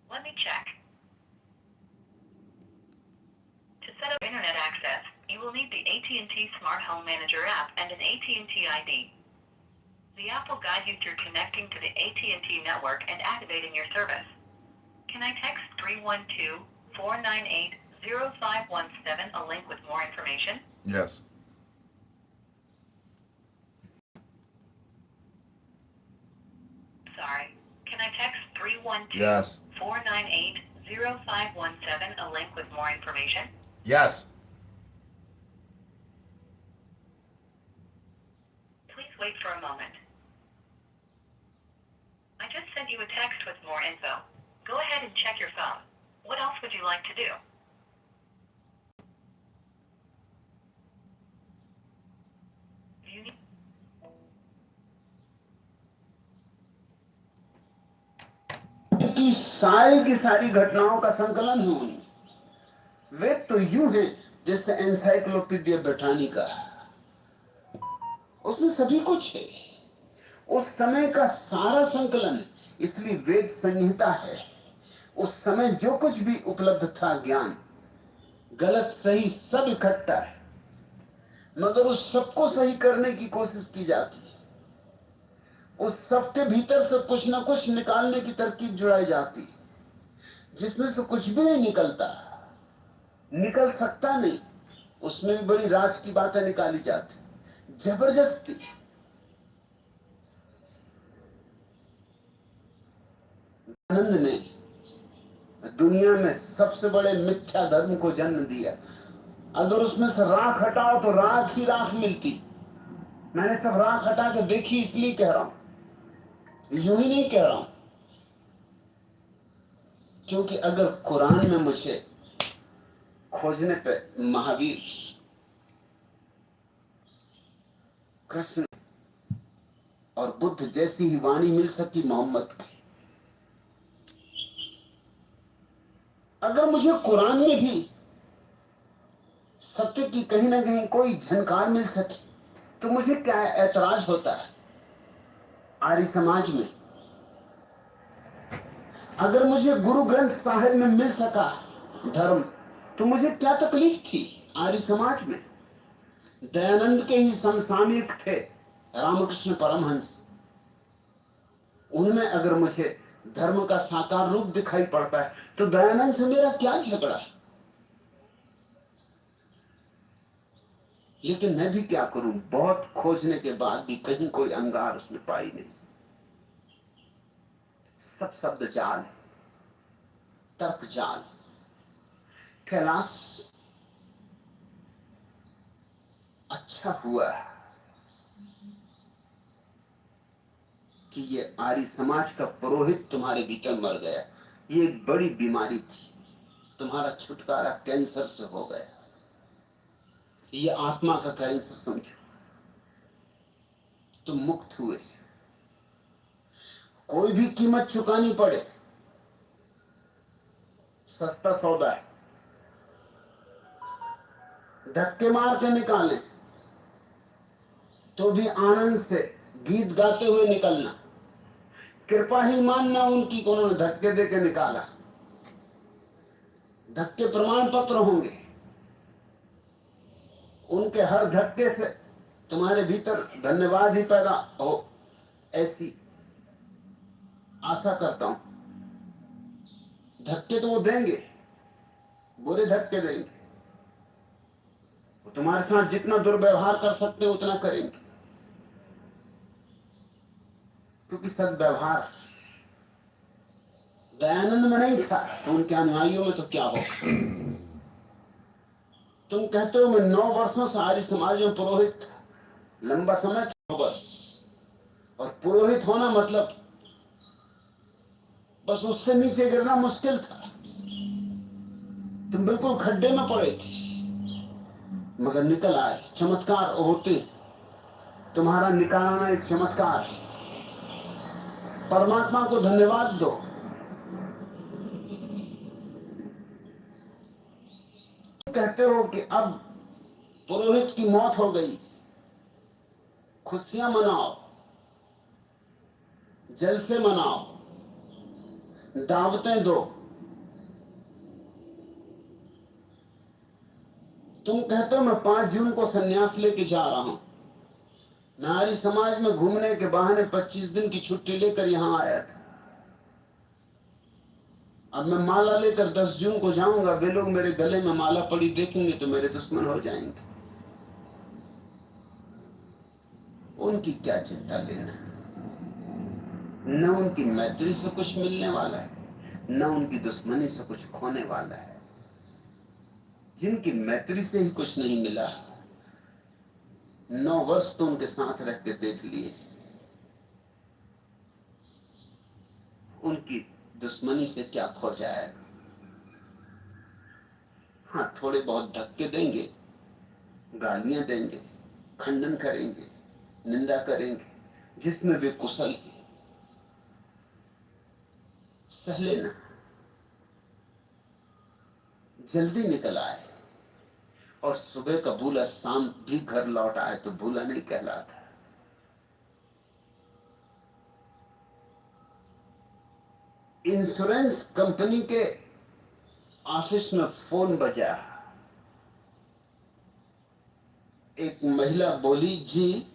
Let me check. To set up internet access, you will need the AT&T Smart Home Manager app and an AT&T ID. The app will guide you through connecting to the AT&T network and activating your service. Can I text 312-498-0517 a link with more information? Yes. Sorry. Can I text 312-498-0517 Yes. a link with more information? Yes. Please wait for a moment. I just sent you a text with more info. Go ahead and check your phone. What else would you like to do? Do you need... की सारी की सारी घटनाओं का संकलन है उनमें। वे तो यूं हैं जैसे एनसाइक्लोपीडिया ब्रिटानिका, उसमें सभी कुछ है, उस समय का सारा संकलन है। इसलिए वेद संहिता है। उस समय जो कुछ भी उपलब्ध था ज्ञान, गलत सही सब इकट्ठा है, मगर उस सबको सही करने की कोशिश की जाती है। उस सब के भीतर से कुछ ना कुछ निकालने की तरकीब जुड़ाई जाती है, जिसमें से कुछ भी नहीं निकलता, निकल सकता नहीं। उसमें भी बड़ी राज की बातें निकाली जाती, जबरदस्ती। आनंद ने दुनिया में सबसे बड़े मिथ्या धर्म को जन्म दिया। अगर उसमें से राख हटाओ तो राख ही राख मिलती। मैंने सब राख हटा के देखी, इसलिए कह रहा हूं, यूं ही नहीं कह रहा हूं, क्योंकि अगर कुरान में मुझे खोजने पे महावीर, कृष्ण और बुद्ध जैसी ही वाणी मिल सकी मोहम्मद की, अगर मुझे कुरान में भी सत्य की कहीं ना कहीं कोई झनकार मिल सकी, तो मुझे क्या ऐतराज होता है आर्य समाज में। अगर मुझे गुरु ग्रंथ साहिब में मिल सका धर्म, तो मुझे क्या तकलीफ थी आर्य समाज में। दयानंद के ही समसामयिक थे रामकृष्ण परमहंस, उनमें अगर मुझे धर्म का साकार रूप दिखाई पड़ता है तो दयानंद से मेरा क्या झगड़ा है। लेकिन मैं भी क्या करूं, बहुत खोजने के बाद भी कहीं कोई अंगार उसमें पाई नहीं। सब शब्द जाल है, तर्क जाल। कैलाश अच्छा हुआ कि ये आर्य समाज का पुरोहित तुम्हारे भीतर मर गया। ये एक बड़ी बीमारी थी, तुम्हारा छुटकारा कैंसर से हो गया। ये आत्मा का कैंसर समझो, तुम मुक्त हुए। कोई भी कीमत चुकानी पड़े, सस्ता सौदा है। धक्के मार के निकालें तो भी आनंद से गीत गाते हुए निकलना। कृपा ही मानना उनकी को उन्होंने धक्के दे के निकाला। धक्के प्रमाण पत्र होंगे, उनके हर धक्के से तुम्हारे भीतर धन्यवाद ही पैदा हो, ऐसी आशा करता हूं। धक्के तो वो देंगे, बुरे धक्के देंगे। वो तुम्हारे साथ जितना दुर्व्यवहार कर सकते हैं उतना करेंगे, क्योंकि सद्व्यवहार दयानंद में नहीं था तो उनके अनुयायियों में तो क्या होगा। तुम कहते हो मैं 9 वर्षों से आर्य समाज में पुरोहित था, लंबा समय 9 वर्ष, और पुरोहित होना मतलब बस उससे नीचे गिरना मुश्किल था। तुम बिल्कुल खड्डे में पड़े थे, मगर निकल आए। चमत्कार होते, तुम्हारा निकालना एक चमत्कार है। परमात्मा को धन्यवाद दो। कहते हो कि अब पुरोहित की मौत हो गई, खुशियां मनाओ, जलसे मनाओ, दावतें दो, तुम कहते हो मैं 5 जून को संन्यास लेके जा रहा हूं। मैं आर्य समाज में घूमने के बहाने 25 दिन की छुट्टी लेकर यहां आया था। अब मैं माला लेकर 10 जून को जाऊंगा, वे लोग मेरे गले में माला पड़ी देखेंगे तो मेरे दुश्मन हो जाएंगे। उनकी क्या चिंता लेना। न उनकी मैत्री से कुछ मिलने वाला है, न उनकी दुश्मनी से कुछ खोने वाला है। जिनकी मैत्री से ही कुछ नहीं मिला, 9 वर्ष तो उनके साथ रह के देख लिए, उनकी दुश्मनी से क्या खो जाएगा। हाँ, थोड़े बहुत धक्के देंगे, गालियां देंगे, खंडन करेंगे, निंदा करेंगे, जिसमें वे कुशल हैं, सह लेना। जल्दी निकल आए और सुबह का भूला शाम भी घर लौट आए तो भूला नहीं कहलाता। इंश्योरेंस कंपनी के ऑफिस में फोन बजा। एक महिला बोली, जी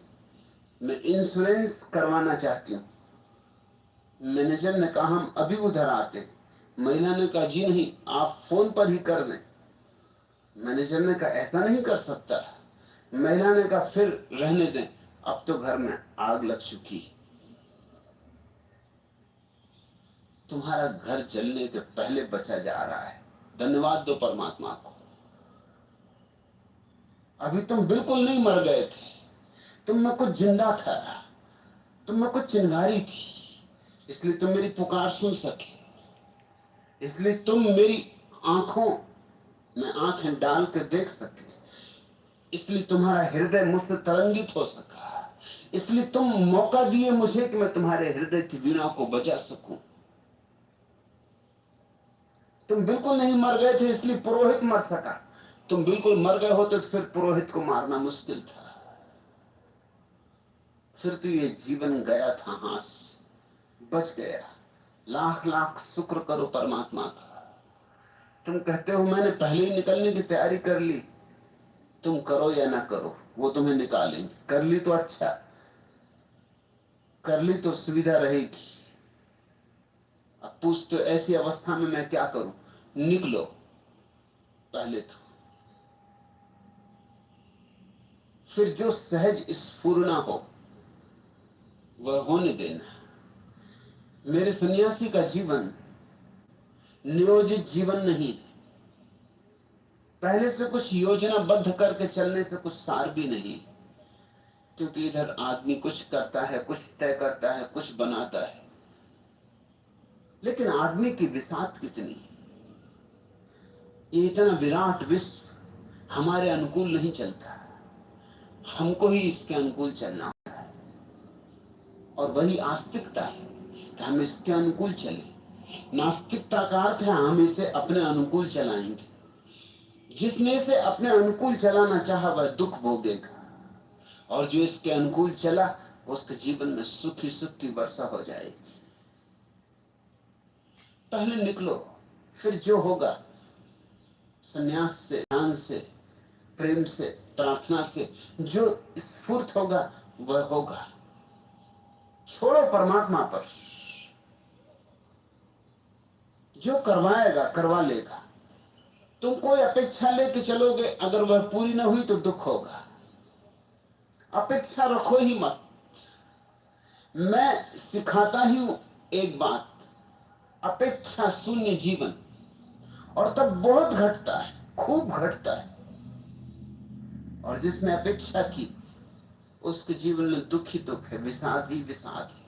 मैं इंश्योरेंस करवाना चाहती हूं। मैनेजर ने कहा हम अभी उधर आते। महिला ने कहा जी नहीं, आप फोन पर ही कर लें। मैनेजर ने कहा ऐसा नहीं कर सकता। महिला ने कहा फिर रहने दें, अब तो घर में आग लग चुकी। तुम्हारा घर जलने के पहले बचा जा रहा है। धन्यवाद दो परमात्मा को। अभी तुम बिल्कुल नहीं मर गए थे, तुम में कुछ जिंदा था, तुम में कुछ चिंगारी थी, इसलिए तुम मेरी पुकार सुन सके, इसलिए तुम मेरी आंखों में आंखें डाल के देख सके, इसलिए तुम्हारा हृदय मुझसे तरंगित हो सका, इसलिए तुम मौका दिए मुझे कि मैं तुम्हारे हृदय की वीणा को बजा सकूं। तुम बिल्कुल नहीं मर गए थे इसलिए पुरोहित मर सका। तुम बिल्कुल मर गए होते तो फिर पुरोहित को मारना मुश्किल था। फिर तो ये जीवन गया था, हाथ बच गया। लाख लाख शुक्र करो परमात्मा का। तुम कहते हो मैंने पहले ही निकलने की तैयारी कर ली। तुम करो या ना करो, वो तुम्हें निकालेंगे। कर ली तो अच्छा, कर ली तो सुविधा रहेगी। अब पूछते हो ऐसी अवस्था में मैं क्या करूं? निकलो पहले तो, फिर जो सहज स्फुरना हो वह होने देना। मेरे सन्यासी का जीवन नियोजित जीवन नहीं। पहले से कुछ योजनाबद्ध करके चलने से कुछ सार भी नहीं, क्योंकि इधर आदमी कुछ करता है, कुछ तय करता है, कुछ बनाता है, लेकिन आदमी की विसात कितनी। ये इतना विराट विश्व हमारे अनुकूल नहीं चलता, हमको ही इसके अनुकूल चलना होता है। और वही आस्तिकता है कि हम इसके अनुकूल चले। नास्तिकता का अर्थ है हम इसे अपने अनुकूल चलाएंगे। जिसने इसे अपने अनुकूल चलाना चाहा वह दुख भोगेगा, और जो इसके अनुकूल चला उसके जीवन में सुख ही सुख की वर्षा हो जाएगी। पहले निकलो, फिर जो होगा संन्यास से, ध्यान से, प्रेम से, प्रार्थना से जो स्फूर्त होगा वह होगा। छोड़ो परमात्मा पर, जो करवाएगा करवा लेगा। तुम कोई अपेक्षा लेके चलोगे, अगर वह पूरी ना हुई तो दुख होगा। अपेक्षा रखो ही मत। मैं सिखाता ही हूं एक बात, अपेक्षा शून्य जीवन। और तब बहुत घटता है, खूब घटता है। और जिसने अपेक्षा की उसके जीवन में दुख ही दुख है, विषाद ही विषाद है।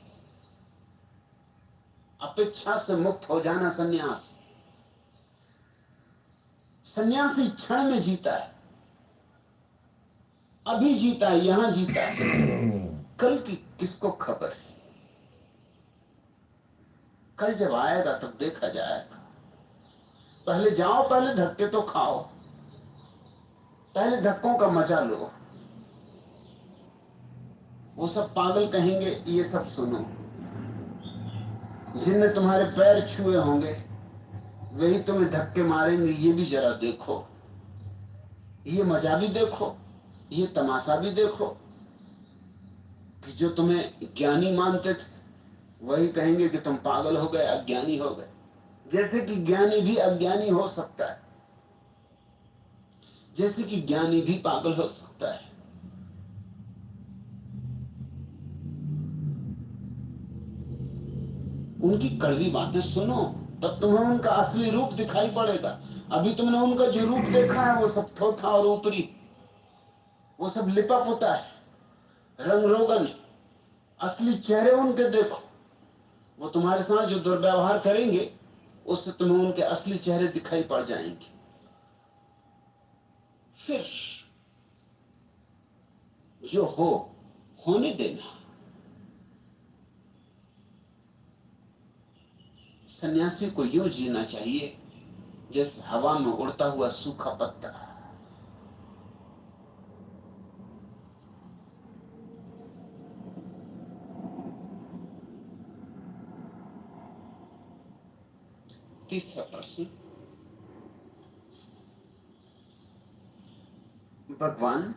अपेक्षा से मुक्त हो जाना सन्यास। सन्यासी क्षण में जीता है, अभी जीता है, यहां जीता है। कल की किसको खबर है? कल जब आएगा तब देखा जाएगा। पहले जाओ, पहले धक्के तो खाओ, पहले धक्कों का मजा लो। वो सब पागल कहेंगे ये सब सुनो, जिनने तुम्हारे पैर छुए होंगे वही तुम्हें धक्के मारेंगे, ये भी जरा देखो। ये मजा भी देखो, ये तमाशा भी देखो कि जो तुम्हें ज्ञानी मानते थे वही कहेंगे कि तुम पागल हो गए, अज्ञानी हो गए। जैसे कि ज्ञानी भी अज्ञानी हो सकता है, जैसे कि ज्ञानी भी पागल हो सकता है। उनकी कड़वी बातें सुनो, तब तुम्हें उनका असली रूप दिखाई पड़ेगा। अभी तुमने उनका जो रूप देखा है वो सब थोथा और ऊपरी, वो सब लिपा पुता है, रंग रोगन। असली चेहरे उनके देखो। वो तुम्हारे साथ जो दुर्व्यवहार करेंगे उससे तुम्हें उनके असली चेहरे दिखाई पड़ जाएंगे। फिर जो हो होने देना। सन्यासी को यूं जीना चाहिए जैसे हवा में उड़ता हुआ सूखा पत्ता। तीसरा प्रश्न, भगवान,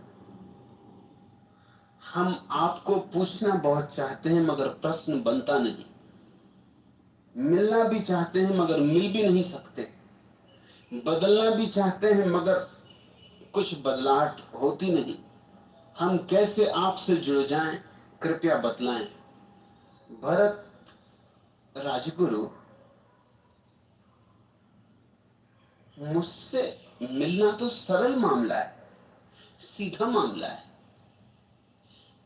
हम आपको पूछना बहुत चाहते हैं मगर प्रश्न बनता नहीं। मिलना भी चाहते हैं मगर मिल भी नहीं सकते। बदलना भी चाहते हैं मगर कुछ बदलाहट होती नहीं। हम कैसे आपसे जुड़ जाएं, कृपया बतलाएं। भरत राजगुरु, मुझसे मिलना तो सरल मामला है, सीधा मामला है।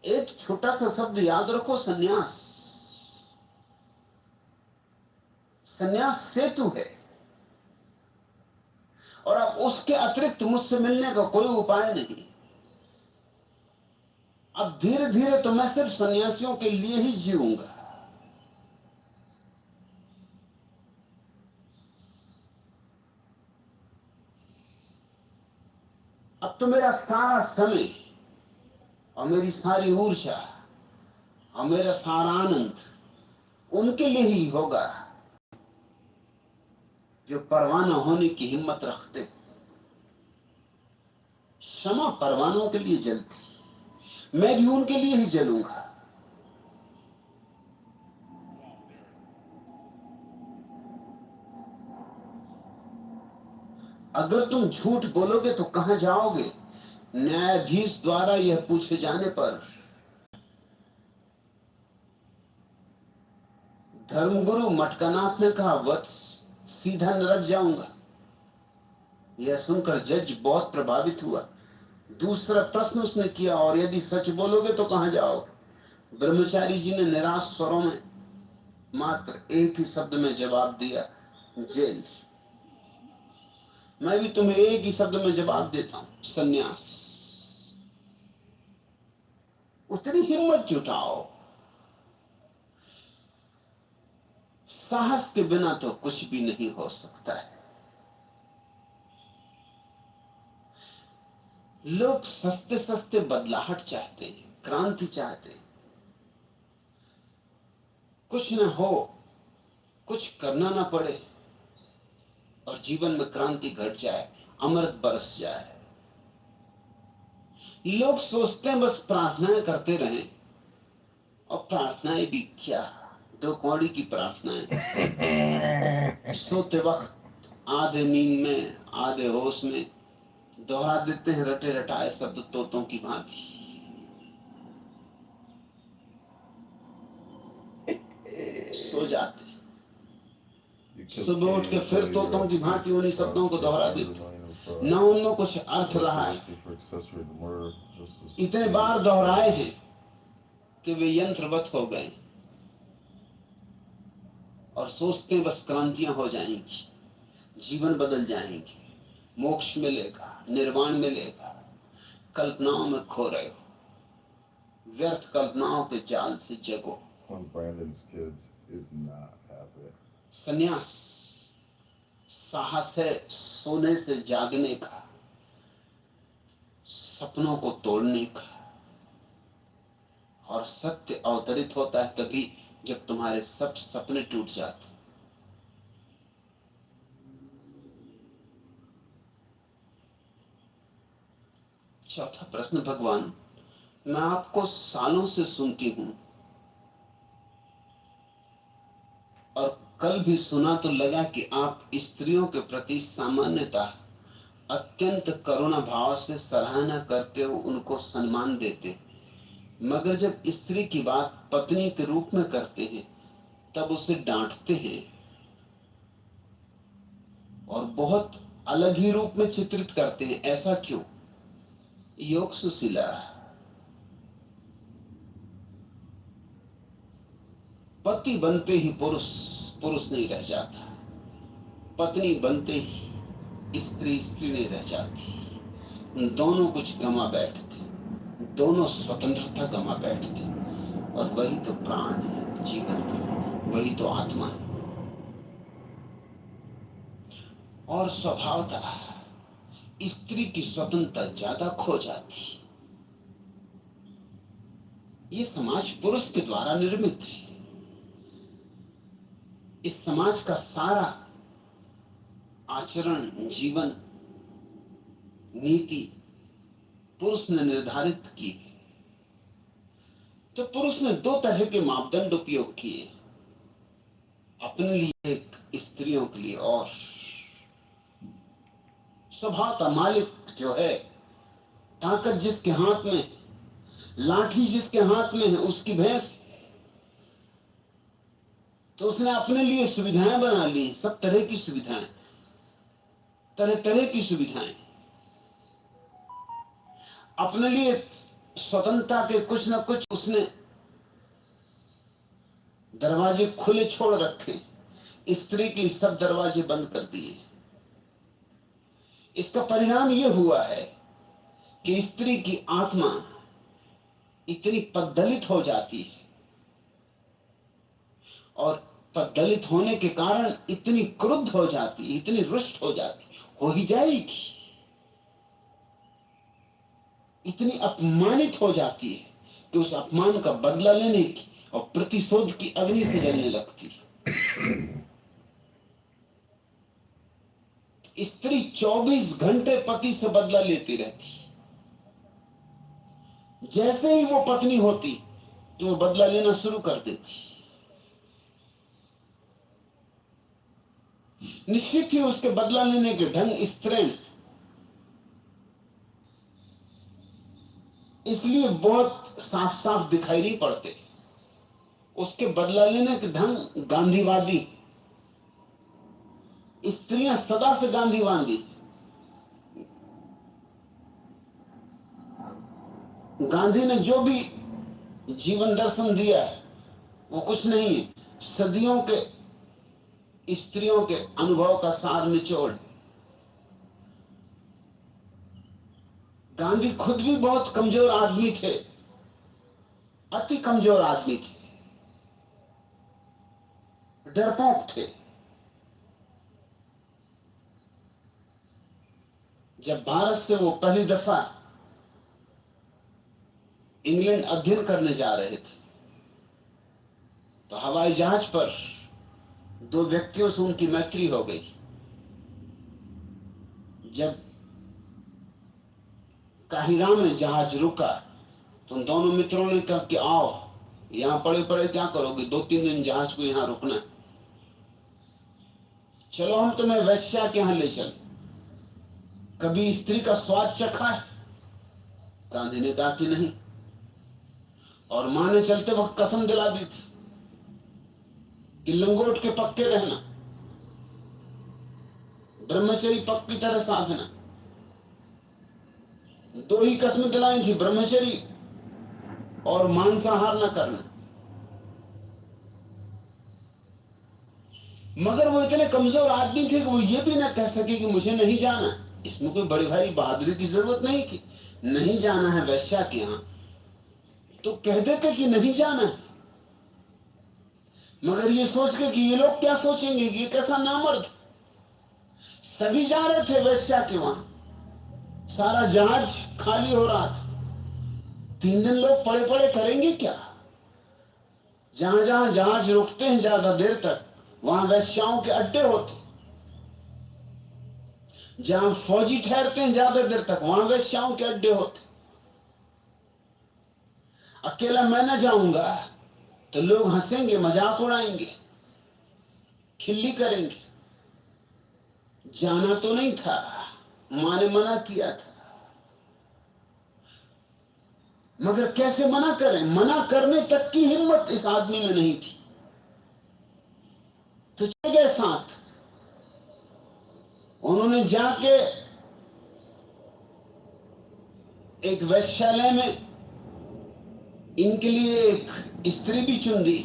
एक छोटा सा शब्द याद रखो, सन्यास। सन्यास सेतु है, और अब उसके अतिरिक्त मुझसे मिलने का कोई उपाय नहीं। अब धीरे धीरे तो मैं सिर्फ सन्यासियों के लिए ही जीऊंगा। अब तो मेरा सारा समय और मेरी सारी ऊर्जा और मेरा सारा आनंद उनके लिए ही होगा जो परवाना होने की हिम्मत रखते। क्षमा परवानों के लिए जलती, मैं भी उनके लिए ही जलूंगा। अगर तुम झूठ बोलोगे तो कहां जाओगे? न्यायाधीश द्वारा यह पूछे जाने पर धर्मगुरु मटकानाथ ने कहा, वत्स, सीधा नरक जाऊंगा। यह सुनकर जज बहुत प्रभावित हुआ। दूसरा प्रश्न उसने किया, और यदि सच बोलोगे तो कहां जाओगे? ब्रह्मचारी जी ने निराश स्वरों में मात्र एक ही शब्द में जवाब दिया, जेल। मैं भी तुम्हें एक ही शब्द में जवाब देता हूं, सन्यास। उतनी हिम्मत जुटाओ। साहस के बिना तो कुछ भी नहीं हो सकता है। लोग सस्ते सस्ते बदलाहट चाहते हैं, क्रांति चाहते हैं। कुछ न हो, कुछ करना ना पड़े और जीवन में क्रांति घट जाए, अमृत बरस जाए। लोग सोचते हैं बस प्रार्थनाएं करते रहें, और प्रार्थनाएं भी क्या, दो कौड़ी की प्रार्थनाएं। सोते वक्त आधे नींद में आधे होश में दोहरा देते हैं रटे रटाए शब्द तोतों की भांति। सो जाते, सुबह उठ के फिर तोतों की भांति उन्हीं शब्दों को दोहरा देते। न उनमें कुछ अर्थ रहा है, इतने बार दोहराए हैं कि वे यंत्रवत हो गए, और सोचते हैं बस क्रांतियां हो जाएंगी, जीवन बदल जाएंगे, मोक्ष मिलेगा, निर्वाण मिलेगा। कल्पनाओं में खो रहे हो, व्यर्थ कल्पनाओं के जाल से जगो। सन्यास साहस है सोने से जागने का, सपनों को तोड़ने का। और सत्य अवतरित होता है तभी जब तुम्हारे सब सपने टूट जाते। चौथा प्रश्न, भगवान मैं आपको सालों से सुनती हूं और कल भी सुना तो लगा कि आप स्त्रियों के प्रति सामान्यतः अत्यंत करुणा भाव से सराहना करते हो, उनको सम्मान देते, मगर जब स्त्री की बात पत्नी के रूप में करते हैं तब उसे डांटते हैं और बहुत अलग ही रूप में चित्रित करते हैं, ऐसा क्यों? योग सुशीला, पति बनते ही पुरुष पुरुष नहीं रह जाता, पत्नी बनते ही स्त्री स्त्री नहीं रह जाती। दोनों कुछ गमा बैठते, दोनों स्वतंत्रता गमा बैठते, और वही तो प्राण है जीवन का, वही तो आत्मा है। और स्वभावतः स्त्री की स्वतंत्रता ज्यादा खो जाती। ये समाज पुरुष के द्वारा निर्मित है। इस समाज का सारा आचरण, जीवन, नीति पुरुष ने निर्धारित की है। तो पुरुष ने दो तरह के मापदंड उपयोग किए, अपने लिए एक, स्त्रियों के लिए और। स्वभाव का मालिक जो है, ताकत जिसके हाथ में, लाठी जिसके हाथ में है, उसकी भैंस, तो उसने अपने लिए सुविधाएं बना ली, सब तरह की सुविधाएं, तरह तरह की सुविधाएं, अपने लिए स्वतंत्रता के कुछ न कुछ उसने दरवाजे खुले छोड़ रखे, स्त्री के सब दरवाजे बंद कर दिए। इसका परिणाम यह हुआ है कि स्त्री की आत्मा इतनी पद्दलित हो जाती है, और पद्दलित होने के कारण इतनी क्रुद्ध हो जाती है, इतनी रुष्ट हो जाती, हो ही जाएगी, इतनी अपमानित हो जाती है कि उस अपमान का बदला लेने की और प्रतिशोध की अग्नि से जलने लगती है। स्त्री 24 घंटे पति से बदला लेती रहती। जैसे ही वो पत्नी होती तो वो बदला लेना शुरू कर देती। निश्चित ही उसके बदला लेने के ढंग स्त्रीण इसलिए बहुत साफ साफ दिखाई नहीं पड़ते। उसके बदला लेने के ढंग गांधीवादी, स्त्रियां सदा से गांधीवादी। गांधी ने जो भी जीवन दर्शन दिया है वो कुछ नहीं है, सदियों के स्त्रियों के अनुभव का सार निचोड़। गांधी खुद भी बहुत कमजोर आदमी थे, अति कमजोर आदमी थे, डरपोक थे। जब भारत से वो पहली दफा इंग्लैंड अध्ययन करने जा रहे थे तो हवाई जहाज पर दो व्यक्तियों से उनकी मैत्री हो गई। जब काहिरा में जहाज रुका तो उन दोनों मित्रों ने कहा कि आओ, यहां पड़े पड़े क्या करोगे, 2-3 दिन जहाज को यहां रुकना है, चलो हम तुम्हें वैश्या के यहां ले चल। कभी स्त्री का स्वाद चखा है? गांधी ने कहा कि नहीं, और मां ने चलते वक्त कसम दिला दी थी कि लंगोट के पक्के रहना, ब्रह्मचर्य पक्की तरह साधना। दो ही कसमें दिलाई थी, ब्रह्मचर्य और मांसाहार न करना। मगर वो इतने कमजोर आदमी थे कि वो ये भी ना कह सके कि मुझे नहीं जाना। इसमें कोई बड़ी भारी बहादुरी की जरूरत नहीं थी। नहीं जाना है वैश्या के यहां तो कह देते कि नहीं जाना है, मगर ये सोच के कि ये लोग क्या सोचेंगे, ये कैसा नामर्द। सभी जा रहे थे वैश्या के वहां, सारा जहाज खाली हो रहा था। 3 दिन लोग पड़े पड़े करेंगे क्या? जहां जहां जहाज रुकते हैं ज्यादा देर तक वहां वैश्याओं के अड्डे होते, जहां फौजी ठहरते हैं ज्यादा देर तक वहां वैश्याओं के अड्डे होते। अकेला मैं न जाऊंगा तो लोग हंसेंगे, मजाक उड़ाएंगे, खिल्ली करेंगे। जाना तो नहीं था, मां ने मना किया था, मगर कैसे मना करें? मना करने तक की हिम्मत इस आदमी में नहीं थी। तो चले गए साथ। उन्होंने जाके एक वेश्यालय में इनके लिए एक स्त्री भी चुन दी।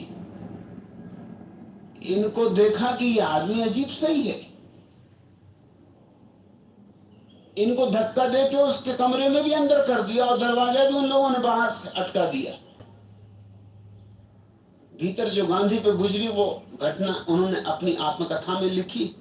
इनको देखा कि यह आदमी अजीब सही है। इनको धक्का देके उसके कमरे में भी अंदर कर दिया और दरवाजा भी उन लोगों ने बाहर से अटका दिया। भीतर जो गांधी पे गुजरी वो घटना उन्होंने अपनी आत्मकथा में लिखी।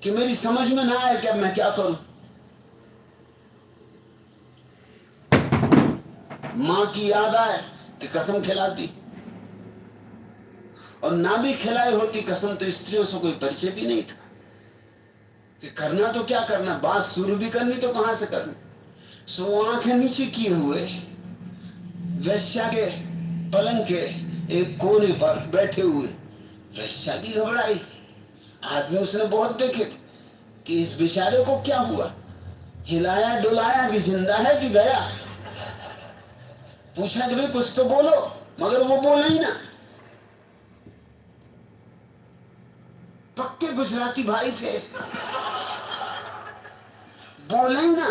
कि मेरी समझ में ना आए कि अब मैं क्या करूं। मां की याद आए कि कसम खिलाती, और ना भी खिलाई होती कसम तो स्त्रियों से कोई परिचय भी नहीं था कि करना तो क्या करना, बात शुरू भी करनी तो कहां से करनी। सो आंखें नीचे किए हुए वेश्या के पलंग के एक कोने पर बैठे हुए वेश्या की घबराई। आदमी उसने बहुत देखे थे कि इस बेचारे को क्या हुआ, हिलाया डुलाया कि जिंदा है कि गया। पूछा कि भाई कुछ तो बोलो, मगर वो बोले ही ना। पक्के गुजराती भाई थे, बोले ही ना।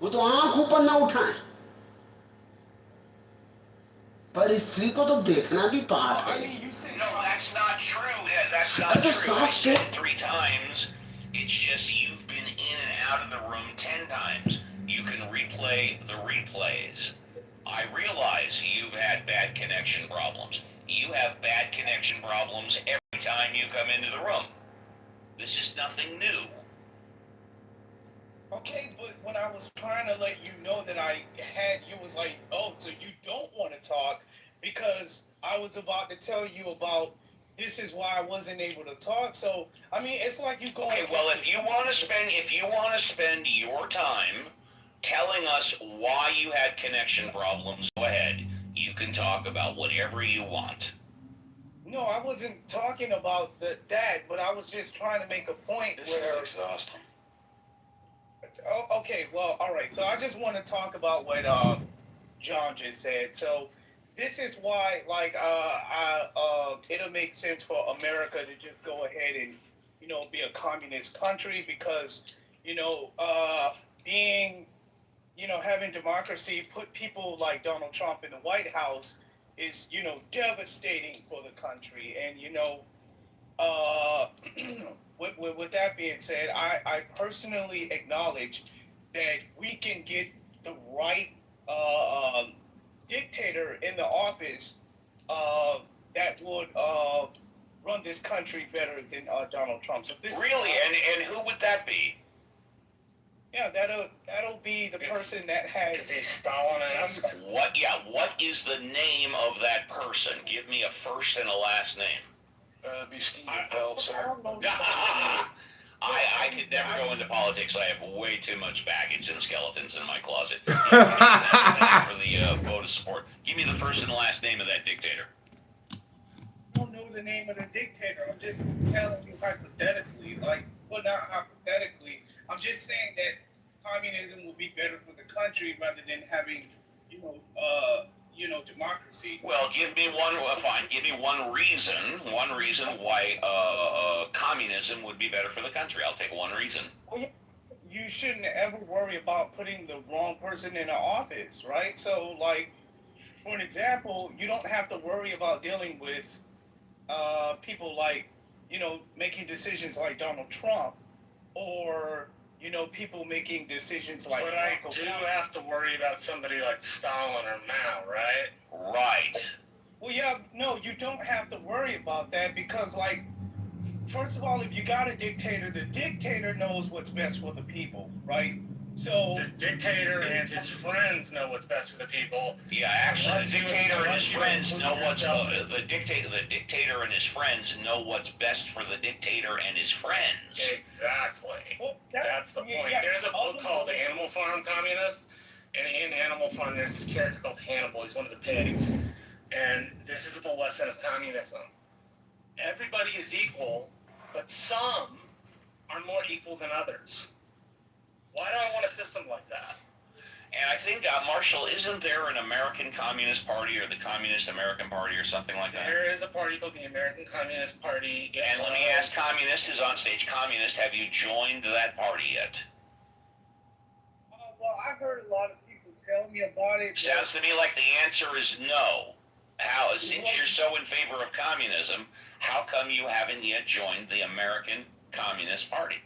वो तो आंख ऊपर ना उठाए, पर स्त्री को तो देखना भी पाप है। No, that's not true. Yeah, that's not तो true. I साफ said से it 3 times. It's just you've been in and out of the room 10 times. You can replay the replays. I realize you've had bad connection problems. You have bad connection problems every time you come into the room. This is nothing new. Okay, but when I was trying to let you know that I had, you was like, oh, so you don't want to talk because I was about to tell you about this is why I wasn't able to talk. So, I mean, it's like you going. Okay, well, if you want to spend your time telling us why you had connection problems, go ahead. You can talk about whatever you want. No, I wasn't talking about that, but I was just trying to make a point This where. is exhausting. Oh, okay, well, all right. So I just want to talk about what John just said. So this is why, like, it'll make sense for America to just go ahead and, be a communist country because, being, having democracy, put people like Donald Trump in the White House is, devastating for the country. And, uh, with that being said, I personally acknowledge that we can get the right dictator in the office that would run this country better than Donald Trump. So this Really? And who would that be? Yeah, that'll be the person that has. He's Stalin-esque. What is the name of that person? Give me a first and a last name. Be Stephen Bell, sir. I could never go into politics. I have way too much baggage and skeletons in my closet. Thank you for the vote of support. Give me the first and last name of that dictator. I don't know the name of the dictator. I'm just telling you hypothetically, well, not hypothetically. I'm just saying that communism will be better for the country rather than having, democracy. Well, give me one. Fine. Give me one reason. One reason why communism would be better for the country. I'll take one reason. Well, you shouldn't ever worry about putting the wrong person in the office, right? So, for an example, you don't have to worry about dealing with people like, making decisions like Donald Trump, or people making decisions like. But I do have to worry about somebody like Stalin or Mao, right? Right. Well, yeah, no, you don't have to worry about that because, first of all, if you got a dictator, the dictator knows what's best for the people, right? So This dictator and his friends know what's best for the people. Yeah, actually, the dictator and his friends know what's the dictator and his friends know what's best for the dictator and his friends. Exactly. Well, That's the point. yeah, There's a book called Animal Farm Communist, and in Animal Farm there's this character called Hannibal. He's one of the pigs. And this is the lesson of communism. Everybody is equal, but some are more equal than others. Why do I want a system like that? And I think, Marshall, isn't there an American Communist Party or the Communist American Party or something like that? There is a party called the American Communist Party. And let me ask Communist, who's on stage, Communist, have you joined that party yet? Well, I heard a lot of people tell me about it. Sounds to me like the answer is no. Since you're so in favor of communism, how come you haven't yet joined the American Communist Party?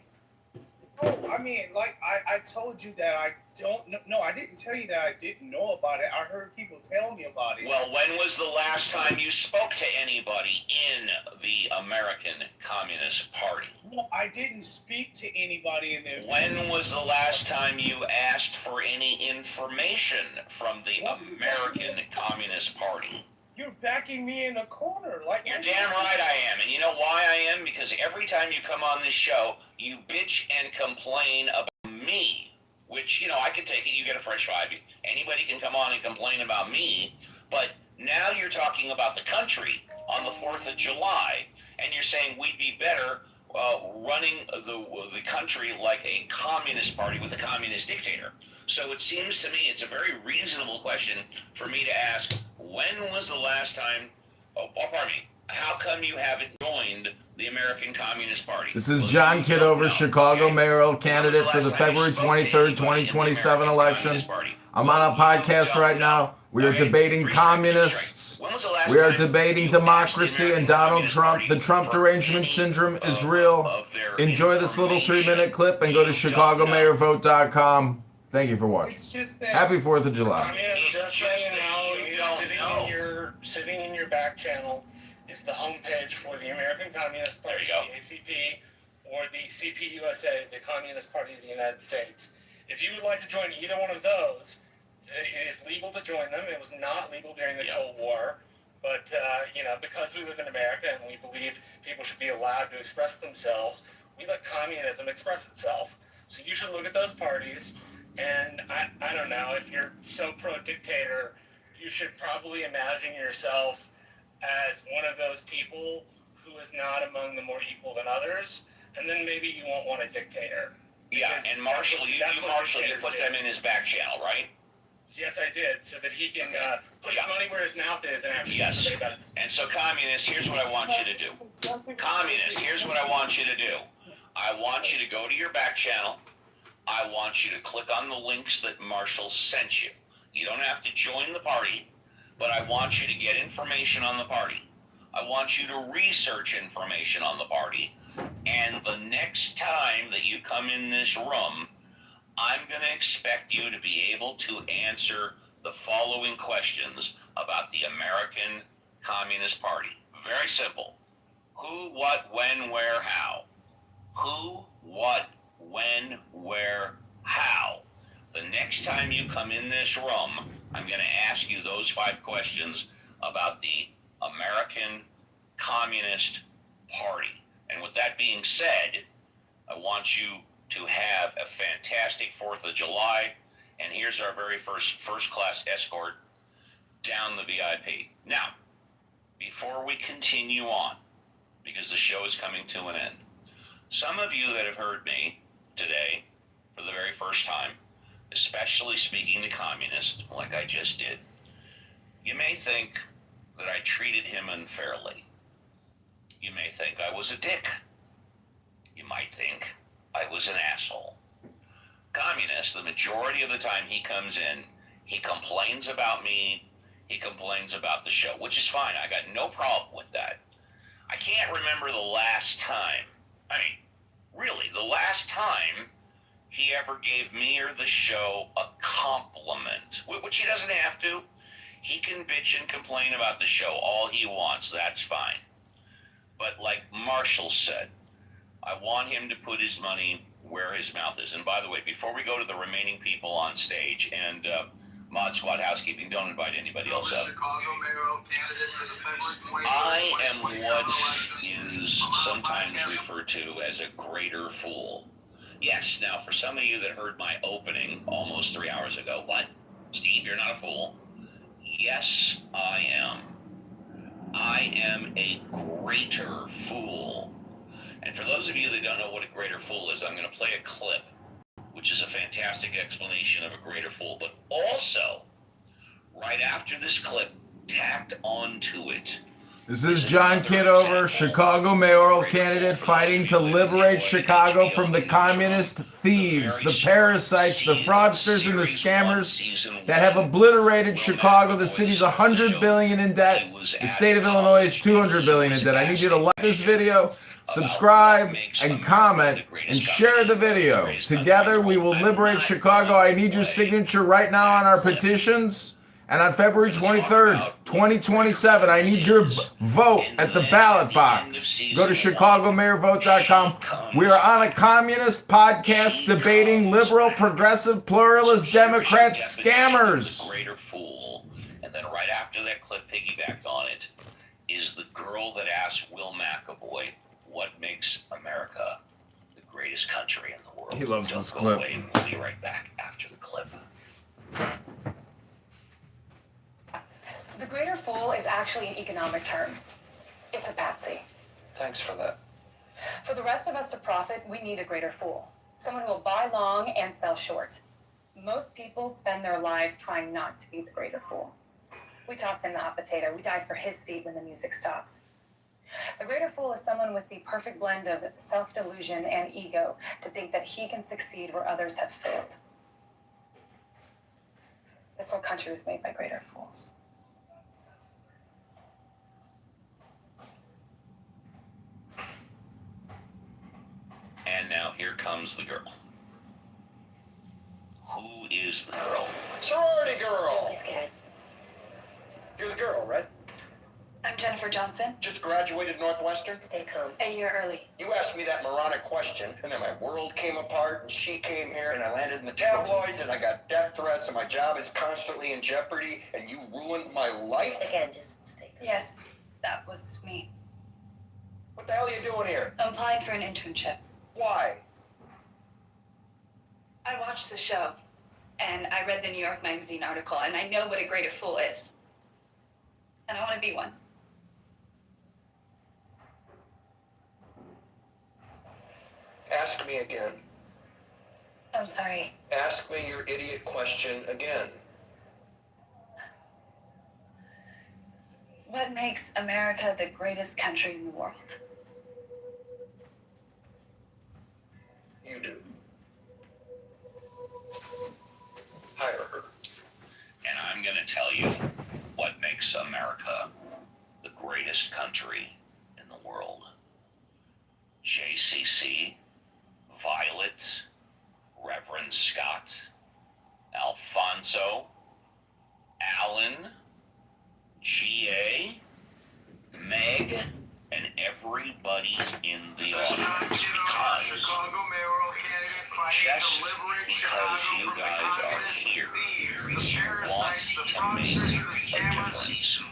Oh, I mean, I told you that I don't know. No, I didn't tell you that I didn't know about it. I heard people tell me about it. Well, when was the last time you spoke to anybody in the American Communist Party? No, I didn't speak to anybody in there. When was the last time you asked for any information from the American Communist Party? You're backing me in a corner. Like You're damn right I am. And you know why I am? Because every time you come on this show, you bitch and complain about me. Which, you know, I can take it. You get a fresh five. Anybody can come on and complain about me. But now you're talking about the country on the 4th of July. And you're saying we'd be better running the country like a communist party with a communist dictator. So it seems to me it's a very reasonable question for me to ask, when was the last time, pardon me, how come you haven't joined the American Communist Party? This is John Kitover, Chicago mayoral candidate for the February 23rd, 2027 election. I'm on a podcast right now. We are debating communists. We are debating democracy and Donald Trump. The Trump derangement syndrome is real. Enjoy this little 3-minute clip and go to ChicagoMayorVote.com. Thank you for watching. It's just that. Happy 4th of July. Communists, just so you know, sitting in your back channel is the homepage for the American Communist Party, the ACP, or the CPUSA, the Communist Party of the United States. If you would like to join either one of those, it is legal to join them. It was not legal during the Cold War, but you know, because we live in America and we believe people should be allowed to express themselves, we let communism express itself. So you should look at those parties. And I don't know, if you're so pro-dictator, you should probably imagine yourself as one of those people who is not among the more equal than others, and then maybe you won't want a dictator. Yeah, and Marshall, you put them in his back channel, right? Yes, I did, so that he can put his money where his mouth is and actually Yes. say about it. And so, communists, here's what I want you to do. Communists, here's what I want you to do. I want you to go to your back channel. I want you to click on the links that Marshall sent you. You don't have to join the party, but I want you to get information on the party. I want you to research information on the party. And the next time that you come in this room, I'm going to expect you to be able to answer the following questions about the American Communist Party. Very simple. Who, what, when, where, how. Who, what, when, where, how. The next time you come in this room, I'm going to ask you those 5 questions about the American Communist Party. And with that being said, I want you to have a fantastic 4th of July. And here's our very first class escort down the VIP. Now, before we continue on, because the show is coming to an end, some of you that have heard me today for the very first time, especially speaking to communists like I just did, you may think that I treated him unfairly. You may think I was a dick. You might think I was an asshole. Communist, the majority of the time he comes in, he complains about me, he complains about the show, which is fine. I got no problem with that. I can't remember the last time, really, the last time he ever gave me or the show a compliment, which he doesn't have to. He can bitch and complain about the show all he wants. That's fine. But like Marshall said, I want him to put his money where his mouth is. And by the way, before we go to the remaining people on stage and Mod Squad housekeeping, don't invite anybody else up. I am what is sometimes referred to as a greater fool. Yes, now for some of you that heard my opening almost 3 hours ago, what? Steve, you're not a fool. Yes, I am. I am a greater fool. And for those of you that don't know what a greater fool is, I'm going to play a clip, which is a fantastic explanation of a greater fool. But also, right after this clip, tacked onto it, This is John Kitover, Chicago mayoral candidate fighting to liberate Chicago from the communist thieves, the parasites, the fraudsters, and the scammers that have obliterated Chicago. The city's $100 billion in debt. The state of Illinois is $200 billion in debt. I need you to like this video, subscribe, and comment, and share the video. Together, we will liberate Chicago. I need your signature right now on our petitions. And on February 23rd, 2027, I need your vote at the ballot box. Go to ChicagoMayorVote.com. We are on a communist podcast debating liberal, progressive, pluralist, Democrat scammers. The greater fool. And then right after that clip piggybacked on it is the girl that asked Will McAvoy what makes America the greatest country in the world. He loves Don't this go clip. away. We'll be right back after the clip. The greater fool is actually an economic term. It's a patsy. Thanks for that. For the rest of us to profit, we need a greater fool. Someone who will buy long and sell short. Most people spend their lives trying not to be the greater fool. We toss him the hot potato. We dive for his seat when the music stops. The greater fool is someone with the perfect blend of self-delusion and ego to think that he can succeed where others have failed. This whole country was made by greater fools. And now here comes the girl. Who is the girl? Sorority girl! Don't be scared. You're the girl, right? I'm Jennifer Johnson. Just graduated Northwestern? Stay calm. A year early. You asked me that moronic question, and then my world came apart, and she came here, and I landed in the tabloids, and I got death threats, and my job is constantly in jeopardy, and you ruined my life? Again, just stay calm. Yes, that was me. What the hell are you doing here? I'm applying for an internship. Why? I watched the show, and I read the New York Magazine article, and I know what a greater fool is. And I want to be one. Ask me again. I'm sorry. Ask me your idiot question again. What makes America the greatest country in the world? You do. Hire her. And I'm going to tell you what makes America the greatest country in the world. JCC, Violet, Reverend Scott, Alfonso, Alan, GA, Meg, and everybody in the audience, because just because you guys are here wants to make a difference.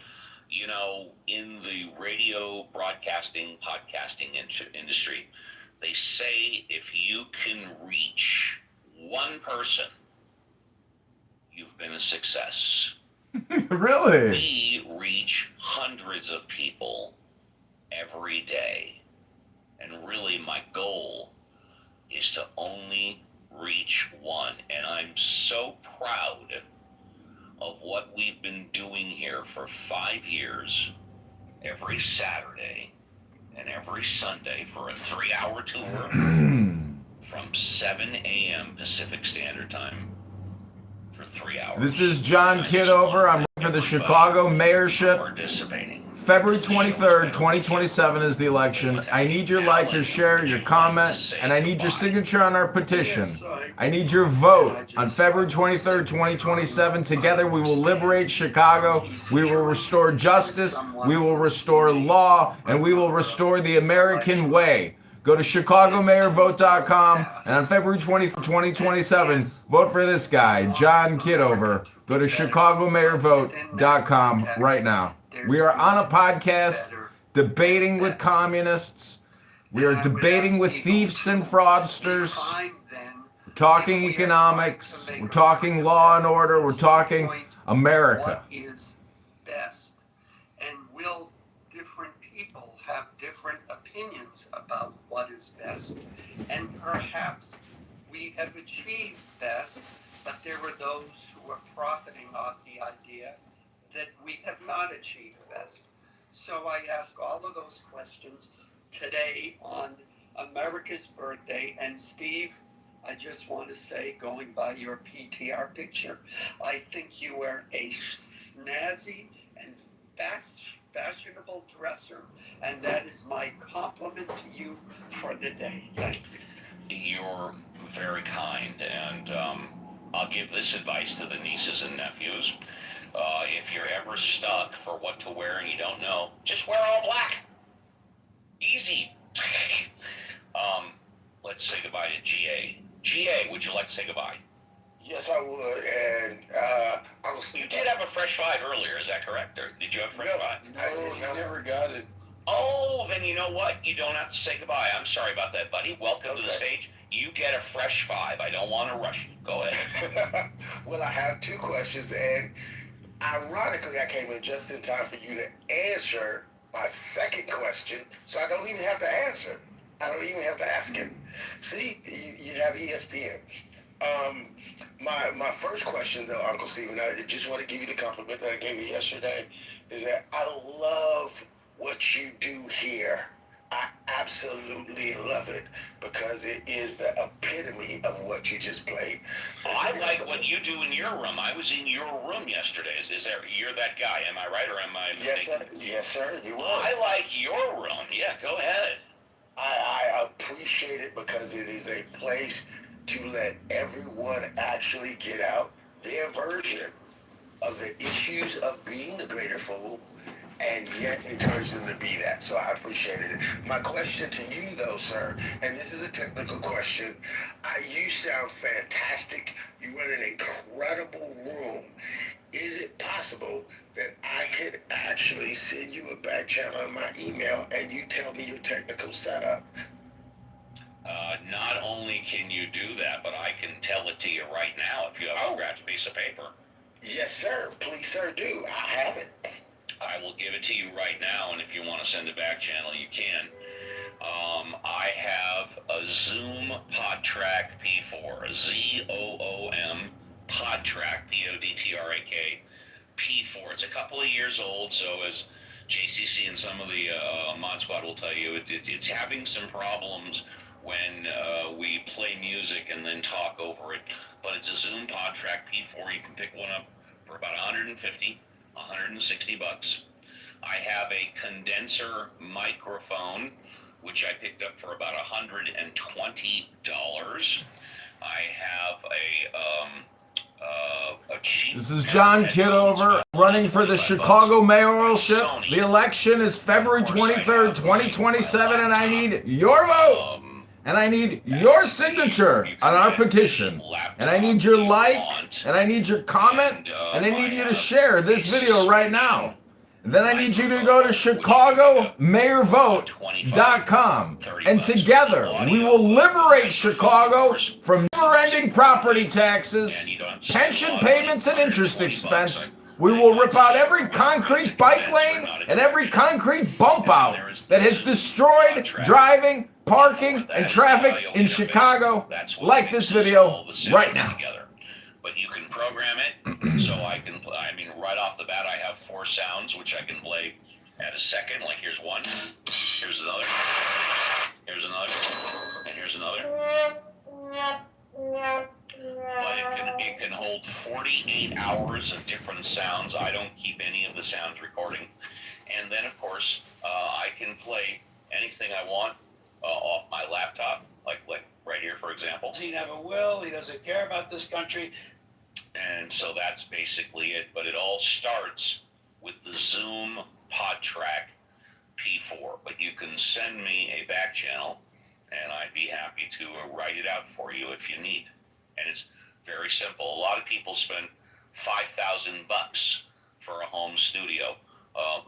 You know, in the radio broadcasting, podcasting industry, they say if you can reach one person, you've been a success. Really? We reach hundreds of people every day. And really, my goal is to only reach one. And I'm so proud of what we've been doing here for 5 years, every Saturday and every Sunday for a 3-hour tour from 7 a.m. Pacific Standard Time for 3 hours. This is John Kitover. I'm running for the Chicago mayorship. Participating. February 23rd, 2027 is the election. I need your like, your share, your comment, and I need your signature on our petition. I need your vote on February 23rd, 2027. Together we will liberate Chicago. We will restore justice. We will restore law, and we will restore the American way. Go to ChicagoMayorVote.com, and on February 20th, 2027, vote for this guy, John Kitover. Go to ChicagoMayorVote.com right now. We are on a podcast debating with communists. We are debating with thieves and fraudsters. We're talking economics. We're talking law and order. We're talking America. What is best? And will different people have different opinions about what is best? And perhaps we have achieved best, but there were those who were profiting off the idea that we have not achieved best. So I ask all of those questions today on America's birthday. And Steve, I just want to say, going by your PTR picture, I think you are a snazzy and fashionable dresser, and that is my compliment to you for the day. Thank you. You're very kind, and I'll give this advice to the nieces and nephews. If you're ever stuck for what to wear and you don't know, just wear all black. Easy. Let's say goodbye to GA. GA, would you like to say goodbye? Yes, I would. And I was. You did have a fresh five earlier, is that correct? Or did you have a fresh five? No, I never got it. Oh, then you know what? You don't have to say goodbye. I'm sorry about that, buddy. Welcome to the stage. You get a fresh five. I don't want to rush you. Go ahead. Well, I have two questions, and ironically, I came in just in time for you to answer my second question, so I don't even have to answer. I don't even have to ask it. See, you have ESPN. My first question, though, Uncle Stephen, I just want to give you the compliment that I gave you yesterday, is that I love what you do here. I absolutely love it because it is the epitome of what you just played. I like what you do in your room. I was in your room yesterday. Is there? You're that guy? Am I right or am I mistaken? Yes, sir. You were. I like your room. Yeah, go ahead. I appreciate it because it is a place to let everyone actually get out their version of the issues of being the greater fool, and yet encourage them to be that. So I appreciated it. My question to you, though, sir, and this is a technical question. You sound fantastic. You run an incredible room. Is it possible that I could actually send you a back channel on my email and you tell me your technical setup? Not only can you do that, but I can tell it to you right now if you have a scratch piece of paper. Yes, sir. Please, sir, do. I have it. I will give it to you right now, and if you want to send a back channel, you can. I have a Zoom PodTrack P4, ZOOM PodTrack, PODTRAK P4. It's a couple of years old, so as JCC and some of the Mod Squad will tell you, it's having some problems when we play music and then talk over it. But it's a Zoom PodTrack P4. You can pick one up for about 150, 160 bucks. I have a condenser microphone, which I picked up for about $120. I have a cheap. This is John Kitover running for the Chicago mayoralship. The election is February 23rd, 2027, and I need your vote. And I need your signature on our petition. And I need your like, and I need your comment, and I need you to share this video right now. And then I need you to go to ChicagoMayorVote.com. And together we will liberate Chicago from never-ending property taxes, pension payments, and interest expense. We will rip out every concrete bike lane and every concrete bump out that has destroyed driving, parking, and traffic in Chicago. Like this video right now. But you can program it so I can play. I mean, right off the bat, I have 4 sounds which I can play at a second. Like here's one, here's another, here's another, and here's another. But it can hold 48 hours of different sounds. I don't keep any of the sounds recording. And then, of course, I can play anything I want off my laptop, like right here, for example. He never will. He doesn't care about this country. And so that's basically it. But it all starts with the Zoom PodTrack P4. But you can send me a back channel, and I'd be happy to write it out for you if you need. And it's very simple. A lot of people spend $5,000 for a home studio.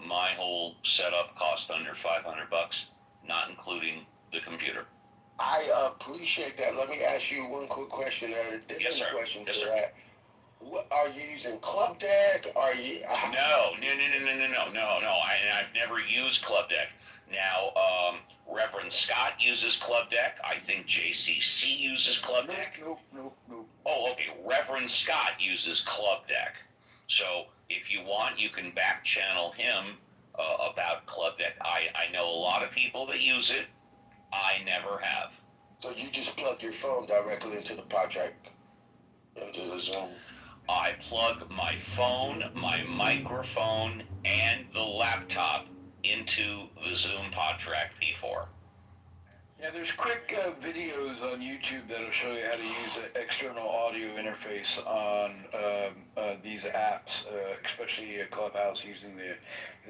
My whole setup cost under $500, not including the computer. I appreciate that. Let me ask you one quick question. A different question to that. What, are you using Club Deck? Are you? No. I've never used Club Deck. Now, Reverend Scott uses Club Deck. I think JCC uses Club Deck. Nope. Oh, okay. Reverend Scott uses Club Deck. So if you want, you can back channel him about Club Deck. I know a lot of people that use it. I never have. So you just plug your phone directly into the PodTrack, into the Zoom? I plug my phone, my microphone, and the laptop into the Zoom PodTrack P4. Yeah, there's quick videos on YouTube that'll show you how to use an external audio interface on these apps, especially Clubhouse using the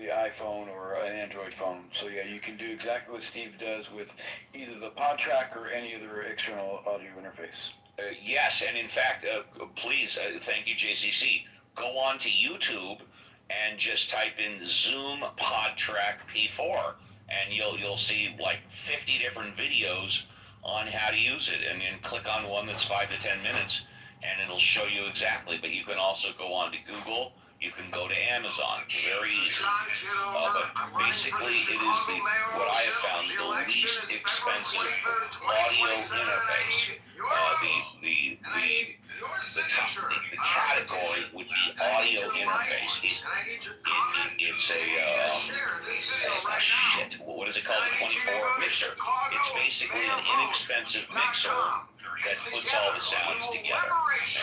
iPhone or an Android phone. So yeah, you can do exactly what Steve does with either the PodTrack or any other external audio interface. Yes, and in fact, please, thank you, JCC. Go on to YouTube and just type in Zoom PodTrack P4. And you'll see like 50 different videos on how to use it, and then click on one that's 5 to 10 minutes, and it'll show you exactly. But you can also go on to Google. You can go to Amazon. Very easy. But basically, it is what I have found the least expensive audio interface. The category would be audio interface. It's shit. What is it called? A 24 mixer. It's basically an inexpensive mixer that puts all the sounds together,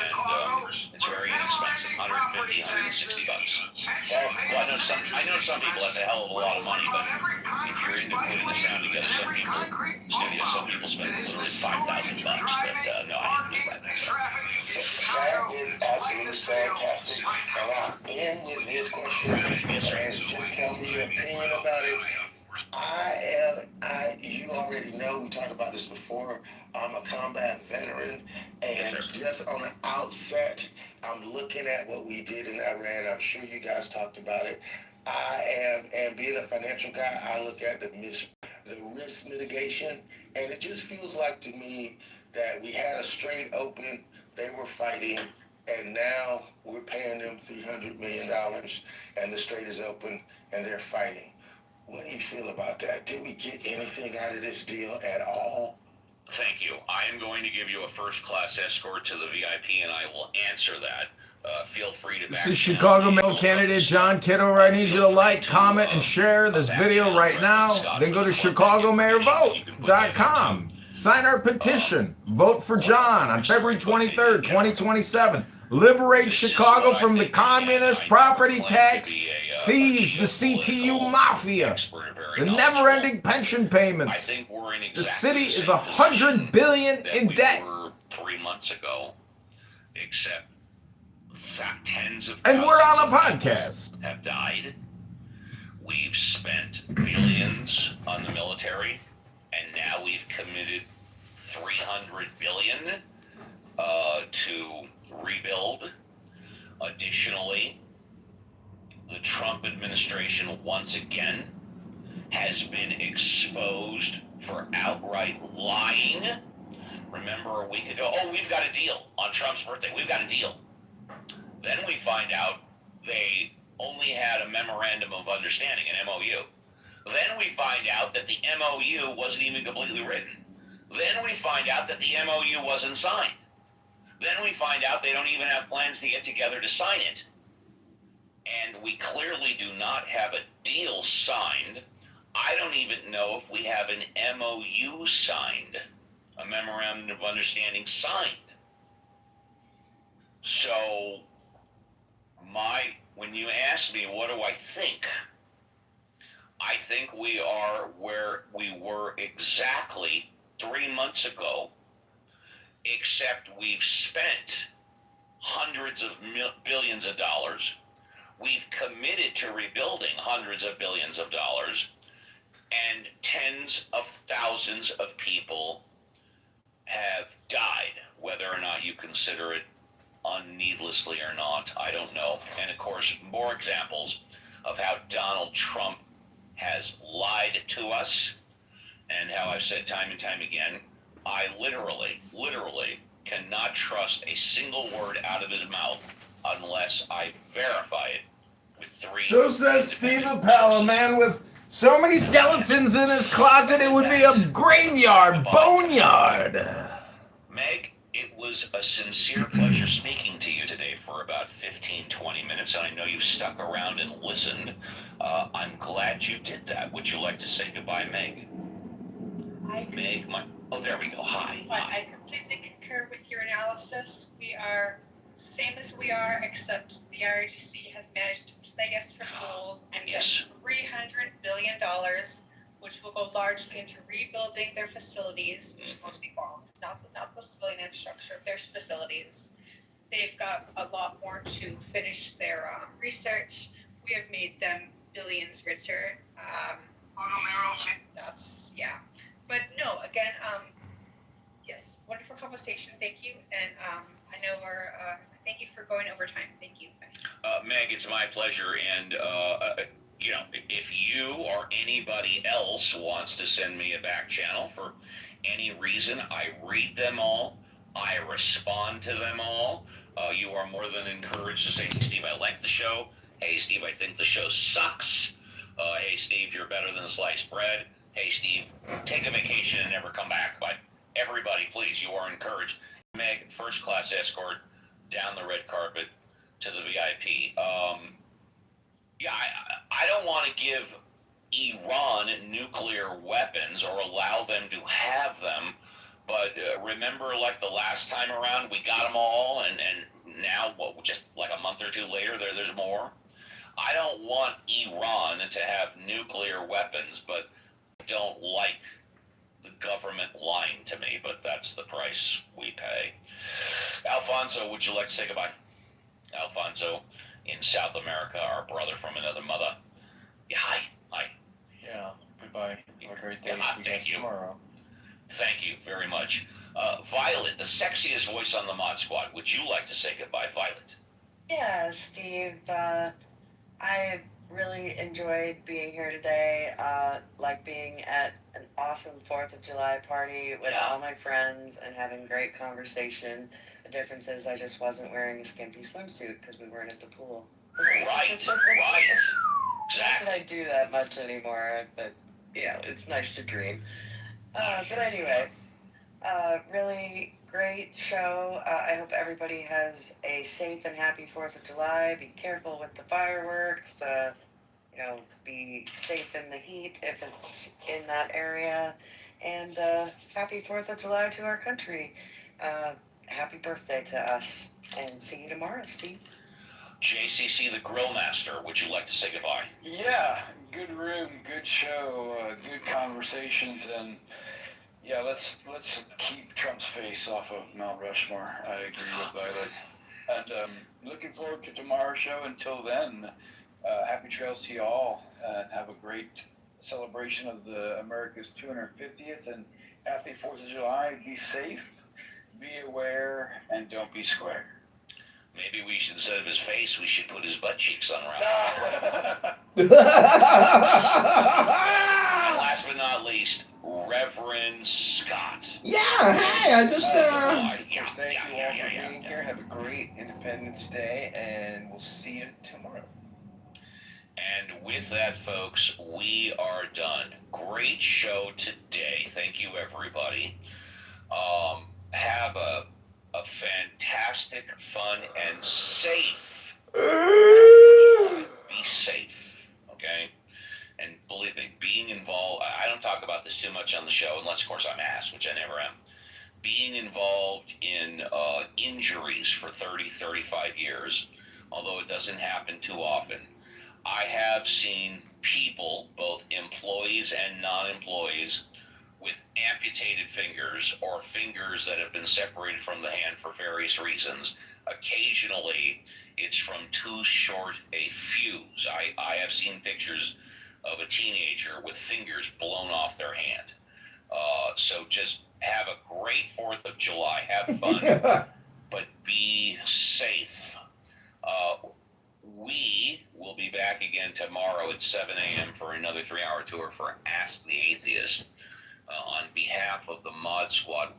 and it's very inexpensive, $150, $160. Well, I know some people have a hell of a lot of money, but if you're into putting the sound together, some people spend literally $5,000. But no, I didn't do that. That is absolutely fantastic. And I'll end with this question. Yes, sir. And just tell me your opinion about it. You already know, we talked about this before. I'm a combat veteran, and just on the outset, I'm looking at what we did in Iran. I'm sure you guys talked about it. And being a financial guy, I look at the risk mitigation, and it just feels like to me that we had a straight open, they were fighting, and now we're paying them $300 million, and the strait is open, and they're fighting. What do you feel about that? Did we get anything out of this deal at all? Thank you. I am going to give you a first-class escort to the VIP, and I will answer that. Feel free to. This is Chicago Mayor candidate John Kitover. I need you to like, comment, and share this video right now. Then go to ChicagoMayorVote.com. Sign our petition. Vote for John on February 23rd, 2027. Liberate Chicago from the communist property tax thieves, the CTU mafia, the never-ending pension payments. The city is $100 billion in debt. 3 months ago, except tens of and we're on a thousands podcast. Have died. We've spent billions on the military, and now we've committed $300 billion to rebuild. Additionally, the Trump administration once again has been exposed for outright lying. Remember a week ago, we've got a deal on Trump's birthday. We've got a deal. Then we find out they only had a memorandum of understanding, an MOU. Then we find out that the MOU wasn't even completely written. Then we find out that the MOU wasn't signed. Then we find out they don't even have plans to get together to sign it. And we clearly do not have a deal signed. I don't even know if we have an MOU signed, a memorandum of understanding signed. So, when you ask me, what do I think we are where we were exactly 3 months ago, except we've spent hundreds of billions of dollars. We've committed to rebuilding hundreds of billions of dollars, and tens of thousands of people have died, whether or not you consider it needlessly or not, I don't know. And of course, more examples of how Donald Trump has lied to us, and how I've said time and time again, I literally cannot trust a single word out of his mouth unless I verify it with 3. So says Steve Appel, a man with so many skeletons in his closet, it would be a graveyard, boneyard. Meg, it was a sincere pleasure speaking to you today for about 15-20 minutes, and I know you stuck around and listened. I'm glad you did that. Would you like to say goodbye, Meg? Meg, there we go. Hi. I completely concur with your analysis. We are same as we are, except the RGC has managed to plague us for fools and get $300 billion, which will go largely into rebuilding their facilities, which mostly farm, not the civilian infrastructure, their facilities. They've got a lot more to finish their research. We have made them billions richer. That's, yeah. But no, again, yes, wonderful conversation. Thank you. And I know thank you for going over time. Thank you. Meg, it's my pleasure. And, you know, if you or anybody else wants to send me a back channel for any reason, I read them all. I respond to them all. You are more than encouraged to say, Steve, I like the show. Hey, Steve, I think the show sucks. Hey, Steve, you're better than sliced bread. Hey, Steve, take a vacation and never come back. But everybody, please, you are encouraged. Meg, first class escort down the red carpet to the VIP. Yeah, I don't want to give Iran nuclear weapons or allow them to have them. But remember, like the last time around, we got them all, and now, just like a month or two later, there's more. I don't want Iran to have nuclear weapons, but I don't like the government lying to me, but that's the price we pay. Alfonso, would you like to say goodbye? Alfonso in South America, our brother from another mother. Yeah, hi. Yeah, goodbye. Have a great day. Yeah, See you thank guys you. tomorrow. Thank you very much. Violet, the sexiest voice on the Mod Squad. Would you like to say goodbye, Violet? Yeah, Steve. I really enjoyed being here today. Like being at an awesome 4th of July party with all my friends and having great conversation. The difference is I just wasn't wearing a skimpy swimsuit because we weren't at the pool. Right. Not that I do that much anymore, but it's nice to dream. But anyway, really great show. I hope everybody has a safe and happy 4th of July. Be careful with the fireworks. Be safe in the heat if it's in that area. And happy 4th of July to our country. Happy birthday to us. And see you tomorrow, Steve. JCC, the Grill Master, would you like to say goodbye? Yeah, good room, good show, good conversations, and yeah, let's keep Trump's face off of Mount Rushmore. I agree with Violet. And looking forward to tomorrow's show. Until then, happy trails to you all, and have a great celebration of the America's 250th, and happy 4th of July. Be safe, be aware, and don't be square. Maybe we should, instead of his face, we should put his butt cheeks on around. And last but not least, Reverend Scott. Yeah, hey, I just Thank you all for being here. Have a great Independence Day, and we'll see you tomorrow. And with that, folks, we are done. Great show today. Thank you, everybody. Have a fantastic, fun, and safe. Be safe, okay? And believe me, being involved, I don't talk about this too much on the show, unless, of course, I'm asked, which I never am. Being involved in injuries for 30, 35 years, although it doesn't happen too often, I have seen people, both employees and non-employees, with amputated fingers or fingers that have been separated from the hand for various reasons. Occasionally, it's from too short a fuse. I have seen pictures of a teenager with fingers blown off their hand. So just have a great 4th of July. Have fun, but be safe. We will be back again tomorrow at 7 a.m. for another 3-hour tour for Ask the Atheist. On behalf of the Mod Squad.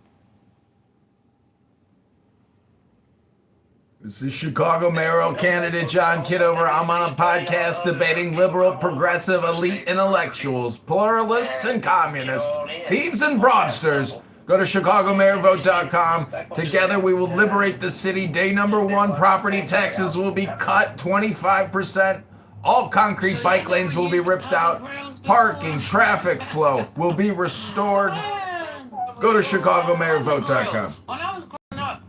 This is Chicago mayoral candidate John Kitover. I'm on a podcast debating liberal, progressive, elite intellectuals, pluralists, and communists, thieves and fraudsters. Go to ChicagoMayorVote.com. Together we will liberate the city. Day number 1, property taxes will be cut 25%. All concrete bike lanes will be ripped out. Parking, traffic flow will be restored. Go to ChicagoMayorVote.com. When I was growing up,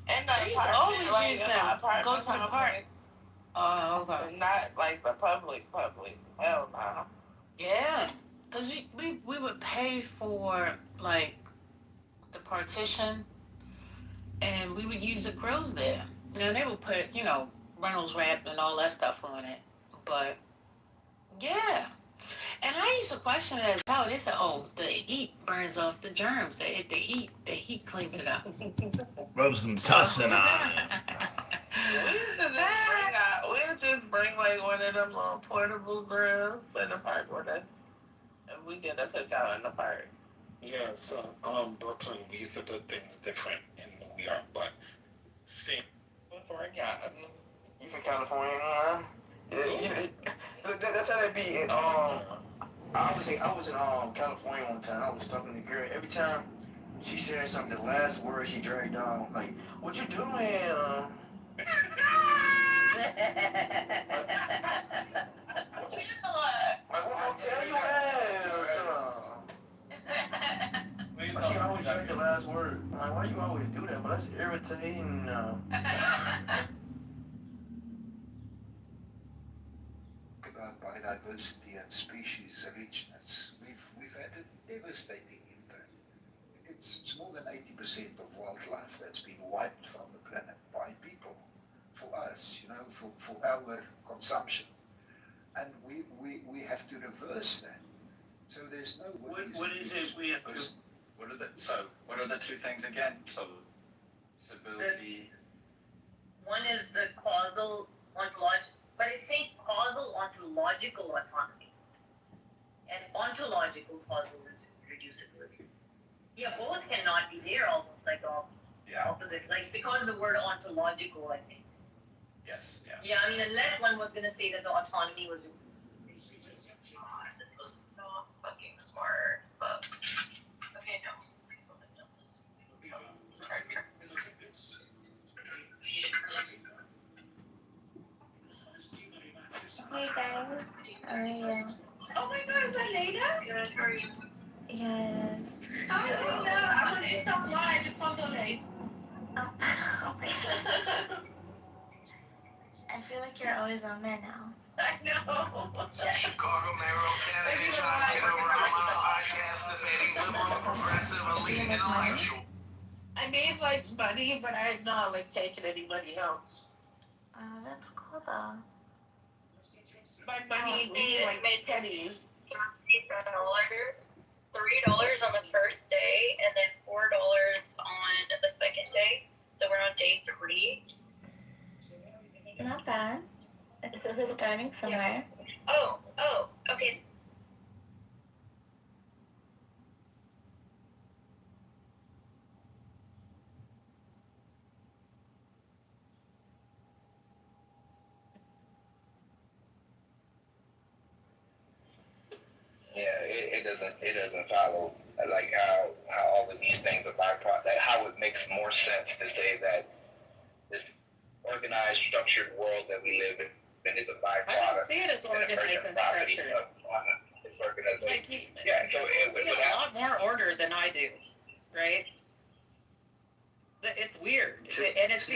and I used to always use them. Go to the park. Oh, okay. Not like the public. Hell no. Yeah. Because we would pay for, like, the partition, and we would use the grills there. Now, they would put, Reynolds wrap and all that stuff on it. But, yeah. And I used to question it as how they said, oh, the heat burns off the germs. The heat cleans it up. Rub some tussin on it. We just bring like one of them little portable grills in the park with us, and we get a cookout in the park. Yeah, so Brooklyn, we used to do things different in New York, but see. California. You from California, huh? Yeah, that's how they be. I was in California one time. I was talking to a girl. Every time she said something, the last word she dragged on, like, "What you doing?" Like, what hotel you at? She always dragged the last word. Like, why you always do that? But that's irritating. About biodiversity and species richness, we've had a devastating impact. It's more than 80% of wildlife that's been wiped from the planet by people, for us, for our consumption, and we have to reverse that. So there's no what is it we have to? What are the two things again? So stability. One is the causal ontological, but it's saying causal ontological autonomy, and ontological causal is reducibility. Yeah, both cannot be there, almost like opposite, like because of the word ontological, I think. Yes. Yeah. Yeah, I mean, unless one was gonna say that the autonomy was just that was not fucking smart, but okay, no. Hey guys, how are you? Oh my God, is that Leda? Good, how are you? Yeah, it is. Hi, Leda. I'm on TikTok Live. It's on delay. Oh my goodness. I feel like you're always on there now. I know. Chicago Mayor candidate John Kitover on my podcast debating liberal, progressive, elite, intellectual. I made like money, but I'm not like taking anybody else. Oh, that's cool though. My money we like pennies. $3 on the first day, and then $4 on the second day. So we're on day 3. Not bad. It's starting somewhere. Oh, okay. Yeah, it doesn't follow like how all of these things are byproduct. Like how it makes more sense to say that this organized, structured world that we live in is a byproduct. I don't see it as organized and structured. Like yeah, so you see a lot more order than I do, right? It's weird, and it's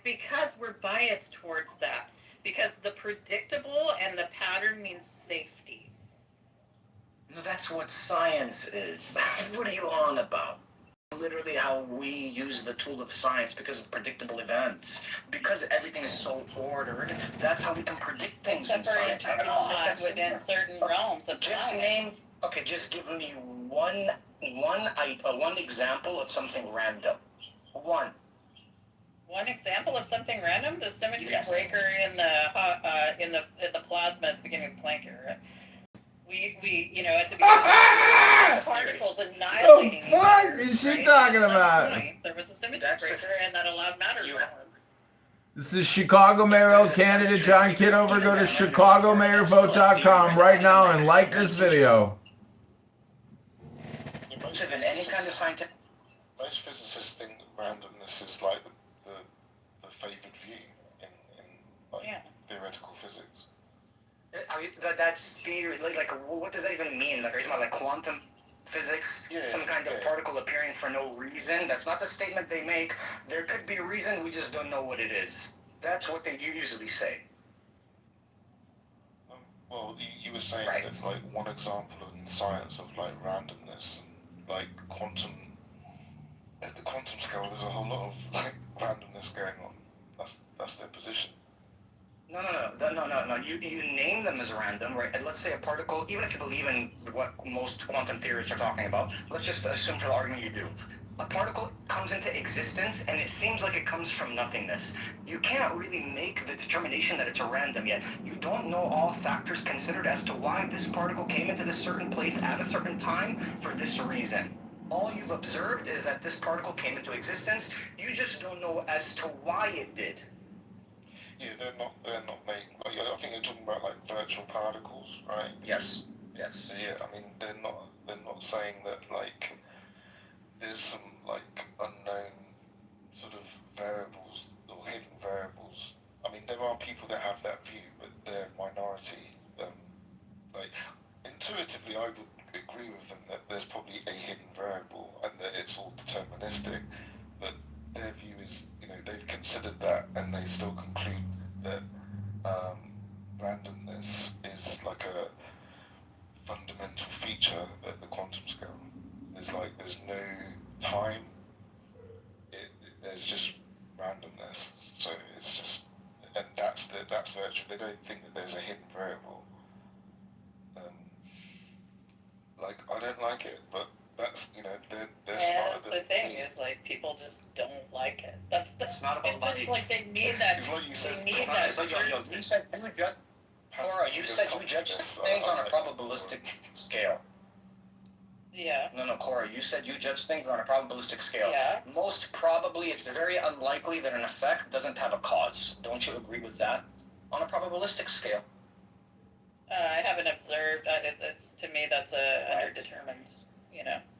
because we're biased towards that. Because the predictable and the pattern means safety. No, that's what science is. What are you on about? Literally how we use the tool of science because of predictable events. Because everything is so ordered, that's how we can predict things in science. That's within certain realms of science. Just give me one example of something random. One example of something random: the symmetry breaker in the plasma at the beginning of the Planck era. We at the beginning of particles annihilating. What is she talking about? There was a symmetry breaker, and that allowed matter to form. This is Chicago mayoral candidate John Kitover. Go to chicagomayorvote.com right now and like this video. In any kind of scientific. Most physicists think randomness is like the favored view in theoretical physics. I mean, that's theory. Like, what does that even mean? Like, are you talking about like quantum physics? Some kind of particle appearing for no reason? That's not the statement they make. There could be a reason, we just don't know what it is. That's what they usually say. Well, Well, you were saying Right. that like one example in science of like randomness and like quantum, at the quantum scale, there's a whole lot of like randomness going on. That's their position. No. You name them as random, right? And let's say a particle, even if you believe in what most quantum theorists are talking about, let's just assume for the argument you do. A particle comes into existence and it seems like it comes from nothingness. You can't really make the determination that it's a random yet. You don't know all factors considered as to why this particle came into this certain place at a certain time for this reason. All you've observed is that this particle came into existence. You just don't know as to why it did. Yeah, they're not making. Like, I think you're talking about like virtual particles, right? Yes. So yeah, I mean they're not saying that like there's some like unknown sort of variables or hidden variables. I mean there are people that have that view, but they're minority. Like intuitively, I would agree with them that there's probably a hidden variable and that it's all deterministic. But their view is, they've considered that and they still conclude that randomness is like a fundamental feature at the quantum scale. There's no time. There's just randomness. So it's just, and that's virtue. They don't think that there's a hidden variable. I don't like it, but that's they're Yeah, smarter that's than the thing. me. Is like people just don't like it. That's not about it's like they need that. It's like you said. They need It's not, that. it's like, you said Laura, you said you judge things on a probabilistic scale. Yeah. No, Cora, you said you judge things on a probabilistic scale. Yeah. Most probably, it's very unlikely that an effect doesn't have a cause. Don't you agree with that? On a probabilistic scale. I haven't observed. It's to me that's a underdetermined.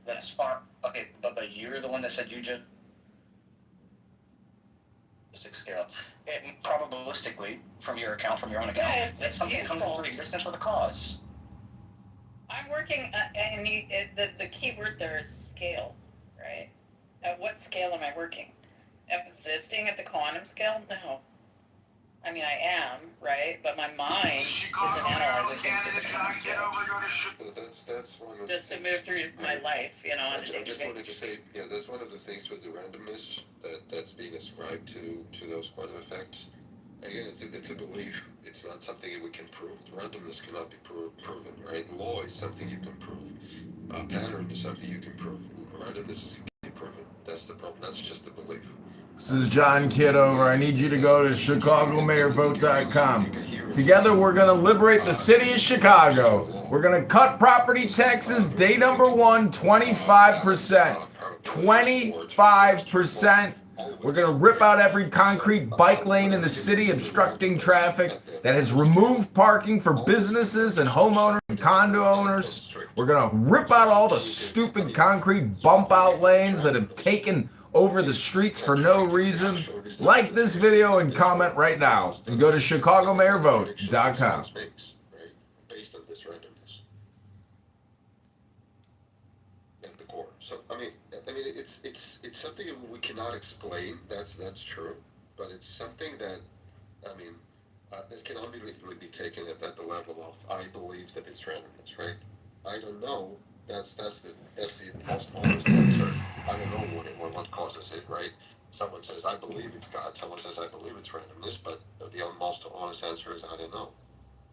That's fine. Okay, but you're the one that said you judge scale. Probabilistically, from your own account, that something comes into existence with a cause. I'm working, and the key word there is scale, right? At what scale am I working? Existing at the quantum scale? No. I mean, I am, right? But my mind isn't analyzing things at the quantum scale. That's one of just to move through my life, on a I daily just basis. wanted to say, that's one of the things with the randomness that's being ascribed to those quantum effects. Again, it's a belief. It's not something that we can prove. Randomness cannot be proven, right? Law is something you can prove. Pattern is something you can prove. Randomness can't be proven. That's the problem. That's just a belief. This is John Kitover. I need you to go to ChicagoMayorVote.com. Together, we're going to liberate the city of Chicago. We're going to cut property taxes, day number 1, 25%. 25%. We're going to rip out every concrete bike lane in the city obstructing traffic that has removed parking for businesses and homeowners and condo owners. We're going to rip out all the stupid concrete bump out lanes that have taken over the streets for no reason. Like this video and comment right now. And go to ChicagoMayorVote.com. Based on this randomness. At the core. So I mean it's something that we cannot explain. That's true. But it's something that it can only be taken at the level of I believe that it's randomness, right? I don't know. That's the most honest answer. I don't know what causes it, right? Someone says I believe it's God. Someone says I believe it's randomness. But the most honest answer is I don't know,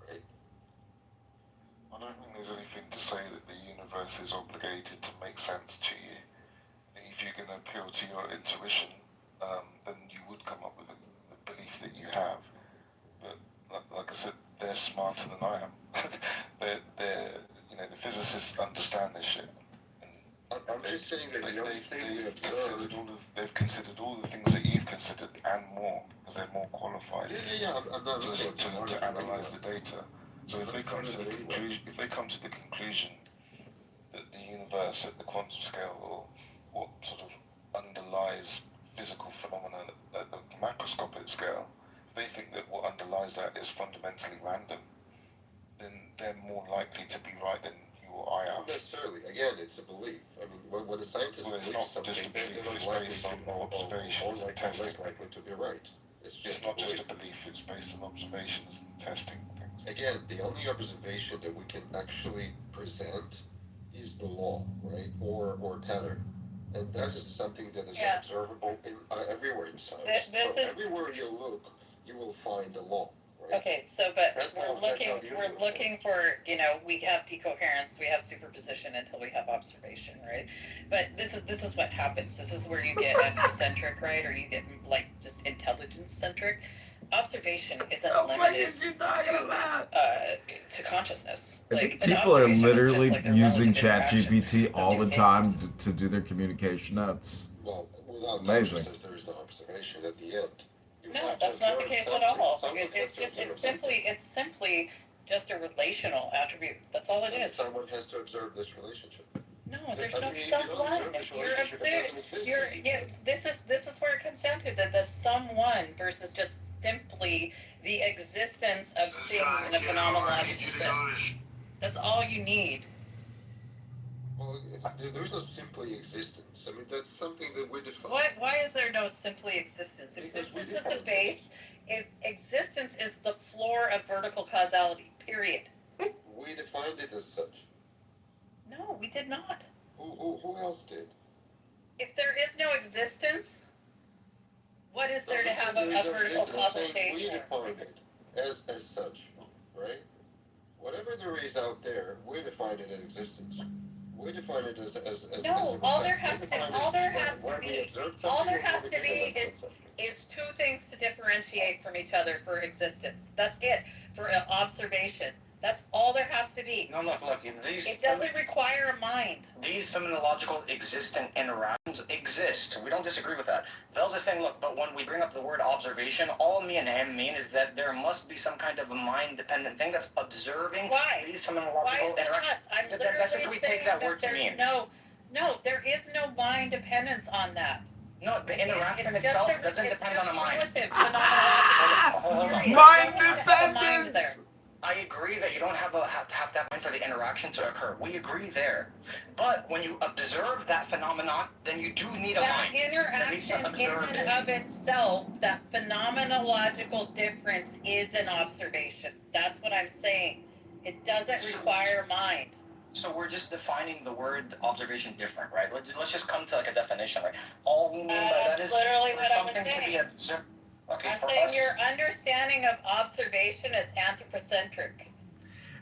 right? I don't think there's anything to say that the universe is obligated to make sense to you. If you're going to appeal to your intuition, then you would come up with the belief that you have. But like I said, they're smarter than I am. they're the physicists understand this shit. I'm just saying that they've considered all the things that you've considered and more, because they're more qualified I'm not to analyze the data. So if they come to the conclusion that the universe at the quantum scale, or what sort of underlies physical phenomena at the macroscopic scale, if they think that what underlies that is fundamentally random, then they're more likely to be right than you or I are. Not necessarily. Again, it's a belief. I mean, when a scientist believes something, they're not likely to be more likely to be right. It's not just a belief, it's based on observations and testing things. Again, again, the only observation that we can actually present is the law, right, or pattern, and that is something that is observable in everywhere in science. This So is everywhere you look, you will find the law. Right? okay. So, but That's we're how the looking universe for, you know, we have decoherence, we have superposition until we have observation, right? But this is what happens. This is where you get anthropocentric, right, or you get like just intelligence centric. Observation isn't limited to consciousness. I Like think an people are observation is just literally like their using relative interaction ChatGPT all of the two time things. to do their communication. That's Well, without amazing. consciousness, there is no observation at the end. You No, have to that's not the observe case at something. all. Someone has It's to just observe it's simply just a relational attribute. That's all it something. is. Someone has to observe this relationship. No, there's I no mean, if you don't someone. observe this You're relationship, it absurd. doesn't exist. You're this is where it comes down to the someone versus just simply the existence of things in a phenomenological sense. That's all you need. Well, there is no simply existence. I mean, that's something that we define. Why is there no simply existence? Existence is the base. Existence is the floor of vertical causality. Period. We defined it as such. No, we did not. Who else did? If there is no existence, what is there to have a vertical causal chain? We defined it as such, right? Whatever there is out there, we define it as existence. We define it as no. All there has to be is two things to differentiate from each other for existence. That's it. For observation. That's all there has to be. No, look. It doesn't require a mind. These phenomenological existent interactions exist. We don't disagree with that. Vels is saying, look, but when we bring up the word observation, all me and him mean is that there must be some kind of a mind-dependent thing that's observing these phenomenological interactions. That's just we take that word to mean. No, there is no mind dependence on that. No, the interaction itself doesn't depend on a mind. Hold on. Mind dependence! I agree that you don't have to have mind for the interaction to occur. We agree there. But when you observe that phenomenon, then you do need a mind. That interaction in and of itself, that phenomenological difference is an observation. That's what I'm saying. It doesn't require mind. So we're just defining the word observation different, right? Let's just come to like a definition, right? All we mean by that is literally for what something I'm to be observed. Okay, I'm for saying us, your understanding of observation is anthropocentric.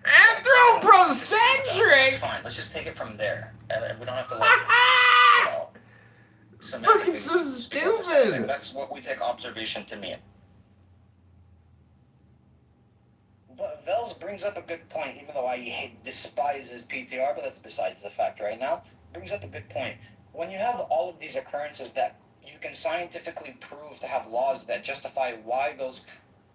Anthropocentric? Fine, let's just take it from there. We don't have to Fucking so stupid. That's what we take observation to mean. But Vels brings up a good point, even though I despise his PTR, but that's besides the fact right now. Brings up a good point. When you have all of these occurrences that you can scientifically prove to have laws that justify why those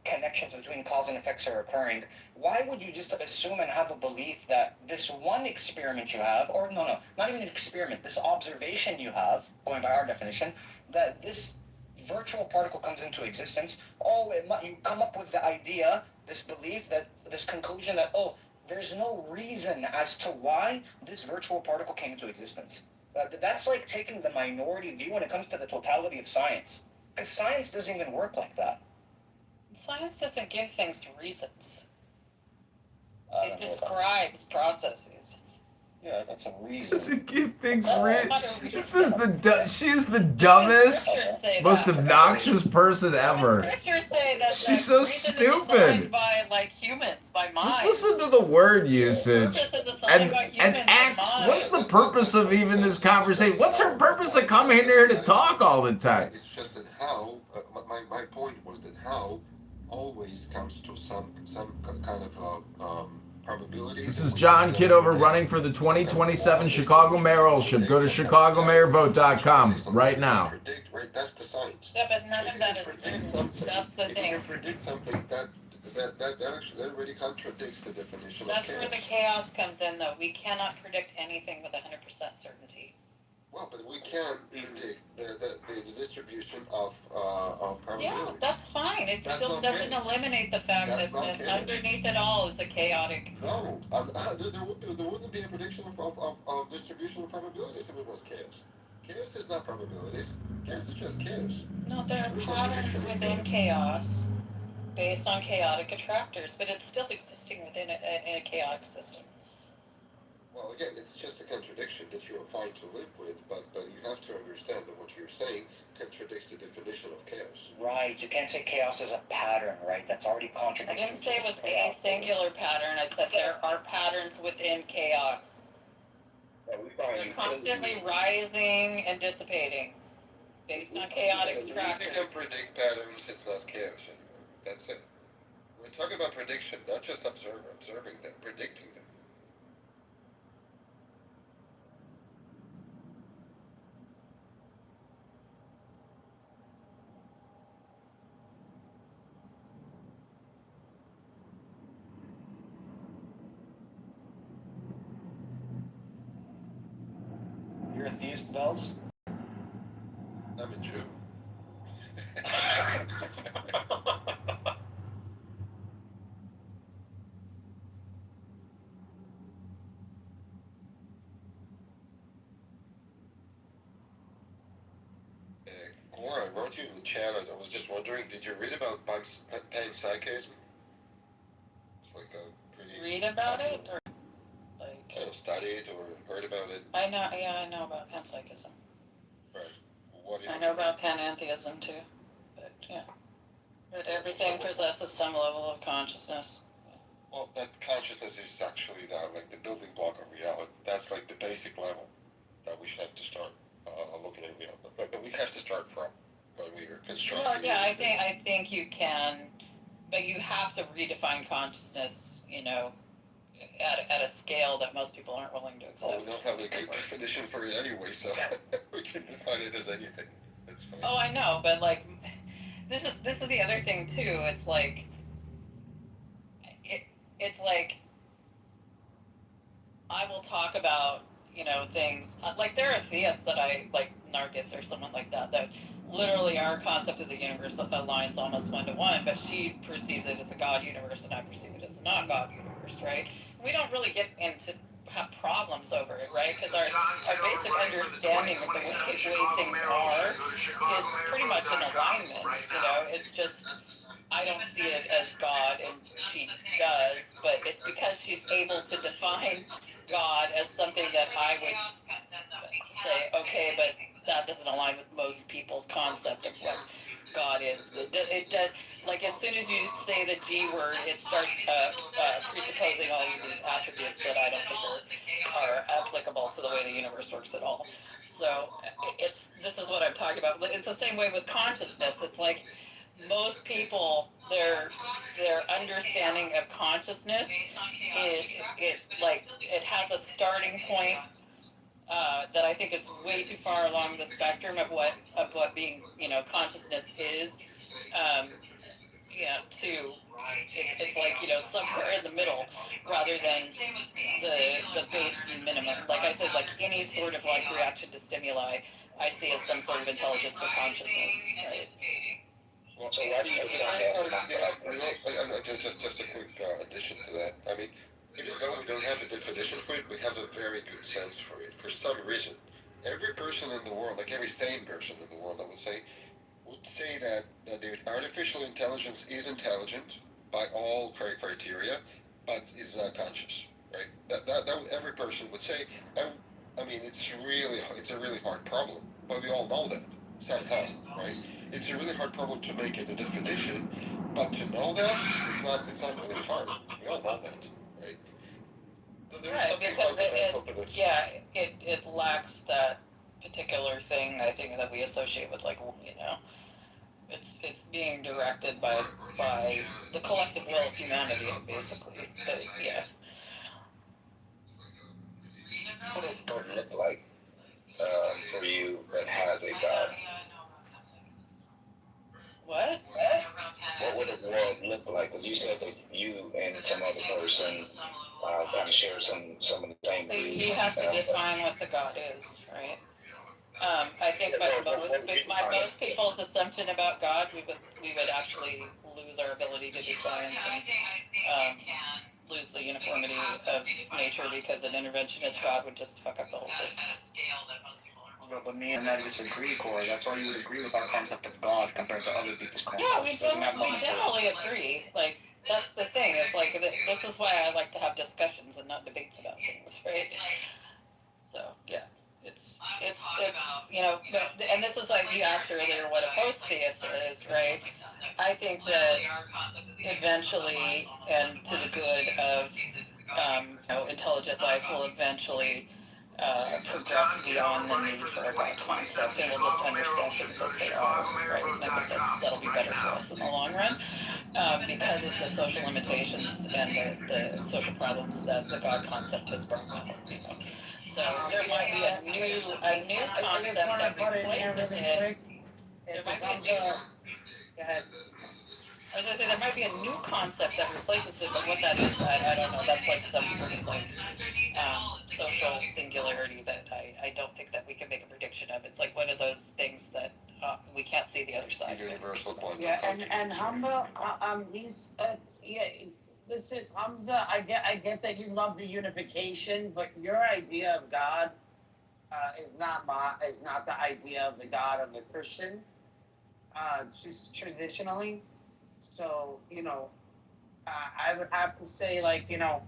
connections between cause and effects are occurring, why would you just assume and have a belief that this one experiment you have, or no, not even an experiment, this observation you have, going by our definition, that this virtual particle comes into existence, you come up with the idea, this belief, that this conclusion that, there's no reason as to why this virtual particle came into existence. That's like taking the minority view when it comes to the totality of science. Because science doesn't even work like that. Science doesn't give things reasons. It describes processes. Yeah, that's a reason. Doesn't give things rich. She is the dumbest, most obnoxious person ever. Scriptures say that she's so stupid. By humans, by minds. Just listen to the word usage. And X, what's the purpose of even this conversation? What's her purpose of coming in here to talk all the time? It's just that how, my point was that how always comes to some kind of probability. This is John Kitover running for the 2027 Chicago mayoralship. Go to chicagomayorvote.com right now. That's the science. Yeah, but none of that is certain. That's the thing. You can predict something that already contradicts the definition of chaos. That's where the chaos comes in, though. We cannot predict anything with 100% certainty. Well, but we can predict the distribution of probability. Yeah, that's fine. It still doesn't eliminate the fact that underneath it all is a chaotic. No, there wouldn't be a prediction of distribution of probabilities if it was chaos. Chaos is not probabilities. Chaos is just chaos. No, there are patterns within chaos. based on chaotic attractors, but it's still existing within a chaotic system. Well, again, it's just a contradiction that you are fine to live with, but you have to understand that what you're saying contradicts the definition of chaos. Right, you can't say chaos is a pattern, right? That's already I contradictory. didn't say it was a singular pattern. I said there are patterns within chaos. They're constantly rising and dissipating based on chaotic If you attractors. can predict patterns, it's not chaos anymore. That's it. We're talking about prediction, not just observing them, predicting them. You're a theist, Bells? I'm a Jew. Cora, I wrote you in the chat. I was just wondering, did you read about panpsychism? It's like a pretty. Read about it, or like? Kind of studied or heard about it. I know. Yeah, I know about panpsychism. Right. What do you I know about panentheism too, but yeah. But everything possesses some level of consciousness. Well, that consciousness is actually like the building block of reality. That's like the basic level that we should have to start looking at. That we have to start from when we are constructing. Well, yeah, I think you can, but you have to redefine consciousness. At a scale that most people aren't willing to accept. Well, we don't have a good definition for it anyway, so we can define it as anything. That's fine. Oh, I know, but like, this is the other thing too. It's like, it's like, I will talk about things like there are theists that I like, Nargis or someone like that literally our concept of the universe aligns almost 1-to-1, but she perceives it as a God universe and I perceive it as a not God universe, right? We don't really get into have problems over it, right? Because our basic understanding of the way things are is pretty much in alignment. It's just I don't see it as God and she does, but it's because she's able to define God as something that I would say, okay, but that doesn't align with most people's concept of what God is. It does, like as soon as you say the G word, it starts presupposing all of these attributes that I don't think are applicable to the way the universe works at all. So this is what I'm talking about. It's the same way with consciousness. It's like most people, their understanding of consciousness, it has a starting point that I think is way too far along the spectrum of what being consciousness is. It's like somewhere in the middle rather than the base minimum. Like I said, like any sort of like reaction to stimuli, I see as some sort of intelligence or consciousness, right? Well, so why do you just a quick addition to that. I mean, even though we don't have a definition for it, we have a very good sense for it. For some reason, every person in the world, like every sane person in the world, I would say that the artificial intelligence is intelligent by all criteria, but is not conscious, right? That every person would say. I mean, it's a really hard problem, but we all know that somehow, right? It's a really hard problem to make it a definition, but to know that it's not really hard. We all know that, right? Right, because it lacks that particular thing I think that we associate with it's being directed by the collective will of humanity basically. But yeah. What does God look like for you that has a God? What? What would a world look like? Because you said that you and some other person kind of share some of the same beliefs. You have to define what the God is, right? I think by most people's assumption about God, we would actually lose our ability to do science and lose the uniformity of nature because an interventionist God would just fuck up the whole system. But me and that disagree, Corey. That's why you would agree with our concept of God compared to other people's concepts. Yeah, we generally agree. Like, that's the thing. It's like, this is why I like to have discussions and not debates about things, right? So, yeah. It's you know, and this is like you asked earlier what a post-theist is, right? I think that eventually, and to the good of you know, intelligent life will eventually progress beyond the need for a God concept, and we'll just understand things as they are, right? And I think that'll be better for us in the long run, because of the social limitations and the social problems that the God concept has brought about, you know. So there might be a new concept that replaces it. There might be a new. Go ahead. I was gonna say there might be a new concept that replaces it, but what that is, I don't know. That's like some sort of like social singularity that I don't think that we can make a prediction of. It's like one of those things that we can't see the other side. Universal quantum. Yeah, and Hamza, he's yeah. Listen, Hamza, I get that you love the unification, but your idea of God is not the idea of the God of the Christian. Just traditionally. So, you know, I would have to say, like, you know,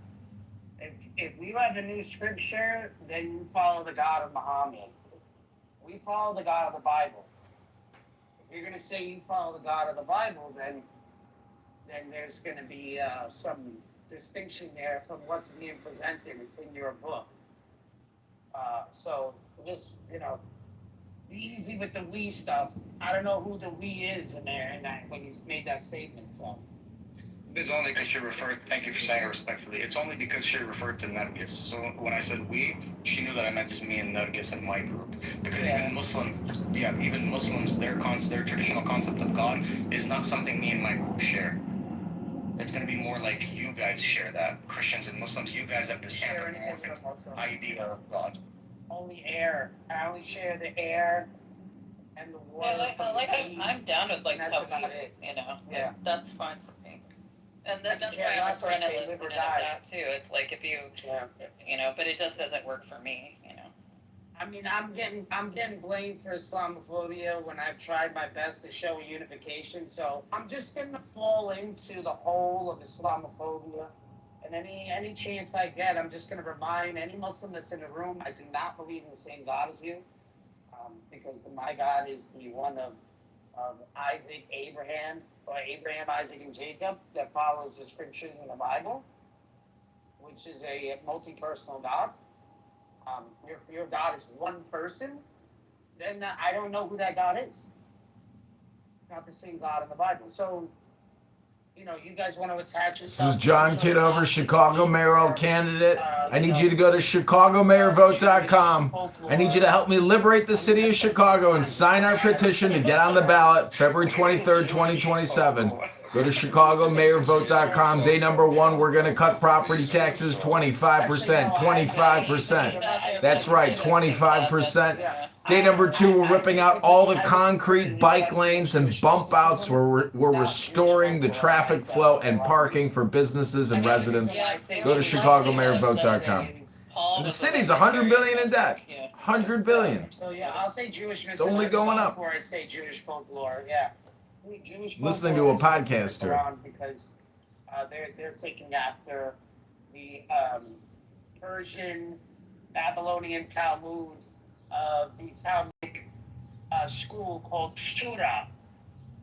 if you have a new scripture, then you follow the God of Muhammad. We follow the God of the Bible. If you're going to say you follow the God of the Bible, then there's going to be some distinction there from what's being presented in your book. So just, you know, be easy with the we stuff. I don't know who the we is in there when you made that statement. So It's only because she referred. Thank you for saying it respectfully. It's only because she referred to Nergis. So when I said we, she knew that I meant just me and Nergis and my group. Because even Muslims, their traditional concept of God is not something me and my group share. It's going to be more like you guys share that. Christians and Muslims, you guys have this anthropomorphic idea of God. Only air. I only share the air and the water. Yeah, I'm down with like Talmud, you know. Yeah, that's fine for me. And that's why I'm a perennialist of that too. It's like if you, you know, but it just doesn't work for me, you know. I mean, I'm getting blamed for Islamophobia when I've tried my best to show unification. So I'm just gonna fall into the hole of Islamophobia. And any chance I get, I'm just gonna remind any Muslim that's in the room, I do not believe in the same God as you, because my God is the one of Isaac, Abraham, Isaac, and Jacob that follows the scriptures in the Bible, which is a multi-personal God. If your God is one person, then I don't know who that God is. It's not the same God in the Bible. So, you know, you guys want to attach yourself. This is John Kitover, Chicago mayoral candidate. I need you to go to ChicagoMayorVote.com. I need you to help me liberate the city of Chicago and sign our petition to get on the ballot February 23rd, 2027. Go to ChicagoMayorVote.com. Day number 1, we're going to cut property taxes 25%. 25%. That's right, 25%. Day number 2, we're ripping out all the concrete bike lanes and bump outs. We're restoring the traffic flow and parking for businesses and residents. Go to ChicagoMayorVote.com. And the city's $100 billion in debt. $100 billion. So yeah, I'll say Jewish. It's only going up. Before I say Jewish folklore, yeah. Jewish Listening to a podcast here. Because they're taking after the Persian Babylonian Talmud. The Talmudic school called Shura.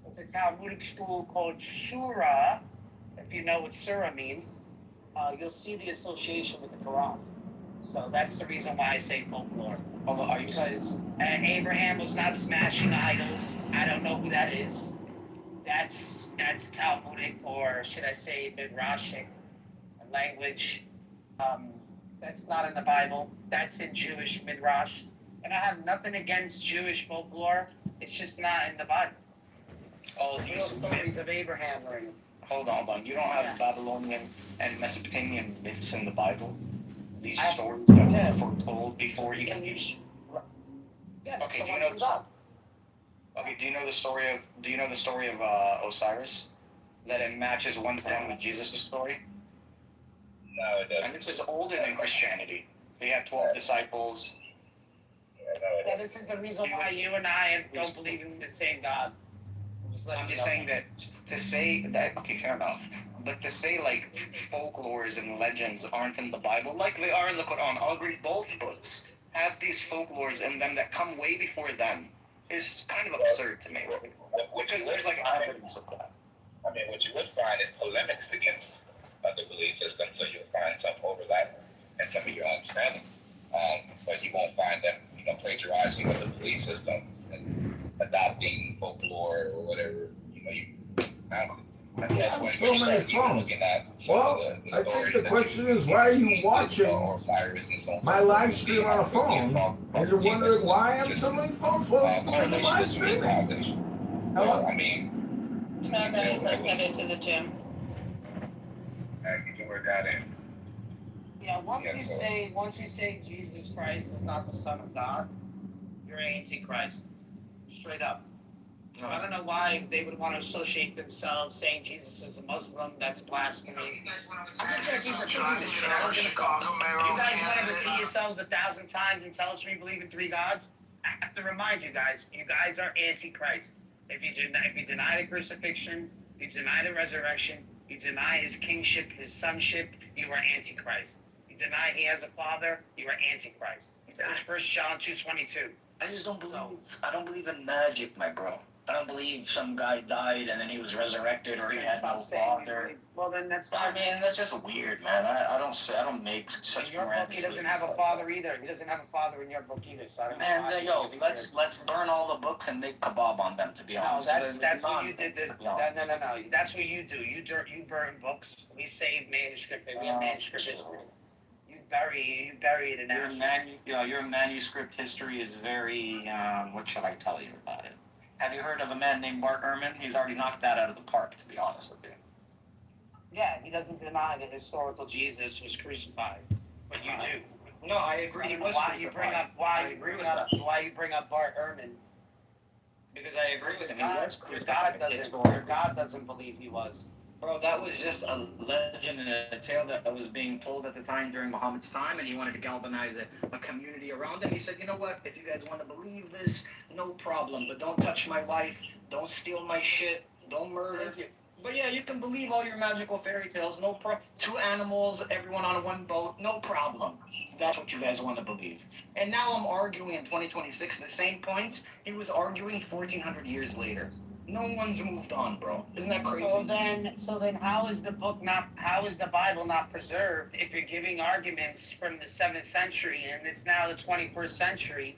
It's a Talmudic school called Shura. If you know what Surah means, you'll see the association with the Quran. So that's the reason why I say folklore. Because Abraham was not smashing idols. I don't know who that is. That's Talmudic, or should I say Midrashic language. That's not in the Bible. That's in Jewish Midrash. And I have nothing against Jewish folklore. It's just not in the Bible. All these stories of Abraham are in it. Hold on. You don't have Babylonian and Mesopotamian myths in the Bible? These stories that were foretold before you can use. Okay, do you know? Okay, do you know the story of Osiris? That it matches 1-to-1 with Jesus' story. No, it doesn't. And this is older than Christianity. They had 12 disciples. Yeah, this is the reason why you and I don't believe in the same God. I'm just saying that to say that, okay, fair enough. But to say like folklores and legends aren't in the Bible, like they are in the Quran, I'll agree both books have these folklores in them that come way before them, is kind of absurd to me. Because there's like evidence of that. I mean, what you would find is polemics against other belief systems, so you'll find some overlap in some of your understanding. But you won't find them, plagiarizing of the belief system and adopting folklore or whatever, you pronounce it. I think that's when So you many start even phones. looking at some Well, of the I stories think the that question you is, why are you watching Osiris and so on. my live stream on a phone? And you're wondering why I have so many phones? Well, it's because of live streaming. Hello? I mean, Sorry guys, I'm headed to the gym. get your workout in. Yeah, once you say Jesus Christ is not the Son of God, you're Antichrist. Straight up. So I don't know why they would want to associate themselves saying Jesus is a Muslim. That's blasphemy. I'm just gonna keep repeating this shit. I don't give a fuck. You guys want to repeat yourselves 1,000 times and tell us we believe in 3 gods? I have to remind you guys are Antichrist. If you deny the crucifixion, you deny the resurrection, you deny his kingship, his sonship, you are Antichrist. You deny he has a father, you are Antichrist. That's 1 John 2:22. I just don't believe. I don't believe in magic, my bro. I don't believe some guy died and then he was resurrected or he had no father. Well, then that's I mean, that's just weird, man. I don't make such in your book, he doesn't have a father either. He doesn't have a father in your book either. So I don't know. Man, yo, let's burn all the books and make kebab on them. To be honest, No, that's what you did. No. That's what you do. You burn books. We save manuscript. We have manuscript history. You bury it in your manuscript history is very. What should I tell you about it? Have you heard of a man named Bart Ehrman? He's already knocked that out of the park, to be honest with you. Yeah, he doesn't deny the historical Jesus was crucified, but you do. No, I agree. He was crucified. Why you bring up Bart Ehrman? Because I agree with him. He was crucified. Your God doesn't believe he was. Bro, that was just a legend and a tale that was being told at the time during Muhammad's time, and he wanted to galvanize a community around him. He said, you know what, if you guys want to believe this, no problem, but don't touch my wife, don't steal my shit, don't murder. But yeah, you can believe all your magical fairy tales, no problem. 2 animals, everyone on one boat, no problem. That's what you guys want to believe. And now I'm arguing in 2026 the same points he was arguing 1,400 years later. No one's moved on, bro. Isn't that crazy? So then how is the Bible not preserved if you're giving arguments from the 7th century and it's now the 21st century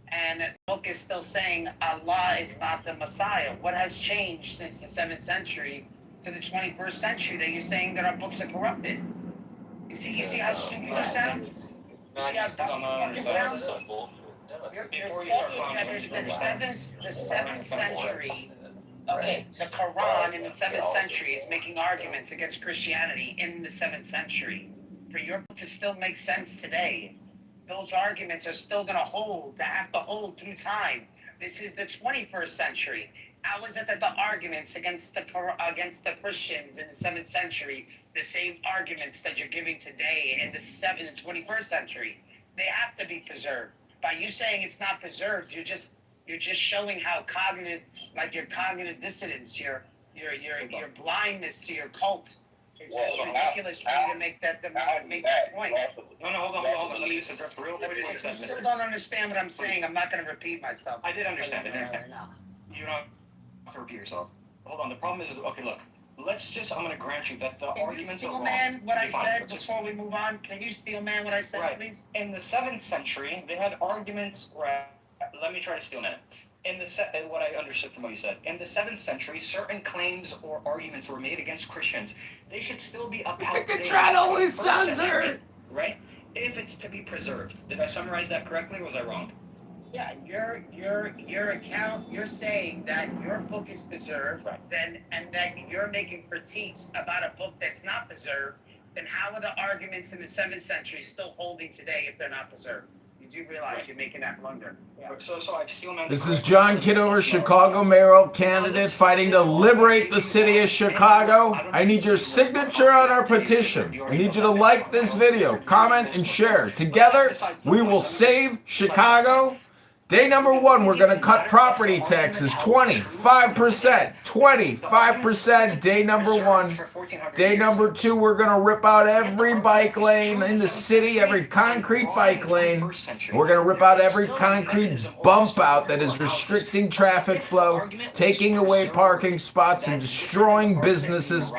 and the book is still saying Allah is not the Messiah? What has changed since the 7th century to the 21st century that you're saying that our books are corrupted? You see how stupid you sound? You see how dumb you fucking sound? You're saying that there's the 7th century. Okay, the Quran in the 7th century is making arguments against Christianity in the 7th century. For your book to still make sense today, those arguments are still going to hold. They have to hold through time. This is the 21st century. How is it that the arguments against the Christians in the 7th century, the same arguments that you're giving today in the 21st century, they have to be preserved. By you saying it's not preserved, you're just showing how your cognitive dissonance, your blindness to your cult. It's just ridiculous for you to make that point. No, hold on. Let me just address real quick. You still don't understand what I'm saying. I'm not going to repeat myself. I did understand. You don't have to repeat yourself. Hold on. The problem is, okay, look. I'm going to grant you that the arguments are wrong. Can you steel man what I said before we move on? Can you steel man what I said, please? In the 7th century, they had arguments where... Let me try to steal that. What I understood from what you said. In the 7th century, certain claims or arguments were made against Christians. They should still be upheld today. Megatron always sounds hurt. Right? If it's to be preserved. Did I summarize that correctly or was I wrong? Yeah, your account, you're saying that your book is preserved, and that you're making critiques about a book that's not preserved, then how are the arguments in the 7th century still holding today if they're not preserved? You do realize you're making that blunder. Yeah. So I've still meant. This is John Kitover, Chicago mayoral candidate fighting to liberate the city of Chicago. I need your signature on our petition. I need you to like this video, comment, and share. Together, we will save Chicago. Day number 1, we're going to cut property taxes 25%. 25% day number 1. Day number 2, we're going to rip out every bike lane in the city, every concrete bike lane. We're going to rip out every concrete bump out that is restricting traffic flow, taking away parking spots, and destroying businesses.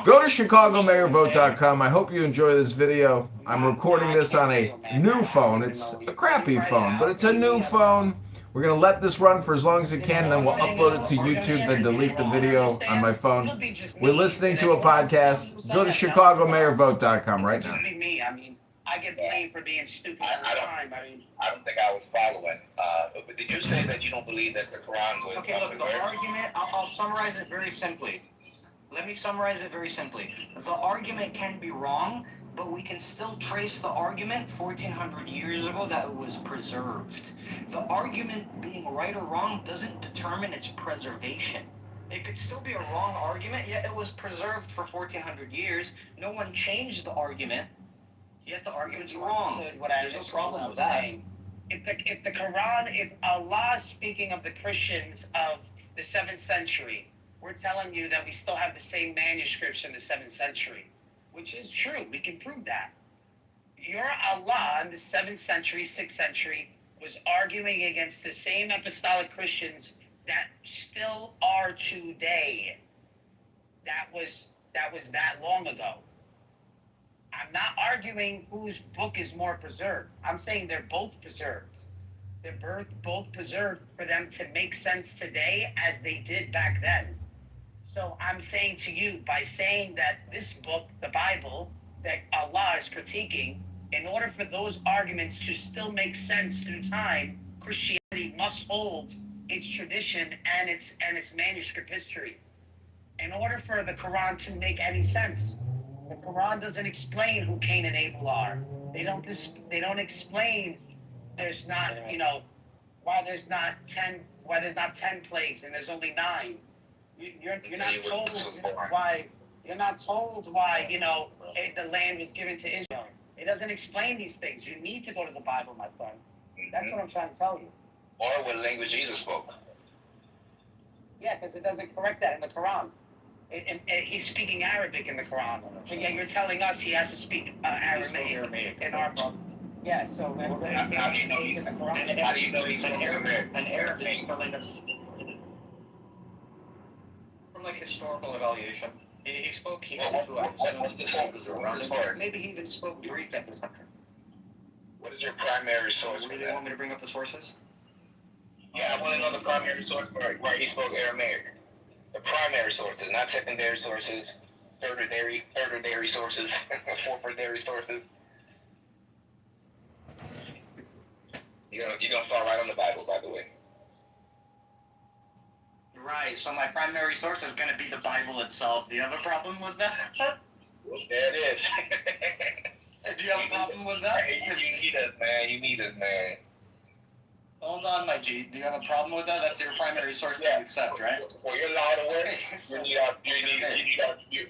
Go to ChicagoMayorVote.com. I hope you enjoy this video. I'm recording this on a new phone. It's a crappy phone, but it's a new phone. We're going to let this run for as long as it can, then we'll upload it to YouTube, then delete the video on my phone. We're listening to a podcast. Go to ChicagoMayorVote.com right now. I get blamed for being stupid all the time. I don't think I was following. But did you say that you don't believe that the Quran was? Okay, look, the argument, I'll summarize it very simply. Let me summarize it very simply. The argument can be wrong, but we can still trace the argument 1,400 years ago that it was preserved. The argument being right or wrong doesn't determine its preservation. It could still be a wrong argument, yet it was preserved for 1,400 years. No one changed the argument, yet the argument's wrong. There's no problem with that. If the Quran, if Allah is speaking of the Christians of the 7th century, we're telling you that we still have the same manuscripts in the 7th century, which is true. We can prove that. Your Allah in the 7th century, 6th century, was arguing against the same apostolic Christians that still are today. That was that long ago. I'm not arguing whose book is more preserved. I'm saying they're both preserved. They're both preserved for them to make sense today as they did back then. So I'm saying to you, by saying that this book, the Bible, that Allah is critiquing, in order for those arguments to still make sense through time, Christianity must hold its tradition and its manuscript history. In order for the Quran to make any sense, the Quran doesn't explain who Cain and Abel are. They don't explain there's not, why there's not 10 plagues and there's only 9. You're not told why. You're not told why the land was given to Israel. It doesn't explain these things. You need to go to the Bible, my friend. That's what I'm trying to tell you. Or what language Jesus spoke. Yeah, because it doesn't correct that in the Quran. He's speaking Arabic in the Quran, but yet you're telling us he has to speak Aramaic in our book. Yeah, so how do you know he's an Arabic? Like historical evaluation. He spoke Hebrew. What's the source? Maybe he even spoke Greek at the time. What is your primary source? Do you want me to bring up the sources? Yeah, I want to know the primary source where he spoke Aramaic. The primary sources, not secondary sources, tertiary sources, fourth-dairy sources. You're gonna fall right on the Bible, by the way. Right, so my primary source is going to be the Bible itself. Do you have a problem with that? There it is. Do you have a problem with that? You need us, man. Hold on, my G. Do you have a problem with that? That's your primary source that you accept, right? For your law to work,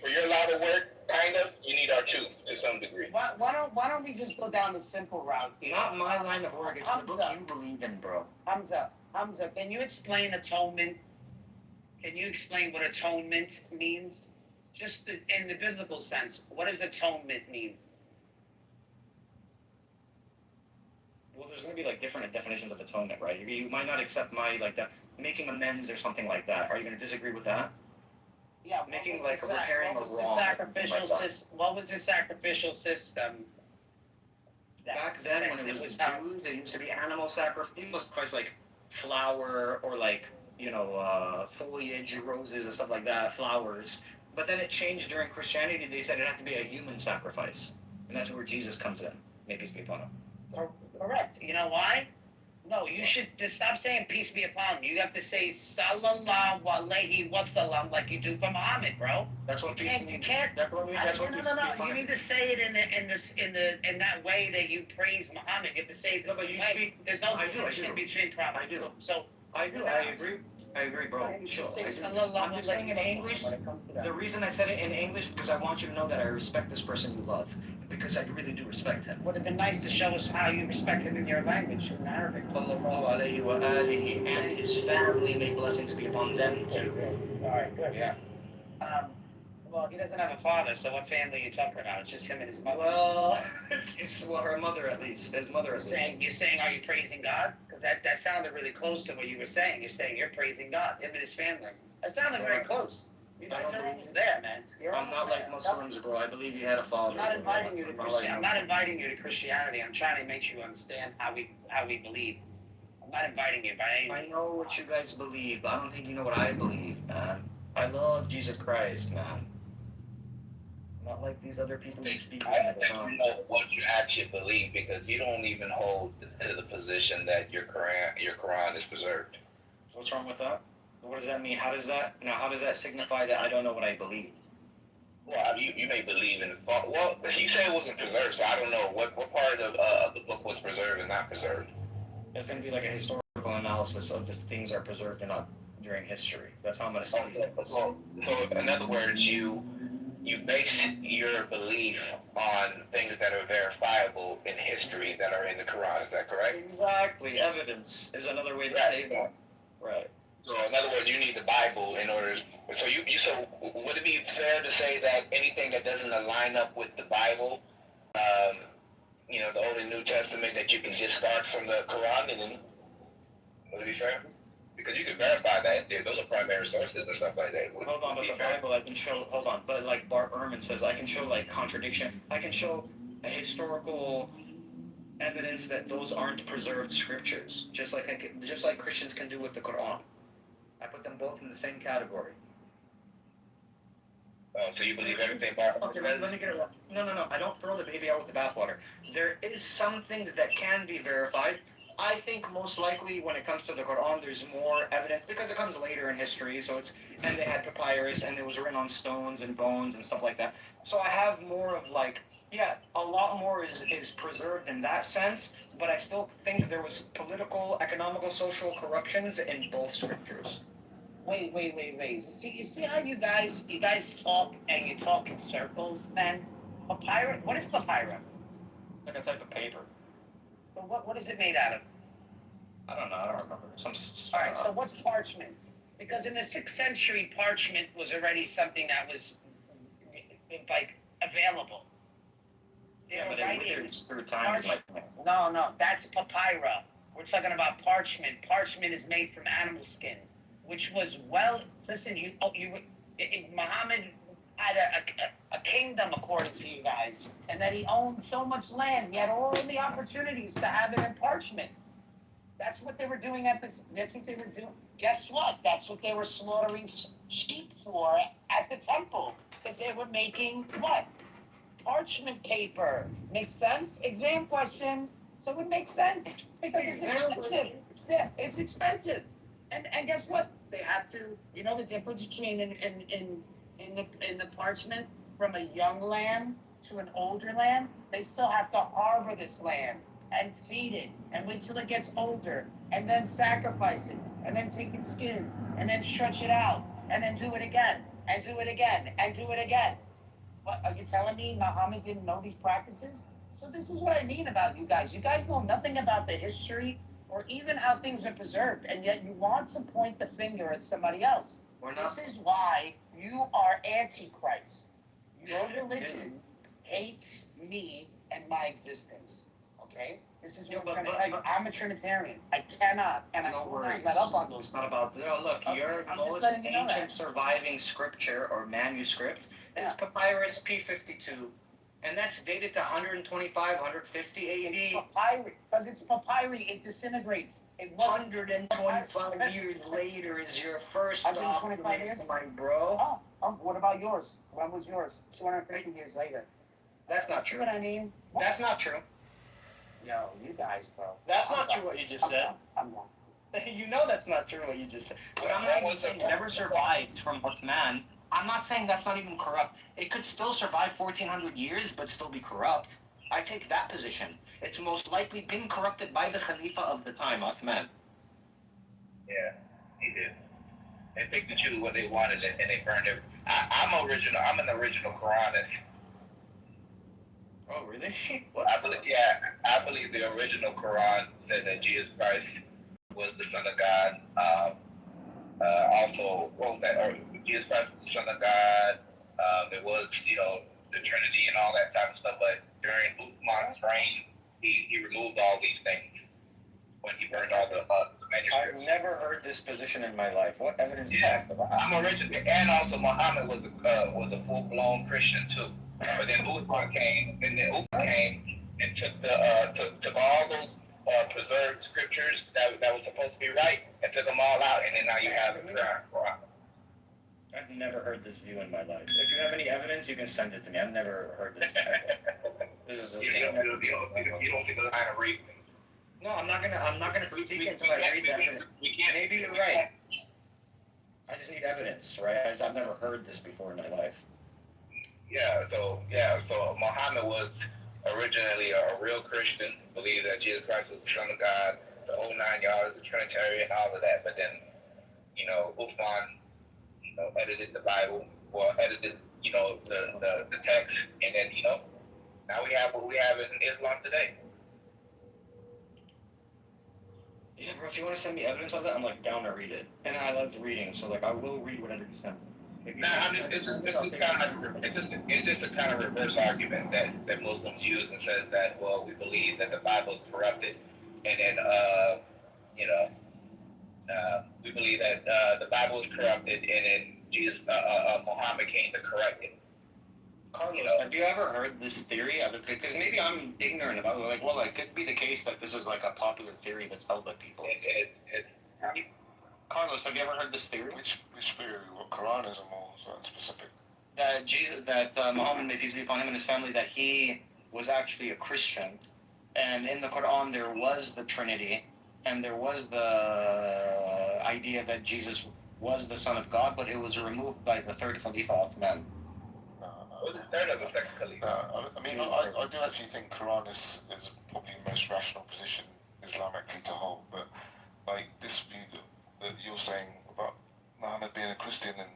for your law to work, kind of, you need our truth to some degree. Why don't we just go down the simple route here? Not my line of work. It's the book you believe in, bro. Hamza, can you explain atonement? Can you explain what atonement means? Just in the biblical sense, what does atonement mean? Well, there's going to be like different definitions of atonement, right? You might not accept my making amends or something like that. Are you going to disagree with that? Yeah, making repairing a wrong. What was the sacrificial system? Back then, when it was Jews, there used to be animal sacrifice, like flour or foliage, roses and stuff like that, flowers. But then it changed during Christianity. They said it had to be a human sacrifice, and that's where Jesus comes in. Maybe speak on him. Correct. You know why? No, you should just stop saying peace be upon you. You have to say sallallahu alayhi wasallam like you do for Muhammad, bro. That's what peace means. You can't. No. You need to say it in that way that you praise Muhammad. You have to say it this way. There's no distinction between prophets. I agree, bro. Sure. I'm just saying in English. The reason I said it in English because I want you to know that I respect this person you love. because I really do respect him. Would have been nice to show us how you respect him in your language, in Arabic. Sallallahu alayhi wa alihi, and his family, may blessings be upon them too. All right, good. Yeah. Well, he doesn't have a father, so what family are you talking about? It's just him and his mother. Well, well, her mother at least. His mother at least. You're saying, are you praising God? Because that sounded really close to what you were saying. You're saying you're praising God, him and his family. That sounded very close. You guys are almost there, man. I'm not like Muslims, bro. I believe you had a father. I'm not inviting you to Christianity. I'm not inviting you to Christianity. I'm trying to make you understand how we believe. I'm not inviting you by any means. I know what you guys believe, but I don't think you know what I believe, man. I love Jesus Christ, man. Not like these other people who speak. I don't think you know what you actually believe because you don't even hold to the position that your Quran is preserved. What's wrong with that? What does that mean? How does that signify that I don't know what I believe? Well, you may believe in well, you say it wasn't preserved, so I don't know what part of the book was preserved and not preserved. It's going to be like a historical analysis of if things are preserved or not during history. That's how I'm going to say it. So in other words, you base your belief on things that are verifiable in history that are in the Quran. Is that correct? Exactly. Evidence is another way to say that. Right. So in other words, you need the Bible in order. So so would it be fair to say that anything that doesn't align up with the Bible, the Old and New Testament, that you can just start from the Quran, and then would it be fair? Because you can verify that those are primary sources and stuff like that. Hold on, but the Bible I can show. Hold on, but like Bart Ehrman says, I can show like contradiction. I can show a historical evidence that those aren't preserved scriptures, just like Christians can do with the Quran. I put them both in the same category. Oh, so you believe everything Bart Ehrman says? Let me get it right. No. I don't throw the baby out with the bathwater. There is some things that can be verified. I think most likely when it comes to the Quran, there's more evidence because it comes later in history. And they had papyrus and it was written on stones and bones and stuff like that. So I have more of a lot more is preserved in that sense. But I still think there was political, economical, social corruptions in both scriptures. Wait. You see how you guys talk and you talk in circles, man? Papyrus? What is papyrus? Like a type of paper. But what is it made out of? I don't know. I don't remember. All right. So what's parchment? Because in the 6th century, parchment was already something that was like available. Yeah, but it was through times like that. No. That's papyrus. We're talking about parchment. Parchment is made from animal skin, which was listen. Muhammad had a kingdom according to you guys, and that he owned so much land. He had all the opportunities to have it in parchment. That's what they were doing That's what they were doing. Guess what? That's what they were slaughtering sheep for at the temple, because they were making what? Parchment paper. Makes sense? Exam question. So it makes sense because it's expensive. Yeah, it's expensive. And guess what? They have to. You know the difference between in the parchment from a young lamb to an older lamb? They still have to harbor this lamb and feed it and wait till it gets older and then sacrifice it and then take its skin and then stretch it out and then do it again and do it again and do it again. What are you telling me Muhammad didn't know these practices? So this is what I mean about you guys. You guys know nothing about the history or even how things are preserved, and yet you want to point the finger at somebody else. This is why you are Antichrist. Your religion hates me and my existence. Okay? This is what I'm trying to tell you. I'm a Trinitarian. I cannot, and I will not let up on those. It's not about. Look, your most ancient surviving scripture or manuscript is Papyrus P52, and that's dated to 125, 150 AD. It's papyri, because it's papyri. It disintegrates. 125 years later is your first 125 years, my bro. Oh, what about yours? When was yours? 250 years later. That's not true. See what I mean? That's not true. Yo, you guys, bro. That's not true what you just said. I'm wrong. You know that's not true what you just said. But I'm not even saying never survived from Uthman. I'm not saying that's not even corrupt. It could still survive 1,400 years, but still be corrupt. I take that position. It's most likely been corrupted by the Khalifa of the time, Uthman. Yeah, he did. They picked and choose what they wanted, and they burned it. I'm an original Quranist. Oh, Oh, really? I believe the original Quran said that Jesus Christ was the Son of God. Also, what was that? Jesus Christ was the Son of God. There was, the Trinity and all that type of stuff. But during Uthman's reign, he removed all these things when he burned all the manuscripts. I've never heard this position in my life. What evidence do you Yeah, have for that? I'm original, and also Muhammad was a full blown Christian too. But then Uthman came, and took all those preserved scriptures that was supposed to be right, and took them all out, and then now you have the Quran. I've never heard this view in my life. If you have any evidence, you can send it to me. I've never heard this. You don't see the line of reasoning. No, I'm not gonna critique it until I read the evidence. Maybe you're right. I just need evidence, right? I've never heard this before in my life. So Muhammad was originally a real Christian, believed that Jesus Christ was the Son of God, the whole 9 yards, the Trinitarian, all of that. But then, Uthman, edited the Bible, or edited, the text, and then, now we have what we have in Islam today. Yeah, bro, if you want to send me evidence of that, I'm like down to read it. And I love reading, so like I will read whatever you send me. It's just a kind of reverse argument that Muslims use, and says that, well, we believe that the Bible is corrupted, and then we believe that the Bible is corrupted, and then Muhammad came to correct it. Carlos, have you ever heard this theory? Because maybe I'm ignorant about it. It could be the case that this is like a popular theory that's held by people. Carlos, have you ever heard this theory? Which theory? What Quranism or something specific? That Muhammad, may peace be upon him and his family, that he was actually a Christian, and in the Quran there was the Trinity, and there was the idea that Jesus was the Son of God, but it was removed by the third Khalifa Uthman. I do actually think Quran is probably the most rational position Islamically to hold, but like this view that you're saying about Muhammad being a Christian, and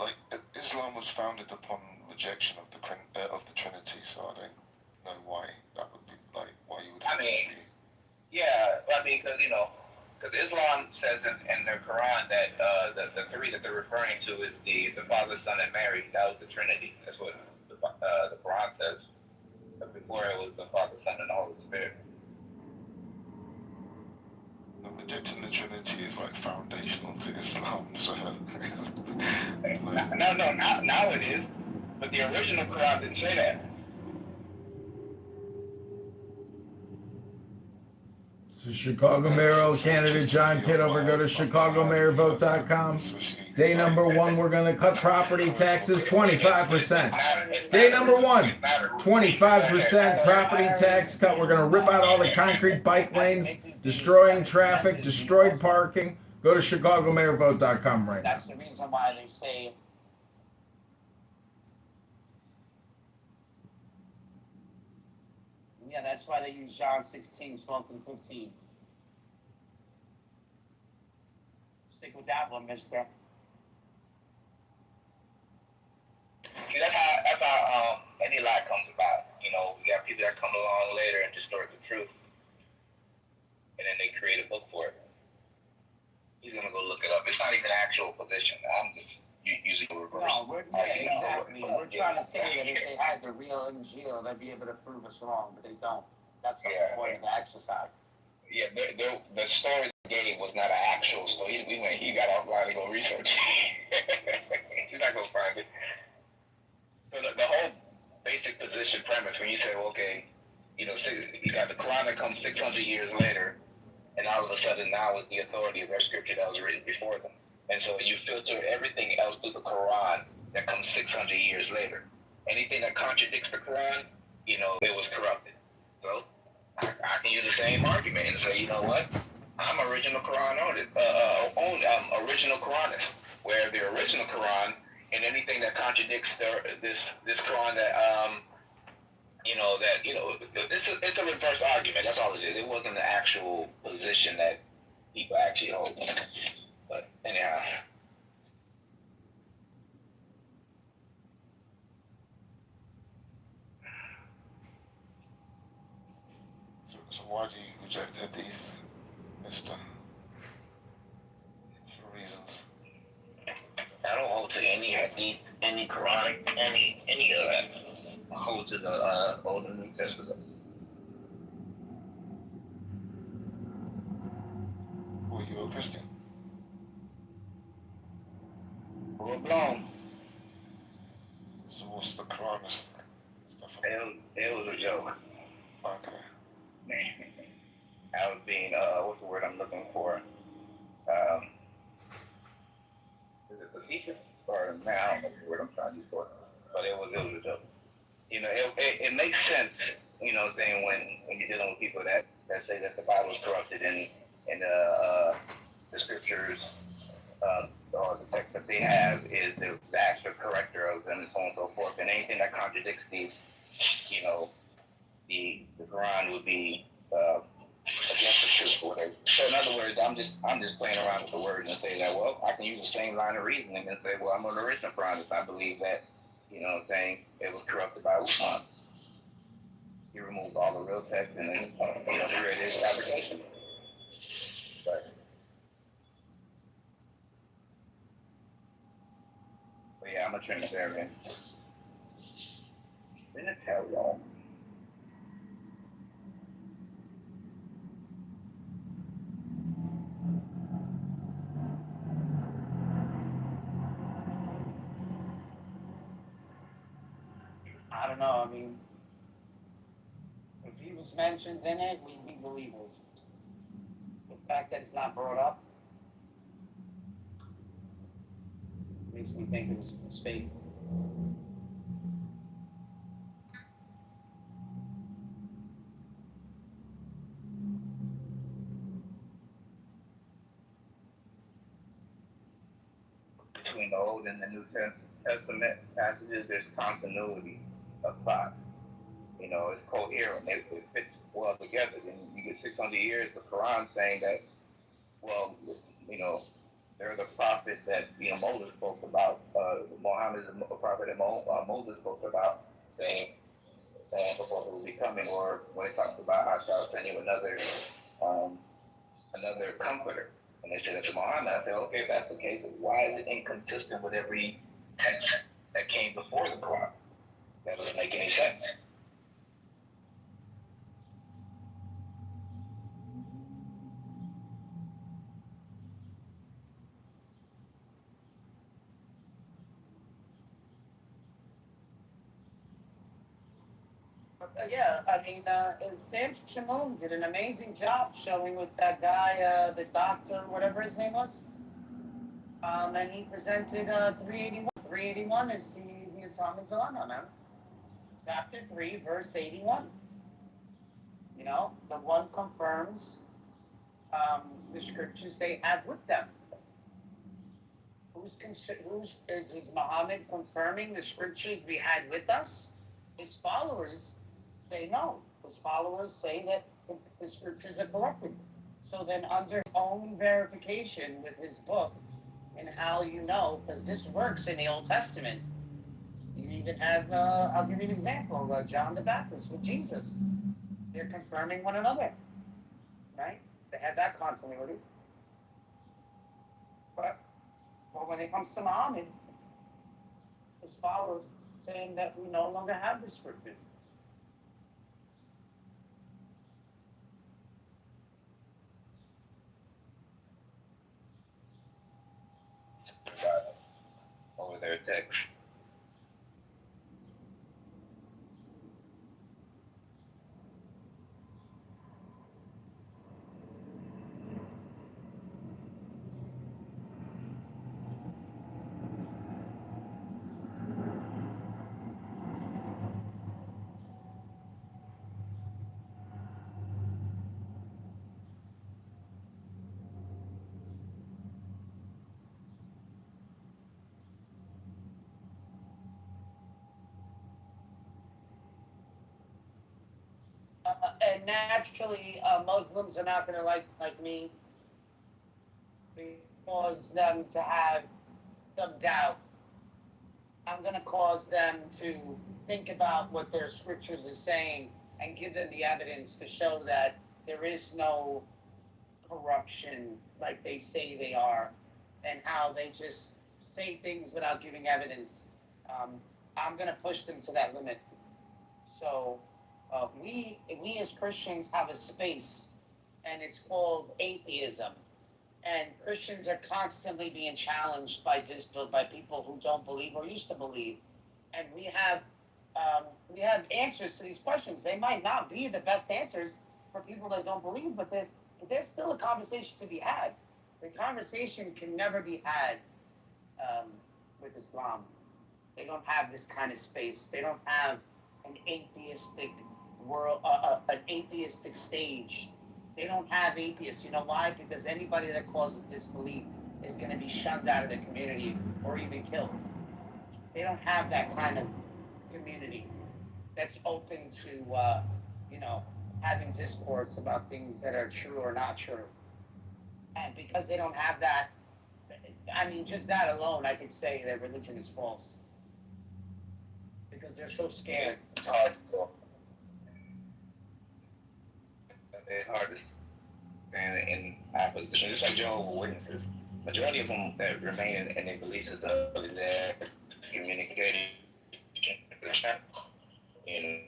like Islam was founded upon rejection of the Trinity, so I don't know why that would be why you would have this view. Because Islam says in their Quran that the three that they're referring to is the Father, Son, and Mary. That was the Trinity. That's what the Quran says. But before it was the Father, Son, and the Holy Spirit. Rejecting the Trinity is like foundational to Islam, so now it is. But the original Quran didn't say that. So Chicago mayoral candidate John Kitover. Go to ChicagoMayorVote.com. Day number 1, we're going to cut property taxes 25%. Day number 1, 25% property tax cut. We're going to rip out all the concrete bike lanes, destroying traffic, destroyed parking. Go to ChicagoMayorVote.com right now. That's the reason why they say. Yeah, that's why they use John 16, 12, and 15. Stick with that one, mister. See, that's how any lie comes about. We got people that come along later and distort the truth, and then they create a book for it. He's gonna go look it up. It's not even an actual position. I'm just using a reverse. No, exactly. We're trying to say that if they had the real Injil, they'd be able to prove us wrong, but they don't. That's not the point of the exercise. Yeah, the story they gave was not an actual story. He got offline to go research. He's not gonna find it. So the whole basic position premise, when you say, okay, you got the Quran that comes 600 years later, and all of a sudden now is the authority of their scripture that was written before them. And so you filter everything else through the Quran that comes 600 years later. Anything that contradicts the Quran, it was corrupted. So I can use the same argument and say, you know what? I'm original Quran original Quranist, where the original Quran and anything that contradicts this Quran it's a reverse argument. That's all it is. It wasn't the actual position that people actually hold. But anyhow. why do you reject hadith, Mister? For reasons. I don't hold to any hadith, any Quranic, any of that. I hold to the Old and New Testament. Were you a Christian? Full blown. So what's the Quran stuff? It was a joke. Okay. I was being, what's the word I'm looking for? Is it facetious? Or now, I don't know the word I'm trying to use for it. But it was a joke. You know, it makes sense, you know what I'm saying, when you're dealing with people that say that the Bible is corrupted and the scriptures, or the text that they have is the actual corrector of them and so on and so forth. And anything that contradicts the Quran would be against the truth or whatever. So in other words, I'm just playing around with the words and say that, well, I can use the same line of reasoning and say, well, I'm on the original Quran if I believe that, you know what I'm saying, it was corrupted by Usman. He removed all the real text and then, he read his fabrication. But yeah, I'm a Trinitarian. Didn't tell y'all. I don't know. I mean, if he was mentioned in it, we'd be believers. The fact that it's not brought up makes me think it was fake. Between the Old and the New Testament passages, there's continuity of thought. You know, it's coherent. It fits well together. Then you get 600 years of Quran saying that, well, you know, there's a prophet that, Moses spoke about. Muhammad is a prophet that Moses spoke about, saying before he was becoming, or when it talks about I shall send you another comforter. And they said that to Muhammad. I said, okay, if that's the case, why is it inconsistent with every text that came before the Quran? That doesn't make any sense. Yeah, I mean, Sam Shamoon did an amazing job showing with that guy, the doctor, whatever his name was. And he presented 381. 381 is the Atomic Dilemma, man. Chapter 3, verse 81. You know, the one confirms the scriptures they have with them. Is Muhammad confirming the scriptures we had with us? His followers say no. His followers say that the scriptures are corrupted. So then, under his own verification with his book, and how you know, because this works in the Old Testament. You even have, I'll give you an example, John the Baptist with Jesus. They're confirming one another, right? They have that continuity. But when it comes to Muhammad, his followers saying that we no longer have the scriptures. Over their text. And naturally, Muslims are not going to like me, cause them to have some doubt. I'm going to cause them to think about what their scriptures are saying and give them the evidence to show that there is no corruption like they say they are, and how they just say things without giving evidence. Um, I'm gonna push them to that limit. So we as Christians have a space, and it's called atheism. And Christians are constantly being challenged by people who don't believe or used to believe, and we have answers to these questions. They might not be the best answers for people that don't believe, but there's still a conversation to be had. The conversation can never be had um, with Islam. They don't have this kind of space. They don't have an atheistic an atheistic stage. They don't have atheists. You know why? Because anybody that causes disbelief is going to be shunned out of the community or even killed. They don't have that kind of community that's open to, you know, having discourse about things that are true or not true. And because they don't have that, I mean, just that alone, I could say that religion is false because they're so scared. It's hard. It's hard to stand in opposition. Just like Jehovah's Witnesses, majority of them that remain in their belief system is their communication. And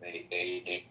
they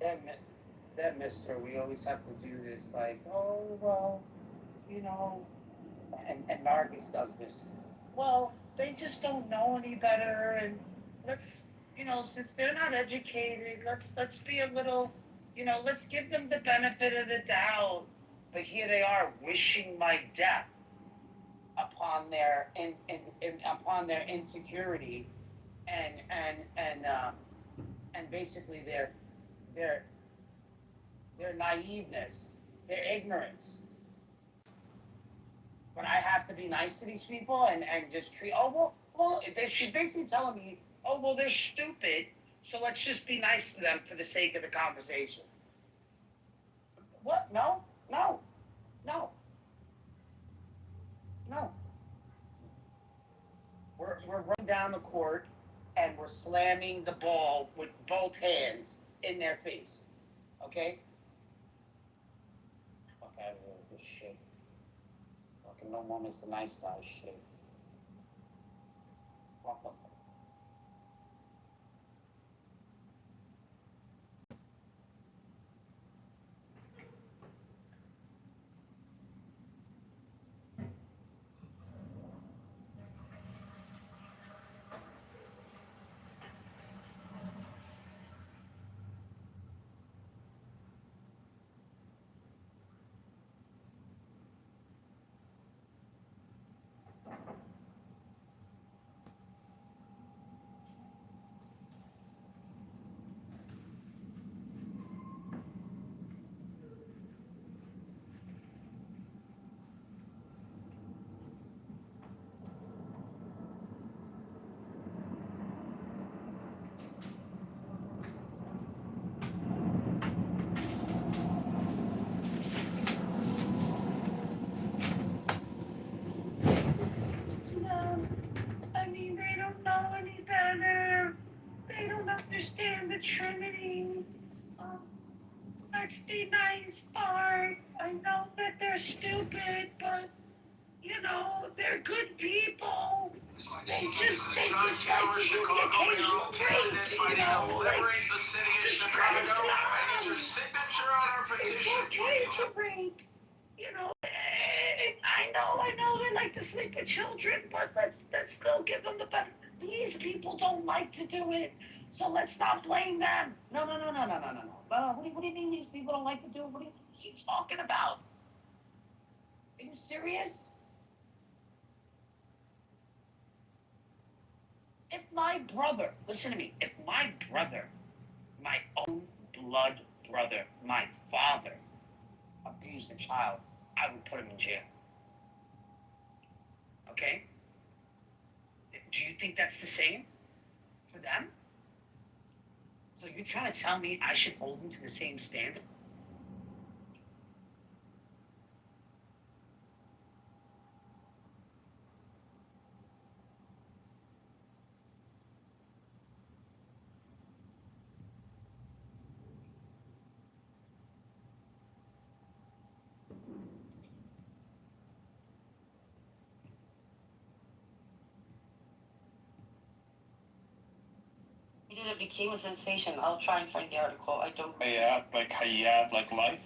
that that mister, we always have to do this, like, oh, well, you know, and Marcus does this. Well, they just don't know any better, and let's, you know, since they're not educated, let's be a little, you know, let's give them the benefit of the doubt. But here they are wishing my death upon their upon their insecurity and basically their their naiveness, their ignorance. But I have to be nice to these people and just treat. Oh she's basically telling me, oh well, they're stupid, so let's just be nice to them for the sake of the conversation. What? No, No, no, no. We're running down the court and we're slamming the ball with both hands in their face. Okay? Fuck out of here with this shit. Fucking no more Mr. Nice Guy shit. Fuck 'em. I mean, they don't know any better. They don't understand the Trinity. Let's be nice, Art. I know that they're stupid, but, you know, they're good people. They just like to do the occasional break, you know, like, to spread Islam. It's okay to break, you know. I know they like to sleep with children, but let's still give them the benefit. These people don't like to do it, so let's not blame them. No. What do you mean these people don't like to do it? What are you talking about? Are you serious? If my brother, listen to me, if my brother, my own blood brother, my father, abused a child, I would put him in jail. Okay? Do you think that's the same for them? So you're trying to tell me I should hold them to the same standard? It became a sensation. I'll try and find the article. I don't. Yeah, like Hayat, like life.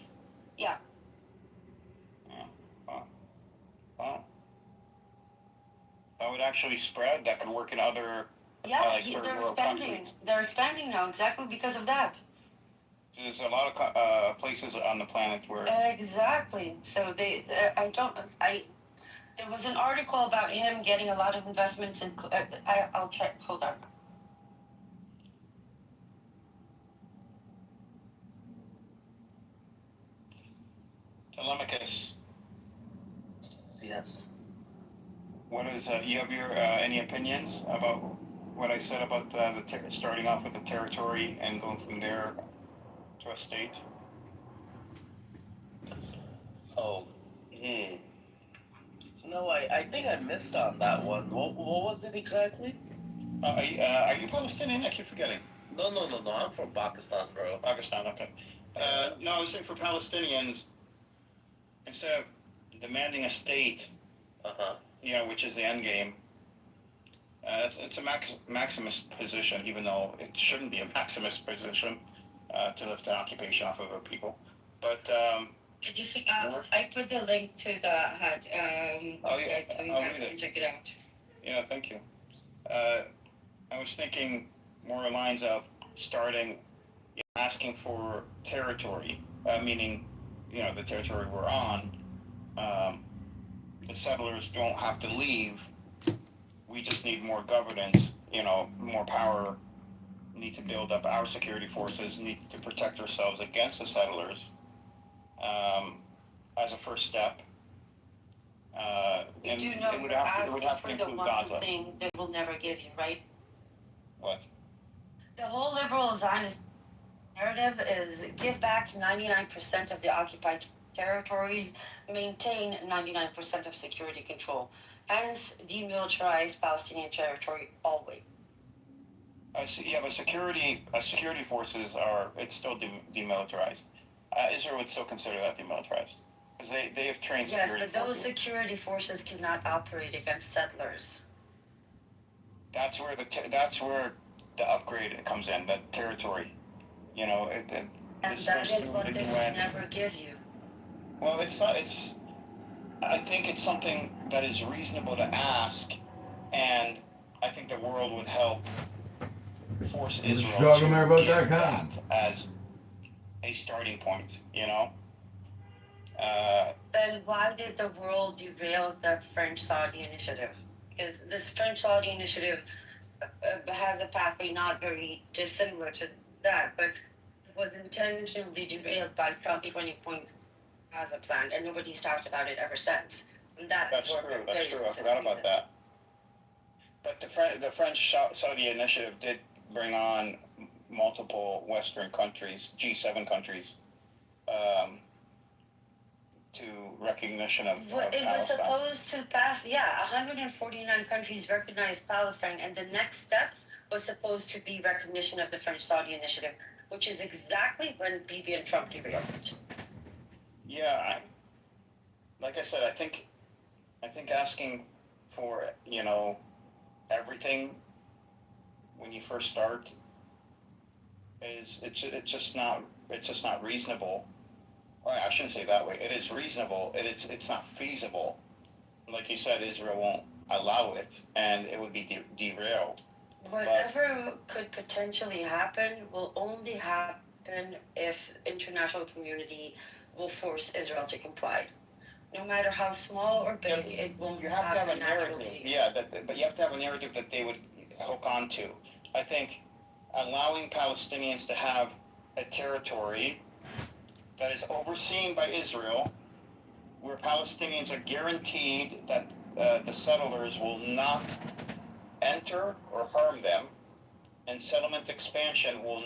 Yeah. Yeah. Wow. That would actually spread. That could work in other. Yeah, third they're world expanding. countries. They're expanding now exactly because of that. There's a lot of places on the planet where. Exactly. So there was an article about him getting a lot of investments in. I'll try. Hold on. Telemachus. Yes. What is you have your any opinions about what I said about starting off with the territory and going from there to a state? Oh. No, I think I missed on that one. What was it exactly? Are you Palestinian? I keep forgetting. No. I'm from Pakistan, bro. Pakistan, okay. No, I was saying for Palestinians, instead of demanding a state, which is the end game, it's a maximist position, even though it shouldn't be a maximist position to lift an occupation off of a people. But Did you see? I put the link to the website so you guys can check it out. Yeah, thank you. I was thinking more along lines of starting asking for territory, meaning, the territory we're on. The settlers don't have to leave. We just need more governance, more power. Need to build up our security forces. Need to protect ourselves against the settlers. As a first step. You And do know it would you're have to asking for the include one Gaza. thing they will never give you, right? What? The whole liberal Zionist narrative is give back 99% of the occupied territories maintain 99% of security control. Hence, demilitarized Palestinian territory always. Yeah, but security forces it's still demilitarized. Israel would still consider that demilitarized because they have trained security Yes, but those forces. security forces cannot operate against settlers. That's where the upgrade comes in, the territory. You know, And that is what they will never give you. Well, it's not. I think it's something that is reasonable to ask, and I think the world would help force Israel to get that as a starting point. You know. Then why did the world derail the French-Saudi initiative? Because this French-Saudi initiative has a pathway not very dissimilar to that, but was intentionally derailed by Trump 20 as a plan, and nobody's talked about it ever since. And that's true. That's true. I forgot about that. But the French-Saudi initiative did bring on multiple Western countries, G7 countries, to recognition of it Palestine. was supposed to pass, 149 countries recognized Palestine, and the next step was supposed to be recognition of the French-Saudi initiative, which is exactly when Bibi and Trump derailed it. Yeah, like I said, I think asking for, you know, everything when you first start it's just not reasonable. Well, I shouldn't say it that way. It is reasonable. It's not feasible. Like you said, Israel won't allow it, and it would be derailed. Whatever could potentially happen will only happen if international community will force Israel to comply. No matter how small or big, it won't happen. You have to have a narrative. Naturally. Yeah, but you have to have a narrative that they would hook onto. I think allowing Palestinians to have a territory that is overseen by Israel, where Palestinians are guaranteed that the settlers will not enter or harm them, and settlement expansion will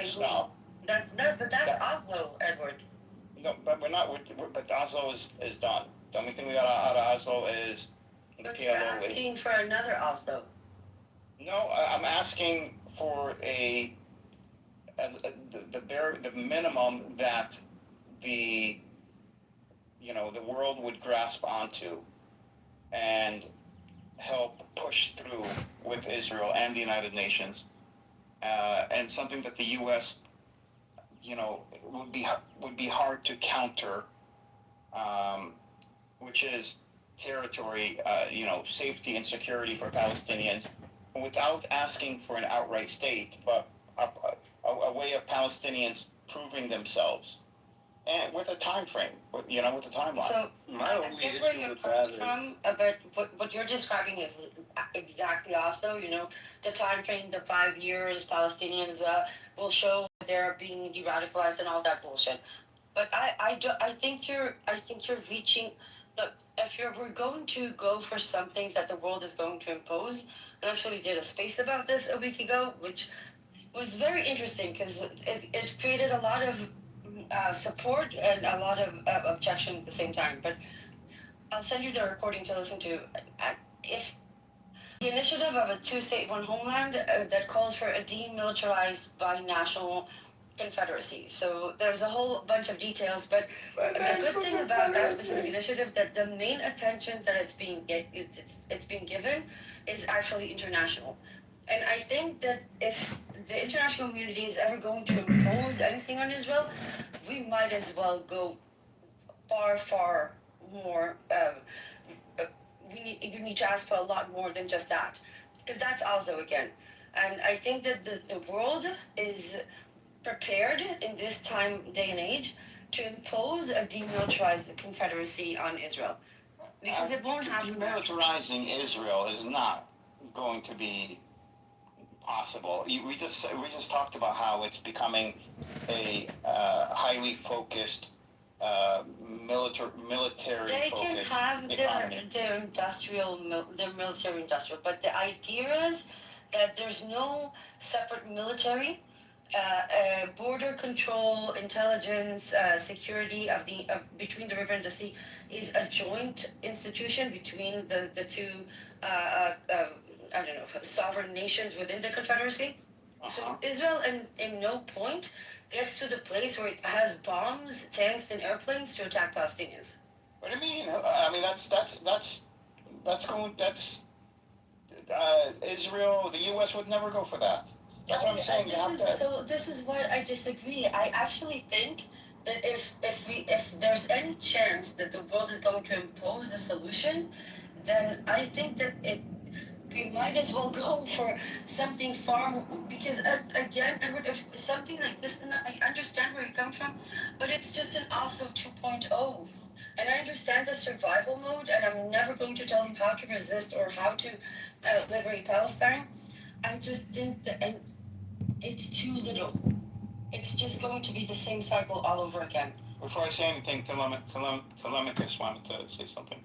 stop. But that's Oslo, Edward. No, but we're not. But Oslo is done. The only thing we got out of Oslo is the PLO. You're asking for another Oslo. No, I'm asking for the minimum that the world would grasp onto and help push through with Israel and the United Nations, and something that the U.S. would be hard to counter, which is territory, safety and security for Palestinians, without asking for an outright state, but a way of Palestinians proving themselves, and with a time frame, with a timeline. So I get where you're coming from, but what you're describing is exactly also, the time frame, the 5 years, Palestinians will show they're being de-radicalized and all that bullshit. But I think you're reaching. Look, if we're going to go for something that the world is going to impose, I actually did a space about this a week ago, which was very interesting because it created a lot of support and a lot of objection at the same time. But I'll send you the recording to listen to. If the initiative of a two-state, one homeland that calls for a demilitarized binational confederacy. So there's a whole bunch of details, but the good thing about that specific initiative that the main attention that it's being given is actually international. And I think that if the international community is ever going to impose anything on Israel, we might as well go far, far more. You need to ask for a lot more than just that, because that's also again. And I think that the world is prepared in this day and age to impose a demilitarized confederacy on Israel, because it won't happen. Demilitarizing Israel is not going to be possible. We just talked about how it's becoming a highly focused military they can focused have economy. their military industrial, but the idea is that there's no separate military border control, intelligence, security of between the river and the sea is a joint institution between the two. I don't know, sovereign nations within the Confederacy. So Israel, in no point, gets to the place where it has bombs, tanks, and airplanes to attack Palestinians. What do you mean? I mean, that's Israel. The U.S. would never go for that. That's what I'm saying. So this is what I disagree. I actually think that if there's any chance that the world is going to impose a solution, then I think that we might as well go for something far more, because again, Edward, if something like this, and I understand where you come from, but it's just an Oslo 2.0. And I understand the survival mode, and I'm never going to tell you how to resist or how to liberate Palestine. I just think that, and it's too little. It's just going to be the same cycle all over again. Before I say anything, Telemachus wanted to say something.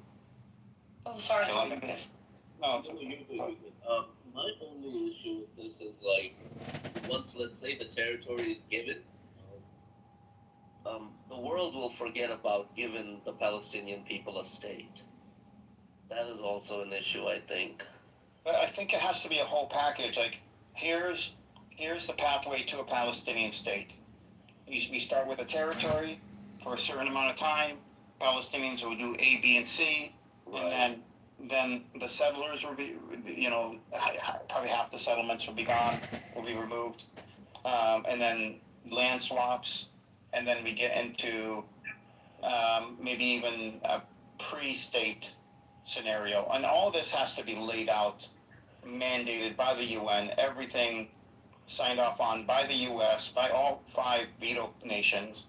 Oh, sorry, Telemachus. No, my only issue with this is like, once let's say the territory is given, the world will forget about giving the Palestinian people a state. That is also an issue, I think. But I think it has to be a whole package. Like, here's the pathway to a Palestinian state. We start with a territory for a certain amount of time. Palestinians will do A, B, and C, right. And then the settlers will be, probably half the settlements will be gone, will be removed, and then land swaps, and then we get into maybe even a pre-state scenario, and all this has to be laid out, mandated by the UN, everything signed off on by the US, by all 5 veto nations,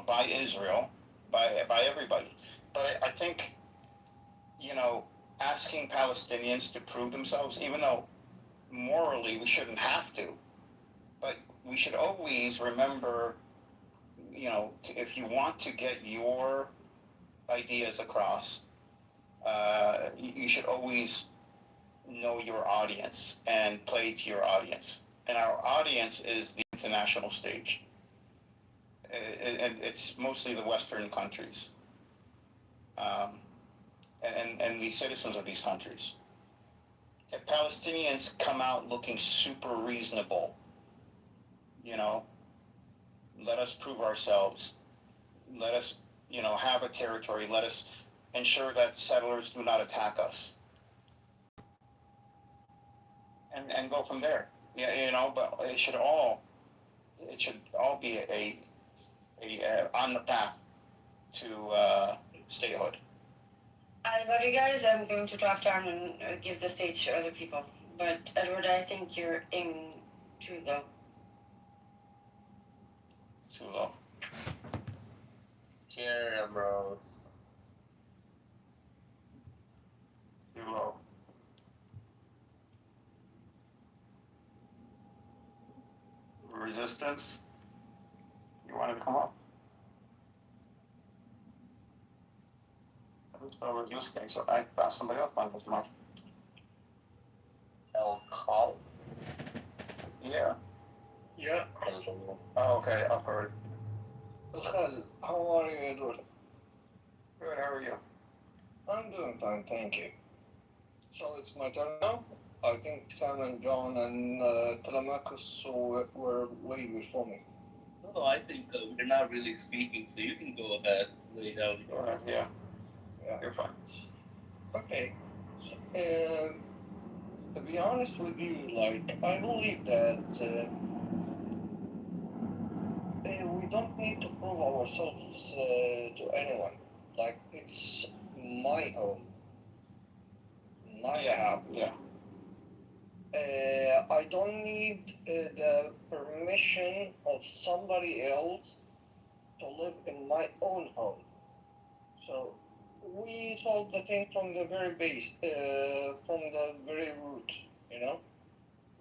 by Israel, by everybody. But I think, asking Palestinians to prove themselves, even though morally we shouldn't have to, but we should always remember, if you want to get your ideas across, you should always know your audience and play to your audience. And our audience is the international stage. And it's mostly the Western countries. And the citizens of these countries. If Palestinians come out looking super reasonable, let us prove ourselves. Let us, have a territory. Let us ensure that settlers do not attack us. And go from there. But it should all be a on the path to statehood. I love you guys. I'm going to drop down and give the stage to other people. But Edward, I think you're aiming too low. Too low. Cameras. Too low. Resistance. You wanted to come up? I was listening, so I thought somebody else wanted to come up. El Call? Yeah. Yeah. Oh, okay, I've heard. How are you, Edward? Good, how are you? I'm doing fine, thank you. So it's my turn now? I think Sam and John and Telemachus were way before me. No, I think we're not really speaking, so you can go ahead, lay down. All right, yeah. You're fine. Okay. To be honest with you, I believe that we don't need to prove ourselves to anyone. It's my home. My house. Yeah. I don't need the permission of somebody else to live in my own home. So we solve the thing from the very base, from the very root,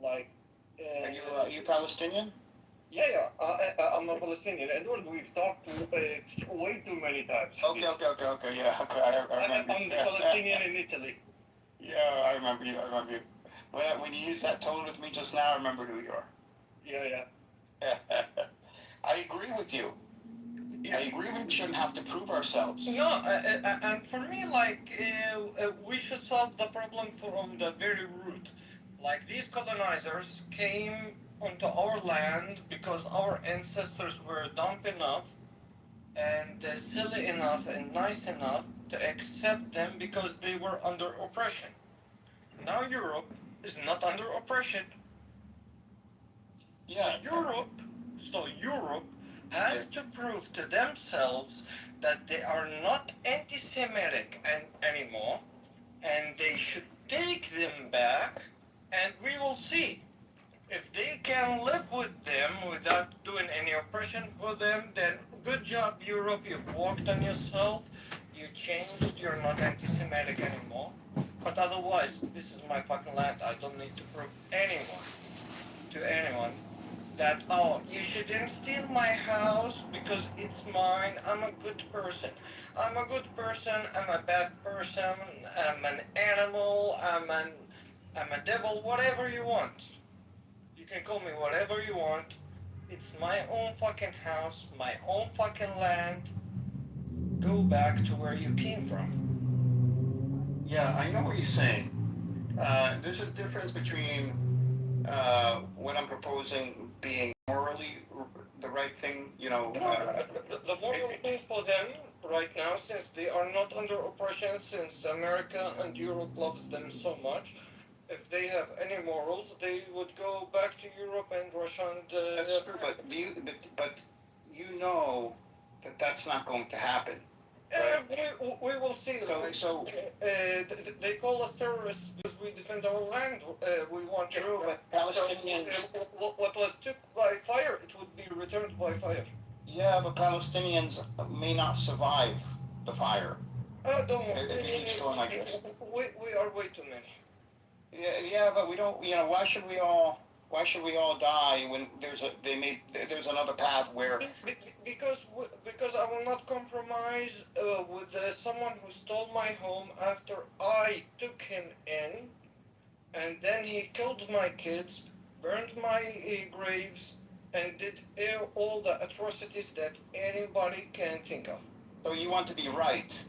Are you Palestinian? Yeah, I'm a Palestinian. Edward, we've talked way too many times. Okay, yeah, okay, I remember. I'm the Palestinian in Italy. Yeah, I remember you. When you used that tone with me just now, I remembered who you are. Yeah. I agree with you. I agree we shouldn't have to prove ourselves. No, and for me, we should solve the problem from the very root. Like, these colonizers came onto our land because our ancestors were dumb enough and silly enough and nice enough to accept them because they were under oppression. Now Europe is not under oppression. Yeah. Europe has to prove to themselves that they are not anti-Semitic anymore, and they should take them back, and we will see. If they can live with them without doing any oppression for them, then good job, Europe. You've worked on yourself. You changed. You're not anti-Semitic anymore. But otherwise, this is my fucking land. I don't need to prove anyone that, oh, you shouldn't steal my house because it's mine. I'm a good person. I'm a good person. I'm a bad person. I'm an animal. I'm a devil. Whatever you want. You can call me whatever you want. It's my own fucking house, my own fucking land. Go back to where you came from. Yeah, I know what you're saying. There's a difference between what I'm proposing being morally the right thing, The moral thing for them right now, since they are not under oppression, since America and Europe loves them so much, if they have any morals, they would go back to Europe and Russia and. That's true, but you know that that's not going to happen. We will see. They call us terrorists because we defend our land. We want. True, but Palestinians. What was took by fire, it would be returned by fire. Yeah, but Palestinians may not survive the fire. Don't worry. If it keeps going like this. We are way too many. Yeah, but we don't. Why should we all die when there's another path where? Because I will not compromise with someone who stole my home after I took him in, and then he killed my kids, burned my graves, and did all the atrocities that anybody can think of. So you want to be right?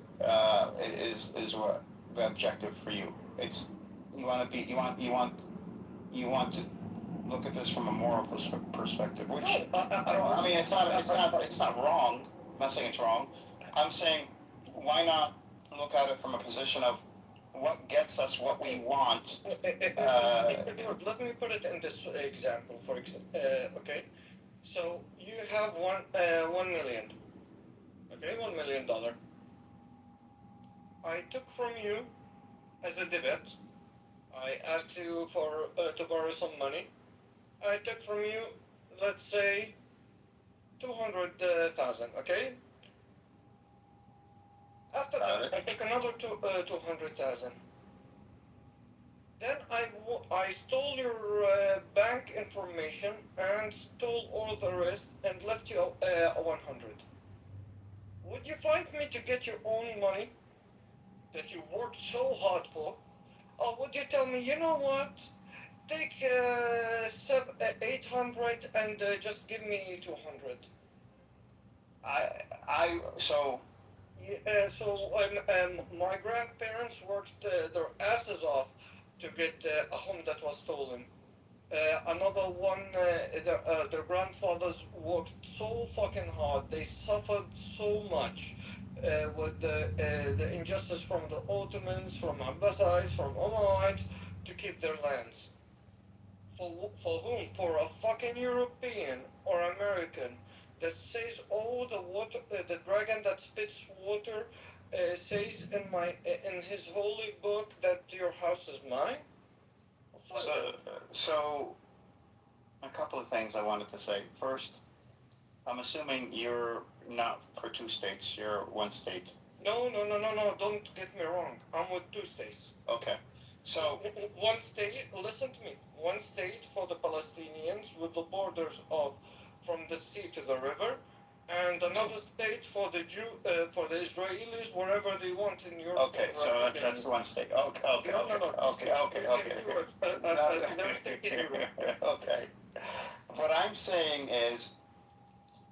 Is what the objective for you? It's you want to look at this from a moral perspective, which I mean it's not wrong. I'm not saying it's wrong. I'm saying why not look at it from a position of what gets us what we want. Let me put it in this example. Okay, so you have $1 million. Okay, $1 million. I took from you as a debt. I asked you to borrow some money. I took from you, let's say, 200,000. Okay. After that, I took another 200,000. Then I stole your bank information and stole all the rest and left you 100. Would you find me to get your own money that you worked so hard for? Or would you tell me, you know what? Take 800 and just give me 200. My grandparents worked their asses off to get a home that was stolen. Another one, their grandfathers worked so fucking hard. They suffered so much with the injustice from the Ottomans, from Abbasides, from Umayyads to keep their lands. For whom? For a fucking European or American that says, oh, the dragon that spits water says in his holy book that your house is mine? So, a couple of things I wanted to say. First, I'm assuming you're not for two states, you're one state. No, don't get me wrong. I'm with two states. Okay. So one state, listen to me, one state for the Palestinians with the borders from the sea to the river, and another state for the Israelis wherever they want in Europe. Okay, so that's one state. Okay. Okay. what I'm saying is,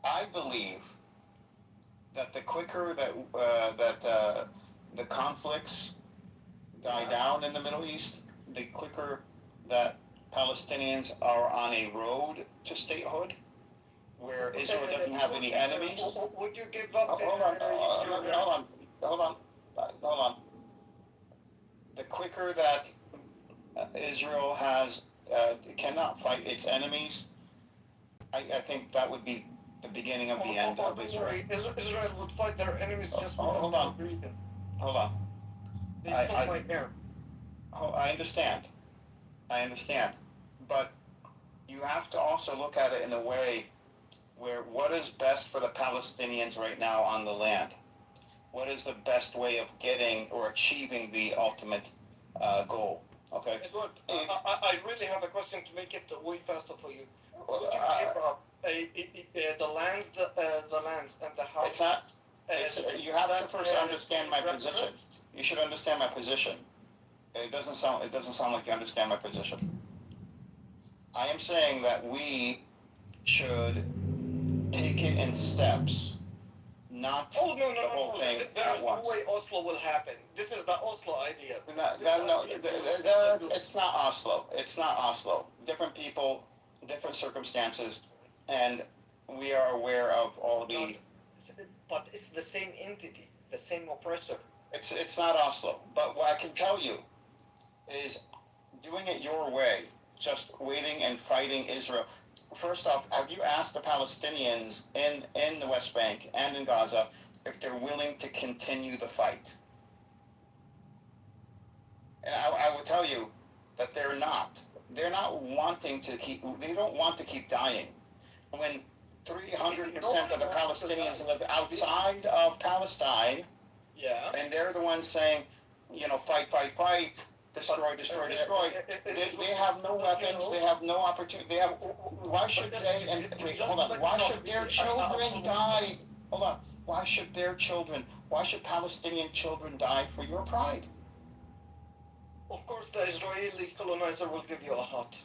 I believe that the quicker that the conflicts die down in the Middle East, the quicker that Palestinians are on a road to statehood, where Israel doesn't have any enemies. Would you give up? Hold on. The quicker that Israel cannot fight its enemies, I think that would be the beginning of the end of Israel. Israel would fight their enemies just Hold on. Hold on. They took my air. I understand. But you have to also look at it in a way where what is best for the Palestinians right now on the land? What is the best way of getting or achieving the ultimate goal? Okay. Edward, I really have a question to make it way faster for you. Would you give up the lands and the house? It's not. You have to first understand my position. You should understand my position. It doesn't sound like you understand my position. I am saying that we should take it in steps, not Oh, no, the whole thing There is at no once. way Oslo will happen. This is the Oslo idea. It's not Oslo. It's not Oslo. Different people, different circumstances, and we are aware of all the. But it's the same entity, the same oppressor. It's not Oslo. But what I can tell you is doing it your way, just waiting and fighting Israel. First off, have you asked the Palestinians in the West Bank and in Gaza if they're willing to continue the fight? And I will tell you that they're not. They're not wanting to keep. They don't want to keep dying. When 300% of the Palestinians live outside of Palestine, yeah, and they're the ones saying, fight, destroy. They have no weapons. They have no opportunity. Why should they? And wait, hold on. Why should their children die? Hold on. Why should their children? Why should Palestinian children die for your pride? Of course, the Israeli colonizer will give you a hut.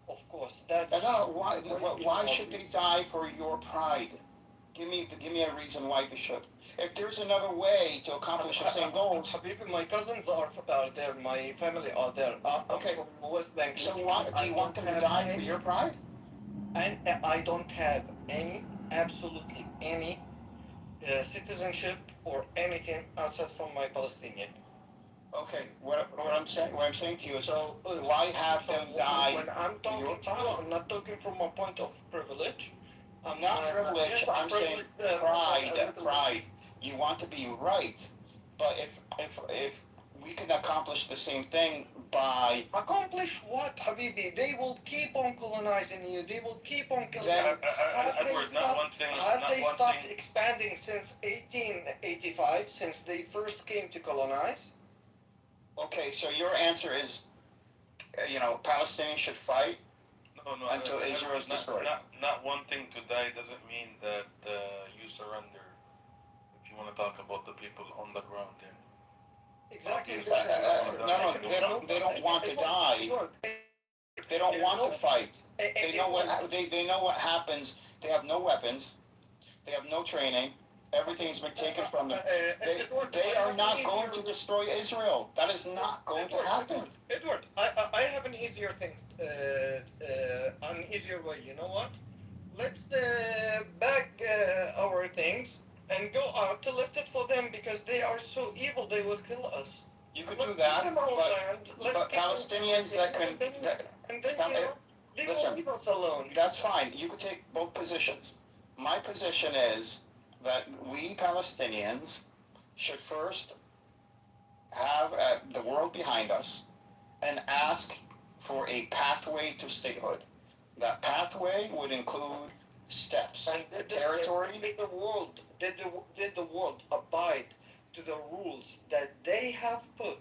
Of course, Why should they die for your pride? Give me a reason why they should. If there's another way to accomplish the same goals. Habibi, my cousins are there. My family are there. Okay. From West Bank. So do you want them to die for your pride? And I don't have absolutely any citizenship or anything outside from my Palestinian. Okay, what I'm saying to you is, why have them die? When I'm talking to you, I'm not talking from a point of privilege. I'm not privileged. I'm saying pride. You want to be right, but if we can accomplish the same thing by accomplish what, Habibi? They will keep on colonizing you. They will keep on killing you. Have they stopped expanding since 1885, since they first came to colonize? Okay, so your answer is, Palestinians should fight until Israel is destroyed. Not wanting to die doesn't mean that you surrender. If you want to talk about the people on the ground, then. Exactly. No, they don't want to die. They don't want to fight. They know what happens. They have no weapons. They have no training. Everything's been taken from them. They are not going to destroy Israel. That is not going to happen. Edward, I have an easier thing, an easier way. You know what? Let's bag our things and go out to lift it for them because they are so evil. They will kill us. You could do that, but Palestinians that can. They will leave us alone. That's fine. You could take both positions. My position is that we Palestinians should first have the world behind us and ask for a pathway to statehood. That pathway would include steps, and territory. Did the world abide to the rules that they have put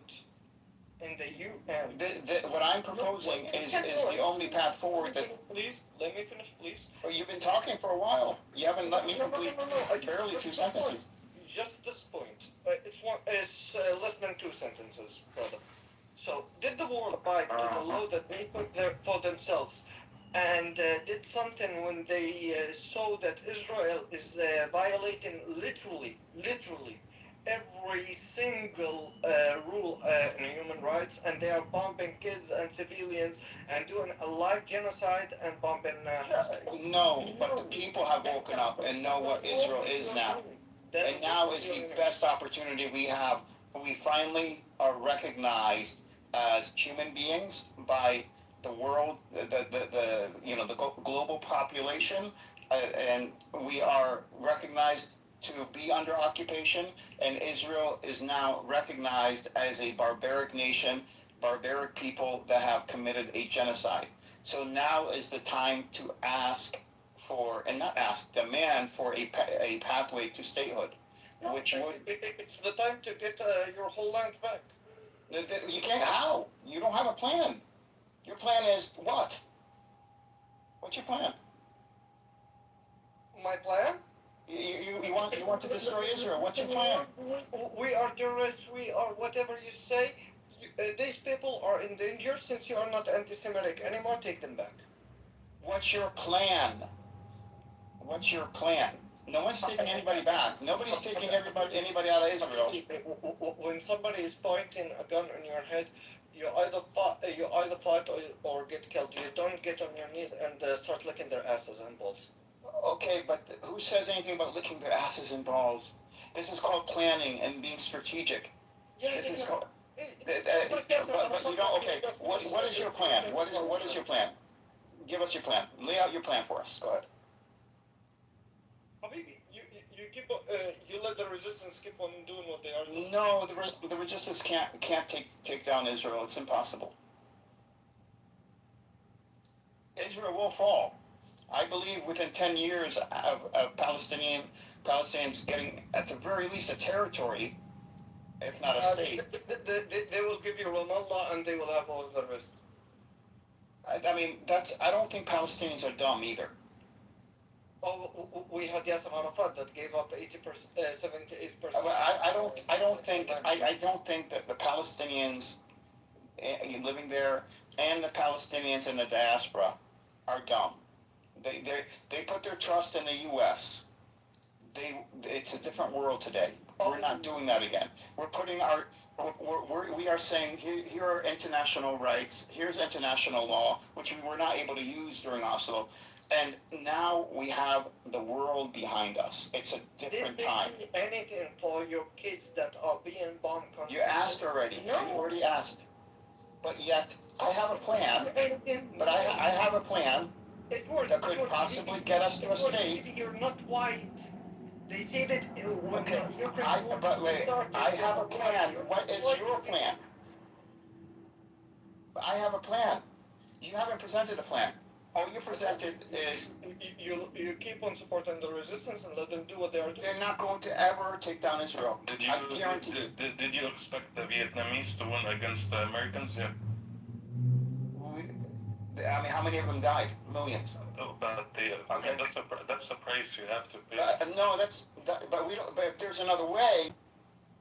in the UN? What I'm proposing is the only path forward that. Please, let me finish, please. Well, you've been talking for a while. You haven't let me complete barely 2 sentences. Just this point. It's less than 2 sentences, brother. So, did the world abide to the law that they put there for themselves and did something when they saw that Israel is violating literally every single rule in human rights, and they are bombing kids and civilians and doing a live genocide and bombing. No, but the people have woken up and know what Israel is now. And now is the best opportunity we have. We finally are recognized as human beings by the world, the global population, and we are recognized to be under occupation, and Israel is now recognized as a barbaric nation, barbaric people that have committed a genocide. So now is the time to ask for, and not ask, demand for a pathway to statehood, which would... It's the time to get your whole land back. You can't, how? You don't have a plan. Your plan is what? What's your plan? My plan? You want to destroy Israel. What's your plan? We are terrorists. We are whatever you say. These people are in danger. Since you are not anti-Semitic anymore, take them back. What's your plan? What's your plan? No one's taking anybody back. Nobody's taking anybody out of Israel. When somebody is pointing a gun on your head, you either fight or get killed. You don't get on your knees and start licking their asses and balls. Okay, but who says anything about licking their asses and balls? This is called planning and being strategic. This is called... But you don't... Okay, what is your plan? What is your plan? Give us your plan. Lay out your plan for us. Go ahead. Habibi, you let the resistance keep on doing what they are doing. No, the resistance can't take down Israel. It's impossible. Israel will fall. I believe within 10 years of Palestinians getting at the very least a territory, if not a state. They will give you Ramallah and they will have all the rest. I mean, I don't think Palestinians are dumb either. Oh, we had Yasser Arafat that gave up 78%. I don't think that the Palestinians living there and the Palestinians in the diaspora are dumb. They put their trust in the U.S. It's a different world today. We're not doing that again. We are saying here are international rights. Here's international law, which we were not able to use during Oslo. And now we have the world behind us. It's a different time. Did they do anything for your kids that are being bombed? You asked already. No. You already asked. But yet, I have a plan. But I have a plan that could possibly get us to a state. You're not white. They say that... Okay, but wait, I have a plan. What is your plan? I have a plan. You haven't presented a plan. All you presented is... You keep on supporting the resistance and let them do what they are doing. They're not going to ever take down Israel. I guarantee you. Did you expect the Vietnamese to win against the Americans? Yeah. I mean, how many of them died? Millions. Oh, but I mean, that's the price you have to pay. No, but we don't. But if there's another way,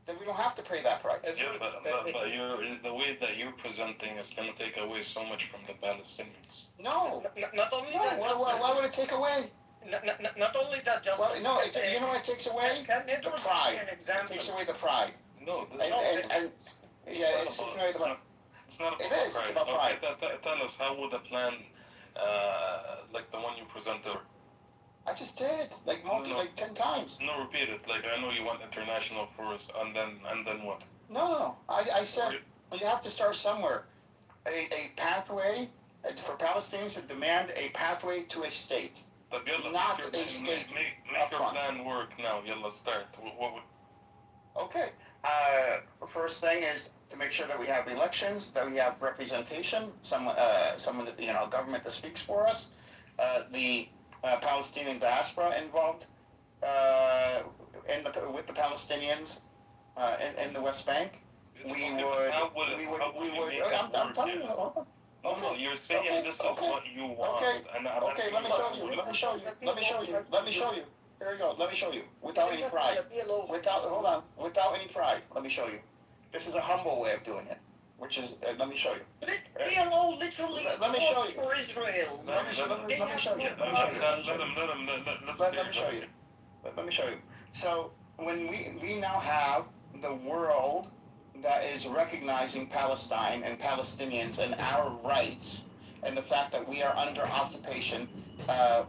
then we don't have to pay that price. Yeah, but the way that you're presenting is going to take away so much from the Palestinians. No. Not only no, that. Why would it take away? Not only that. Just well, no. You know what it takes away? The pride. It takes away the pride. No. And yeah, it's taking away the pride. It's not about it is. pride. It's about pride. Okay, tell us, how would a plan like the one you presented? I just did like 10 times. No, repeat it. Like, I know you want international first, and then what? No. I said you have to start somewhere. A pathway for Palestinians to demand a pathway to a state, not a state. Make your plan work now. Let's start. What would? Okay. First thing is to make sure that we have elections, that we have representation, someone that, government that speaks for us, the Palestinian diaspora involved with the Palestinians in the West Bank. I'm telling you. No, you're saying this is what you want. Okay, let me show you. Here we go. Let me show you. Without any pride. Without any pride. Let me show you. This is a humble way of doing it. which is, let me show you. PLO literally Let me show you. for Israel. Let me show you. Let me show you. Let me show you. Let me show you. So when we now have the world that is recognizing Palestine and Palestinians and our rights and the fact that we are under occupation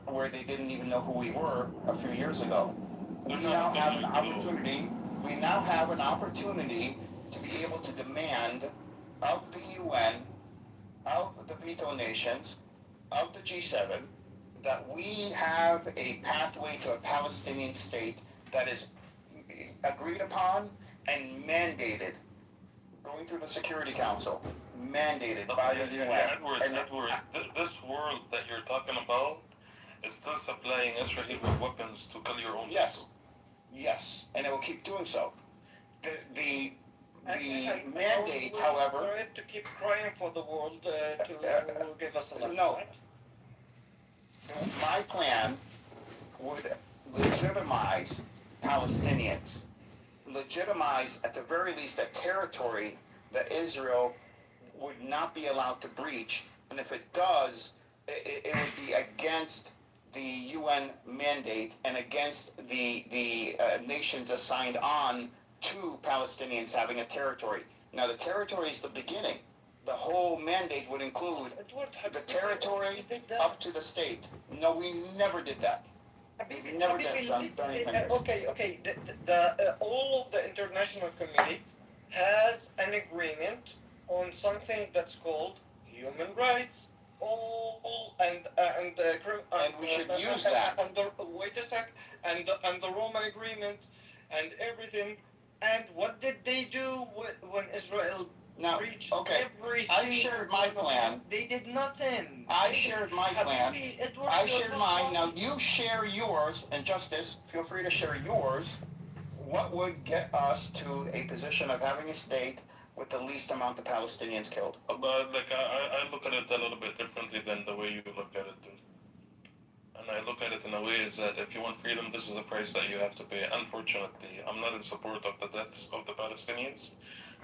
where they didn't even know who we were a few years ago. We now have an opportunity. We now have an opportunity to be able to demand of the UN, of the veto nations, of the G7, that we have a pathway to a Palestinian state that is agreed upon and mandated, going through the Security Council, mandated by the UN. Edward, this world that you're talking about is still supplying Israel with weapons to kill your own people. Yes, and it will keep doing so. The mandate, however, For it to keep crying for the world to give us a no. My plan would legitimize Palestinians, legitimize at the very least a territory that Israel would not be allowed to breach, and if it does, it would be against the UN mandate and against the nations assigned on to Palestinians having a territory. Now the territory is the beginning. The whole mandate would include the territory up to the state. No, we never did that. We never done anything like this. Okay. All of the international community has an agreement on something that's called human rights. And we should use that. Wait a sec. And the Roma agreement and everything. And what did they do when Israel reached every I shared my plan. They did nothing. I shared my plan. I shared mine. Now you share yours, and Justice, feel free to share yours. What would get us to a position of having a state with the least amount of Palestinians killed? But I look at it a little bit differently than the way you look at it, dude. And I look at it in a way is that if you want freedom, this is a price that you have to pay. Unfortunately, I'm not in support of the deaths of the Palestinians,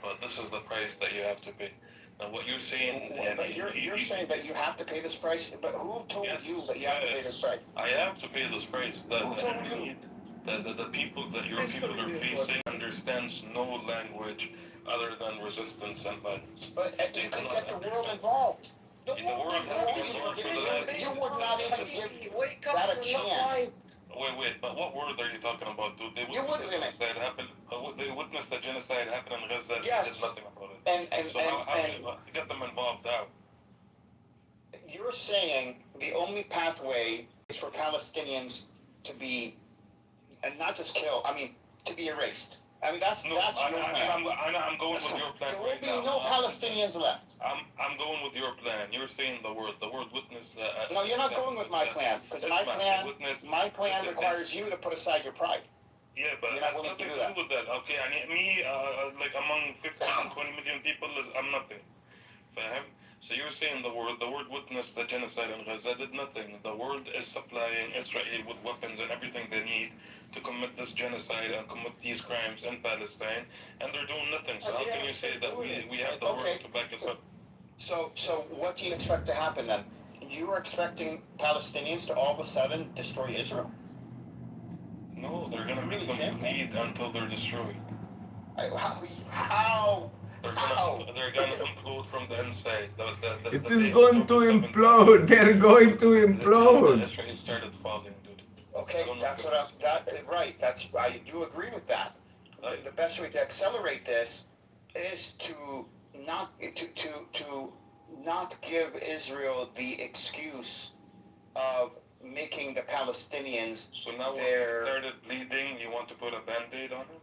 but this is the price that you have to pay. Now, what you're saying... But you're saying that you have to pay this price, but who told you that you have to pay this price? I have to pay this price. Who told you? The people that your people are facing understands no language other than resistance and violence. But you could get the world involved. The world has been involved for the last... You would not even give that a chance. Wait, but what world are you talking about, dude? They witnessed the genocide happen. They witnessed the genocide happen in Gaza. Yes. They did nothing about it. So how do you get them involved out? You're saying the only pathway is for Palestinians to be, and not just killed, to be erased. That's your plan. I'm going with your plan. There will be no Palestinians left. I'm going with your plan. You're saying the word witness. No, you're not going with my plan, because my plan requires you to put aside your pride. Yeah, but you're it not has willing nothing to to do that. do with that. Okay, me, among 15, 20 million people, I'm nothing. Faham? So you're saying the world witnessed the genocide in Gaza, did nothing. The world is supplying Israel with weapons and everything they need to commit this genocide and commit these crimes in Palestine, and they're doing nothing. So how can you say that we have the world to back us up? So what do you expect to happen then? You are expecting Palestinians to all of a sudden destroy Israel? No, they're going to make them bleed until they're destroyed. How? They're going to implode from the inside. It is going to implode. They're going to implode. Israel started falling, dude. Okay, that's right. I do agree with that. The best way to accelerate this is to not give Israel the excuse of making the Palestinians. So now when they started bleeding, you want to put a band-aid on it?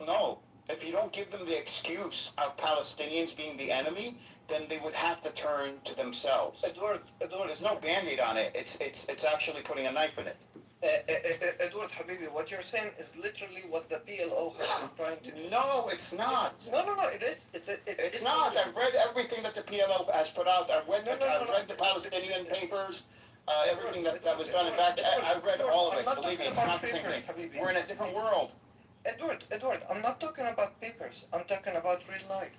No. If you don't give them the excuse of Palestinians being the enemy, then they would have to turn to themselves. Edward, there's no band-aid on it. It's actually putting a knife in it. Edward Habibi, what you're saying is literally what the PLO has been trying to do. No, it's not. No, it is. It's not. I've read everything that the PLO has put out. I've read the Palestinian papers, everything that was done. In fact, I read all of it. Believe me, it's not the same thing. We're in a different world. Edward, I'm not talking about papers. I'm talking about real life.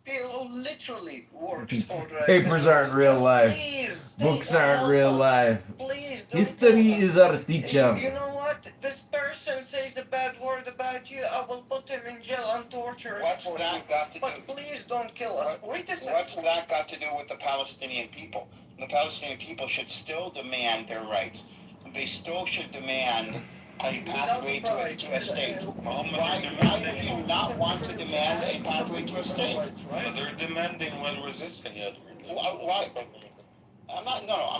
People who literally works for Papers aren't real life. Please, Books aren't real life. Please don't History kill us. is our teacher. You know what? This person says a bad word about you. I will put him in jail and torture him. What's for that you. got to do? But please don't kill us. Wait a second. What's that got to do with the Palestinian people? The Palestinian people should still demand their rights. They still should demand a pathway to a state. Why would you not want to demand a pathway to a state? So they're demanding while resisting, Edward. Why? I'm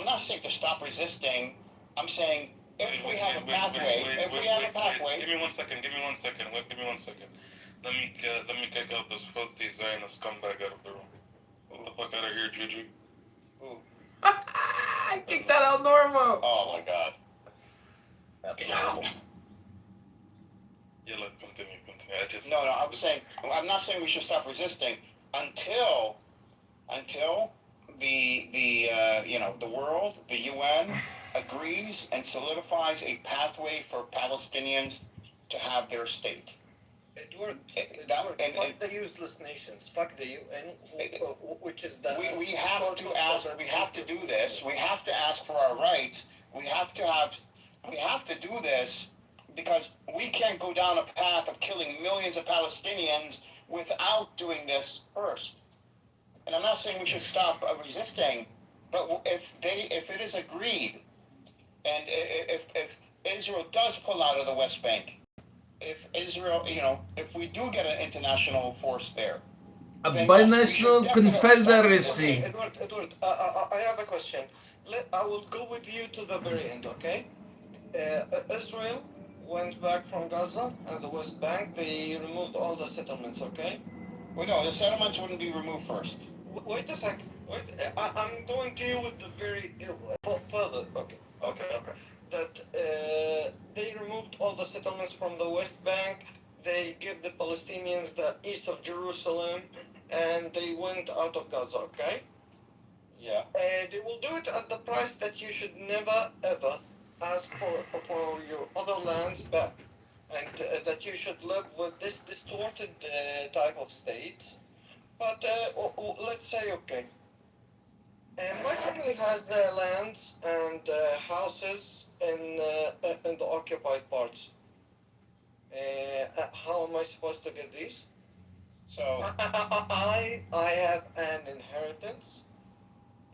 not saying to stop resisting. I'm saying if we have a pathway, Give me 1 second. Give me 1 second. Wait, give me 1 second. Let me kick out this filthy Zionist scumbag out of the room. Get the fuck out of here, Gigi. I kicked that out normal. Oh my God. That's terrible. Yeah, look, continue. No, I'm not saying we should stop resisting until the world, the UN agrees and solidifies a pathway for Palestinians to have their state. Edward, fuck the useless nations. Fuck the UN, which is the. We have to ask. We have to do this. We have to ask for our rights. We have to do this because we can't go down a path of killing millions of Palestinians without doing this first. And I'm not saying we should stop resisting, but if it is agreed, and if Israel does pull out of the West Bank, if Israel, if we do get an international force there, a binational confederacy. Edward, I have a question. I will go with you to the very end, okay? Israel went back from Gaza and the West Bank. They removed all the settlements, okay? Well, no, the settlements wouldn't be removed first. Wait a second. I'm going to you with the very further. Okay. That they removed all the settlements from the West Bank. They give the Palestinians the east of Jerusalem, and they went out of Gaza. Okay. Yeah. They will do it at the price that you should never ever ask for your other lands back, and that you should live with this distorted type of state. But let's say, okay, my family has lands and houses in the occupied parts. How am I supposed to get these? So I have an inheritance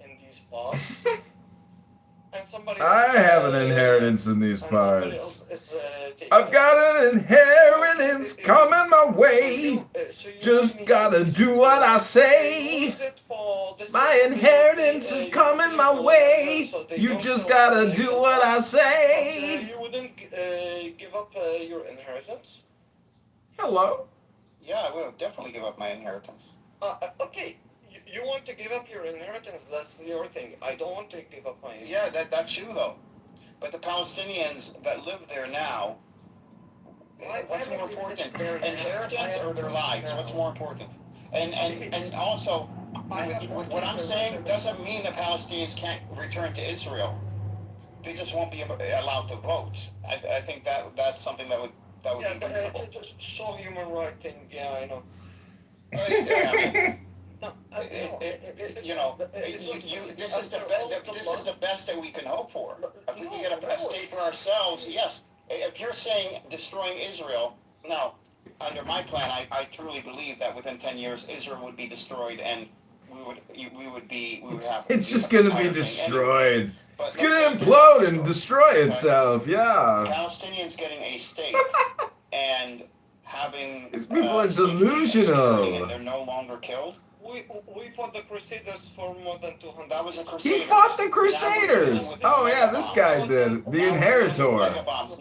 in these parts. And somebody I have an inheritance in these parts. I've got an inheritance coming my way. Just gotta do what I say. My inheritance is coming my way. You just gotta do what I say. You wouldn't give up your inheritance? Hello? Yeah, I would definitely give up my inheritance. Okay. You want to give up your inheritance, that's your thing. I don't want to give up my inheritance. Yeah, that's you though. But the Palestinians that live there now, what's more important? Inheritance or their lives? What's more important? And also, what I'm saying doesn't mean the Palestinians can't return to Israel. They just won't be allowed to vote. I think that's something that would be reasonable. It's so human rights thing, yeah, I know. This is the best that we can hope for. If we can get a state for ourselves, yes. If you're saying destroying Israel, now, under my plan, I truly believe that within 10 years, Israel would be destroyed and we would have. It's just gonna be destroyed. It's gonna implode and destroy itself, yeah. Palestinians getting a state and having these people are delusional. And they're no longer killed. We fought the Crusaders for more than 200. That was a Crusaders. He fought the Crusaders. Oh yeah, this guy did. The Inheritor.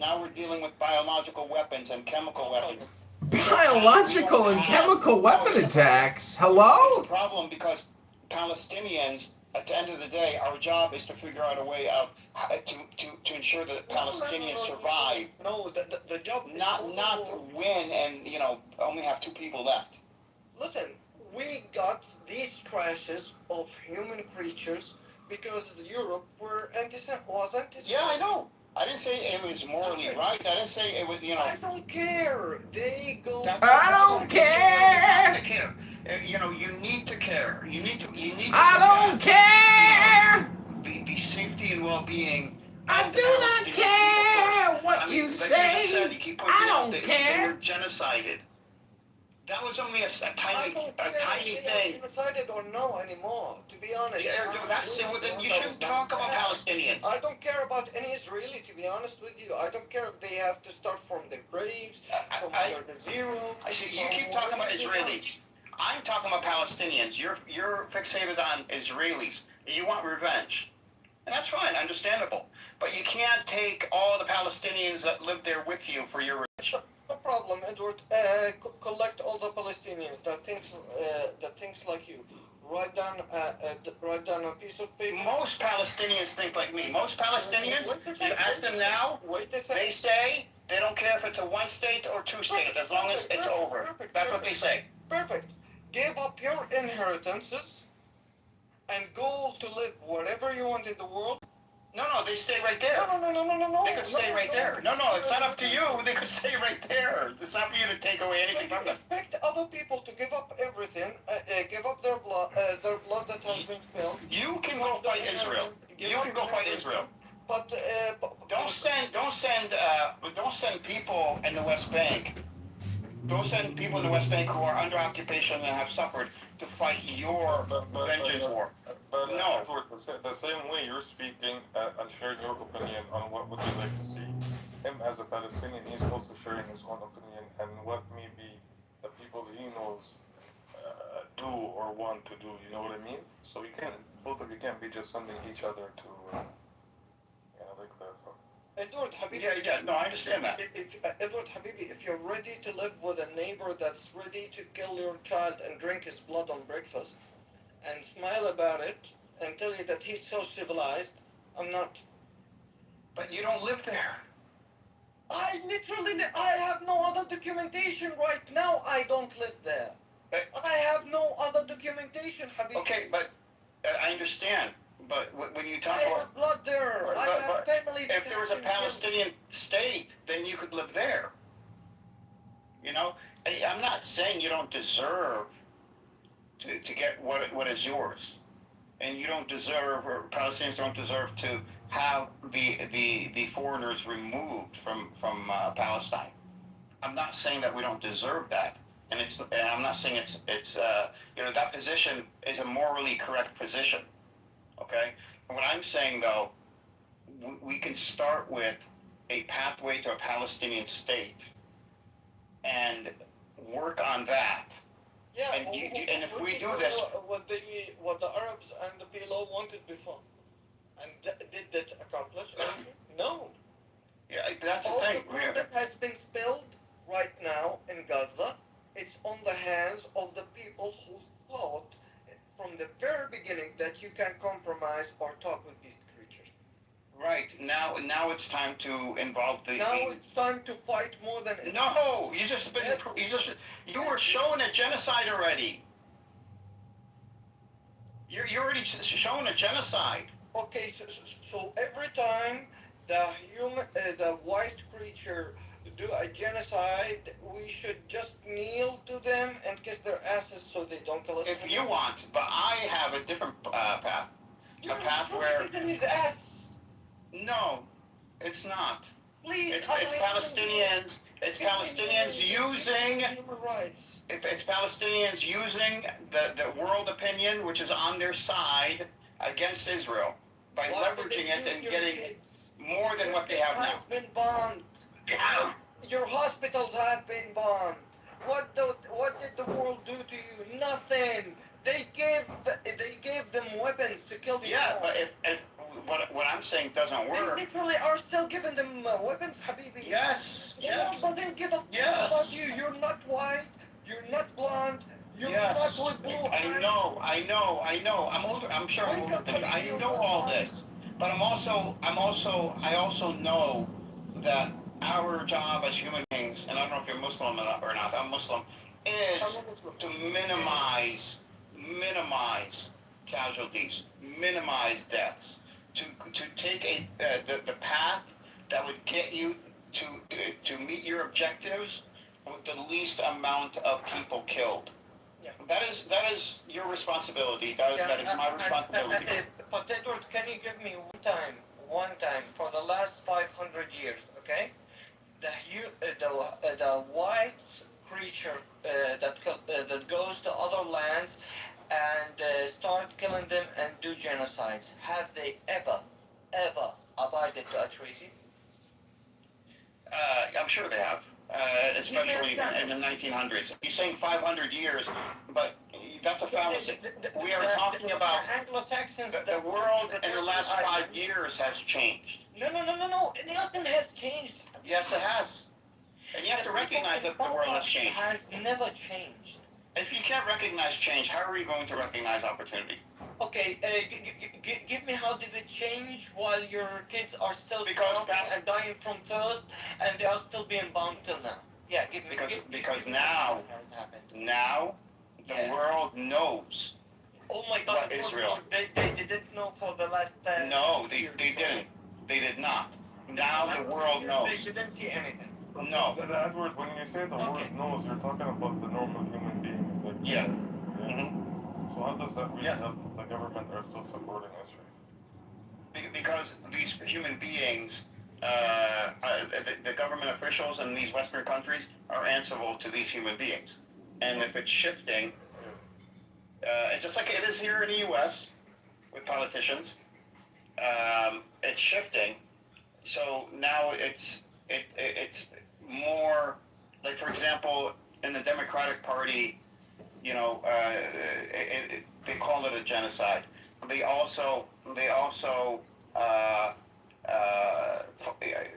Now we're dealing with biological weapons and chemical weapons. Biological and chemical weapon attacks? Hello? It's a problem because Palestinians, at the end of the day, our job is to figure out a way of to ensure that Palestinians survive. No, the job is not win and only have 2 people left. Listen, we got these trashes of human creatures because Europe was anti-Semitic. Yeah, I know. I didn't say it was morally right. I didn't say it was, I don't care. They go. I don't care. To care. You need to care. You need to. I don't care. The safety and well-being. I do not care what you say. I don't care. They were genocided. That was only a I tiny, don't care tiny if they thing. are genocided or no anymore. To be honest, You shouldn't talk about Palestinians. I don't care about any Israeli. To be honest with you, I don't care if they have to start from the graves, from the zero. I see. You keep talking about Israelis. I'm talking about Palestinians. You're fixated on Israelis. You want revenge. And that's fine, understandable. But you can't take all the Palestinians that live there with you for your revenge. No problem, Edward. Collect all the Palestinians that thinks like you. Write down a piece of paper. Most Palestinians think like me. Most Palestinians, you ask them now, they say they don't care if it's a one state or two state, as long as it's over. That's what they say. Perfect. Give up your inheritances and go to live wherever you want in the world. No, they stay right there. No. They could stay right there. No, it's not up to you. They could stay right there. It's not for you to take away anything from them. Expect other people to give up everything, give up their blood that has been spilled. You can go fight Israel. You can go fight Israel. But don't send people in the West Bank. Don't send people in the West Bank who are under occupation and have suffered to fight your vengeance war. No. Edward, the same way you're speaking and sharing your opinion on what would you like to see him as a Palestinian, he's also sharing his own opinion and what maybe the people he knows do or want to do. You know what I mean? So both of you can't be just sending each other to, like that. Edward Habibi. Yeah. No, I understand that. Edward Habibi, if you're ready to live with a neighbor that's ready to kill your child and drink his blood on breakfast, and smile about it, and tell you that he's so civilized, I'm not. But you don't live there. I have no other documentation right now. I don't live there. I have no other documentation, Habibi. Okay, but I understand. But when you talk I about have blood there. I have family. If there was a Palestinian state, then you could live there. I'm not saying you don't deserve to get what is yours, and you don't deserve, or Palestinians don't deserve to have the foreigners removed from Palestine. I'm not saying that we don't deserve that, and I'm not saying it's that position is a morally correct position. Okay? And what I'm saying, though, we can start with a pathway to a Palestinian state and work on that. Yeah, and if we do this... What the Arabs and the PLO wanted before. And did that accomplish anything? No. Yeah, that's the All thing. the blood that has been spilled right now in Gaza, it's on the hands of the people who thought from the very beginning that you can compromise or talk with these creatures. Right. Now it's time to involve the... Now it's time to fight more than... No! You were shown a genocide already. You're already shown a genocide. Okay, so every time the white creature do a genocide, we should just kneel to them and kiss their asses so they don't kill us. If you want, but I have a different path. A path where... his ass. No, it's not. Please, it's Palestinians. It's Palestinians using human rights. It's Palestinians using the world opinion, which is on their side, against Israel by leveraging it and getting more than what they have now. Been bombed. Your hospitals have been bombed. What did the world do to you? Nothing. They gave them weapons to kill you. Yeah, but if what I'm saying doesn't work. They literally are still giving them weapons, Habibi. Yes. The world doesn't give a fuck about you. You're not white. You're not blonde. You're not with blue eyes. I know. I'm older. I'm sure I'm older than you. I know all this, but I also know that our job as human beings, and I don't know if you're Muslim or not. I'm Muslim. Is to minimize casualties, minimize deaths, to take the path that would get you to meet your objectives with the least amount of people killed. Yeah. That is your responsibility. That is my responsibility. Potato, can you give me one time for the last 500 years, okay? The white creature that goes to other lands and start killing them and do genocides. Have they ever abided to a treaty? I'm sure they have, especially in the 1900s. You're saying 500 years, but that's a fallacy. We are talking about Anglo-Saxons. the world in the last 5 years has changed. No. Nothing has changed. Yes, it has. And you have to recognize that the world has changed. Has never changed. If you can't recognize change, how are you going to recognize opportunity? Okay, give me how did it change while your kids are still Because starving and dying from thirst, and they are still being bombed till now. Yeah, give me. Because now the world knows. Oh my God, what Israel. They didn't know for the last. No, they didn't. They did not. Now the world knows. They didn't see anything. No. Edward, when you say the word knows, you're talking about the normal human beings. Like, Yeah. So how does that really help the government are still supporting Israel? Because these human beings, the government officials in these Western countries are answerable to these human beings. And if it's shifting, just like it is here in the U.S. with politicians, it's shifting. So now it's more like, for example, in the Democratic Party, you know, they call it a genocide. They also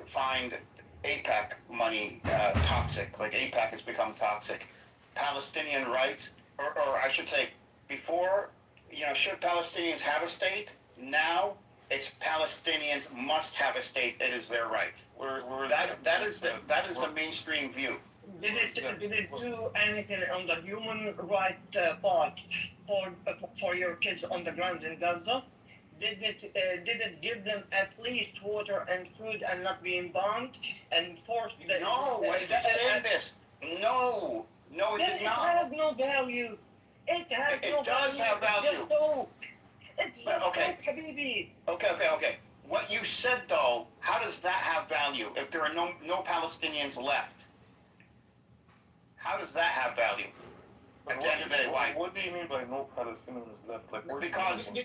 find AIPAC money toxic. Like AIPAC has become toxic. Palestinian rights, or I should say, before, you know, should Palestinians have a state? Now it's Palestinians must have a state. It is their right. That is the mainstream view. Did it do anything on the human right part for your kids on the ground in Gaza? Did it give them at least water and food and not being bombed and forced them? No, why did you say this? No, it did not. It has no value. It has no value. It does have value. Just so. It's just okay. Habibi. Okay. What you said though, how does that have value if there are no Palestinians left? How does that have value? At the end of the day, why? What do you mean by no Palestinians left? Like, Because we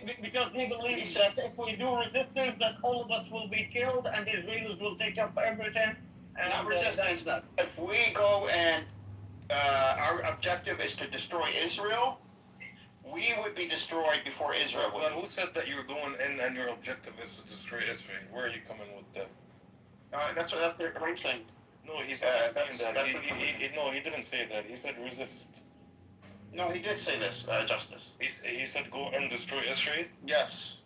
believe that if we do resistance, that all of us will be killed and the Israelis will take up everything. And not resistance. If we go and our objective is to destroy Israel, we would be destroyed before Israel would. Well, who said that you're going in and your objective is to destroy Israel? Where are you coming with that? That's what I'm saying. No, he's not saying that. No, he didn't say that. He said resist. No, he did say this, Justice. He said go and destroy Israel? Yes.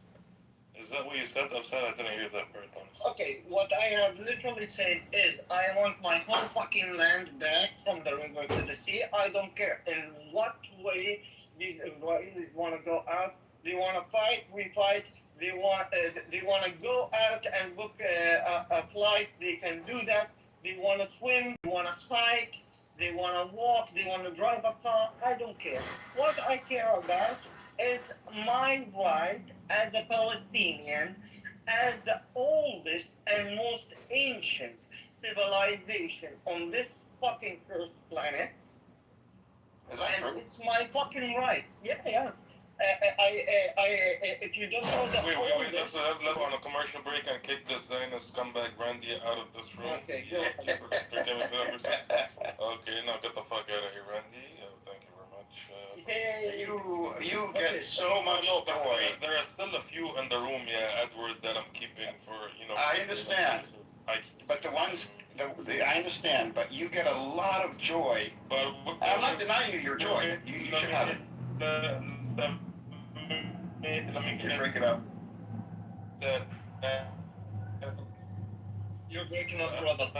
Is that what you said? I'm sorry, I didn't hear that part, honestly. Okay, what I have literally said is I want my whole fucking land back from the river to the sea. I don't care in what way these Israelis want to go out. They want to fight, we fight. They want to go out and book a flight. They can do that. They want to swim. They want to hike. They want to walk. They want to drive a car. I don't care. What I care about is my right as a Palestinian, as the oldest and most ancient civilization on this fucking cursed planet. Is that true? It's my fucking right. Yeah. If you don't know the Wait, let's go on a commercial break and kick this Zionist scumbag Randy out of this room. Okay, go. Okay, now get the fuck out of here, Randy. Thank you very much. You get so much joy. There are still a few in the room, Edward, that I'm keeping for, you know. I understand. But the ones, I understand, but you get a lot of joy. But I'm not denying you your joy. You should have it. Let me break it up. You're breaking up, brother.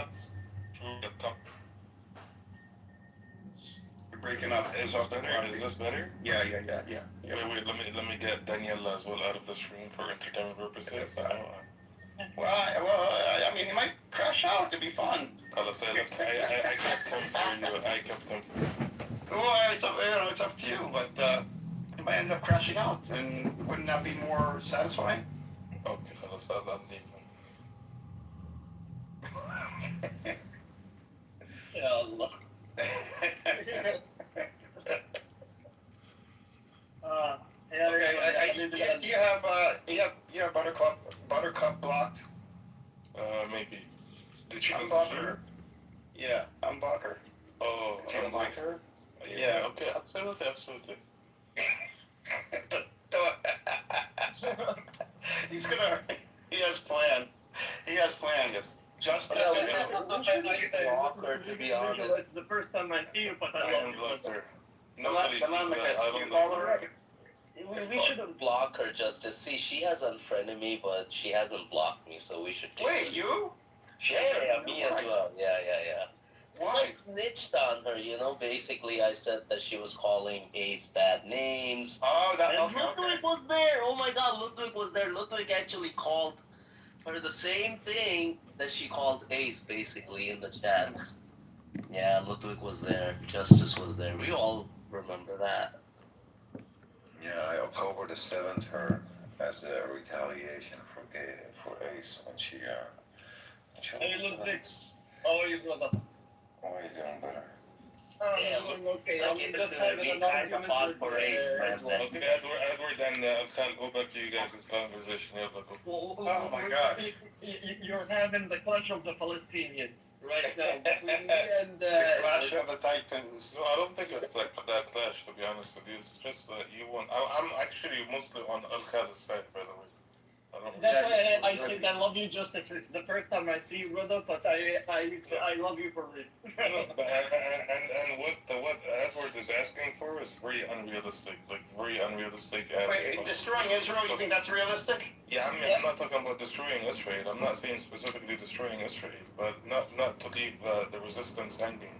You're breaking up. Is this better? Yeah. Wait, let me get Daniela as well out of this room for entertainment purposes. I mean, he might crash out. It'd be fun. I kept him for you. I kept him for you. Well, it's up to you, but he might end up crashing out, and wouldn't that be more satisfying? Okay, خلاص I'll leave him. Ya Allah. Do you have Buttercup blocked? Maybe. Did she Unblock message her? Yeah, unblock her. Oh, Can you unblock her? Yeah. Okay, absolutely. He's gonna. He has plan. Yes. Just I block her, to be honest. The first time I see you, but I I love unblocked her. Nobody. We shouldn't block her, Justice. See, she has unfriended me, but she hasn't blocked me, so we should. Wait, you? Yeah, me as well. Yeah. Why? I snitched on her, Basically, I said that she was calling Ace bad names. Oh, that. And Okay. Ludwig was there. Oh my God, Ludwig was there. Ludwig actually called her the same thing that she called Ace, basically, in the chats. Yeah, Ludwig was there. Justice was there. We all remember that. Yeah, October the 7th, her as a retaliation for Ace when she Hey, Ludwig. How are you, brother? What are you doing, brother? Yeah, I'm okay. I I'm give it just to having him. an He kind of argument fought with for Ace, man. Okay, Edward and Kyle, go back to you guys' conversation. Yeah, but go. Oh my God. You're having the clash of the Palestinians right now between me and The Clash of the Titans. No, I don't think it's like that clash, to be honest with you. It's just that you won. I'm actually mostly on Al Khalid's side, by the way. That's why I said I love you, Justice. It's the first time I see you, brother, but I love you for real. And what Edward is asking for is very unrealistic. Wait, destroying Israel? You think that's realistic? Yeah, I mean, I'm not talking about destroying Israel. I'm not saying specifically destroying Israel, but not to leave the resistance hanging.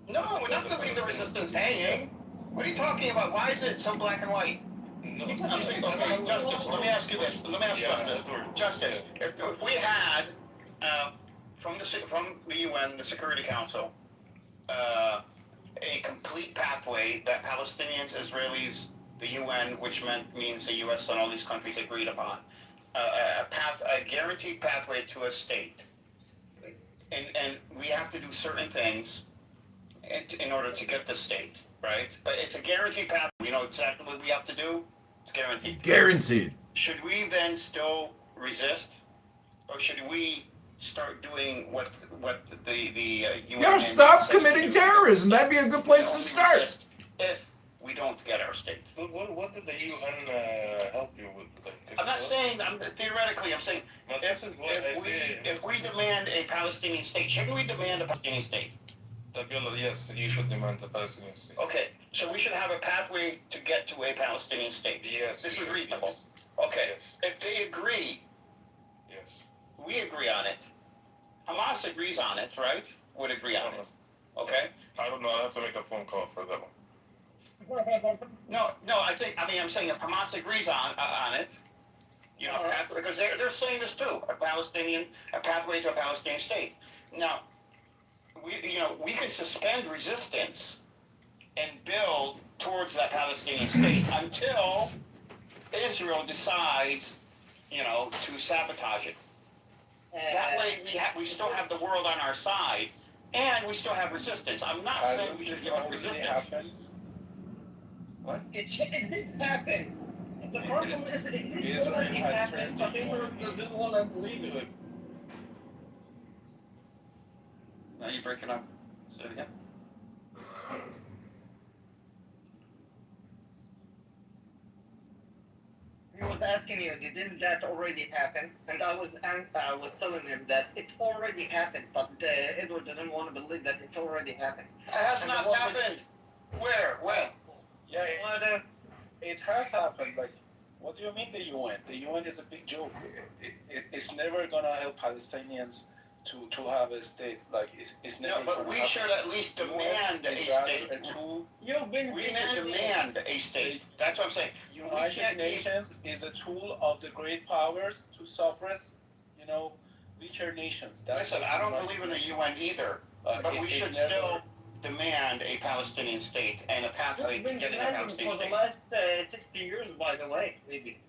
No, not to leave the resistance hanging. What are you talking about? Why is it so black and white? No, I'm saying, okay, Justice, let me ask you this. Justice, if we had, from the UN, the Security Council, a complete pathway that Palestinians, Israelis, the UN, which means the US and all these countries agreed upon, a guaranteed pathway to a state. And we have to do certain things in order to get the state, right? But it's a guaranteed path. We know exactly what we have to do. It's guaranteed. Guaranteed. Should we then still resist, or should we start doing what the UN? Yeah, stop committing terrorism. That'd be a good place to start. If we don't get our state. What did the UN help you with? I'm not saying. Theoretically, I'm saying if we demand a Palestinian state, shouldn't we demand a Palestinian state? Yes, you should demand the Palestinian state. Okay, so we should have a pathway to get to a Palestinian state. Yes. This is reasonable. Yes. Okay, yes. If they agree, yes, we agree on it. Hamas agrees on it, right? Would agree on it. Okay. I don't know. I have to make a phone call for that one. No. I'm saying if Hamas agrees on it, because they're saying this too, a pathway to a Palestinian state. Now, we can suspend resistance and build towards that Palestinian state until Israel decides, to sabotage it. That way we still have the world on our side, and we still have resistance. I'm not saying we should give up resistance. What? It did happen. The problem is it did already happen, but Israel didn't want to believe it. Now you're breaking up. Say it again. He was asking you, didn't that already happen? And I was telling him that it already happened, but Edward didn't want to believe that it already happened. It has not happened. Where? When? Yeah, it has happened. Like, what do you mean the UN? The UN is a big joke. It's never gonna help Palestinians to have a state. Like, it's never. No, but we should at least demand a state. We need to demand a state. That's what I'm saying. United Nations is a tool of the great powers to suppress, weaker nations. Listen, I don't believe in the UN either, but we should still demand a Palestinian state and a pathway to getting a Palestinian for the state. last 60 years, by the way, maybe.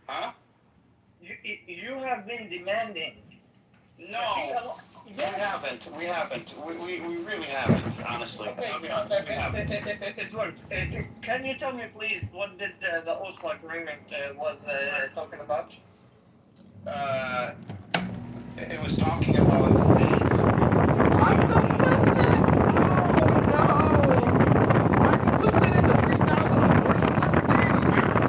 Huh? You have been demanding. No, we haven't. We haven't. We really haven't, honestly. Okay, I'll be honest, we haven't. Edward, can you tell me, please, what did the Oslo Agreement was talking about? It was talking about I'm complicit! Oh no! I'm complicit in the 3,000 abortions every day in America?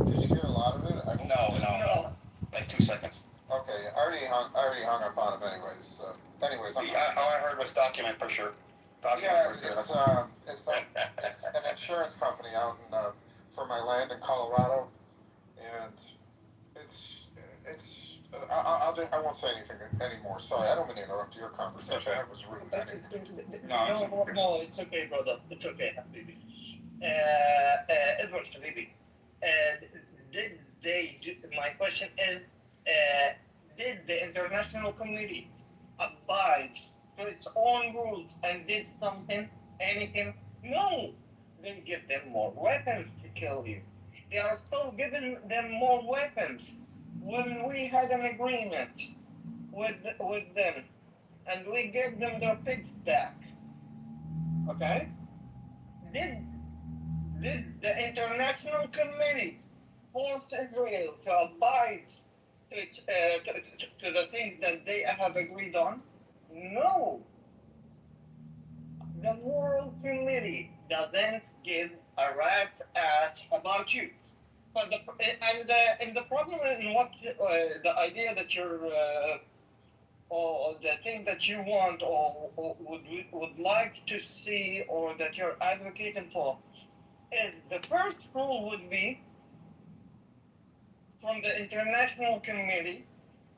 Did you hear a lot of it? No. Like 2 seconds. Okay, I already hung up on him anyways. All I heard was document for sure. Yeah, it's an insurance company out in, for my land in Colorado, and I won't say anything anymore. Sorry, I don't mean to interrupt your conversation. Okay. That was rude. No, it's okay, brother. It's okay, Habibi. Edward, Habibi. Did they do, my question is, did the international community abide to its own rules and did anything? No! They give them more weapons to kill you. They are still giving them more weapons. When we had an agreement with them and we gave them their pig stack, okay? Did the international community force Israel to abide to the things that they have agreed on? No. The world community doesn't give a rat's ass about you. But the problem in what the idea that you're or the thing that you want or would like to see or that you're advocating for is the first rule would be from the international community,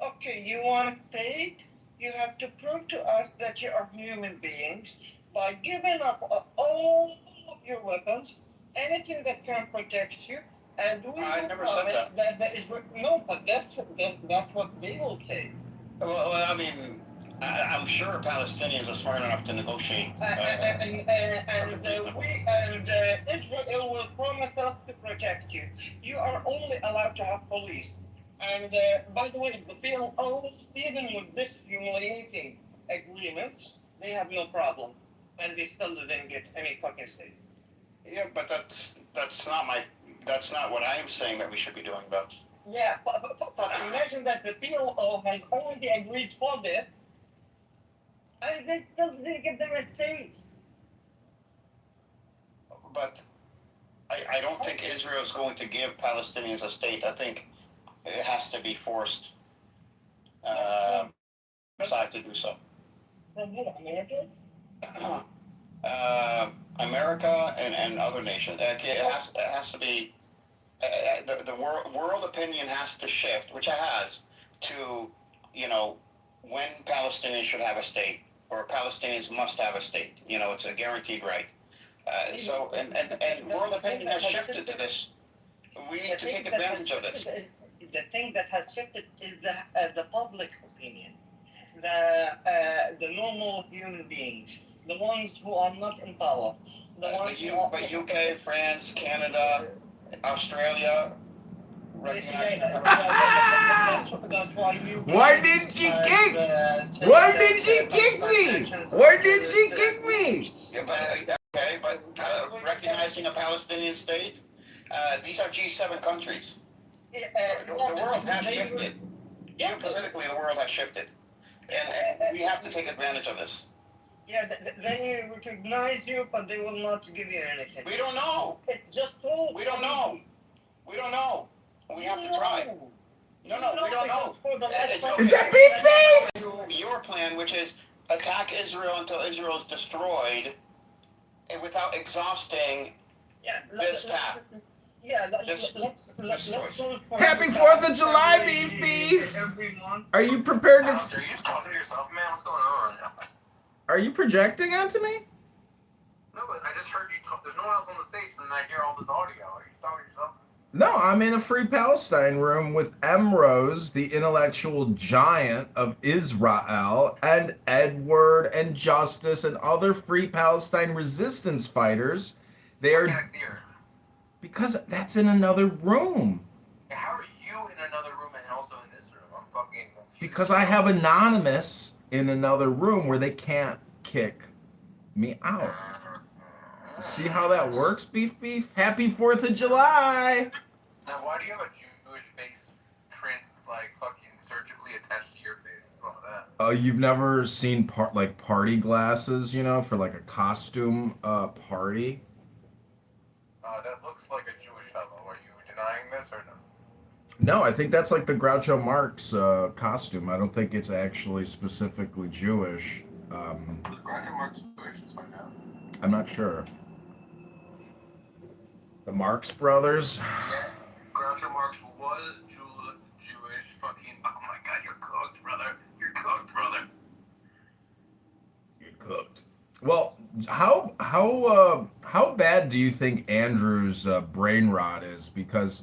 okay, you want to state, you have to prove to us that you are human beings by giving up all of your weapons, anything that can protect you, and we I will never said promise that. that is no, but that's what they will say. Well, I mean, I'm sure Palestinians are smart enough to negotiate. Israel will promise us to protect you. You are only allowed to have police. And by the way, the PLO, even with this humiliating agreements, they have no problem, and they still didn't get any fucking state. Yeah, but that's not what I am saying that we should be doing, though. Yeah, but imagine that the PLO has already agreed for this, and they still didn't get them a state. But I don't think Israel is going to give Palestinians a state. I think it has to be forced side to do so. America and other nations. It has to be. The world opinion has to shift, which it has, to, when Palestinians should have a state, or Palestinians must have a state. It's a guaranteed right. And world opinion has shifted to this. We need to take advantage of this. The thing that has shifted is the public opinion, the normal human beings, the ones who are not in power, But UK, France, Canada, Australia, recognize that. That's why you. Why didn't she kick? Why did she kick me? Why did she kick me? Yeah, but recognizing a Palestinian state, these are G7 countries. The world has shifted. Geopolitically, the world has shifted. And we have to take advantage of this. Yeah, they recognize you, but they will not give you anything. We don't know. It's just told. We don't know. We don't know. We have to try. No, we don't know. Is that beef? Your plan, which is attack Israel until Israel is destroyed, and without exhausting this path. Yeah, let's Happy 4th of July, beef. Are you prepared to? Are you just talking to yourself, man? What's going on? Are you projecting onto me? No, but I just heard you talk. There's no one else on the stage, and I hear all this audio. Are you talking to yourself? No, I'm in a Free Palestine room with Emrose, the intellectual giant of Israel, and Edward and Justice and other Free Palestine resistance fighters. They are. Why can't I see her? Because that's in another room. How are you in another room and also in this room? I'm fucking confused. Because I have Anonymous in another room where they can't kick me out. See how that works, beef? Happy 4th of July! Now, why do you have a Jewish face print, like, fucking surgically attached to your face? What's wrong with that? Oh, you've never seen party glasses, for like a costume party? That looks like a Jewish fellow. Are you denying this or no? No, I think that's like the Groucho Marx costume. I don't think it's actually specifically Jewish. Was Groucho Marx Jewish? Let's find out. I'm not sure. The Marx Brothers? Yeah, Groucho Marx was Jewish. Fucking, oh my god, you're cooked, brother. You're cooked, brother. You're cooked. Well, how bad do you think Andrew's brain rot is? Because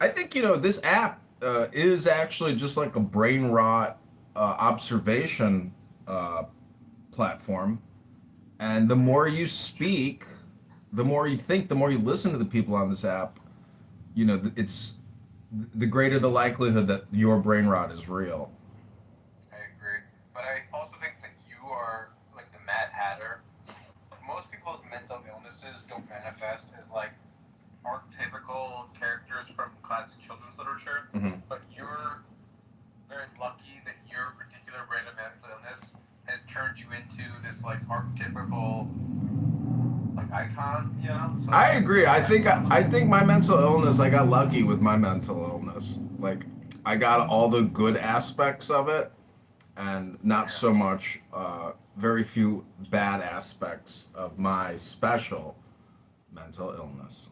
I think, this app is actually just like a brain rot observation platform. And the more you speak, the more you think, the more you listen to the people on this app, it's the greater the likelihood that your brain rot is real. I agree. But I also think that you are like the Mad Hatter. Most people's mental illnesses don't manifest as like archetypical characters from classic children's literature. Mm-hmm. But you're very lucky that your particular brand of mental illness has turned you into this like archetypical like icon, So, I agree. I think my mental illness, I got lucky with my mental illness. Like, I got all the good aspects of it and not so much very few bad aspects of my special mental illness.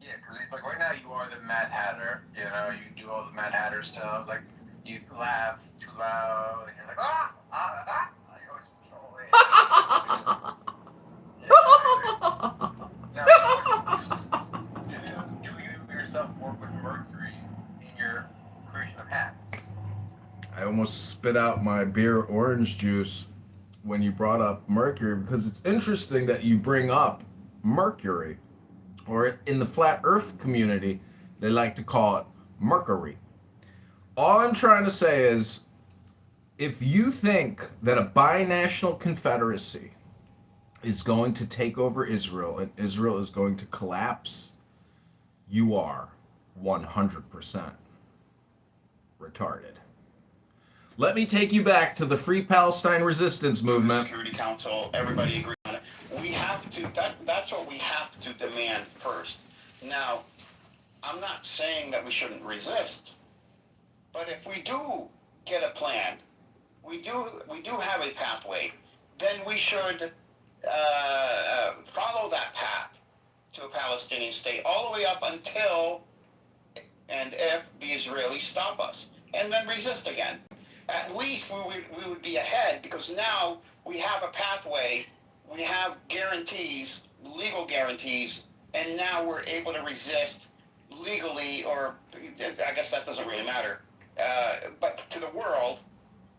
Yeah, because like right now you are the Mad Hatter. You do all the Mad Hatter stuff. Like you laugh too loud, and you're like You're always controlling. Now, do you yourself work with Mercury in your creation of hats? I almost spit out my beer orange juice when you brought up Mercury, because it's interesting that you bring up Mercury, or in the flat earth community, they like to call it Mercury. All I'm trying to say is, if you think that a binational confederacy is going to take over Israel and Israel is going to collapse, you are 100% retarded. Let me take you back to the Free Palestine Resistance Movement. Security Council, everybody agreed on it. We have to, that's what we have to demand first. Now, I'm not saying that we shouldn't resist, but if we do get a plan, we do have a pathway, then we should follow that path to a Palestinian state all the way up until and if the Israelis stop us, and then resist again. At least we would be ahead, because now we have a pathway, we have guarantees, legal guarantees, and now we're able to resist legally, or I guess that doesn't really matter. But to the world,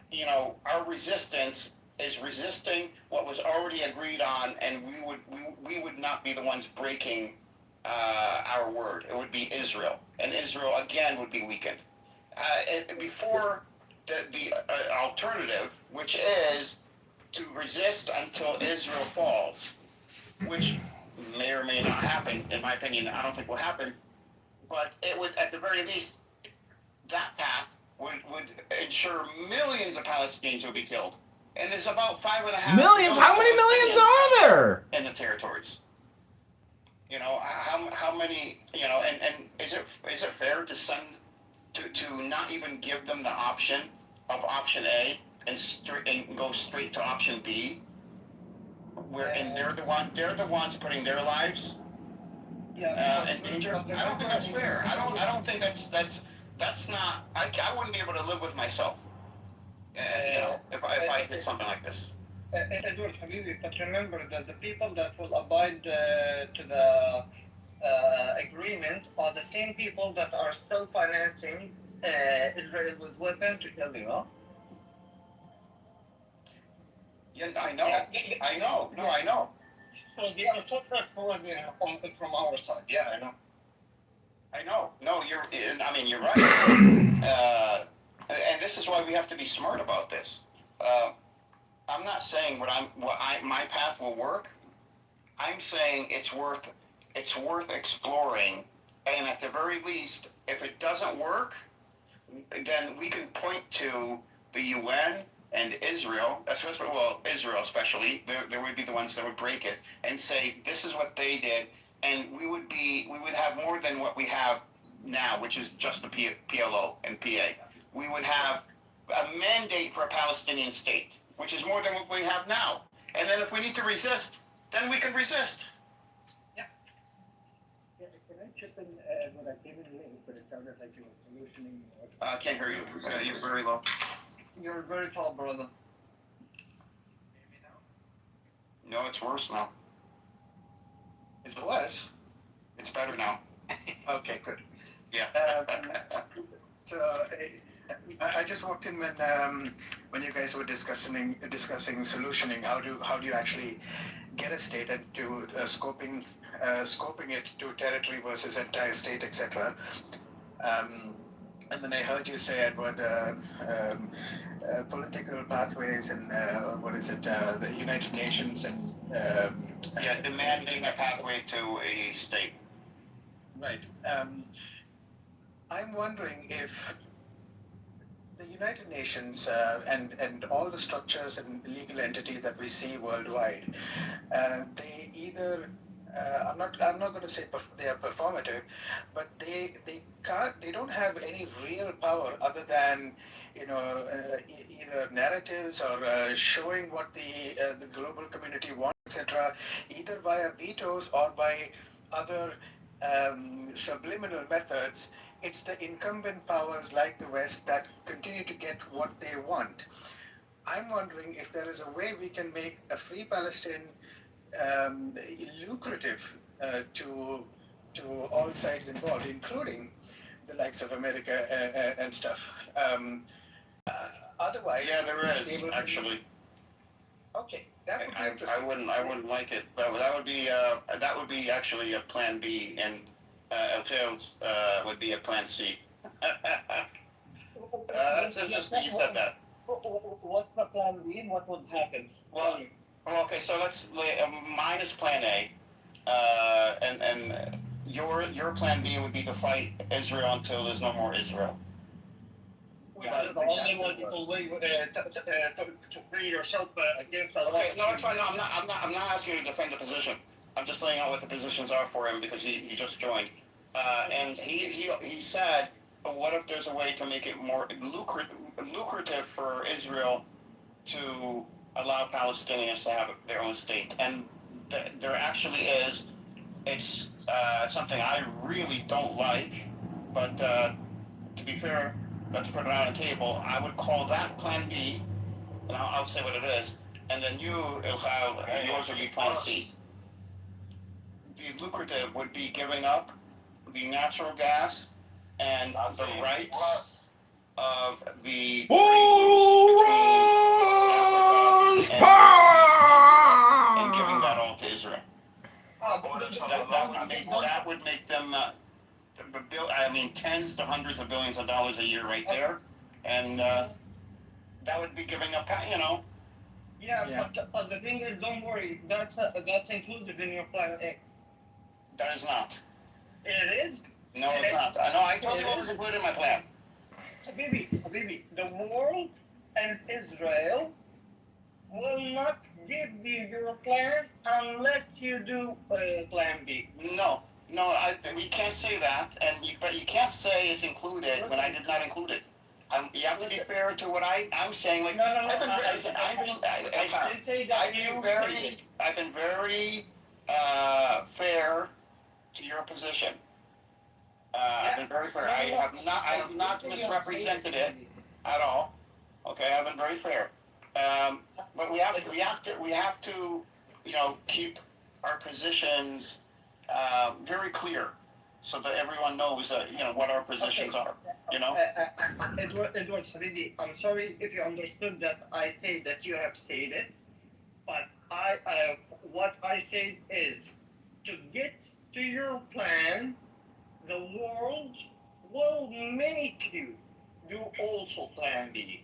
you know, our resistance is resisting what was already agreed on, and we would not be the ones breaking our word. It would be Israel, and Israel again would be weakened. Before the alternative, which is to resist until Israel falls, which may or may not happen. In my opinion, I don't think will happen, but it would, at the very least, that path would ensure millions of Palestinians would be killed. And there's about 5.5 Millions? How many millions are there? in the territories. You know, how many, you know, and is it fair to send, to not even give them the option of option A and go straight to option B, where and they're the ones putting their lives in danger? I don't think that's fair. I don't think that's not. I wouldn't be able to live with myself. You know, if I did something like this. Edward Habibi, but remember that the people that will abide to the agreement are the same people that are still financing Israel with weapons to kill you, huh? Yeah, I know. I know. No, I know. So they are so trustworthy from our side. Yeah, I know. I know. No, you're right. And this is why we have to be smart about this. I'm not saying my path will work. I'm saying it's worth exploring. And at the very least, if it doesn't work, then we can point to the UN and Israel, especially, well, Israel especially, they would be the ones that would break it and say, this is what they did, and we would have more than what we have now, which is just the PLO and PA. We would have a mandate for a Palestinian state, which is more than what we have now. And then if we need to resist, then we can resist. Yeah. Can I chip in when I came in late, but it sounded like you were solutioning? I can't hear you. You're very low. You're very tall, brother. No, it's worse now. Is it worse? It's better now. Okay, good. Yeah. So I just walked in when you guys were discussing solutioning. How do you actually get a state and to scoping it to territory versus entire state, etc. And then I heard you say about political pathways and the United Nations and demanding a pathway to a state. Right. I'm wondering if the United Nations and all the structures and legal entities that we see worldwide, they either I'm not going to say they are performative, but they don't have any real power other than either narratives or showing what the global community wants, etc. Either via vetoes or by other subliminal methods. It's the incumbent powers like the West that continue to get what they want. I'm wondering if there is a way we can make a free Palestine lucrative to all sides involved, including the likes of America and stuff. Otherwise, yeah, there is actually. Okay, that would be interesting. I wouldn't like it. That would be actually a plan B, and Alfredo's would be a plan C. That's interesting. You said that. What's the plan B? What would happen? Well, okay, so let's mine is plan A, and your plan B would be to fight Israel until there's no more Israel. That is the only logical way to free yourself against the. Okay, no, it's fine. No, I'm not asking you to defend the position. I'm just laying out what the positions are for him because he just joined. And he said, what if there's a way to make it more lucrative for Israel to allow Palestinians to have their own state? And there actually is. It's something I really don't like, but to be fair, let's put it on the table. I would call that Plan B, and I'll say what it is, and then you, Ilhal, yours would be Plan C. The lucrative would be giving up the natural gas and the rights of the and giving that all to Israel. That would make them tens to hundreds of billions of dollars a year right there, and that would be giving up, Yeah. But the thing is, don't worry, that's included in your Plan A. That is not. It is? No, it's not. No, I told you what was included in my plan. Habibi, the world and Israel will not give you your plans unless you do Plan B. No, we can't say that, but you can't say it's included when I did not include it. You have to be fair to what I'm saying. Like, I've been very fair to your position. I've been very fair. I have not misrepresented it at all. Okay, I've been very fair. But we have to, keep our positions very clear, so that everyone knows what our positions are. Edward Habibi, I'm sorry if you understood that I say that you have stated, but what I said is to get to your plan, the world will make you do also Plan B.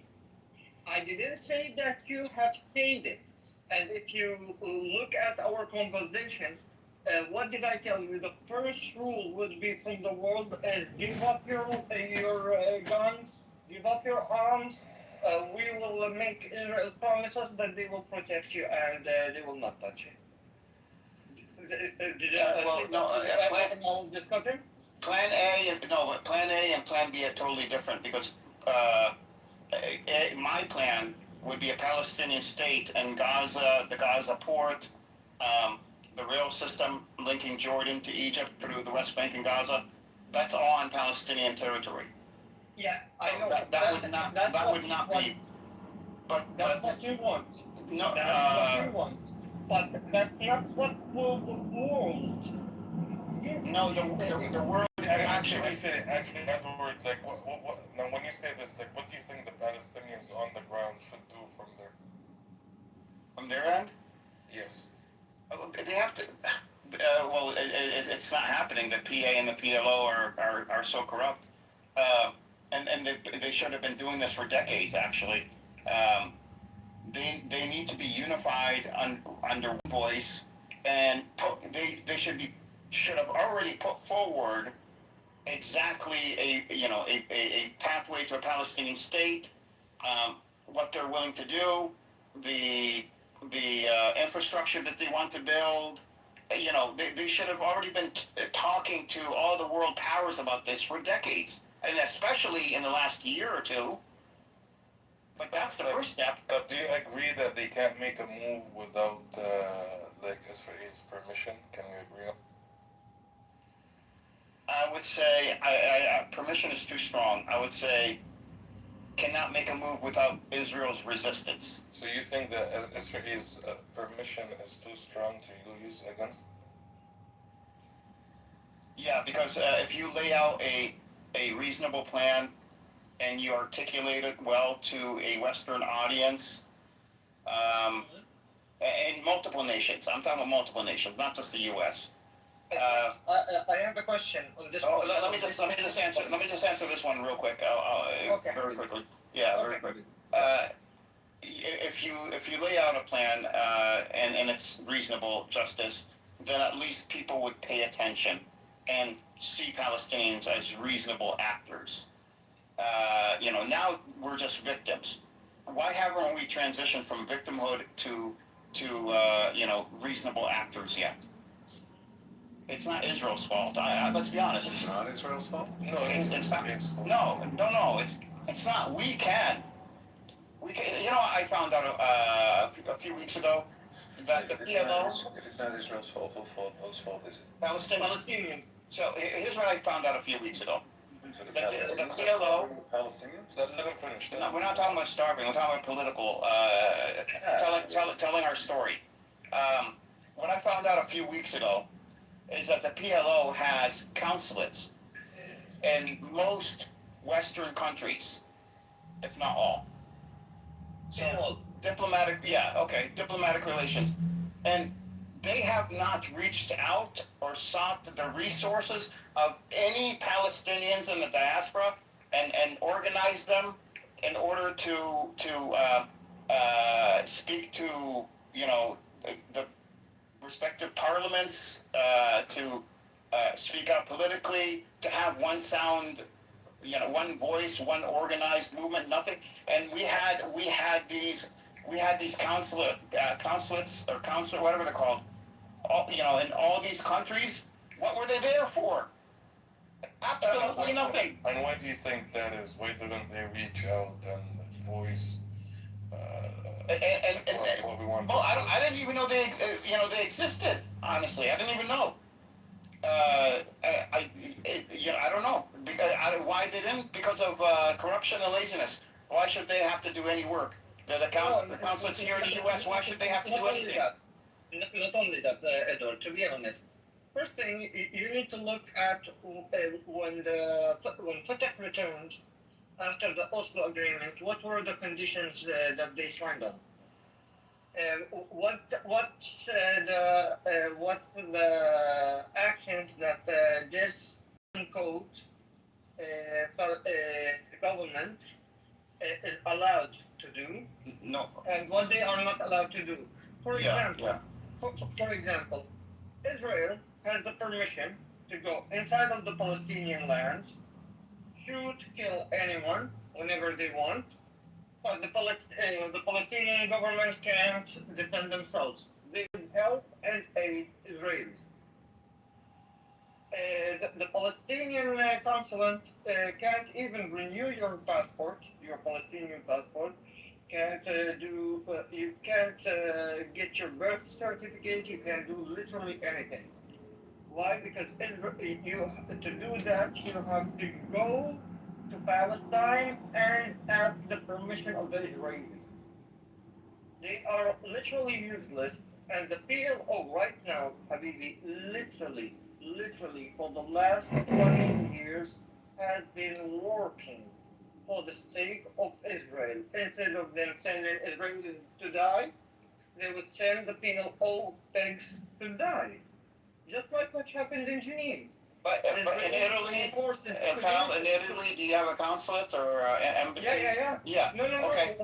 I didn't say that you have stated. And if you look at our conversation, what did I tell you? The first rule would be from the world is give up your guns, give up your arms. We will make Israel promises that they will protect you and they will not touch you. Plan A and Plan B are totally different because my plan would be a Palestinian state and Gaza, the Gaza port, the rail system linking Jordan to Egypt through the West Bank and Gaza. That's all on Palestinian territory. Yeah, I know. That would not be. But that's what you want. No, that's what you want. But that's not what will the world. No, the world actually, Edward, like, what? Now, when you say this, like, what do you think the Palestinians on the ground should do from there? From their end? Yes. They have to. It's not happening. The PA and the PLO are so corrupt, and they should have been doing this for decades. Actually, they need to be unified under one voice, and they should have already put forward exactly a pathway to a Palestinian state, what they're willing to do, the infrastructure that they want to build. They should have already been talking to all the world powers about this for decades, and especially in the last year or two. But that's the first step. But do you agree that they can't make a move without Israel's permission? Can we agree on? I would say permission is too strong. I would say cannot make a move without Israel's resistance. So you think that Israel's permission is too strong to use against? Yeah, because if you lay out a reasonable plan and you articulate it well to a Western audience, in multiple nations, I'm talking about multiple nations, not just the U.S. I have a question on this. Let me just answer this one real quick. Okay. Very quickly. Yeah, very quickly. If you lay out a plan and it's reasonable justice, then at least people would pay attention and see Palestinians as reasonable actors. Now we're just victims. Why haven't we transitioned from victimhood to reasonable actors yet? It's not Israel's fault. Let's be honest. It's not Israel's fault? No, It's not. No. It's not. We can. You know, I found out a few weeks ago that the PLO. If it's not Israel's fault, whose fault is it? Palestinians. So here's what I found out a few weeks ago. So the That the Palestinians PLO. are starving the Palestinians? Let him finish. No, we're not talking about starving. We're talking about political. Telling our story. What I found out a few weeks ago is that the PLO has consulates in most Western countries, if not all. So diplomatic relations, and they have not reached out or sought the resources of any Palestinians in the diaspora and organized them in order to speak to the respective parliaments, to speak out politically, to have one sound, one voice, one organized movement. Nothing. And we had these consulates or consulate, whatever they're called, in all these countries. What were they there for? Absolutely nothing. And why do you think that is? Why didn't they reach out and voice what we want? Well, I didn't even know they existed. Honestly, I didn't even know. I don't know. Why they didn't? Because of corruption and laziness. Why should they have to do any work? They're the consulates here in the U.S. Why should they have to do anything? Not only that, Edward, to be honest. First thing, you need to look at when Fatah returned after the Oslo Agreement, what were the conditions that they signed on? What the actions that this code government is allowed to do? No. And what they are not allowed to do. For example, Israel has the permission to go inside of the Palestinian lands, shoot, kill anyone whenever they want, but the Palestinian government can't defend themselves. They would help and aid Israelis. The Palestinian consulate can't even renew your passport, your Palestinian passport. You can't get your birth certificate. You can't do literally anything. Why? Because to do that, you have to go to Palestine and ask the permission of the Israelis. They are literally useless, and the PLO right now, Habibi, literally, for the last 20 years, has been working for the sake of Israel. Instead of them sending Israelis to die, they would send the PLO pigs to die. Just like what happened in Geneva. But in Italy, in Italy, do you have a consulate or embassy? Yeah. No. Okay.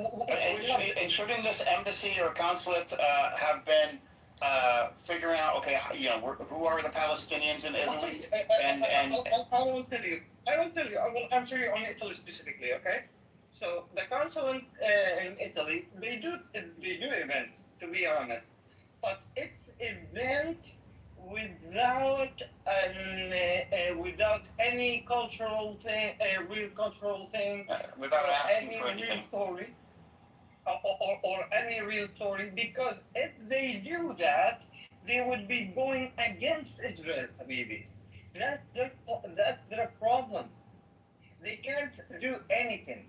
And shouldn't this embassy or consulate have been figuring out, okay, who are the Palestinians in Italy? And I will tell you. I will answer you on Italy specifically. Okay. So the consulate in Italy, they do events, to be honest, but it's event without any cultural thing, real cultural thing, without asking any for anything. real story, or any real story, because if they do that, they would be going against Israel, Habibi. That's their problem. They can't do anything.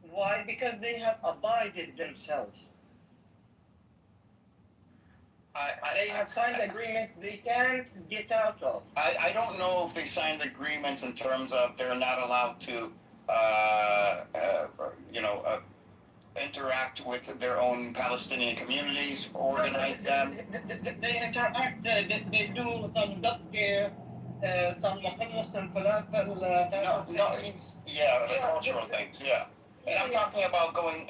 Why? Because they have abided themselves. They have signed agreements they can't get out of. I don't know if they signed agreements in terms of they're not allowed to, interact with their own Palestinian communities, organize them. They interact. They do conduct some hummus and falafel. The cultural things. Yeah, and I'm talking about going,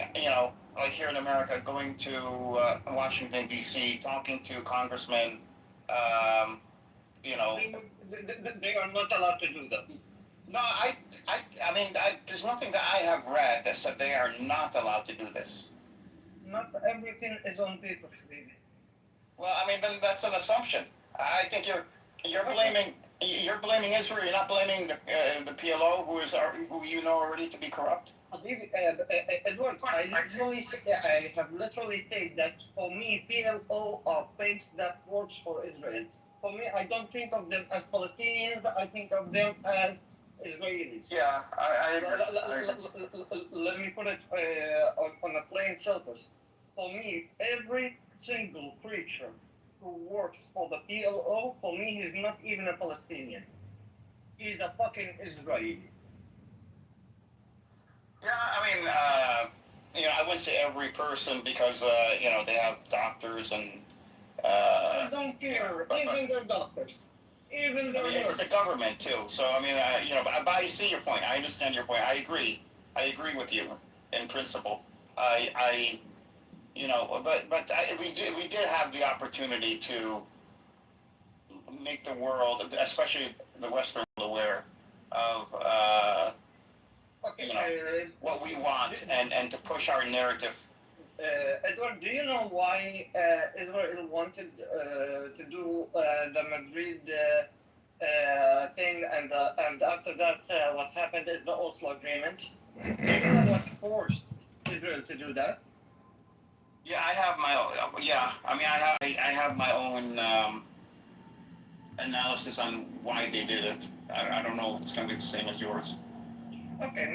like here in America, going to Washington, D.C., talking to congressmen, They are not allowed to do that. No, I mean, there's nothing that I have read that said they are not allowed to do this. Not everything is on paper, baby. Well, I mean, then that's an assumption. I think You're blaming Israel. You're not blaming the PLO, who you know already to be corrupt. Edward, I have literally said that for me, PLO are fakes that works for Israel. For me, I don't think of them as Palestinians. I think of them as Israelis. Yeah, I agree. Let me put it on a plain surface. For me, every single creature who works for the PLO, for me, he's not even a Palestinian. He's a fucking Israeli. Yeah, I mean, I wouldn't say every person because, they have doctors and. I don't care. Even their doctors. Even their It's the government too. So I mean, but I see your point. I understand your point. I agree. I agree with you in principle. We did have the opportunity to make the world, especially the Western world, aware of what we want and to push our narrative. Edward, do you know why Israel wanted to do the Madrid thing, and after that, what happened is the Oslo Agreement? Do you know what forced Israel to do that? Yeah, I have my own. Yeah, I mean, I have my own analysis on why they did it. I don't know if it's going to be the same as yours. Okay,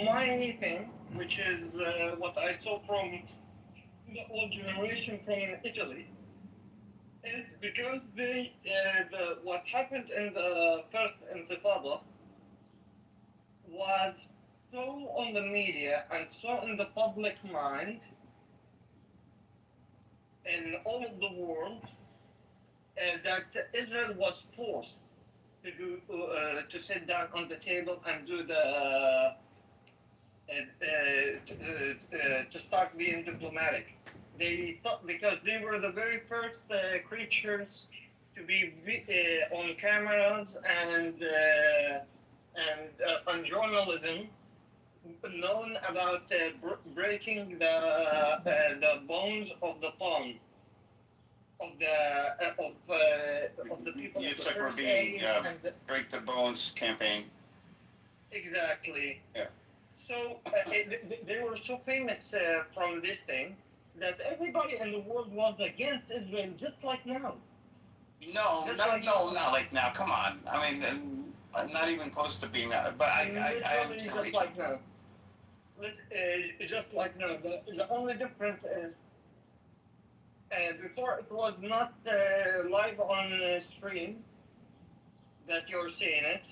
my thing, which is what I saw from the old generation from Italy, is because what happened in the first Intifada was so on the media and so in the public mind in all of the world that Israel was forced to sit down on the table and do to start being diplomatic. They thought because they were the very first creatures to be on cameras and on journalism, known about breaking the bones of the palm of the people. Yitzhak Rabin, Break the Bones campaign. Exactly. Yeah. So they were so famous from this thing that everybody in the world was against Israel, just like now. No, not like now. Come on. I mean, not even close to being that. But I understand. Just like now. Just like now. The only difference is before it was not live on stream that you're seeing it,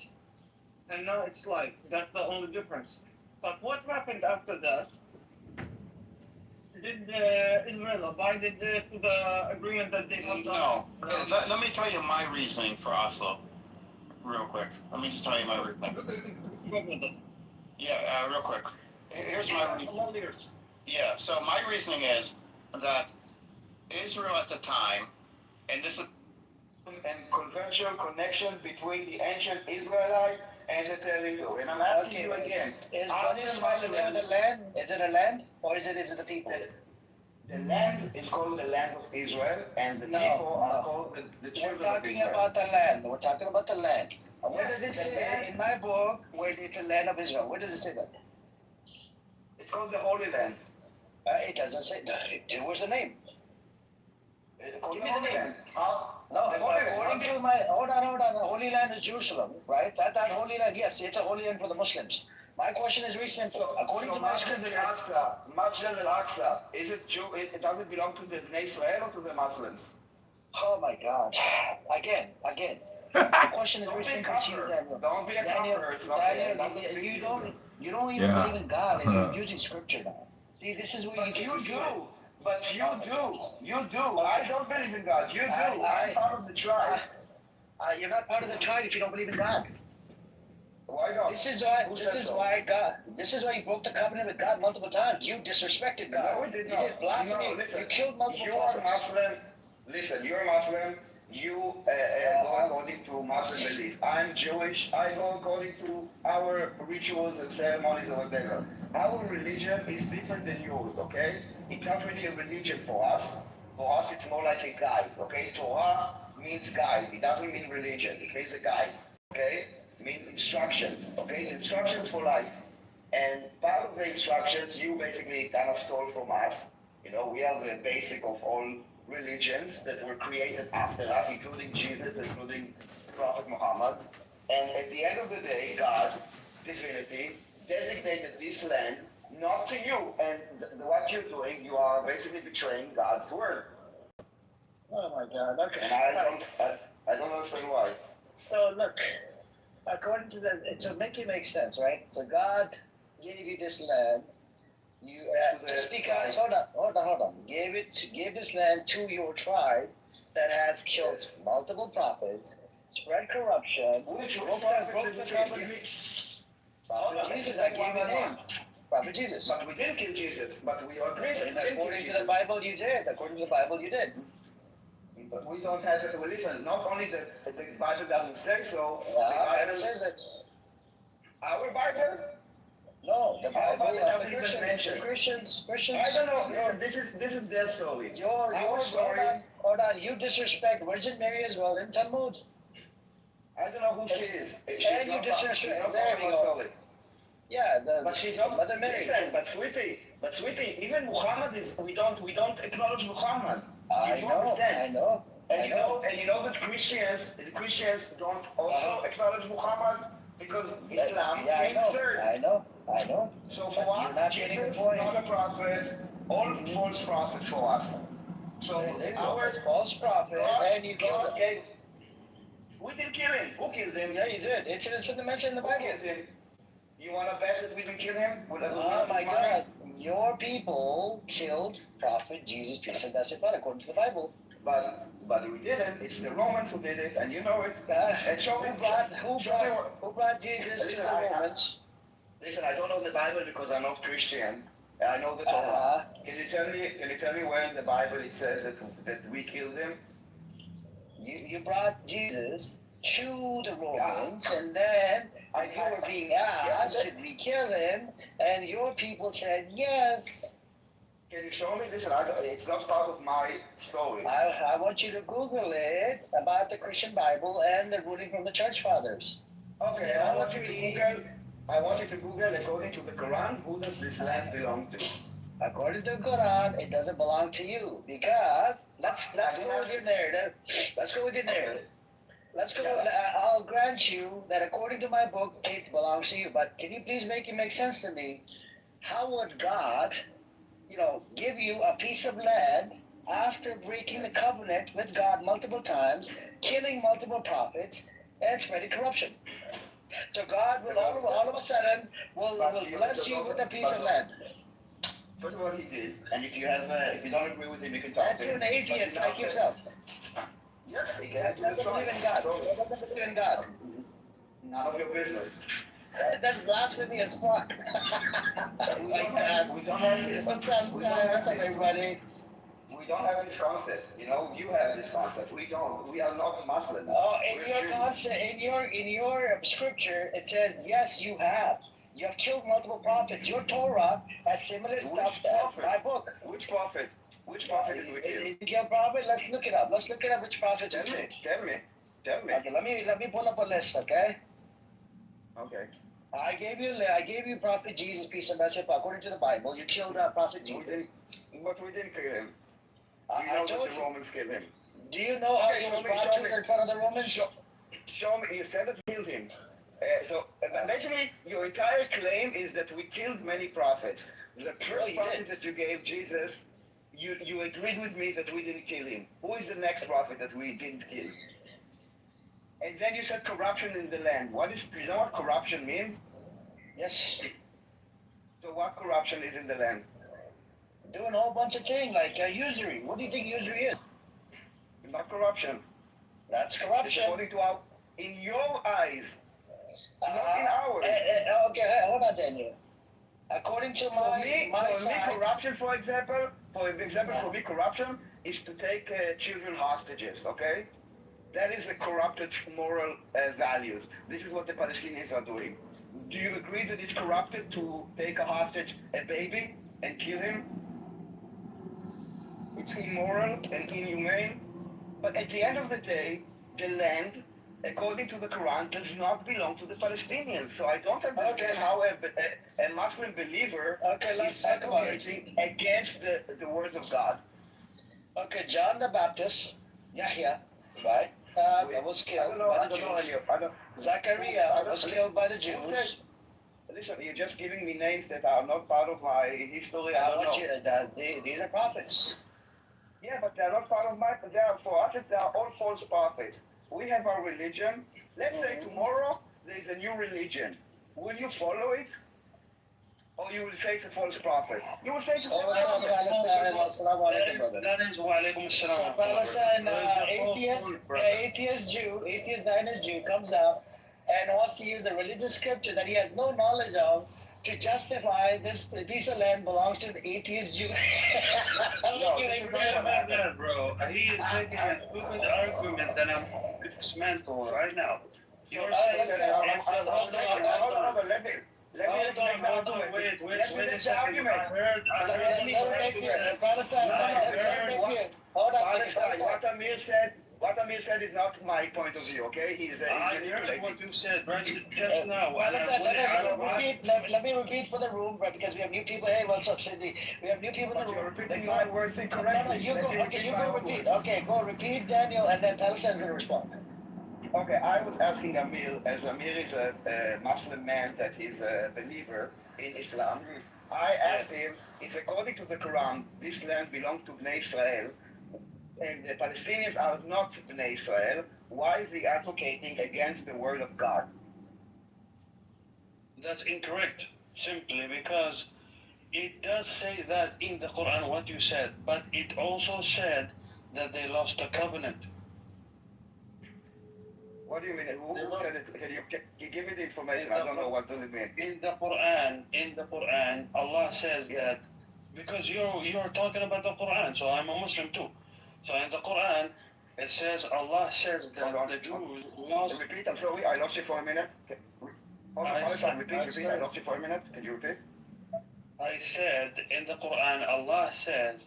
and now it's live. That's the only difference. But what happened after that? Did Israel abide to the agreement that they have done? No. Let me tell you my reasoning for Oslo, real quick. Let me just tell you my reasoning. Yeah, real quick. Here's my reasoning. Yeah, so my reasoning is that Israel at the time, and this is and conventional connection between the ancient Israelite and the territory. And I'm asking you again, Is the land? Is it a land or is it the people? The land is called the land of Israel, and the people are called the children of Israel. We're talking about the land. We're talking about the land. Where does it say in my book where it's the land of Israel? Where does it say that? It's called the Holy Land. It doesn't say that. Where's the name? Give me the name. No, according to my, hold on. The Holy Land is Jerusalem, right? That Holy Land, yes, it's a Holy Land for the Muslims. My question is recent. According to my scripture, Masjid al-Aqsa, is it Jew? Does it belong to the Bnei Israel or to the Muslims? Oh my God! Again. My question is very simple to you, Daniel. Don't be a kafir. It's not Daniel, you don't even believe in God, and you're using scripture now. See, this is where you do. But you do. You do. I don't believe in God. You do. I'm part of the tribe. You're not part of the tribe if you don't believe in God. Why not? This is why you broke the covenant with God multiple times. You disrespected God. No, we did not. You did blasphemy. No, listen, you killed multiple You prophets. are Muslim. Listen, you're Muslim. You go according to Muslim beliefs. I'm Jewish. I go according to our rituals and ceremonies and whatever. Our religion is different than yours, okay? It's not really a religion for us. For us, it's more like a guide, okay? Torah means guide. It doesn't mean religion. It means a guide. Okay? It means instructions. Okay? It's instructions for life. And part of the instructions you basically kind of stole from us. You know, we are the basic of all religions that were created after us, including Jesus, including Prophet Muhammad. And at the end of the day, God, divinity, designated this land not to you. And what you're doing, you are basically betraying God's word. Oh my God. Okay. And I don't understand why. So look, according to to make it make sense, right? So God gave you this land. You just because hold on. Gave this land to your tribe that has killed multiple prophets, spread corruption, broke the covenant. Prophet Jesus, I gave you name. Prophet Jesus. But we didn't kill Jesus. But we agreed that we didn't kill According to Jesus. the Bible, you did. According to the Bible, you did. But we don't have it. Well, listen, not only that the Bible doesn't say so, the Bible says it. Our Bible? No, the Bible doesn't the even mention. Christians. I don't know. Listen, this is their story. Your story. Hold on. You disrespect Virgin Mary as well in Talmud. I don't know who she is. And you disrespect. There we go. Yeah, but she's not Mother Mary. Listen, but sweetie, even Muhammad is. We don't acknowledge Muhammad. I know. And you know that Christians don't also acknowledge Muhammad because Islam came third. I know. So for us, Jesus, not a prophet, all false prophets for us. So our false prophet, and you killed him. We didn't kill him. Who killed him? Yeah, you did. It's in the mention in the Bible. You want to bet that we didn't kill him? Oh my God! Your people killed Prophet Jesus, peace and blessing God, according to the Bible. But we didn't. It's the Romans who did it, and you know it. And Who brought Jesus to the Romans? Listen, I don't know the Bible because I'm not Christian. I know the Torah. Can you tell me where in the Bible it says that we killed him? You brought Jesus to the Romans, and then you were being asked, should we kill him? And your people said yes. Can you show me? Listen, it's not part of my story. I want you to Google it about the Christian Bible and the ruling from the Church Fathers. Okay, I want you to Google according to the Quran, who does this land belong to? According to the Quran, it doesn't belong to you because let's go with your narrative. Let's go with your narrative. I'll grant you that according to my book, it belongs to you. But can you please make it make sense to me? How would God, give you a piece of land after breaking the covenant with God multiple times, killing multiple prophets, and spreading corruption? So God will all of a sudden will bless you with a piece of land. First of all, he did, and if you don't agree with him, you can talk to him. That's an atheist like yourself. Yes, he can. Doesn't believe in God. Doesn't believe in God. None of your business. That's blasphemy as fuck. We don't have this. What's up, everybody? We don't have this concept. You have this concept. We don't. We are not Muslims. Oh, in your scripture, it says yes, you have. You have killed multiple prophets. Your Torah has similar stuff as my book. Which prophet? Which prophet did we kill? Did you kill prophet? Let's look it up. Which prophet Tell me. Okay, let me pull up a list, okay? Okay. I gave you Prophet Jesus, peace and blessing according to the Bible. You killed Prophet Jesus. But we didn't kill him. I know told that the Romans killed him. Do you know how he was brought to in front of the Romans? Show me. You said that we killed him. Basically, your entire claim is that we killed many prophets. The first prophet that you gave, Jesus, you agreed with me that we didn't kill him. Who is the next prophet that we didn't kill? And then you said corruption in the land. You know what corruption means? Yes. So what corruption is in the land? Doing a whole bunch of things like usury. What do you think usury is? Not corruption. That's corruption. According to in your eyes, not in ours. Okay, hold on, Daniel. According to my side, corruption, for example, for me, corruption is to take children hostages. Okay. That is the corrupted moral values. This is what the Palestinians are doing. Do you agree that it's corrupted to take a hostage, a baby, and kill him? It's immoral and inhumane. But at the end of the day, the land, according to the Quran, does not belong to the Palestinians. So I don't understand how a Muslim believer is advocating against the words of God. Okay, John the Baptist, Yahya, right? Was killed by the Jews. Zachariah was killed by the Jews. Listen, you're just giving me names that are not part of my history. I don't know. These are prophets. Yeah, but they're not part of my. They are for us. They are all false prophets. We have our religion. Let's say tomorrow there is a new religion. Will you follow it? Or you will say it's a false prophet? You will say it's a false prophet. That is wa alaikum assalam. So Palestine, atheist Zionist Jew comes out and wants to use a religious scripture that he has no knowledge of to justify this piece of land belongs to the atheist Jew. No, this is not bro. He is making a stupid argument that I'm dismantle right now. You're Hold on, wait a second. Let me say Palestine, what Amir said is not my point of view, okay? I heard what you said right just now. Let me repeat for the room, right, because we have new people. Hey, what's up, Cindy? We have new people in the room. You're repeating my words incorrectly. No, you go repeat. Okay, go repeat, Daniel, and then Palestine's going to respond. Okay, I was asking Amir, as Amir is a Muslim man that is a believer in Islam, I asked him, if according to the Quran, this land belongs to Bnei Israel, and the Palestinians are not Bnei Israel, why is he advocating against the word of God? That's incorrect, simply because it does say that in the Quran what you said, but it also said that they lost the covenant. What do you mean? Who said it? Can you give me the information? I don't know. What does it mean? In the Quran, Allah says that because you're talking about the Quran, so I'm a Muslim too. So in the Quran, it says Allah says that the Jews lost. Repeat. I'm sorry, I lost you for a minute. Hold on, repeat. I lost you for a minute. Can you repeat? I said in the Quran, Allah said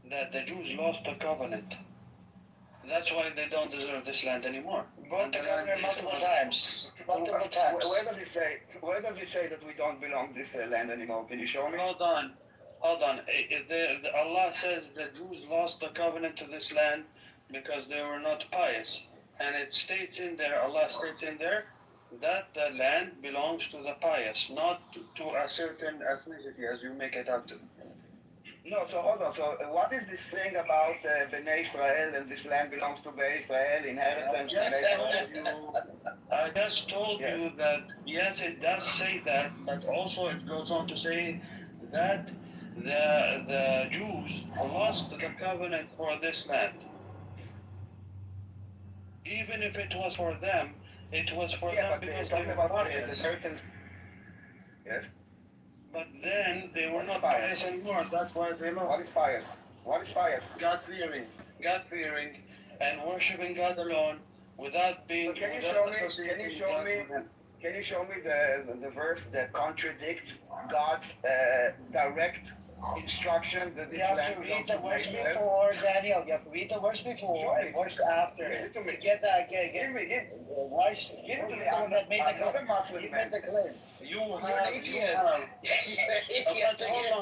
that the Jews lost the covenant. That's why they don't deserve this land anymore. Broke the covenant multiple times. Multiple times. Where does it say that we don't belong this land anymore? Can you show me? Hold on. Allah says the Jews lost the covenant to this land because they were not pious. And it states in there, Allah states in there, that the land belongs to the pious, not to a certain ethnicity as you make it out to. No, so hold on. So what is this thing about Bnei Israel and this land belongs to Bnei Israel, inheritance? I just told you that, yes, it does say that, but also it goes on to say that the Jews lost the covenant for this land. Even if it was for them, it was for them because they were pious. Yes. But then they were not pious anymore. That's why they lost. What is pious? What is pious? God fearing, and worshiping God alone without being. So can you show me the verse that contradicts God's direct instruction that this land belongs to verse before, Daniel. You have to read the verse before and verse after. Give it to me. Get that. Give it to me. I'm not a Muslim man. You're an atheist. Hold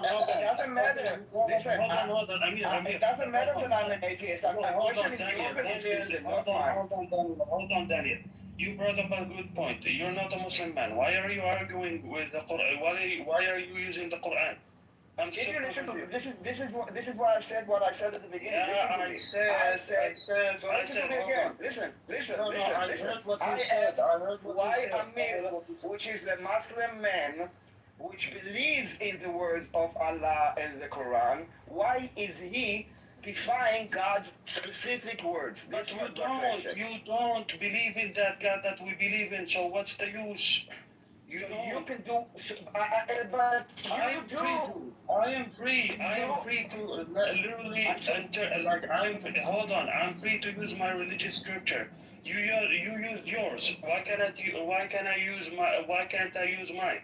on. It doesn't matter. Listen, Hold on. it doesn't matter that I'm an atheist. I'm questioning your belief system, not mine. Hold on, Daniel. You brought up a good point. You're not a Muslim man. Why are you arguing with the Quran? Why are you using the Quran? If you listen to me, this is why I said what I said at the beginning. Yeah, listen to me again. Listen. I asked why Amir, which is a Muslim man, which believes in the words of Allah and the Quran, why is he defying God's specific words? But you don't believe in that God that we believe in, so what's the use? You can do, but I am free to literally enter. Hold on. I'm free to use my religious scripture. You used yours. Why can't I use mine?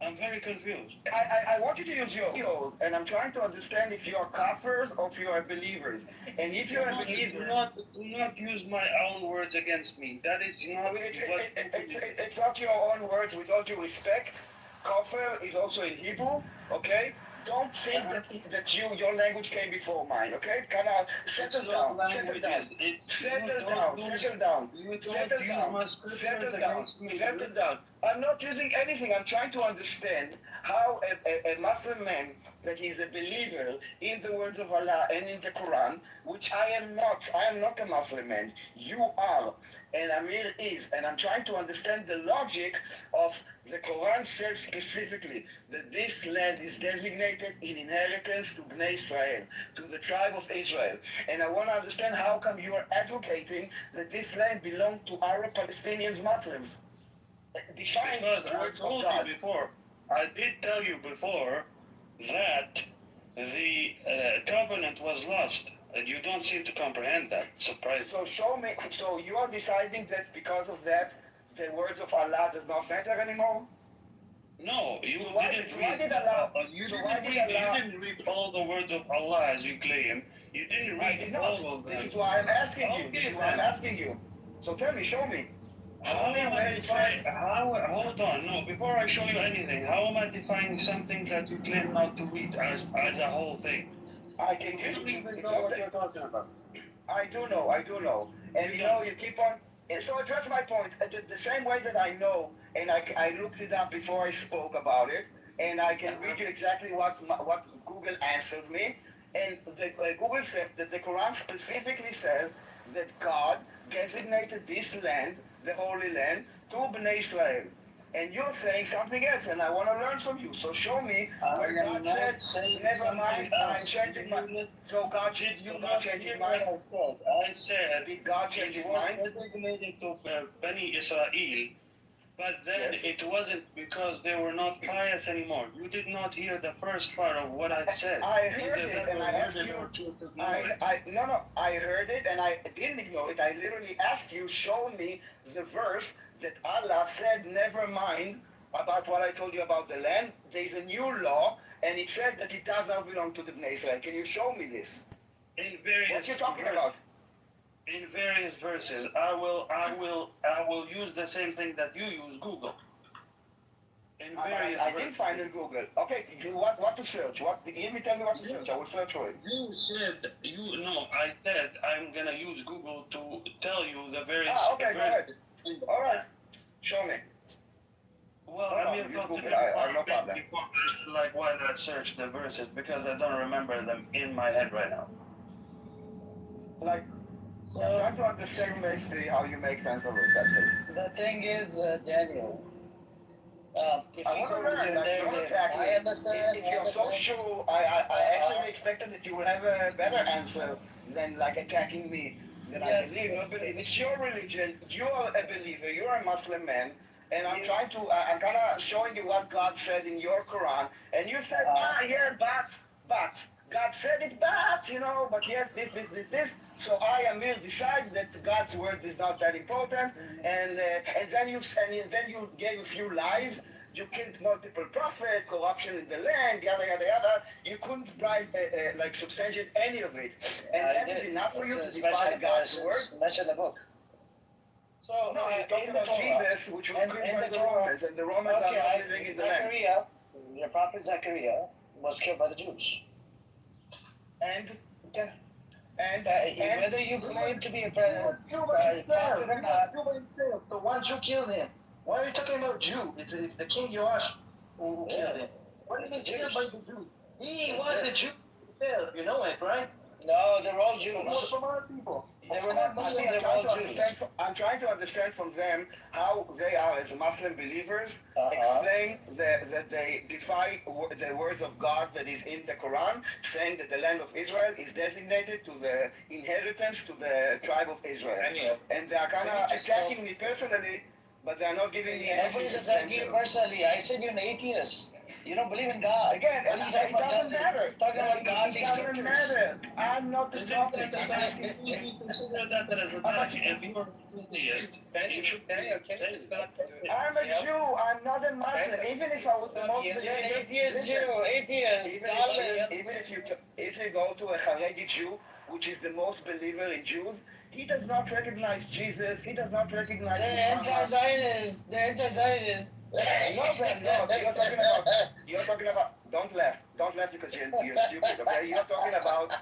I'm very confused. I want you to use your heels, and I'm trying to understand if you are kafirs or if you are believers. And if you're a believer, do not use my own words against me. That is not it's not your own words. With all due respect, kafir is also in Hebrew. Okay. Don't think that your language came before mine, okay? Kind of settle down, settle down, settle down, settle down, settle down, settle down, settle down. I'm not using anything. I'm trying to understand how a Muslim man that is a believer in the words of Allah and in the Quran, which I am not a Muslim man. You are, and Amir is, and I'm trying to understand the logic of the Quran says specifically that this land is designated in inheritance to Bnei Israel, to the tribe of Israel. And I want to understand how come you are advocating that this land belongs to Arab Palestinians Muslims. Define the words of God. I did tell you before that the covenant was lost. And you don't seem to comprehend that. Surprising. So show me. So you are deciding that because of that, the words of Allah does not matter anymore? No, you didn't read all the words of Allah as you claim. You didn't read all of them. This is why I'm asking you. This is why I'm asking you. So tell me, show me. Show me where it says. Hold on, no. Before I show you anything, how am I defining something that you claim not to read as a whole thing? I can read. You don't even know what you're talking about. I do know. And you keep on. And so address my point. The same way that I know, and I looked it up before I spoke about it, and I can read you exactly what Google answered me. And Google said that the Quran specifically says that God designated this land, the Holy Land, to Bnei Israel. And you're saying something else, and I want to learn from you. So show me where God said, never mind, I'm changing my... So God changed his mind? I said, did God change his mind? It was designated to Bani Israel, but then it wasn't because they were not pious anymore. You did not hear the first part of what I said. I heard it, and I asked you... I heard it, and I didn't ignore it. I literally asked you, show me the verse that Allah said, never mind about what I told you about the land. There's a new law, and it says that it does not belong to the Bnei Israel. Can you show me this? What you talking about? In various verses, I will use the same thing that you use, Google. I didn't find it Google. Okay, what to search? Let me tell me what to search. I will search for it. I said I'm gonna use Google to tell you the various. Okay, go ahead. All right, show me. Well, I mean, I have no problem. Like, why not search the verses? Because I don't remember them in my head right now. Like, I'm trying to understand basically how you make sense of it. That's it. The thing is, Daniel. If I want to learn. Don't attack me. I understand. If you're so sure, I actually expected that you would have a better answer than like attacking me. That I believe, not believe. It's your religion. You are a believer. You are a Muslim man. And I'm trying to, I'm kind of showing you what God said in your Quran. And you said, but. God said it, but yes, this. So I, Amir, decide that God's word is not that important. And then you gave a few lies. You killed multiple prophets, corruption in the land, yada, yada, yada. You couldn't substantiate any of it. And that is enough for you to defy God's word? Mention the book. So, no, you're talking about Jesus, which was killed by the Romans, and the Romans are not living in the land. Your prophet Zechariah was killed by the Jews. And whether you claim to be a prophet or not, so why did you kill him? Why are you talking about Jew? It's the King Yoash who killed him. Why did he kill by the Jew? He was a Jew himself, you know it, right? No, they're all Jews. From our people. They were not Muslim, they were all Jews. I'm trying to understand from them how they are, as Muslim believers, explain that they defy the words of God that is in the Quran, saying that the land of Israel is designated to the inheritance to the tribe of Israel. And they are kind of attacking me personally but they're not giving me anything Nobody's attacking you substantial. personally. I said you're an atheist. You don't believe in God. Again, What are you talking it about? doesn't matter. Talking about It godly doesn't scriptures. matter. I'm not the Is topic. it I'm that asking if you consider that as a fact, if you're an atheist, you should Daniel, can you just not? I'm a Jew. I'm not a Muslim. Even if I was the most You're an believer, atheist listen, Jew. Atheist. Godless. even if you go to a Haredi Jew, which is the most believer in Jews, he does not recognize Jesus. He does not recognize They're Muhammad. anti-Zionists. They're anti-Zionists. No, they're not. You're talking about. Don't laugh. Don't laugh because you're stupid. Okay. You're talking about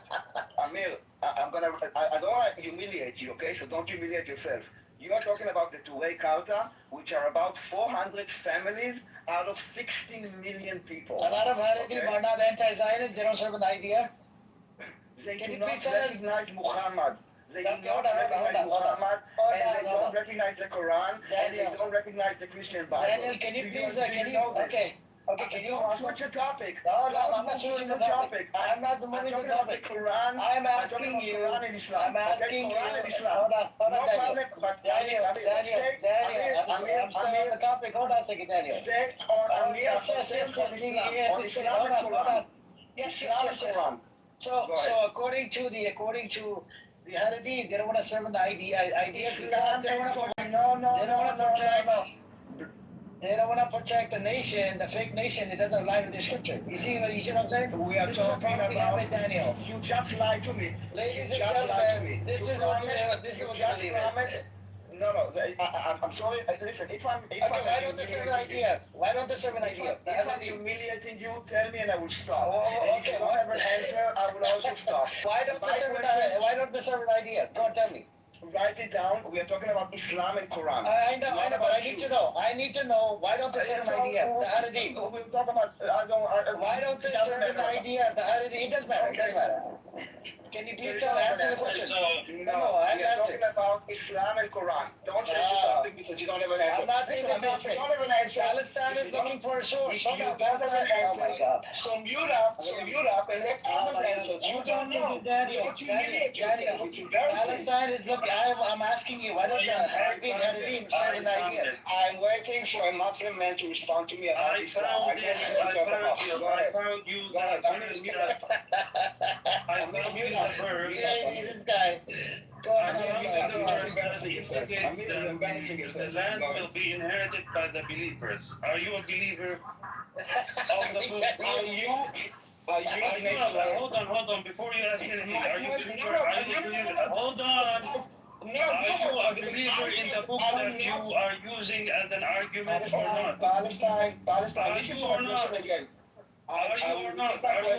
Amir. I don't want to humiliate you. Okay. So don't humiliate yourself. You are talking about the Turei Karta, which are about 400 families out of 16 million people. A lot of Haredim are not anti-Zionists. They don't serve an idea. They Can do you not please tell us? recognize Muhammad. They do Okay, not recognize Muhammad, and they don't recognize the Quran, and they don't recognize the Christian Bible. Daniel, can you please, can you know this? okay, can you Don't switch the topic. No, Don't I'm not move switching to the topic. I'm not I'm moving the talking about the topic. Quran. I'm I'm talking asking about you. Quran and Islam. I'm asking you. Quran and Islam. Hold on, No Daniel. problem, but Daniel, Amir, let's stay. I'm still on the topic. Hold on a second, Daniel. Stay on Amir, Yes, on Islam, yes, on yes, Islam hold and on, hold Quran. on. Yes, Islam yes, and yes. Quran. So according to the Haredi, they don't want to serve an idea. Islam They don't and want to Quran. No. They don't want to protect the nation, the fake nation. It doesn't align with the scripture. You see what I'm saying? We are This is the talking problem we have about with Daniel. You just lied to me. Ladies You and just lied to gentlemen, me. this You is what promised- this is you what just you believe in. promised. No, I'm sorry. Listen, if I'm Why don't they serve an idea? Why don't they serve an idea? If I'm humiliating you, tell me and I will stop. Oh, And if okay. you don't have an answer, I will also stop. Why don't they serve an idea? Go on, tell me. Write it down. We are talking about Islam and Quran. I know, Not but about I need to Jews. know. I need to know. Why don't they serve an idea? The Haredi. We'll talk about. Why don't they serve an idea? The Haredi. It doesn't matter. It doesn't matter. Can you please answer the question? No, I we are talking about Islam and Quran. Don't change the topic because you don't have an answer. I'm not Listen, taking the if you topic. don't have an answer, Palestine is looking for a source. if you don't have an answer, so mute up and let others answer. You don't know. Don't humiliate yourself. It's embarrassing. Palestine is looking. I'm asking you. Why don't the Haredim serve an idea? I'm waiting for a Muslim man to respond to me about Islam. I get what you're talking about. Go ahead. Go ahead. I found you the verse. This guy. Go on. The land will be inherited by the believers. Are you a believer of the book? Hold on. Before you ask anything, are you a believer? Hold on. Are you a believer in the book that you are using as an argument or not? Palestine. Listen to my question again. Are you or not? Are you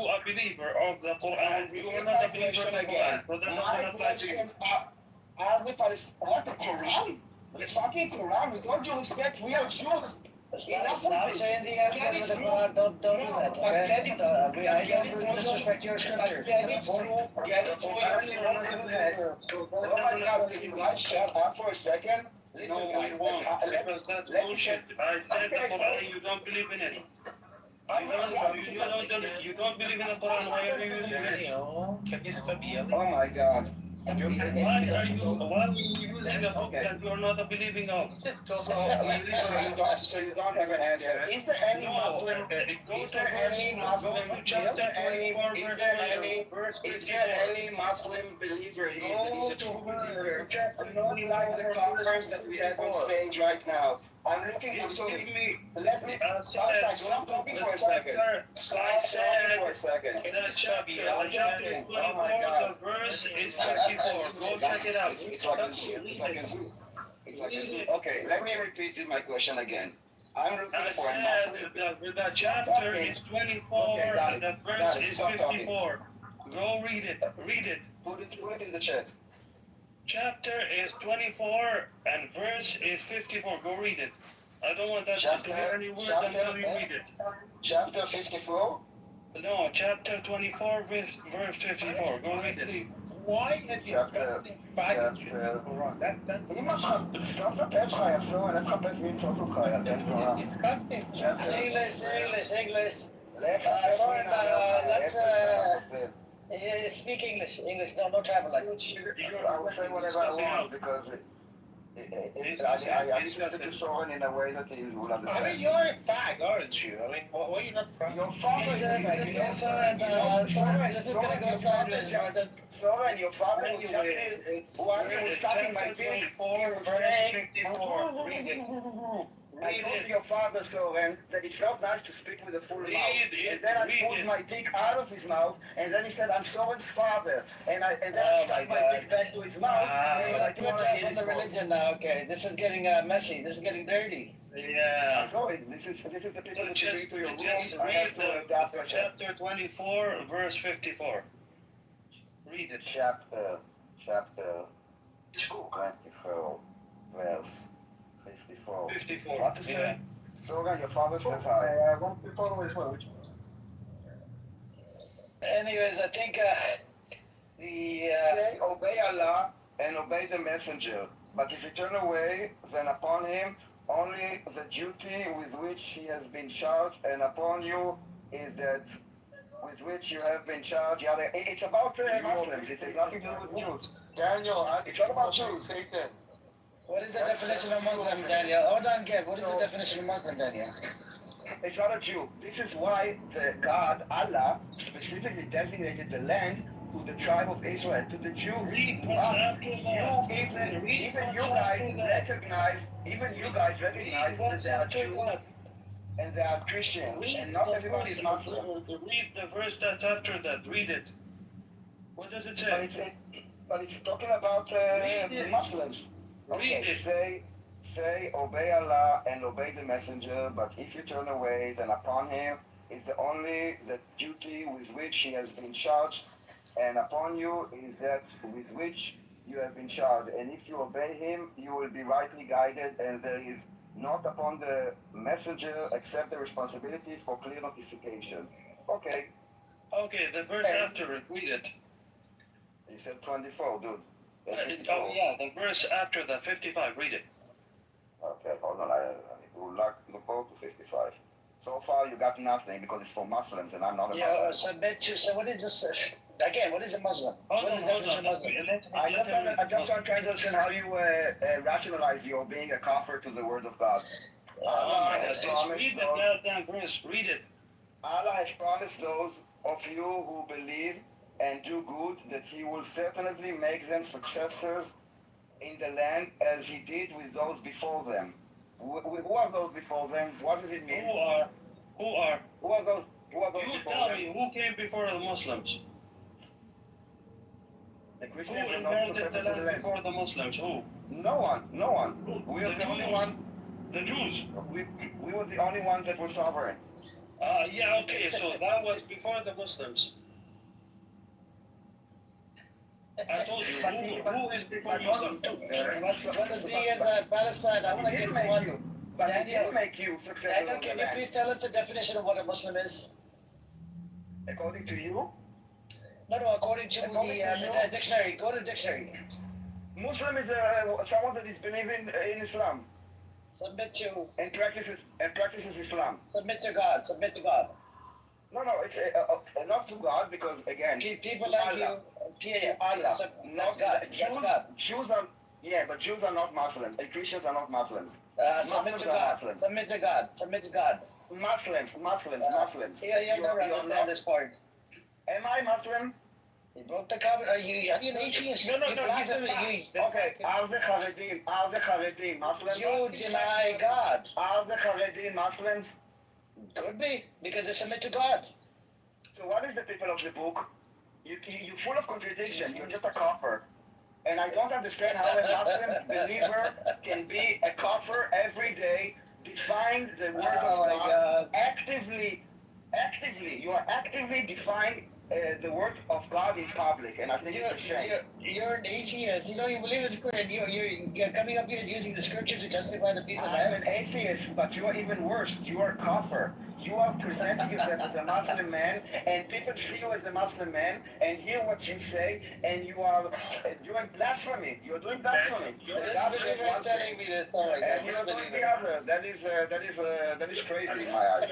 a believer of the Quran? You are not a believer of the Quran. So that doesn't apply to you. Are we Palestine? What, the Quran? The fucking Quran. With all due respect, we are Jews. Enough of this. Get it through. Don't do that. Okay? I don't disrespect your scripture. Get it through your little heads. Oh my God, can you guys shut up for a second? No, we won't, because that's bullshit. I said the Quran, you don't believe in it. You don't believe in the Quran, why are you using it? Can you stop yelling? Oh my God. Why are you using a book that you're not believing of? So you don't have an answer. Is there any Muslim? Is there any Muslim? Is there any Muslim believer here that is a true believer? Not like the conference that we have on stage right now. I'm looking. I'm sorry. Let me. Stop talking for a second. Stop talking for a second. The chapter is 24, the verse is 54. Go check it out. It's like a zoo. Okay, let me repeat my question again. I'm looking for a Muslim. The chapter is 24 and the verse is 54. Go read it. Read it. Put it in the chat. Chapter is 24 and verse is 54. Go read it. I don't want that to hear any word until you read it. Chapter 54? No, chapter 24, verse 54. Go read it. Why is סוף לפץ לך יעשו, אלף חפש ויצוץ אותך, ילדה זרה. English. Let's speak English. No travel language. I will say whatever I want because I need to speak to Soren in a way that he will understand. I mean, you're a fag, aren't you? I mean, what are you not proud of? Your father is a fag. You know, Soren, This is gonna go sideways, Marcus. Soren, your father was just while he was sucking my dick, he was saying, Read it. I told your father, Soren, that it's not nice to speak with a full mouth. And then I pulled my dick out of his mouth, and then he said, I'm Soren's father. And then I stuck my dick back to his mouth. We're like from the religion now. Okay, this is getting messy. This is getting dirty. Yeah. Sorry, this is the people that you bring to your room. Just I have read to adapt myself. chapter 24, verse 54. Read it. Chapter 24, verse 54. 54. What is Yeah. it? Soren, your father says hi. Anyways, I think Say, obey Allah and obey the messenger. But if you turn away, then upon him only the duty with which he has been charged, and upon you is that with which you have been charged. It's about Muslims. It has nothing to do with Jews. Daniel, It's all about Jews. Satan. what is the definition of Muslim, Daniel? Hold on, Kev. What is the definition of Muslim, Daniel? It's not a Jew. This is why the God, Allah, specifically designated the land to the tribe of Israel, to the Jew. Even you guys recognize that they are Jews and they are Christians, and not everybody is Muslim. Read the verse that's after that. Read it. What does it say? But it's talking about the Muslims. Okay, say, obey Allah and obey the messenger, but if you turn away, then upon him is the duty with which he has been charged, and upon you is that with which you have been charged. And if you obey him, you will be rightly guided, and there is not upon the messenger except the responsibility for clear notification. Okay. Okay, the verse after it. Read it. You said 24, dude. Oh yeah, the verse after the 55. Read it. Okay, hold on. I need to look forward to 55. So far, you got nothing because it's for Muslims, and I'm not a Muslim. Yeah, submit to. So what is this? Again, what is a Muslim? What is the definition of Muslim? I'm just trying to understand how you rationalize your being a kafir to the word of God. Allah has promised those. Read it. Allah has promised those of you who believe and do good that He will certainly make them successors in the land as He did with those before them. Who are those before them? What does it mean? Who are those? Who are those you before tell them? me, who came before the Muslims? The Who Christians are not invented successors the to the land land. before the Muslims? Who? No one. We are the only one. The Jews. We were the only ones that were sovereign. Yeah, okay, so that was before the Muslims. I told you, who is before Muslims? What is being as Palestine? I want to get one. Daniel, make you successful. Daniel, can you please tell us the definition of what a Muslim is? According to you? No, according to the dictionary. Go to the dictionary. Muslim is someone that is believing in Islam. Submit to. And practices Islam. Submit to God. Submit to God. No, it's not to God because again, people like Allah. Allah. Not God. Jews are. Yeah, but Jews are not Muslims, and Christians are not Muslims. Submit to God. Submit to God. Submit to God. Muslims. Yeah, never understand this part. Am I Muslim? You broke the covenant. Are you an atheist? No. Okay, are the Haredim Muslims? You deny God. Are the Haredim Muslims? Could be, because they submit to God. So what is the people of the book? You're full of contradiction. You're just a kafir. And I don't understand how a Muslim believer can be a kafir every day, defying the word of God. Actively, you are actively defying the word of God in public, and I think it's a shame. You're an atheist. You don't even believe in scripture. You're coming up here using the scripture to justify the peace of I'm man. an atheist, but you are even worse. You are a kafir. You are presenting yourself as a Muslim man, and people see you as a Muslim man and hear what you say, and you are doing blasphemy. You're doing blasphemy. This believer is telling me this. Oh my God, And you're doing the other. That is crazy in my eyes.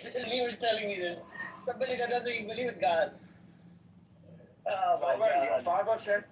This believer is telling me this. Somebody that doesn't even believe in God. Oh my Sovereign, your God. father said,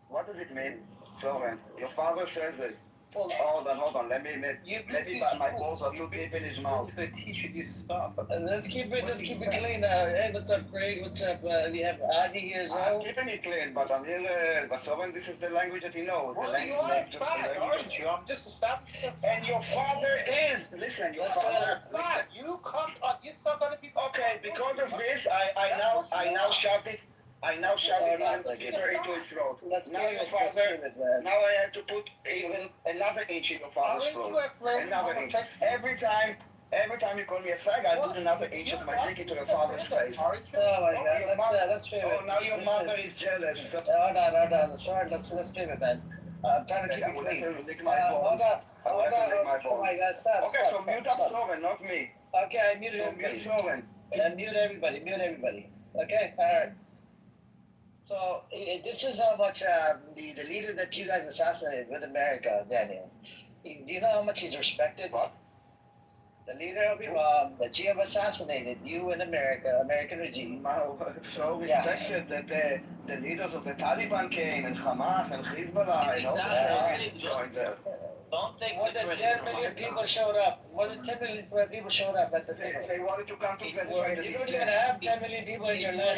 what does it mean? Sovereign, your father says it. Hold on. Maybe my balls are too deep in his mouth. He should just stop. Let's keep it clean. Hey, what's up, Craig? What's up? We have Adi here as I'm well. keeping it clean, but I'm here. But Sovereign, this is the language that he knows. Well, the you are language, fat, aren't you? I'm just establishing. And your father is. Listen, your father. Fat. You suck other people. Okay, because of this, I now shout it. I now shout it even deeper into his throat. Now your father. Now I have to put even another inch in your father's throat. Another inch. Every time you call me a fag, I put another inch of my dick into your father's face. Oh my God. Let's stream it. Oh, now your mother is jealous. Hold on. Sorry, let's stream it, man. I'm trying to keep it clean. Lick my balls. I will have to lick my balls. Oh my God, stop. Okay, so mute up Sloven, not me. Okay, I muted everybody. Mute Sloven. Mute everybody. Okay, alright. So, this is how much the leader that you guys assassinated with America, Daniel. Do you know how much he's respected? What? The leader of Iran that you have assassinated, you in America, American regime. So respected that the leaders of the Taliban came and Hamas and Hezbollah and all the joined them. Don't take More than 10 million people showed up. More than 10 million people showed up at the thing. They wanted to come to Venezuela. You don't even have 10 million people in your land.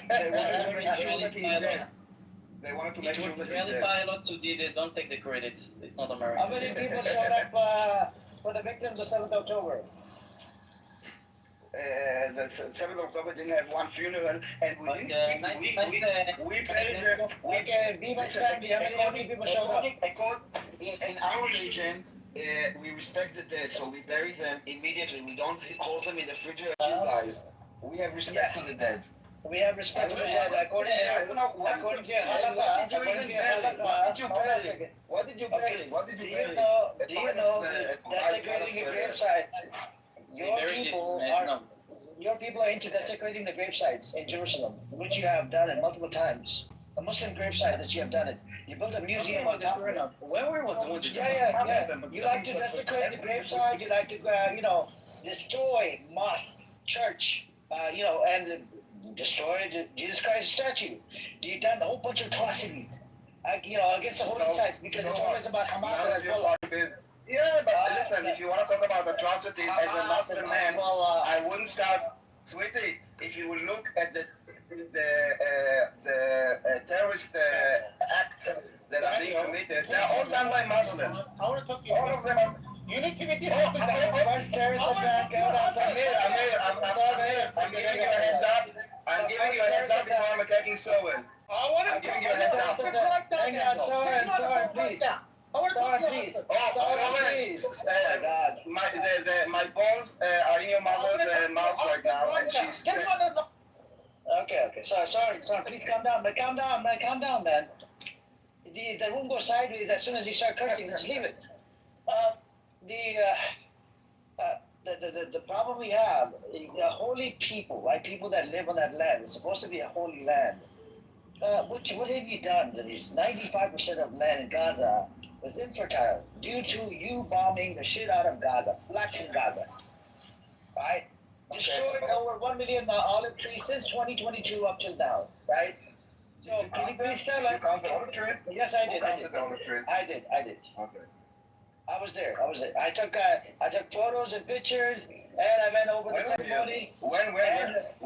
They wanted to make sure that he's dead. They wanted to make sure that he's Israeli dead. pilots who did it, don't take the credit. It's not American. How many people showed up for the victims of 7th October? The 7th of October didn't have one funeral, and we didn't we buried them. Okay, be my family. How many people showed up? In our religion, we respect the dead, so we bury them immediately. We don't hold them in the refrigerator, you guys. We have respect for the dead. We have respect for the dead. According to halakha. What did you bury? What did you bury? Do you know desecrating the gravesite? Your people are into desecrating the gravesites in Jerusalem, which you have done it multiple times. The Muslim gravesite that you have done it. You built a museum on top of it. Where was one? Yeah. You like to desecrate the gravesite. You like to, destroy mosques, church, and destroy the Jesus Christ statue. You've done a whole bunch of atrocities, against the holy sites because it's always about Hamas and Hezbollah. Yeah, but listen, if you want to talk about atrocities as a Muslim man, I wouldn't start, sweetie. If you will look at the terrorist acts that are being committed, they're all done by Muslims. I want to talk to you. All of them are. You need to be First terrorist attack. I'm giving you a heads up. I'm giving you a heads up before I'm attacking Sloven. I'm giving you a heads up. Hang on, sorry, please. Please. Please. My balls are in your mother's mouth right now, and she's. Okay. Sorry. Please calm down, man. The room goes sideways as soon as you start cursing. Just leave it. The problem we have is the holy people, right? People that live on that land. It's supposed to be a holy land. What have you done to this? 95% of land in Gaza is infertile due to you bombing the shit out of Gaza, flashing Gaza, right? Destroyed over 1 million olive trees since 2022 up till now, right? So can you please tell us? You count the olive trees? Yes, I did. The olive trees? I did. Okay. I was there. I took photos and pictures, and I went over the testimony. When were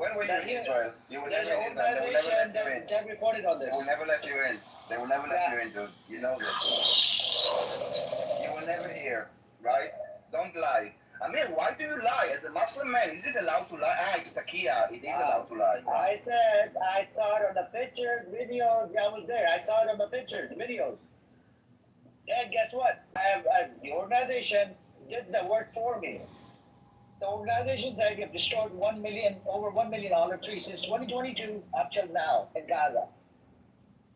you in Israel? You will There's never an in Israel. They will never organization let you in. that reported on They this. will never let you in. They will never let you in, dude. You know this. You will never hear, right? Don't lie. Amir, why do you lie? As a Muslim man, is it allowed to lie? It's taqiyya. It is allowed to lie. I said I saw it on the pictures, videos. I was there. I saw it on the pictures, videos. And guess what? The organization did the work for me. The organization said you've destroyed over 1 million olive trees since 2022 up till now in Gaza.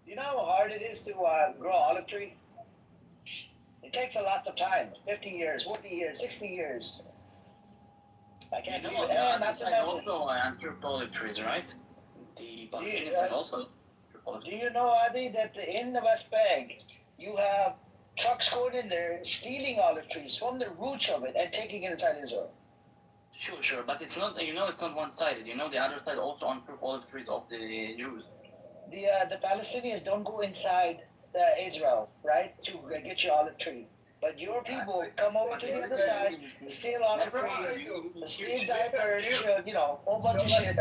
You know how hard it is to grow olive tree? It takes a lot of time. 50 years, 40 years, 60 years. I can't do it. And not to mention. Also anthropologies, right? The Palestinians also. Do you know, Adi, that in the West Bank, you have trucks going in there stealing olive trees from the roots of it and taking it inside Israel? Sure, but it's not. It's not one-sided. The other side also unproved olive trees of the Jews. The Palestinians don't go inside Israel, right, to get your olive tree. But your people come over to the other side, steal olive trees, steal diapers, whole bunch of shit.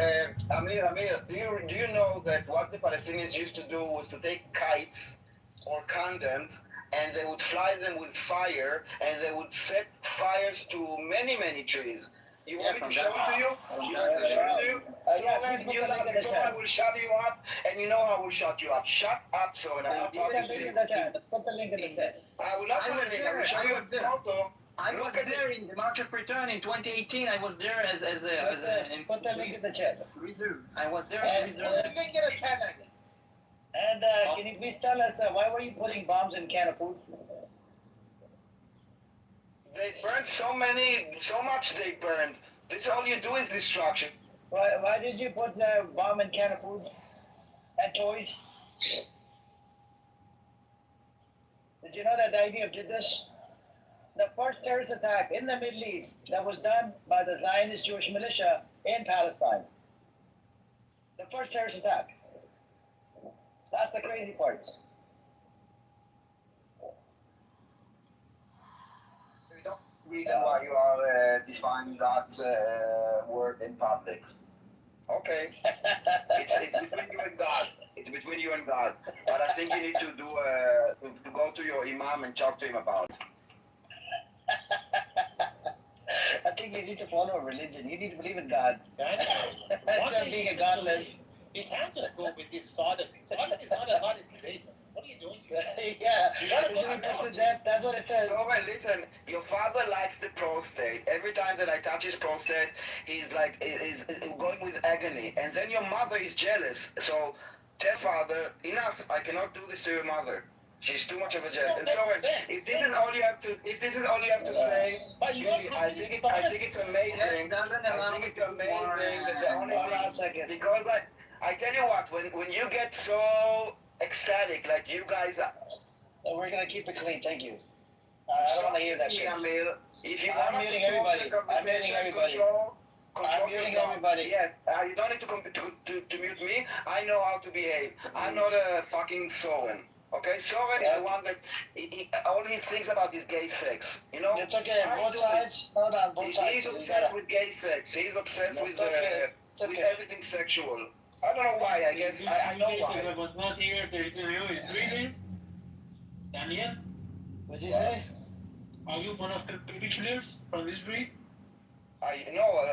Amir, do you know that what the Palestinians used to do was to take kites or condoms and they would fly them with fire and they would set fires to many, many trees. You want me to show it to you? You want me to show it to you? Before I will shut you up, and you know how I will shut you up. Shut up, so and I'm not talking to you. Put the link in the chat. I will not put a link. I will show you a photo. I was there in the March of Return in 2018. I was there as a Put the link in the chat. I was there And as put the link in the chat. And can you please tell us why were you putting bombs in can of food? They burned so much they burned. This all you do is destruction. Why did you put the bomb in can of food and toys? Did you know that the IDF did this? The first terrorist attack in the Middle East that was done by the Zionist Jewish militia in Palestine. The first terrorist attack. That's the crazy part. Reason why you are defining God's word in public. Okay, it's between you and God. It's between you and God. But I think you need to do to go to your imam and talk to him about it. I think you need to follow a religion. You need to believe in God. Instead of being a godless. You can't just go with this Sodom. Sodom is not a God in Judaism. What are you doing to it? Yeah, You gotta you go should to have God. to that. That's what it says. So well, listen, your father likes the prostate. Every time that I touch his prostate, he's like is going with agony. And then your mother is jealous. So tell father, enough. I cannot do this to your mother. She's too much of a jealous. And so if this is all you have to say, really, I think it's amazing. I think it's amazing that the only thing because I tell you what, when you get so ecstatic like you guys are. Well, we're gonna keep it clean. Thank you. I don't want to hear that shit. If you I'm want muting to everybody. I'm muting everybody. I'm muting everybody. Yes, you don't need to mute me. I know how to behave. I'm not a fucking Soren. Okay, Soren is the one that all he thinks about is gay sex. You know. It's okay. Both sides. Hold on. Both sides. He's obsessed with gay sex. He's obsessed with everything sexual. I don't know why. I guess I know why. I was not here. There is a reading. Daniel? What did you say? Are you one of the pictures from this breed? I'm not.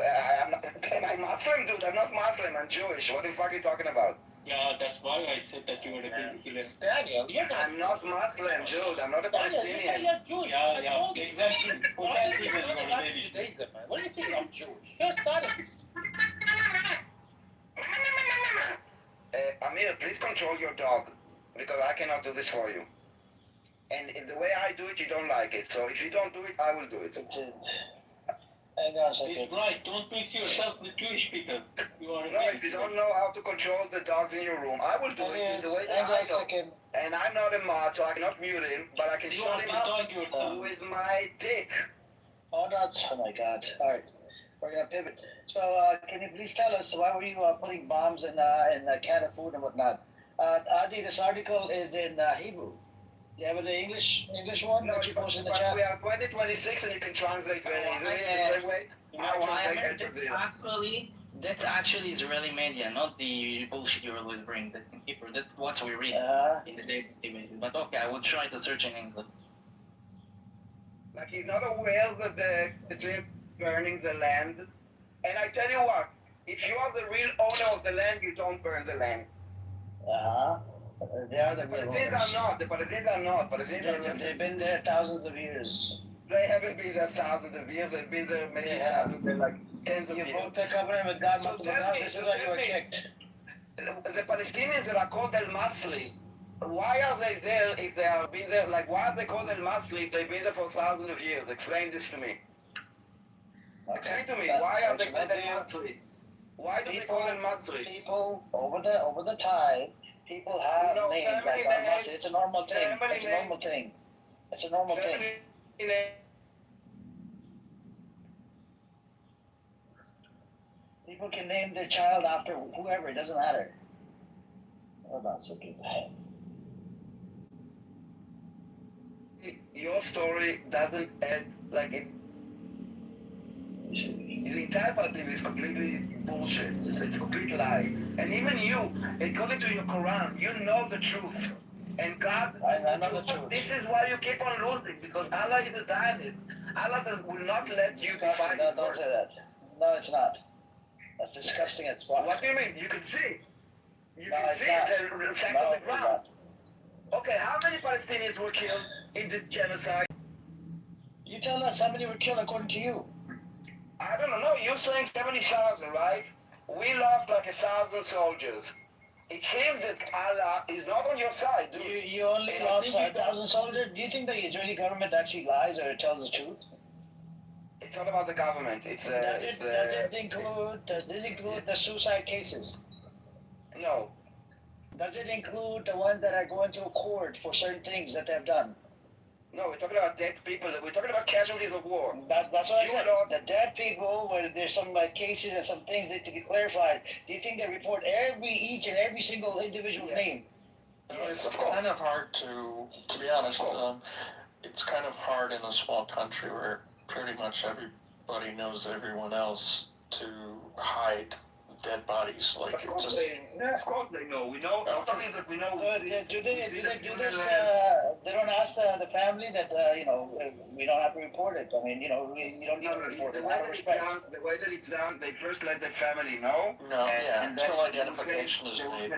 I'm Muslim, dude. I'm not Muslim. I'm Jewish. What the fuck are you talking about? Yeah, that's why I said that you were the killer. Daniel, you're not. I'm not Muslim, dude. I'm not a Palestinian. You're Jewish. Yeah, I yeah. told you. Exactly. For Why that are you reason, saying you are that a in baby. Judaism, man? What do you think I'm Jewish? You're Sodom. Amir, please control your dog because I cannot do this for you. And if the way I do it, you don't like it. So if you don't do it, I will do it. Hang on a second. It's right. Don't mix yourself with Jewish people. You are No, if you don't know how to control the dogs in your room, I will do it in the way that Hang on I a know. second. And I'm not a mod, so I cannot mute him, but I can You shut are him the up dog yourself. with my dick. Hold on. Oh my God. All right. We're gonna pivot. So, can you please tell us why were you putting bombs in a can of food and whatnot? Adi, this article is in Hebrew. Do you have an English one that you posted in the But chat? we are 2026 and you can translate very easily in the same way. I translate everything. That's actually Israeli media, not the bullshit you always bring. That's what we read in the daily images. But okay, I will try to search in English. Like he's not aware that it's burning the land. And I tell you what, if you are the real owner of the land, you don't burn the land. They are the The real Palestinians owners. are not. The Palestinians are not. Palestinians are just. They've been there thousands of years. They haven't been there thousands of years. They've been there many thousands, like tens of You years. broke the covenant with God, So multiple tell God. me, This is so why you tell were me. kicked. The Palestinians that are called El Masri, why are they there if they have been there? Like, why are they called El Masri if they've been there for thousands of years? Explain this to me. Explain to me, why are they called El Masri? Why do they call El Masri? People over the time, people have No, names family like names, Masri. It's a normal thing. family It's a normal names. thing. It's a normal thing. Family name. people can name their child after whoever, it doesn't matter. Hold on a second. Your story doesn't add like it. The entire narrative is completely bullshit. It's a complete lie. And even you, according to your Quran, you know the truth. And God, I know the truth. this is why you keep on losing, because Allah is the Zionist. Allah will not let you define His Don't words. say that. No, it's not. That's disgusting as fuck. What do you mean? You can see. You No, can it's see not. the facts No, on the it's ground. not. Okay, how many Palestinians were killed in this genocide? You tell us how many were killed according to you. I don't know. You're saying 70,000, right? We lost like 1,000 soldiers. It seems that Allah is not on your side, dude. You only And I lost think 1,000 soldiers. Do you think the Israeli government actually lies or tells the truth? It's not about the government. Does it include the suicide cases? No. Does it include the ones that are going to court for certain things that they've done? No, we're talking about dead people. We're talking about casualties of war. That's what I said. The dead people, where there's some cases and some things that need to be clarified. Do you think they report each and every single individual name? It's kind of hard to be honest, it's kind of hard in a small country where pretty much everybody knows everyone else to hide dead bodies. Like, Of course they know. We know. Not only that we know. Do they do this? They don't ask the family that we don't have to report it. I mean, you don't need to report it. Out of respect. The way that it's done, they first let the family know. Until identification is made.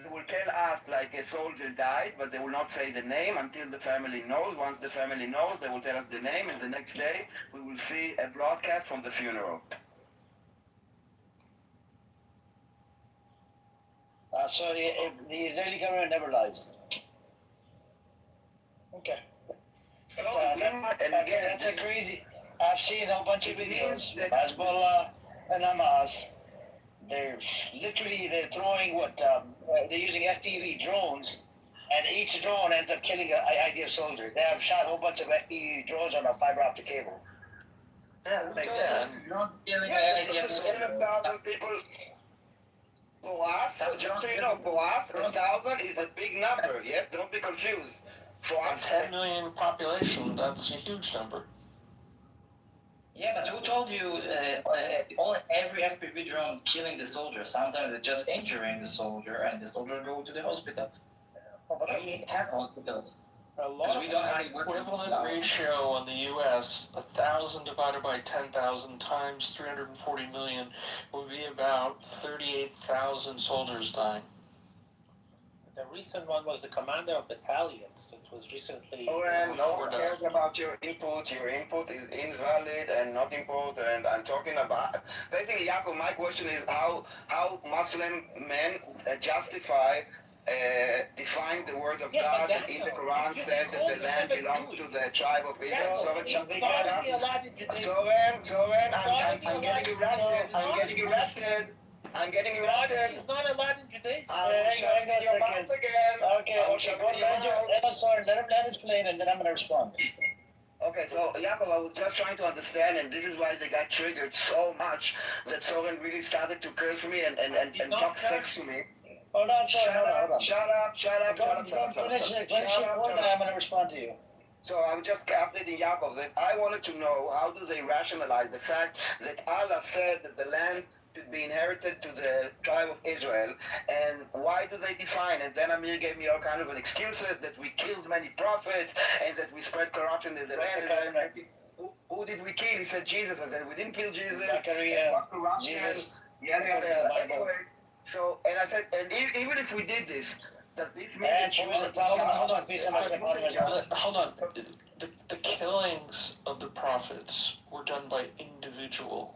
They will tell us like a soldier died, but they will not say the name until the family knows. Once the family knows, they will tell us the name, and the next day we will see a broadcast from the funeral. So the Israeli government never lies. Okay. So that's a crazy. I've seen a bunch of videos. Hezbollah and Hamas. They're throwing they're using FPV drones, and each drone ends up killing an IDF soldier. They have shot a whole bunch of FPV drones on a fiber optic cable. Yeah, that makes sense. Not killing people. For us, just so you know, for us, 1,000 is a big number. Yes, don't be confused. For us, 10 million population, that's a huge number. Yeah, but who told you every FPV drone killing the soldier? Sometimes it's just injuring the soldier, and the soldier go to the hospital. We have hospitals. Because we don't have Equivalent ratio in the U.S., 1,000 divided by 10,000 times 340 million would be about 38,000 soldiers dying. The recent one was the commander of battalions. It was recently. Oh, and no one cares about your input. Your input is invalid and not important. I'm talking about basically, Yaakov. My question is how Muslim men justify define the word of God that in the Quran says that the land belongs to the tribe of Israel. So I'm getting erupted. I'm getting erupted. It's not allowed in Judaism. Hang on a second. Okay, sorry, let him land his plane and then I'm going to respond. Okay, so Yaakov, I was just trying to understand, and this is why they got triggered so much that Soren really started to curse me and talk sex to me. Hold on. Shut up. Finish your point and I'm going to respond to you. So I'm just updating Yaakov that I wanted to know how do they rationalize the fact that Allah said that the land to be inherited to the tribe of Israel, and why do they define it? Then Amir gave me all kind of excuses that we killed many prophets and that we spread corruption in the land. Who did we kill? He said Jesus, and then we didn't kill Jesus. Jesus. Anyway, so, and I said, and even if we did this, does this mean that Hold on. The killings of the prophets were done by individual.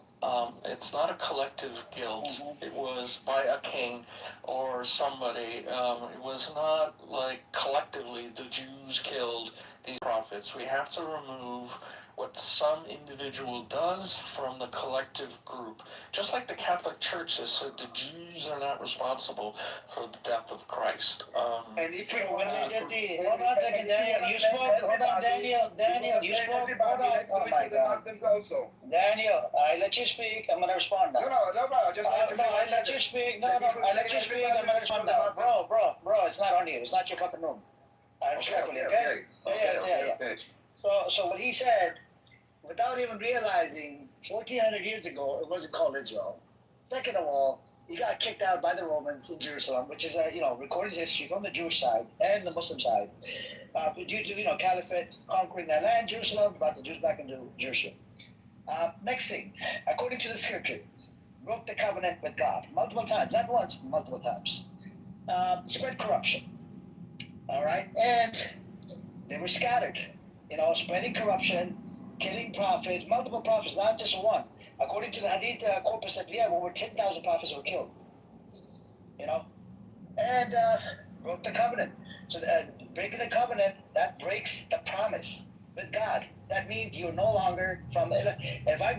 It's not a collective guilt. It was by a king or somebody. It was not like collectively the Jews killed these prophets. We have to remove what some individual does from the collective group. Just like the Catholic Church has said the Jews are not responsible for the death of Christ. And if you hold on a second, Daniel. You spoke. Hold on, Daniel. You spoke. Hold on. Oh my God. Daniel, I let you speak. I'm gonna respond now. No, bro. I just wanted to No, say I let you speak. No, I let you speak. I'm gonna respond now. Bro, it's not on you. It's not your fucking room. Respectfully, okay? Yeah. So what he said, without even realizing, 1400 years ago, it wasn't called Israel. Second of all, he got kicked out by the Romans in Jerusalem, which is recorded history from the Jewish side and the Muslim side, due to Caliphate conquering that land, Jerusalem, brought the Jews back into Jerusalem. Next thing, according to the scripture, broke the covenant with God multiple times, not once, multiple times. Spread corruption. All right, and they were scattered. Spreading corruption, killing prophets, multiple prophets, not just one. According to the Hadith corpus that we have, over 10,000 prophets were killed. And broke the covenant. So breaking the covenant, that breaks the promise with God. That means you're no longer from. If I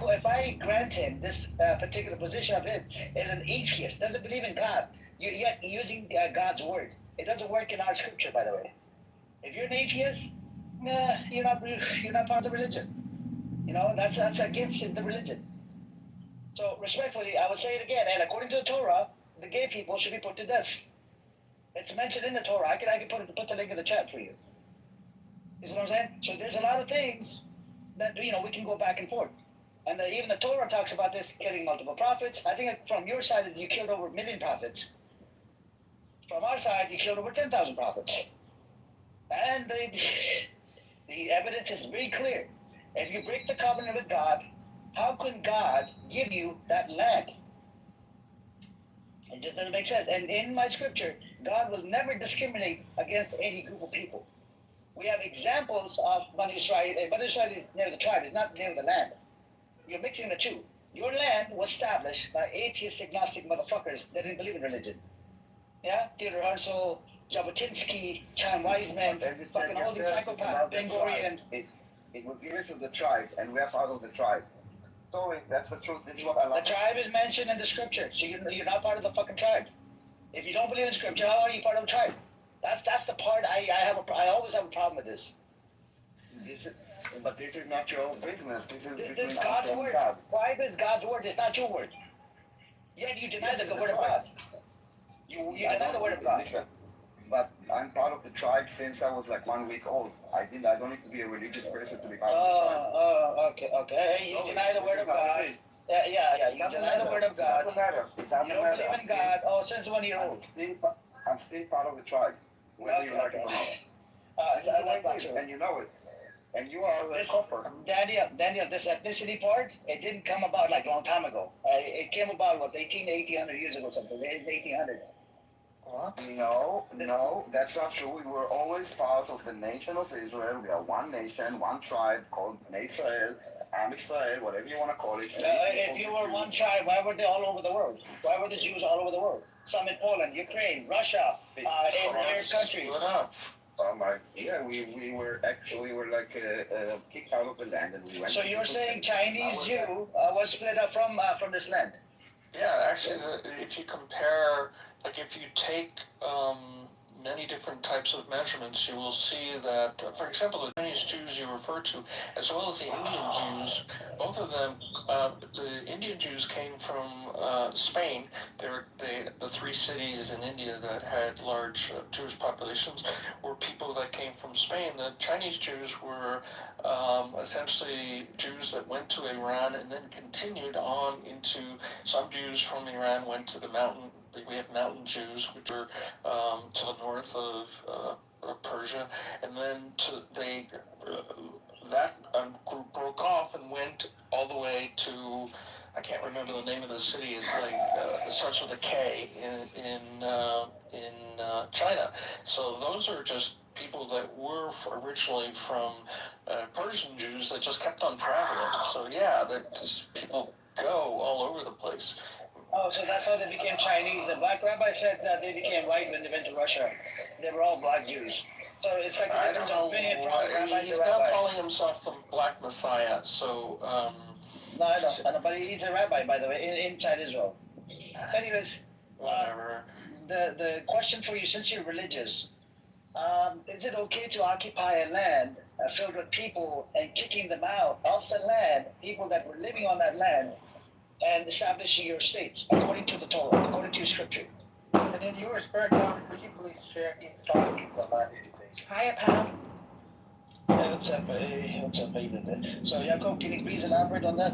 grant him this particular position of him as an atheist, doesn't believe in God, yet using God's word. It doesn't work in our scripture, by the way. If you're an atheist, you're not part of the religion. That's against the religion. So respectfully, I would say it again. And according to the Torah, the gay people should be put to death. It's mentioned in the Torah. I can put the link in the chat for you. You see what I'm saying? So there's a lot of things that we can go back and forth. And even the Torah talks about this, killing multiple prophets. I think from your side is you killed over 1 million prophets. From our side, you killed over 10,000 prophets. And the evidence is very clear. If you break the covenant with God, how can God give you that land? It just doesn't make sense. And in my scripture, God will never discriminate against any group of people. We have examples of Bani Israel, and Bani Israel is near the tribe, it's not near the land. You're mixing the two. Your land was established by atheist, agnostic motherfuckers that didn't believe in religion. Yeah? Theodore Herzl, Jabotinsky, Chaim Weizmann, fucking all these psychopaths, Ben Gurion. It was given to the tribe, and we are part of the tribe. Sorry, that's the truth. This is what I like. The tribe is mentioned in the scripture, so you're not part of the fucking tribe. If you don't believe in scripture, how are you part of the tribe? That's the part I always have a problem with this. But this is not your own business. This is between This us God's and word. God. Tribe is God's word. It's not your word. Yet you deny the word of God. You deny the word of God. Listen, but I'm part of the tribe since I was like 1 week old. I don't need to be a religious person to be part of the tribe. Okay. You deny the word of God. Yeah. You deny the word of God. It doesn't matter. You don't believe in God. Since 1 year old. I'm still part of the tribe, whether you like it or not. That's not true. And you know it. And you are a copper. Daniel, this ethnicity part, it didn't come about like a long time ago. It came about, 1800 years ago, something, 1800s. What? No, that's not true. We were always part of the nation of Israel. We are one nation, one tribe called Bnei Israel, Am Israel, whatever you want to call it. If you were one tribe, why were they all over the world? Why were the Jews all over the world? Some in Poland, Ukraine, Russia, in their countries. Yeah, we were kicked out of the land, and we went. So you're saying Chinese Jew was split up from this land? Yeah, actually, if you compare, like if you take many different types of measurements, you will see that, for example, the Chinese Jews you refer to, as well as the Indian Jews, both of them, the Indian Jews came from Spain. The 3 cities in India that had large Jewish populations were people that came from Spain. The Chinese Jews were essentially Jews that went to Iran and then continued on into, some Jews from Iran went to the mountain. We have mountain Jews, which are to the north of Persia, and then that group broke off and went all the way to, I can't remember the name of the city. It's like it starts with a K in China. So those are just people that were originally from Persian Jews that just kept on traveling. So yeah, people go all over the place. Oh, so that's how they became Chinese. The black rabbi said that they became white when they went to Russia. They were all black Jews. So it's like I don't know. He's now calling himself the Black Messiah. So no, I know, but he's a rabbi, by the way, inside Israel. Anyways, whatever. The question for you, since you're religious, is it okay to occupy a land filled with people and kicking them out of the land, people that were living on that land, and establish your state according to the Torah, according to your scripture. And in your spare time, would you please share insights on that education? Hiya, pal. What's up, David? So, Jacob, can you please elaborate on that?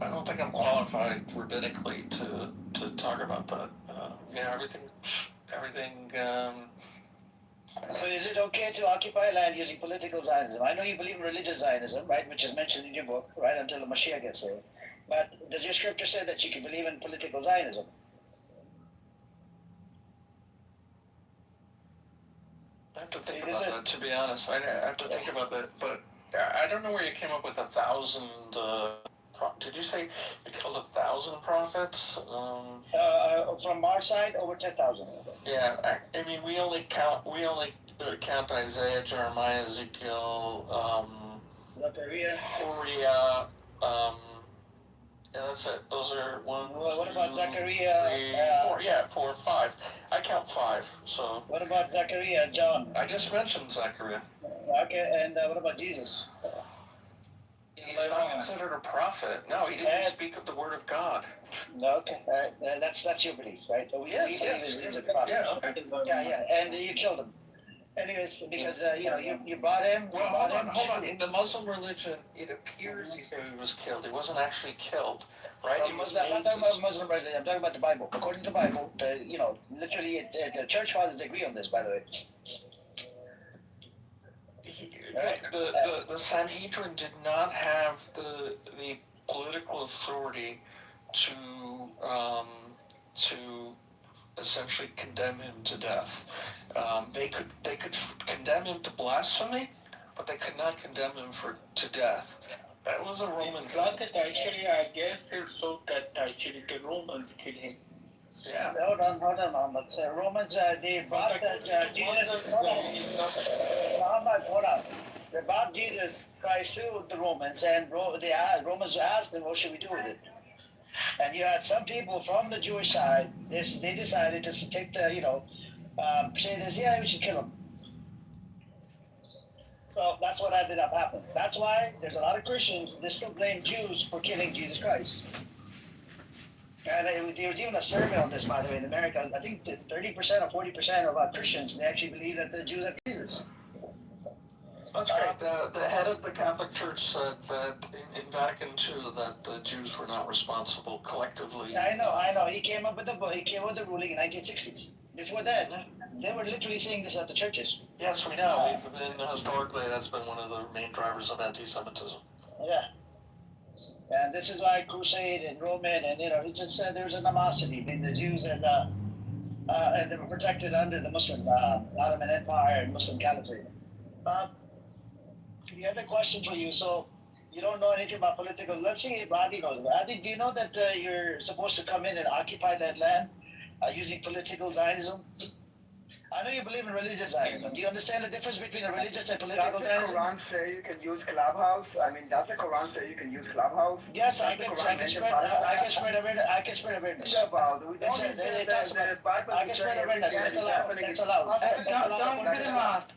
I don't think I'm qualified rabbinically to talk about that. Everything. So is it okay to occupy land using political Zionism? I know you believe in religious Zionism, right, which is mentioned in your book, right, until the Mashiach gets there. But does your scripture say that you can believe in political Zionism? I have to think about that, to be honest. I have to think about that, but I don't know where you came up with 1,000. Did you say you killed 1,000 prophets? From our side, over 10,000. Yeah, I mean, we only count Isaiah, Jeremiah, Ezekiel, Zechariah, Uriah. Yeah, that's it. Those are one. Well, what about Zechariah? 3, 4. Yeah, 4 or 5. I count 5. So. What about Zechariah, John? I just mentioned Zechariah. Okay, and what about Jesus? He's not considered a prophet. No, he didn't speak of the word of God. No, okay, that's your belief, right? We believe he's a prophet. Yeah, okay. Yeah, and you killed him. Anyways, because you brought him. Well, hold on. In the Muslim religion, it appears he was killed. He wasn't actually killed, right? I'm not talking about Muslim religion. I'm talking about the Bible. According to the Bible, literally, the church fathers agree on this. By the way. The Sanhedrin did not have the political authority to essentially condemn him to death. They could condemn him to blasphemy, but they could not condemn him to death. That was a Roman thing. Actually, I guess it's so that actually the Romans killed him. Yeah. Hold on, Muhammad. Romans, they brought Jesus. Muhammad, hold on. They brought Jesus Christ to the Romans, and Romans asked them, what should we do with it? And you had some people from the Jewish side, they decided to take the, say this, yeah, we should kill him. So that's what ended up happening. That's why there's a lot of Christians, they still blame Jews for killing Jesus Christ. And there was even a survey on this, by the way, in America. I think it's 30% or 40% of Christians, they actually believe that the Jews have Jesus. That's great. The head of the Catholic Church said that in Vatican II that the Jews were not responsible collectively. I know. He came up with the ruling in 1960s. Before that, they were literally saying this at the churches. Yes, we know. Historically, that's been one of the main drivers of anti-Semitism. Yeah. And this is why Crusade and Roman, and he just said there's an animosity between the Jews and they were protected under the Muslim Ottoman Empire and Muslim Caliphate. The other question for you, so you don't know anything about political. Let's see if Adi knows. Adi, do you know that you're supposed to come in and occupy that land using political Zionism? I know you believe in religious Zionism. Do you understand the difference between a religious and political Zionism? Does the Quran say you can use Clubhouse? I mean, does the Quran say you can use Clubhouse? Yes, I can spread awareness. I can spread awareness. I can spread awareness. That's allowed. That's allowed. Don't cut him off.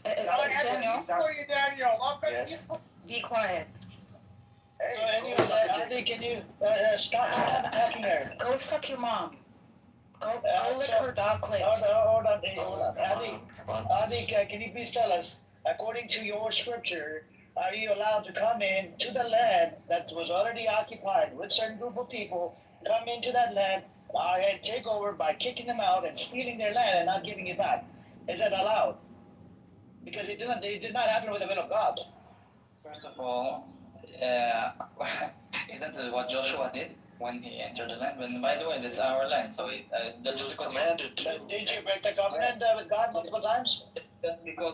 Daniel, Yes. be quiet. So anyways, Adi, can you stop talking there? Go suck your mom. Go lick her dog clit. Hold on. Adi, can you please tell us, according to your scripture, are you allowed to come in to the land that was already occupied with a certain group of people, come into that land and take over by kicking them out and stealing their land and not giving it back? Is that allowed? Because it did not happen with the will of God. First of all, isn't it what Joshua did when he entered the land? When, by the way, that's our land, so that was commanded to. Didn't you break the covenant with God multiple times?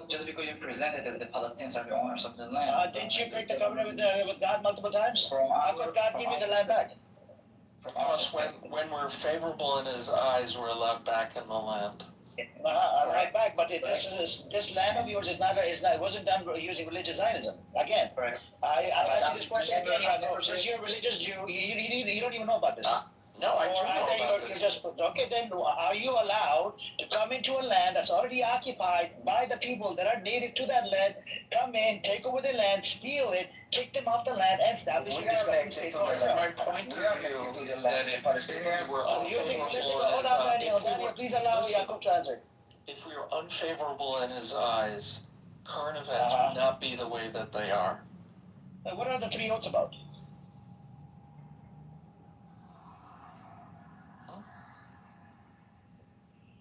Just because you present it as the Palestinians are the owners of the land. Didn't you break the covenant with God multiple times? How could God give you the land back? Because when we're favorable in His eyes, we're allowed back in the land. Right back, but this land of yours wasn't done using religious Zionism. Again, I ask you this question again. Since you're a religious Jew, you don't even know about this. No, I do Or know either about you this. just, okay, then are you allowed to come into a land that's already occupied by the people that are native to that land, come in, take over the land, steal it, kick them off the land, and establish a disgusting state for Israel? My point of view is that if we were unfavorable in Hold his on, eyes, Daniel. Daniel, please allow Yaakov to answer. if we were unfavorable in his eyes, current events would not be the way that they are. What are the three oaths about?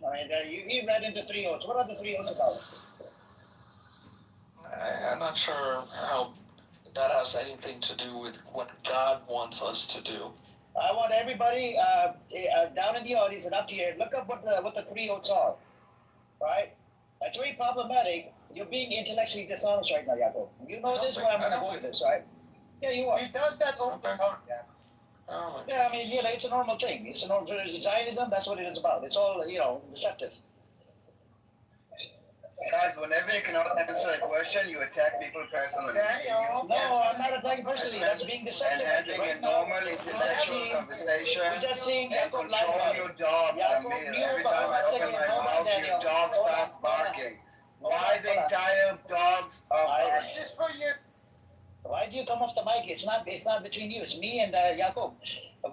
All right, you read into three oaths. What are the three oaths about? I'm not sure how that has anything to do with what God wants us to do. I want everybody down in the audience and up here, look up what the three oaths are. Right? That's very problematic. You're being intellectually dishonest right now, Yaakov. You know this, where I'm going to go with this, right? Yeah, you are. He does that all the time, yeah. Yeah, I mean, it's a normal thing. It's a normal Zionism. That's what it is about. It's all, deceptive. Guys, whenever you cannot answer a question, you attack people personally. No, I'm not attacking personally. That's being deceptive. And having a normal intellectual conversation We're just seeing and Yaakov control your dogs, Amir. Every time I open my mouth, your dog starts barking. Why the entire dogs are barking? It's just for you. Why do you come off the mic? It's not between you. It's me and Yaakov.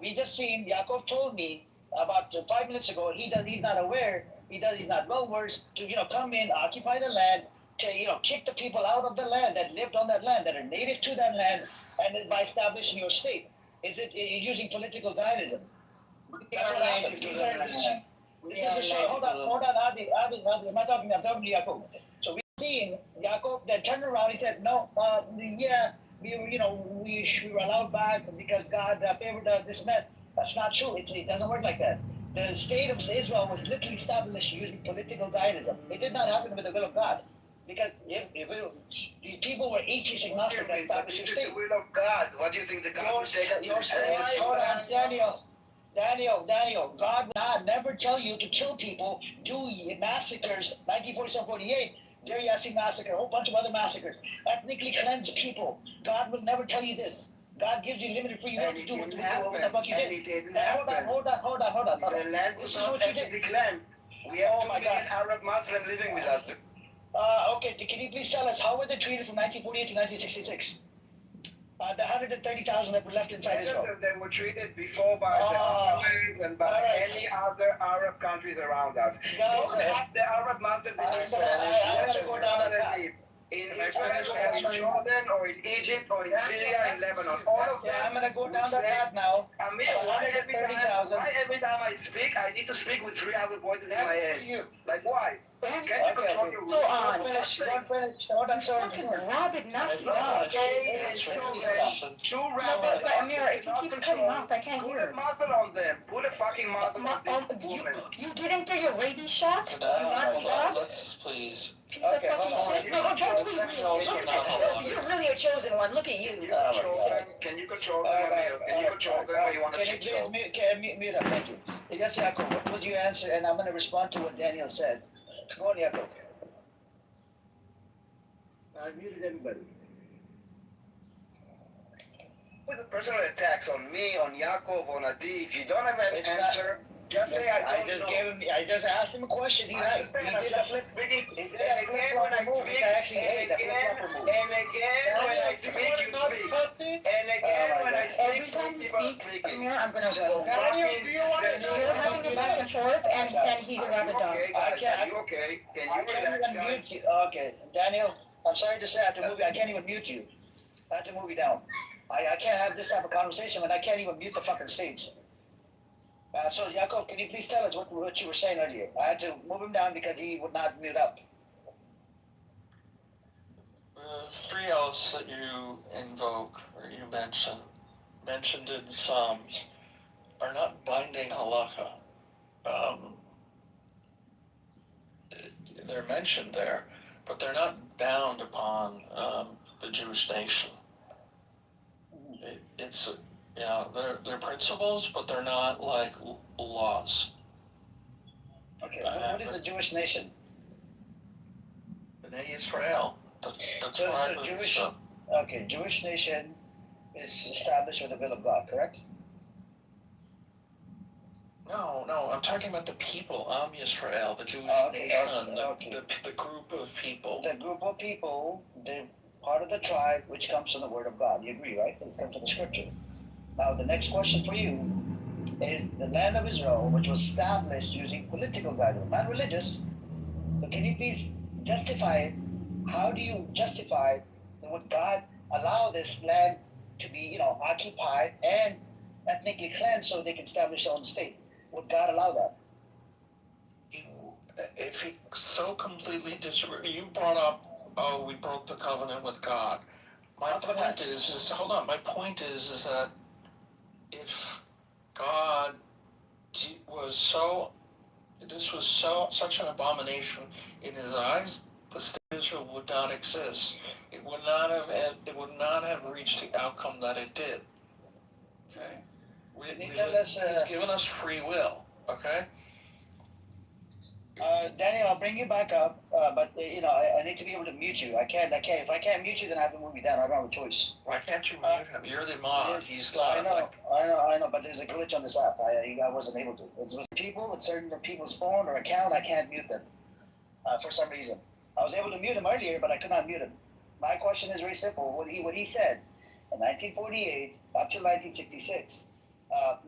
We just seen Yaakov told me about 5 minutes ago. He's not aware. He's not well versed to come in, occupy the land, to kick the people out of the land that lived on that land, that are native to that land, and then by establishing your state. Is it using political Zionism? That's what happened. This is a show. Hold on, Adi, am I talking to Yaakov? So we seen Yaakov then turned around. He said, "No, yeah, we were allowed back because God favored us. This and that." That's not true. It doesn't work like that. The state of Israel was literally established using political Zionism. It did not happen with the will of God, because the people were atheist agnostic that established your state. The will of God. What do you think the God will take? Hold on, Daniel. God would not never tell you to kill people, do massacres, 1947-48, Deir Yassin massacre, a whole bunch of other massacres, ethnically cleanse people. God will never tell you this. God gives you limited free will to do what the fuck you did. Hold on. The land was not ethnically cleansed. We have 2 million Arab Muslims living with us. Okay, can you please tell us how were they treated from 1948 to 1966? The 130,000 that were left inside Israel. They were treated before by the Ottomans and by any other Arab countries around us. Don't ask the Arab Muslims in Israel. I'm going to go down that path. In Israel, or in Jordan, or in Egypt, or in Syria, in Lebanon. All of them. I'm going to go down that path now. Amir, why every time I speak, I need to speak with 3 other voices in my head? Like, why? Can't you control your Go on. Don't finish. Hold on, sorry. Fucking rabid Nazi dog. Two No, rabbits. but Amira, if he keeps cutting off, I can't Put hear. a muzzle on them. Put a fucking muzzle on this woman. You didn't get your rabies shot? You Nazi dog? Let's please. Piece of fucking shit. No, don't please me. You're really a chosen one. Look at you. Can you control them, Amir? Can you control them, or you want to shit show? Mute up, thank you. Yes, Yaakov, what was your answer? And I'm going to respond to what Daniel said. Come on, Yaakov. I muted everybody. With the personal attacks on me, on Yaakov, on Adi, if you don't have an answer, just say I don't know. I just asked him a question. He did a flip. And again, when I speak, and again, when I speak, you speak. And again, when I speak, Every time he speaks, Amira, I'm going to address him. You're having a back and forth, and he's a rabid dog. Okay. Can you relax, guys? Okay, Daniel, I'm sorry to say I have to move you. I can't even mute you. I have to move you down. I can't have this type of conversation when I can't even mute the fucking stage. So, Yaakov, can you please tell us what you were saying earlier? I had to move him down because he would not mute up. The 3 oaths that you invoke, or you mentioned in Psalms, are not binding halakha. They're mentioned there, but they're not bound upon the Jewish nation. It's they're principles, but they're not like laws. Okay, what is the Jewish nation? B'nai Israel. So Jewish. Okay, Jewish nation is established with the will of God, correct? No, I'm talking about the people, Am Yisrael, the Jewish nation, the group of people. The group of people, they're part of the tribe, which comes from the word of God. You agree, right? It comes from the scripture. Now, the next question for you is the land of Israel, which was established using political guidance, not religious. But can you please justify it? How do you justify that would God allow this land to be, occupied and ethnically cleansed so they can establish their own state? Would God allow that? If he so completely you brought up, oh, we broke the covenant with God. My point is hold on. My point is that if God was such an abomination in his eyes, the state of Israel would not exist. It would not have reached the outcome that it did. Okay? He's given us free will. Okay? Daniel, I'll bring you back up, but I need to be able to mute you. I can't. If I can't mute you, then I have to move you down. I don't have a choice. Why can't you mute him? You're the mod. He's not. I know. But there's a glitch on this app. I wasn't able to. It's with people with certain people's phone or account. I can't mute them for some reason. I was able to mute him earlier, but I could not mute him. My question is very simple. What he said in 1948 up to 1966.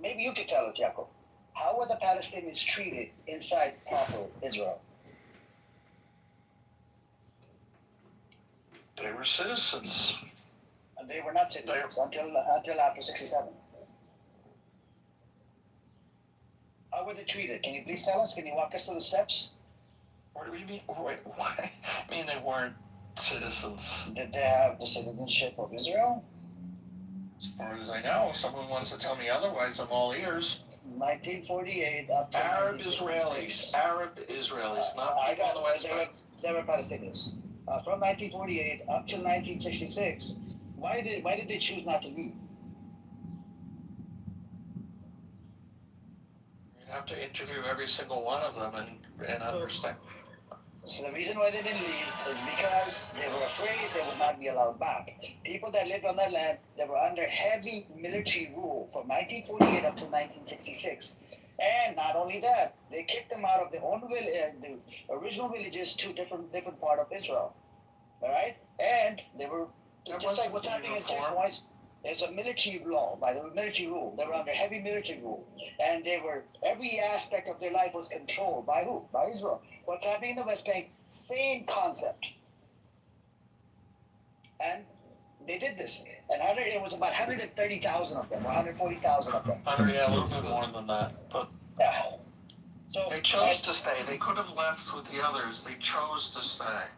Maybe you could tell us, Jacob. How were the Palestinians treated inside proper Israel? They were citizens. And they were not citizens until after 67. How were they treated? Can you please tell us? Can you walk us through the steps? What do you mean? Wait, why? I mean, they weren't citizens. Did they have the citizenship of Israel? As far as I know, if someone wants to tell me otherwise, I'm all ears. 1948 up to Arab Israelis, not people on the West Bank. They were Palestinians. From 1948 up till 1966, why did they choose not to leave? You'd have to interview every single one of them and understand. So the reason why they didn't leave is because they were afraid they would not be allowed back. People that lived on that land, they were under heavy military rule from 1948 up to 1966. And not only that, they kicked them out of their own the original villages to different part of Israel. All right, and they were just like what's happening in checkpoints. There's a military law, by the military rule. They were under heavy military rule. And every aspect of their life was controlled by who? By Israel. What's happening in the West Bank, same concept. And they did this. And it was about 130,000 of them, or 140,000 of them. Yeah, a little bit more than that. But yeah. So they chose to stay. They could have left with the others. They chose to stay.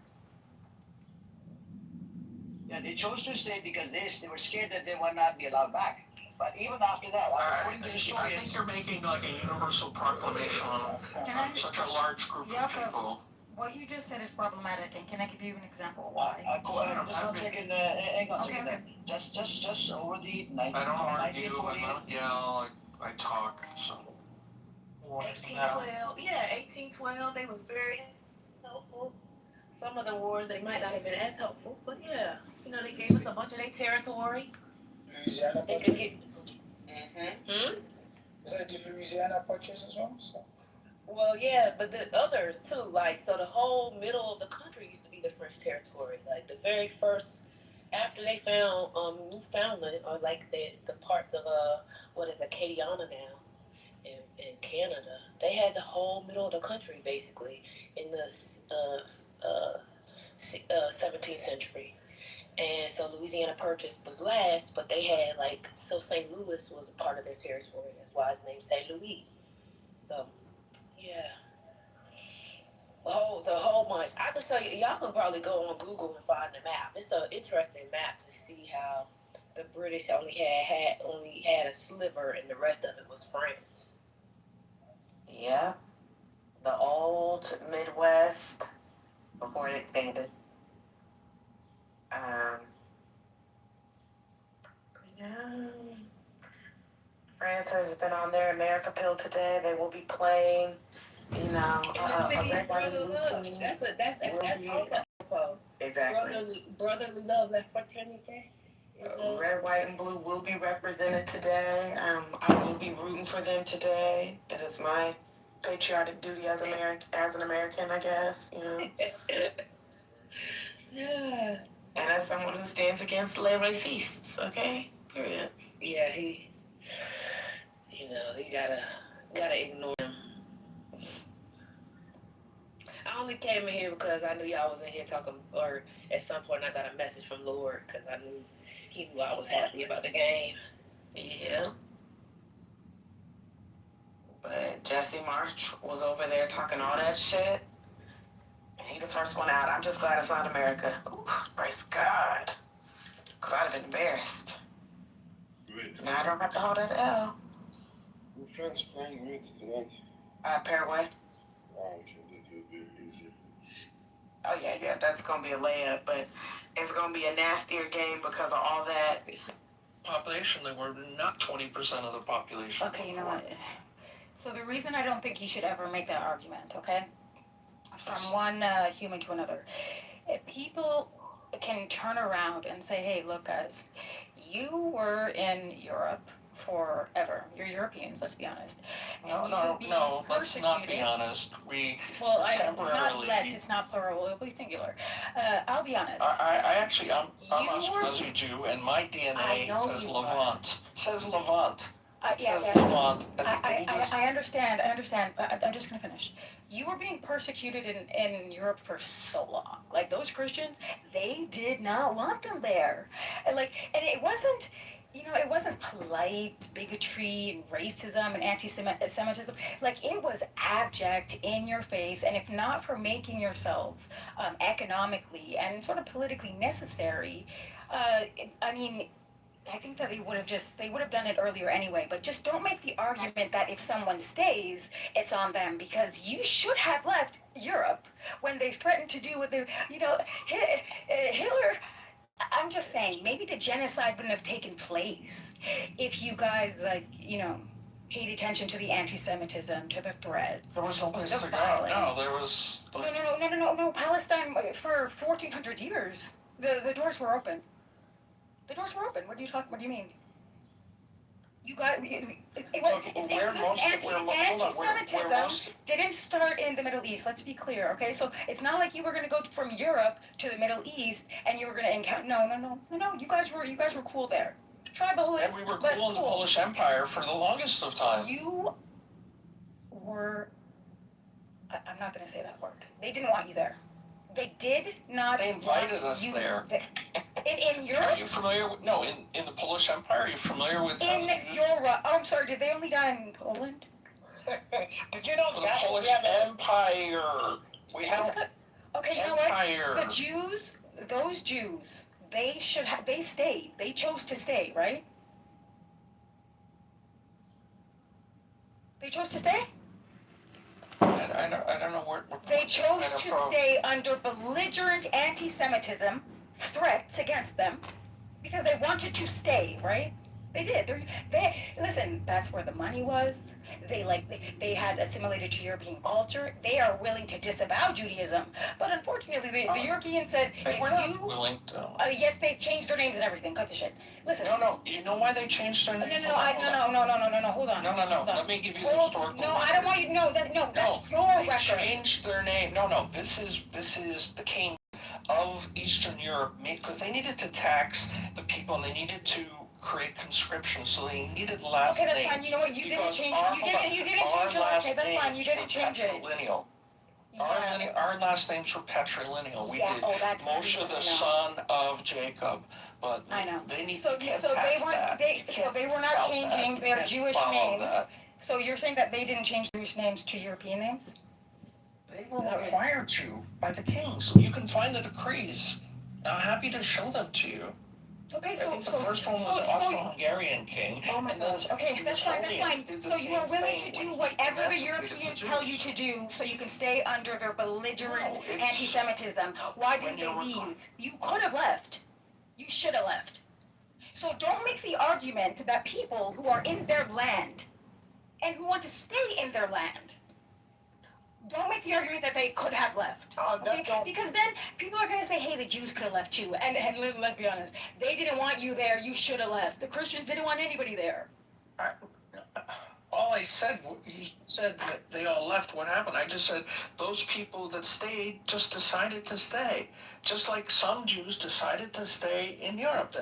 Yeah, they chose to stay because they were scared that they would not be allowed back. But even after that, according to historians, I think you're making like a universal proclamation on such a large group of people. What you just said is problematic, and can I give you an example of why? Just 1 second, hang on a second. Okay. Just over the 1940. I don't argue, I don't yell, I talk. So. 1812, yeah, 1812. They was very helpful. Some of the wars they might not have been as helpful, but yeah, they gave us a bunch of their territory. Louisiana they could get. Is that the Louisiana purchase as well? So. Well, yeah, but the others too. So the whole middle of the country used to be the French territory. Like the very first, after they found Newfoundland, or like the parts of what is Acadiana now, in Canada, they had the whole middle of the country basically in the 17th century. And so Louisiana Purchase was last, but they had so St. Louis was a part of their territory. That's why it's named St. Louis. So, yeah. The whole bunch. I can tell you, y'all can probably go on Google and find the map. It's an interesting map to see how the British only had a sliver and the rest of it was France. Yeah. The old Midwest before it expanded. Yeah. France has been on their America pill today. They will be playing, That's also exactly. brotherly love, la fraternité. Red, white, and blue will be represented today. I will be rooting for them today. It is my patriotic duty as an American, I guess. You know. Yeah. And as someone who stands against le racistes, okay? Period. Yeah, he gotta ignore him. I only came in here because I knew y'all was in here talking, or at some point I got a message from Lord because I knew he knew I was happy about the game. Yeah. But Jesse March was over there talking all that shit. And he the first one out. I'm just glad it's not America. Ooh, praise God. Because I'd have been embarrassed. Great. Now I don't have to hold that L. Who France playing with tonight? Paraguay. Oh, okay, that will be easy. Oh, yeah, that's going to be a layup. But it's going to be a nastier game because of all that. Population, they were not 20% of the population. Okay, you know what? So the reason I don't think you should ever make that argument, okay? From one human to another. If people can turn around and say, hey, look, guys, you were in Europe forever. You're Europeans, let's be honest. No, let's not be honest. Well, not temporarily. it's not plural, it'll be singular. I'll be honest. I'm Ashkenazi Jew, and my DNA says Levant. Says Levant. Levant. I understand. I'm just gonna finish. You were being persecuted in Europe for so long. Like those Christians, they did not want them there. And it wasn't, it wasn't polite bigotry and racism and anti-Semitism. Like it was abject, in your face. And if not for making yourselves economically and sort of politically necessary, I think that they would have done it earlier anyway, but just don't make the argument that if someone stays, it's on them, because you should have left Europe when they threatened to do what they, Hitler, I'm just saying, maybe the genocide wouldn't have taken place if you guys, paid attention to the anti-Semitism, to the threats. There was no place to go. No, there was... No, Palestine, for 1,400 years, the doors were open. The doors were open. What do you mean? You got anti-Semitism didn't start in the Middle East. Let's be clear, okay? So it's not like you were going to go from Europe to the Middle East and you were going to encounter. No. You guys were cool there. Tribal. And we were cool in the Polish Empire for the longest of time. You were. I'm not going to say that word. They didn't want you there. They did not. They invited us there. In Europe? Are you familiar with, no, in the Polish Empire, are you familiar with... In Europe. Oh, I'm sorry, did they only die in Poland? Did you know the Polish Empire? We have okay, you know what? The Jews, those Jews, they stayed. They chose to stay, right? They chose to stay? I don't know where... They chose to stay under belligerent anti-Semitism, threats against them, because they wanted to stay, right? They did. Listen, that's where the money was. They had assimilated to European culture. They are willing to disavow Judaism. But unfortunately, the Europeans said, they were not willing to. Yes, they changed their names and everything. Cut the shit. Listen. No. You know why they changed their names? No. Hold on. No. Let me give you the historical. No, I don't want you. That's your record. They changed their name. No. This is the king of Eastern Europe, because they needed to tax the people and they needed to create conscription, so they needed last names. Okay, that's fine. You know what? You didn't change it. You didn't change it. Okay, that's fine. You didn't change it. Our last names were patrilineal. We did Moshe, the son of Jacob, but I know. They need so to tax that. So they were not changing their Jewish names. So you're saying that they didn't change Jewish names to European names? They were required to by the kings. You can find the decrees. I'm happy to show them to you. Okay, I think the first one was Austro-Hungarian king. Oh my gosh. Okay, that's fine. So you are willing to do whatever the Europeans tell you to do so you can stay under their belligerent anti-Semitism. Why didn't they leave? You could have left. You should have left. So don't make the argument that people who are in their land and who want to stay in their land Don't make the argument that they could have left. Okay? Because then people are going to say, hey, the Jews could have left too. And let's be honest, they didn't want you there. You should have left. The Christians didn't want anybody there. All I said, he said that they all left. What happened? I just said those people that stayed just decided to stay, just like some Jews decided to stay in Europe.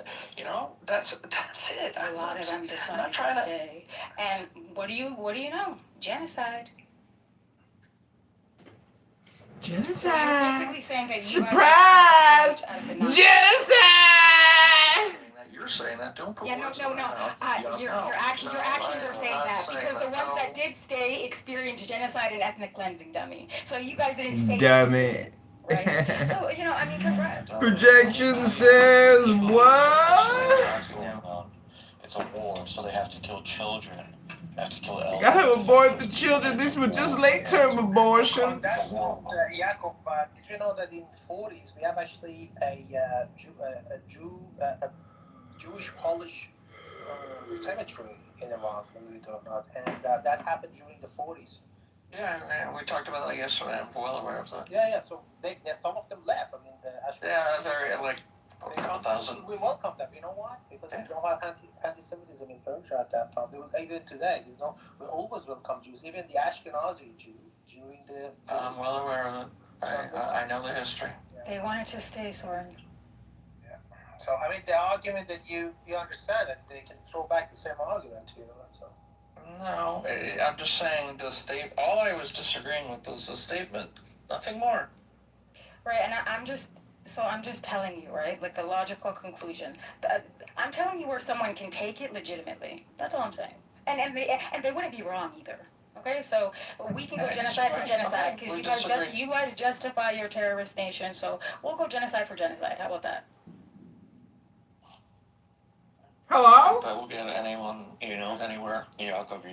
That's it. A lot of them decided to stay. And what do you know? Genocide. Genocide. So you're basically saying that you Surprise! Genocide! You're saying that. Don't put Yeah, no. Your actions are saying that because the ones that did stay experienced genocide and ethnic cleansing, dummy. So you guys didn't say Dummy. Right? So, congrats. Projection says what? It's a war, so they have to kill children. They have to kill elders. Gotta abort the children. These were just late-term abortions. Yakov, did you know that in the 40s we have actually a Jewish Polish cemetery in Iran, believe it or not, and that happened during the 40s. Yeah, we talked about that yesterday. I'm well aware of that. Yeah. So some of them left. I mean, Very a couple thousand. We welcome them. You know why? Because we don't have anti-Semitism in Persia at that time. Even today, we always welcome Jews. Even the Ashkenazi Jew during the. I'm well aware of it. I know the history. They wanted to stay, Soren. Yeah. So the argument that you understand that they can throw back the same argument to you. So. No, I'm just saying all I was disagreeing with was the statement. Nothing more. Right, and I'm just telling you, right? Like the logical conclusion. I'm telling you where someone can take it legitimately. That's all I'm saying. And they wouldn't be wrong either. Okay, so we can go genocide for genocide because you guys justify your terrorist nation. So we'll go genocide for genocide. How about that? Hello? That will get anyone, anywhere. Yakov,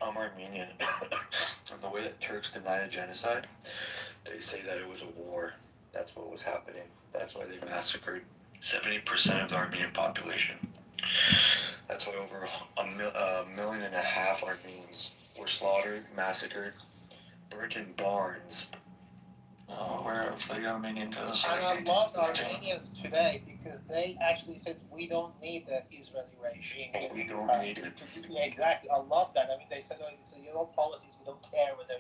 I'm Armenian. And the way that Turks deny a genocide, they say that it was a war. That's what was happening. That's why they massacred 70% of the Armenian population. That's why over 1.5 million Armenians were slaughtered, massacred, burnt in barns. Aware of the Armenian genocide. And I love Armenians today because they actually said we don't need the Israeli regime. We don't need it. Yeah, exactly. I love that. They said, it's your policies. We don't care whether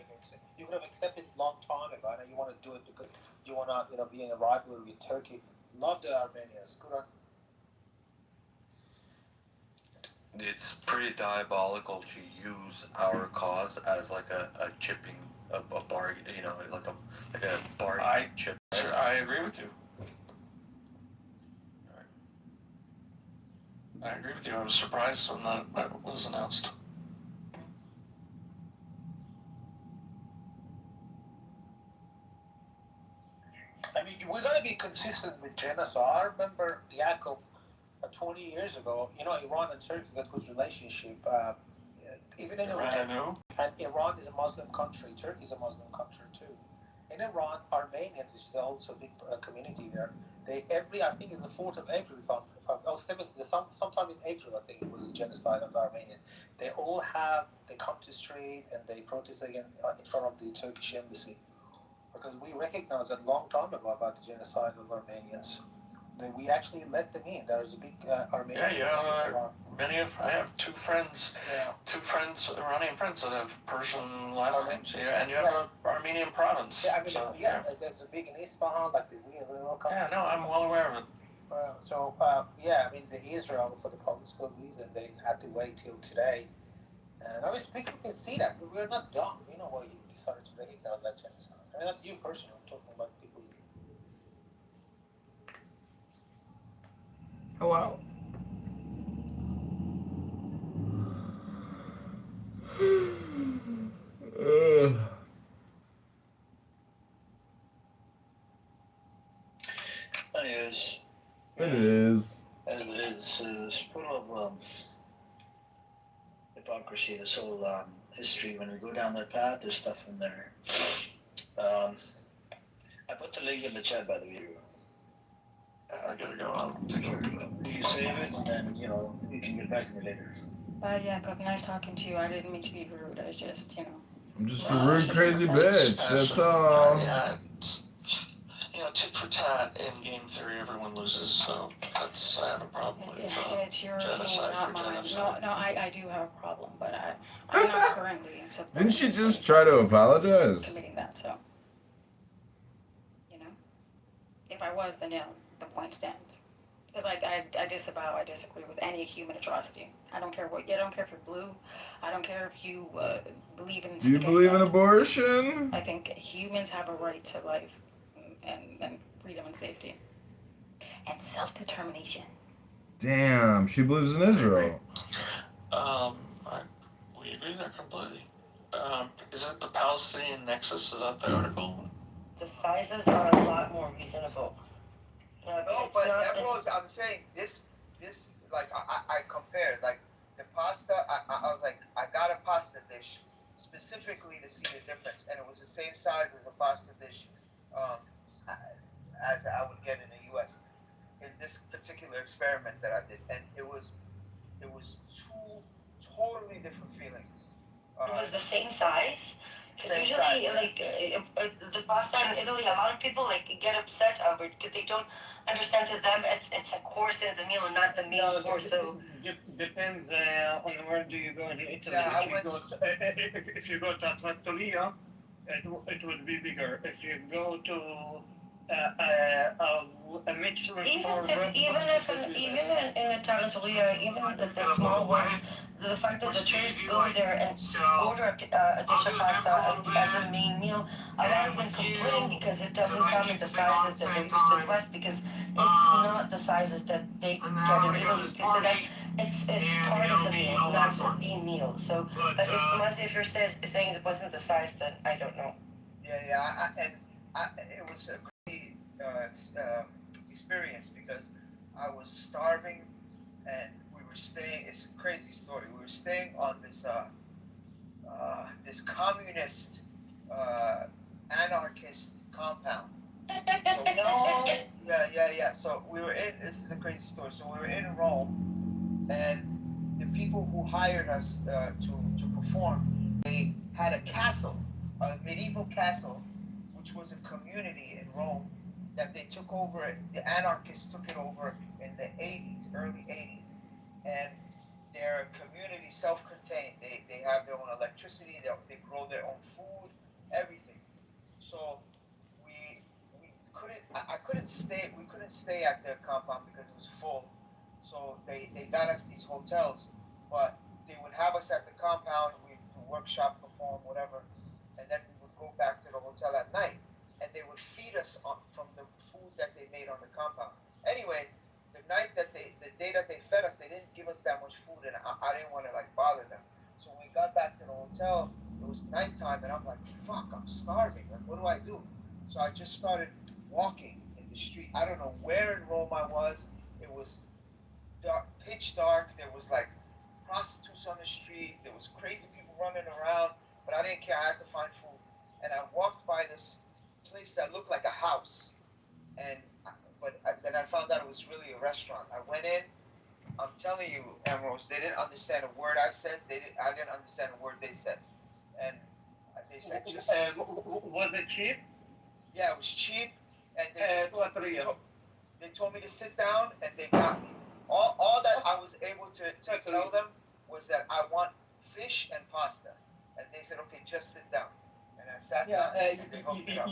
you could have accepted a long time ago. And you want to do it because you want to, be in a rivalry with Turkey. Love the Armenians. Good on. It's pretty diabolical to use our cause as like a chipping, a bargain, like a bargain chip. Sure, I agree with you. I agree with you. I was surprised when that was announced. We're going to be consistent with genocide. I remember Yakov 20 years ago. Iran and Turkey got good relationship. Even in Iran, and Iran is a Muslim country. Turkey is a Muslim country too. In Iran, Armenians, which is also a big community there, I think it's the 4th of April, sometime in April, I think it was a genocide of the Armenians. They come to the street and they protest again in front of the Turkish embassy. Because we recognized a long time ago about the genocide of Armenians. We actually let them in. There's a big Armenian. I have two Iranian friends that have Persian last names. And you have an Armenian province. That's a big in Isfahan, we welcome. Yeah, no, I'm well aware of it. The Israel, for the political reason, they had to wait till today. And people can see that. We're not dumb. We know why you decided to recognize that genocide. Not you personally, I'm talking about people. Hello? Anyways. It is. And it's full of hypocrisy, this whole history. When we go down that path, there's stuff in there. I put the link in the chat, by the way. I gotta go on. You can save it, and then, you can get back to me later. Jacob, nice talking to you. I didn't mean to be rude. I was just, I'm just a rude, crazy bitch. That's all. Yeah, it's, tit for tat in game theory, everyone loses. So I have a problem with It's your opinion, genocide not for mine. genocide. No, I do have a problem, but I'm not currently in support. Didn't she of the just state try to that is apologize? committing that? So, if I was, then yeah, the point stands. Because I disavow, I disagree with any human atrocity. I don't care what. I don't care if you're blue. I don't care if you believe in. Do you believe in abortion? I think humans have a right to life, and freedom and safety, and self-determination. Damn, she believes in Israel. We agree there completely. Is it the Palestinian Nexus? Is that the article? The sizes are a lot more reasonable. No, but Emerald, I'm saying this, like, I compared, like, the pasta, I was like, I got a pasta dish specifically to see the difference, and it was the same size as a pasta dish, as I would get in the U.S. in this particular experiment that I did, and it was two totally different feelings. It was the same size? Because Same usually, size, yeah. like, the pasta in Italy, a lot of people, like, get upset over it because they don't understand to them it's a course in the meal and not the main course, so... Depends on where do you go in Italy. Yeah, If you go to Trattoria, it would be bigger. If you go to a Michelin star restaurant, Even in a trattoria, even the small ones, the fact that the tourists go there and order a dish of pasta as a main meal, a lot of them complain because it doesn't come in the sizes that they just request, because it's not the sizes that they get in Italy, because to them it's part of the meal, not the meal. So if you're saying it wasn't the size, then I don't know. Yeah, it was a great experience because I was starving and we were staying. It's a crazy story. We were staying on this this communist anarchist compound. So, yeah. So we were in. This is a crazy story. So we were in Rome, and the people who hired us to perform, they had a castle, a medieval castle, which was a community in Rome that they took over. The anarchists took it over in the 80s, early 80s, and they're a community, self-contained. They have their own electricity. They grow their own food, everything. So we couldn't. I couldn't stay. We couldn't stay at their compound because it was full. So they got us these hotels, but they would have us at the compound. We'd do workshop, perform, whatever, and then we would go back to the hotel at night, and they would feed us from the food that they made on the compound. Anyway, the day that they fed us, they didn't give us that much food, and I didn't want to like bother them. So when we got back to the hotel, it was nighttime, and I'm like, fuck, I'm starving. Like, what do I do? So I just started walking in the street. I don't know where in Rome I was. It was dark, pitch dark. There was like prostitutes on the street. There was crazy people running around, but I didn't care. I had to find food, and I walked by this place that looked like a house, then I found out it was really a restaurant. I went in. I'm telling you, Emeralds, they didn't understand a word I said. I didn't understand a word they said, and they said just. Was it cheap? Yeah, it was cheap, and they told me to sit down, and they got me. All that I was able to tell them was that I want fish and pasta, and they said, okay, just sit down. And I sat down, and they hooked it up.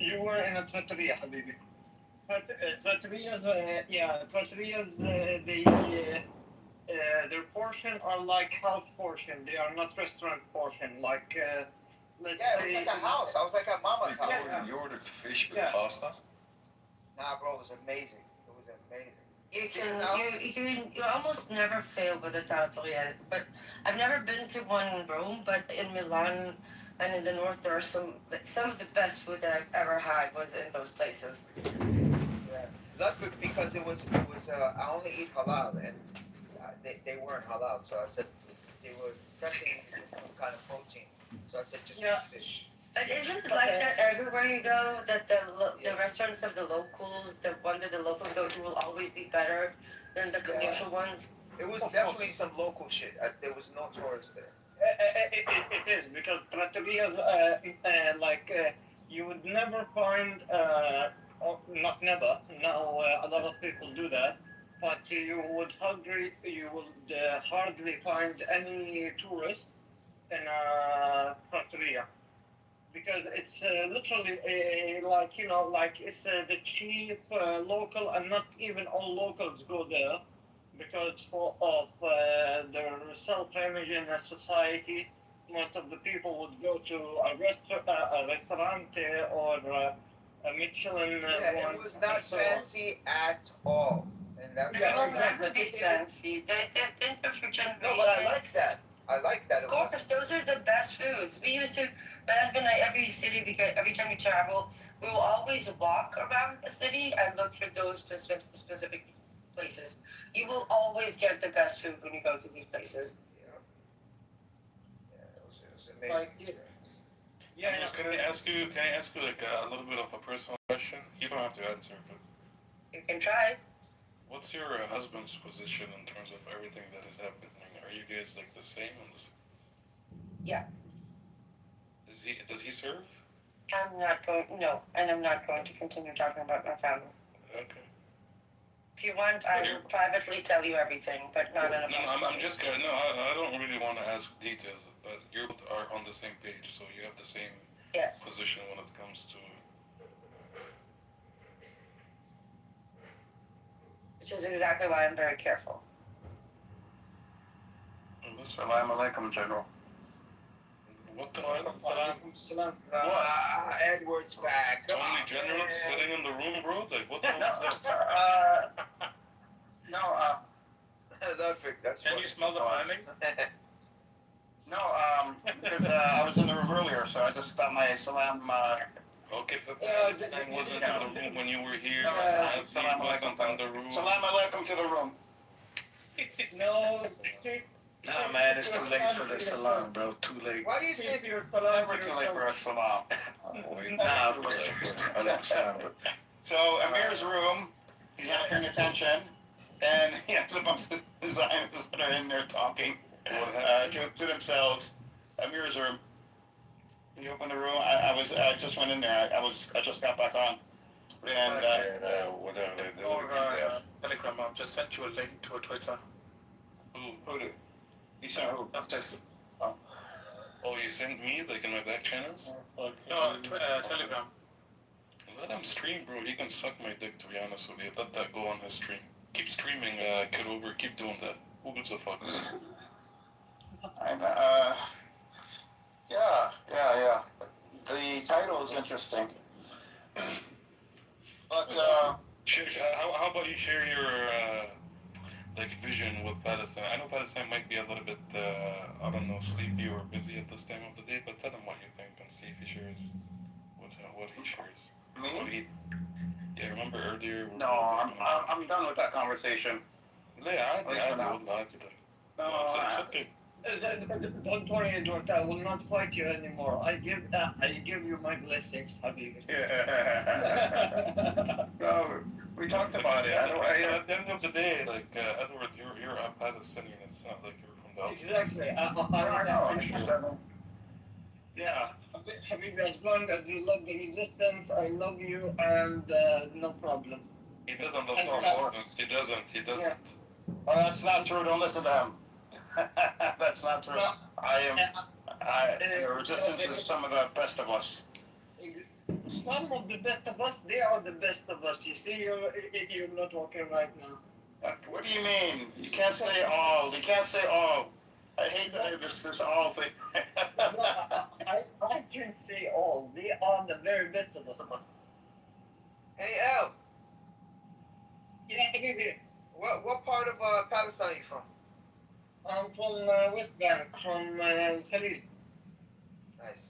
You were in a trattoria, Habibi. Trattorias, their portion are like house portion. They are not restaurant portion. Like, let's it was like a house. I was like at Mama's house. You ordered fish with pasta? Nah, bro, it was amazing. It was amazing. You almost never fail with a trattoria. But I've never been to one in Rome, but in Milan and in the north, there are some of the best food that I've ever had was in those places. Yeah, that's good because it was I only eat halal, and they weren't halal, so I said they were pressing some kind of protein. So I said just eat fish. But isn't it like that everywhere you go, that the restaurants of the locals, the one that the locals go to will always be better than the commercial ones? It was definitely some local shit. There was no tourists there. It is because trattorias, you would never find, or not never. Now a lot of people do that, but you would hardly find any tourist in a trattoria because it's literally it's the cheap local, and not even all locals go there because of their self-image in a society. Most of the people would go to a restaurant or a Michelin Yeah, one. it was not fancy at all. And that's It Yeah, will exactly. never be fancy. They've been there for generations. No, but I like that. I like that. Of course, those are the best foods. We used to, my husband and I, every city, because every time we travel, we will always walk around the city and look for those specific places. You will always get the best food when you go to these places. Yeah, it was amazing. Like, yeah, Anyways, can I ask you like a little bit of a personal question? You don't have to answer, but You can try. what's your husband's position in terms of everything that is happening? Are you guys like the same on this? Yeah. Does he serve? I'm not going to continue talking about my family. Okay. If you want, I will privately tell you everything, but not in a public I'm just kidding. No, I don't really want to ask details, but you both are on the same page, so you have the same position when it comes to. Which is exactly why I'm very careful. Assalamu alaikum, General. What the hell? Edward's back. Only General sitting in the room, bro? Like, what the hell is that? That's Can you smell the timing? No, because I was in the room earlier, so I just thought my salam. Okay, but this thing wasn't in the room when you were here. Salam alaikum. In the room. Salam alaikum to the room. No. Nah, man, it's too late for the salam, bro. Too late. Why do you say your salam? Never too late for a salam. Nah, of course. I like salam, but So Amir's room, he's not paying attention, and he has a bunch of designers that are in there talking to themselves. Amir's room. He opened the room. I just went in there. I just got back on. And Whatever they do. Telegram, I've just sent you a link to a Twitter. Who did? You sent who? That's this. Oh, you sent me like in my back channels? No, Telegram. Let him stream, bro. He can suck my dick, to be honest with you. Let that go on his stream. Keep streaming, Kitover. Keep doing that. Who gives a fuck? And, yeah. The title is interesting. But, how about you share your, vision with Palestine? I know Palestine might be a little bit, I don't know, sleepy or busy at this time of the day, but tell him what you think and see if he shares what he shares. Me? Yeah, remember earlier? No, I'm done with that conversation. Yeah, it's okay. Don't worry, Edward. I will not fight you anymore. I give you my blessings, Habibi. No, we talked about it. At the end of the day, Edward, you're a Palestinian. It's not like you're from the outside. Exactly. I know. Yeah. Habibi, as long as you love the resistance, I love you, and no problem. He doesn't love the resistance. He doesn't. Yeah. Well, that's not true. Don't listen to him. That's not true. The resistance is some of the best of us. Some of the best of us, they are the best of us. You see, you're not walking right now. What do you mean? You can't say all. You can't say all. I hate this all thing. I can say all. They are the very best of us. Hey, Al. Yeah, Habibi. What part of Palestine are you from? I'm from West Bank, from Khalid. Nice.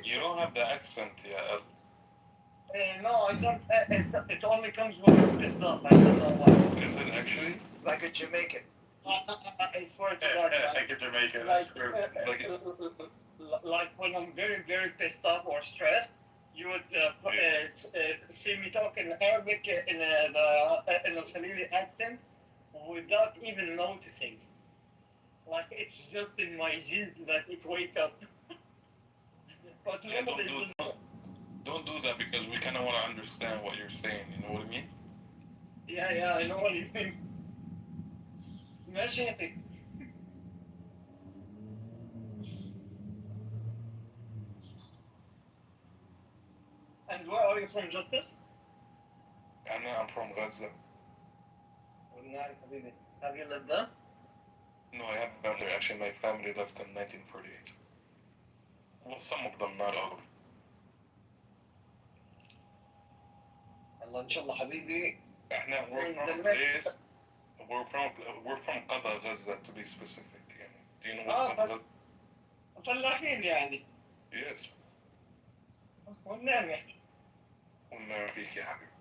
You don't have the accent, yeah. No, I don't. It only comes with this stuff. I don't know why. Is it actually? Like a Jamaican. I swear to God. Like a Jamaican, Like, that's true. like when I'm very, very pissed off or stressed, you would see me talking Arabic in a Khalili accent without even noticing. Like it's just in my genes that it wake up. But Yeah, nobody don't do that because we kind of want to understand what you're saying. You know what I mean? Yeah, I know what you think. ماشي. And where are you from, Justice? I'm from Gaza. Have you lived there? No, I haven't been there. Actually, my family left in 1948. Well, some of them, not all of them. الله إن شاء الله حبيبي. We're from a place. We're from Qada, Gaza, to be specific. يعني. Do you know what Qada? فلاحين يعني. Yes. والنعم يعني. والنعم فيك يا حبيبي.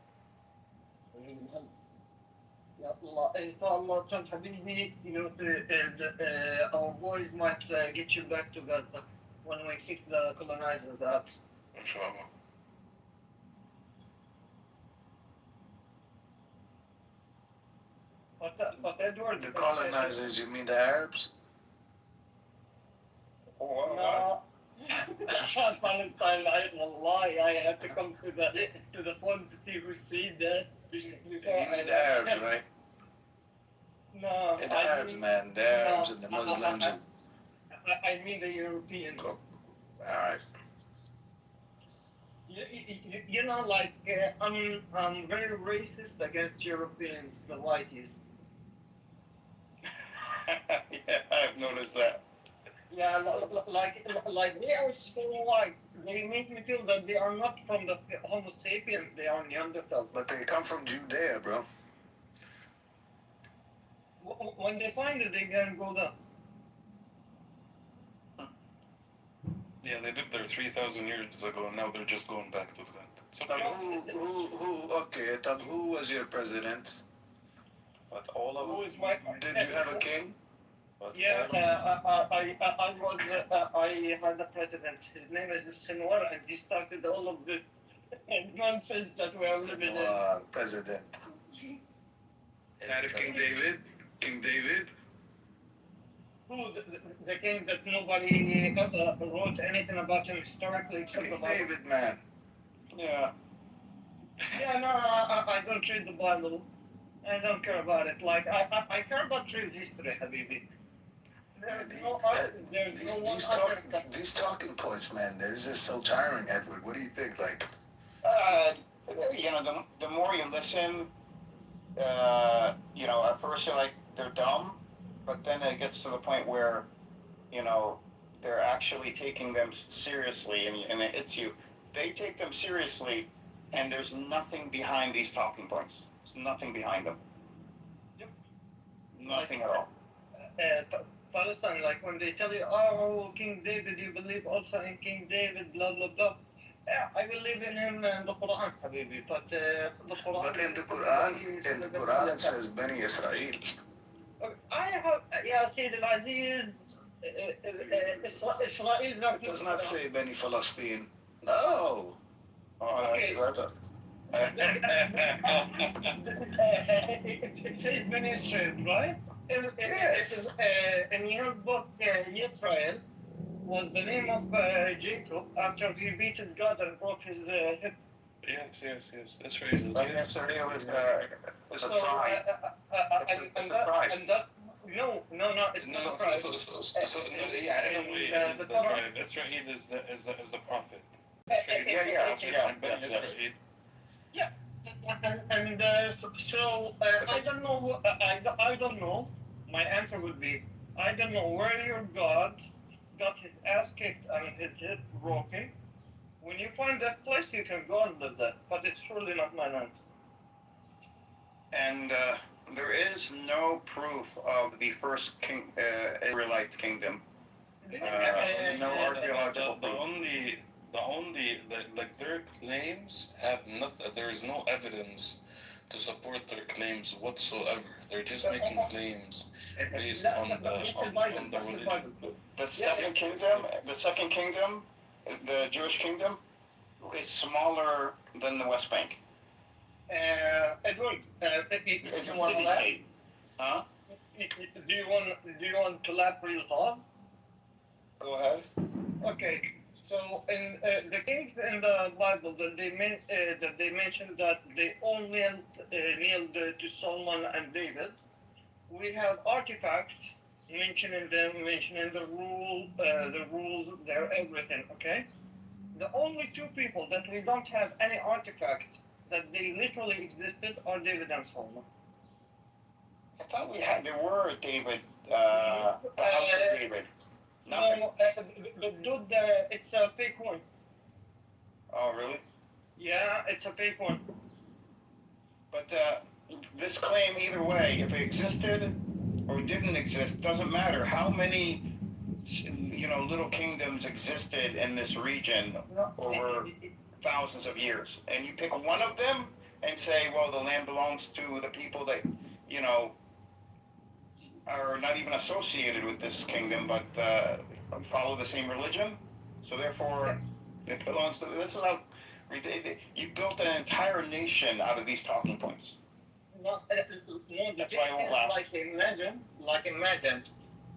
يا الله إن شاء الله كان حبيبي our boys might get you back to Gaza when we kick the colonizers out. إن شاء الله. But Edward, The colonizers, you mean the Arabs? No. Palestine, I had to come to the phone to see who said that. You mean the Arabs, right? No. The Arabs, man. The Arabs and the Muslims. I mean the Europeans. All right. You know, like I'm very racist against Europeans, the whiteys. Yeah, I've noticed that. Yeah, like they are so white. They make me feel that they are not from the Homo sapiens. They are Neanderthals. But they come from Judea, bro. When they find it, they can go there. Yeah, they lived there 3,000 years ago, and now they're just going back to that. So Okay, Tab, who was your president? But all of Who is my? Did you have a king? Yeah, I had a president. His name is Sinwar, and he started all of this nonsense that we are living in. President. That of King David? King David? Who the king that nobody wrote anything about him historically except King the Bible. David, man. Yeah. Yeah, no, I don't read the Bible. I don't care about it. Like I care about real history, Habibi. These talking points, man, they're just so tiring, Edward. What do you think? Like, You know, the more you listen, you know, at first you're like, they're dumb, but then it gets to the point where, you know, they're actually taking them seriously, and it hits you. They take them seriously, and there's nothing behind these talking points. There's nothing behind them. Yep. Nothing at all. Palestine, like when they tell you, oh, King David, you believe also in King David, blah, blah, blah. Yeah, I believe in him and the Quran, Habibi, but the Quran... But in the Quran it says Bani Israel. I have, yeah, Sayyid al-Aziz, Israel... It does not say Bani Palestine. No. Okay. It says Bani Israel, right? Yes. In your book, Israel was the name of Jacob after he beat God and broke his hip. Yes. That's right. Israel is a pride. No, it's not a tribe. the tribe. Israel is the prophet. Yeah. And so I don't know. I don't know. My answer would be I don't know where your God got his ass kicked and his hip broken. When you find that place, you can go and live there. But it's surely not my land. And there is no proof of the first Israelite kingdom. No archaeological proof. Like their claims have nothing. There is no evidence to support their claims whatsoever. They're just making claims based on the religion. The second kingdom, the Jewish kingdom, is smaller than the West Bank. Edward, It's a city-state. Huh? Do you want to laugh real hard? Go ahead. Okay. So in the kings in the Bible that they mentioned that they all kneeled to Solomon and David. We have artifacts mentioning them, mentioning the rules, their everything. Okay. The only two people that we don't have any artifact that they literally existed are David and Solomon. I thought there were David, the house of David. Nothing. No, but dude, it's a fake one. Oh, really? Yeah, it's a fake one. But this claim, either way, if it existed or didn't exist, doesn't matter. How many, little kingdoms existed in this region over thousands of years? And you pick one of them and say, well, the land belongs to the people that, are not even associated with this kingdom, but follow the same religion. So therefore, it belongs to. This is how you built an entire nation out of these talking points. No, That's why I won't last. Like imagine,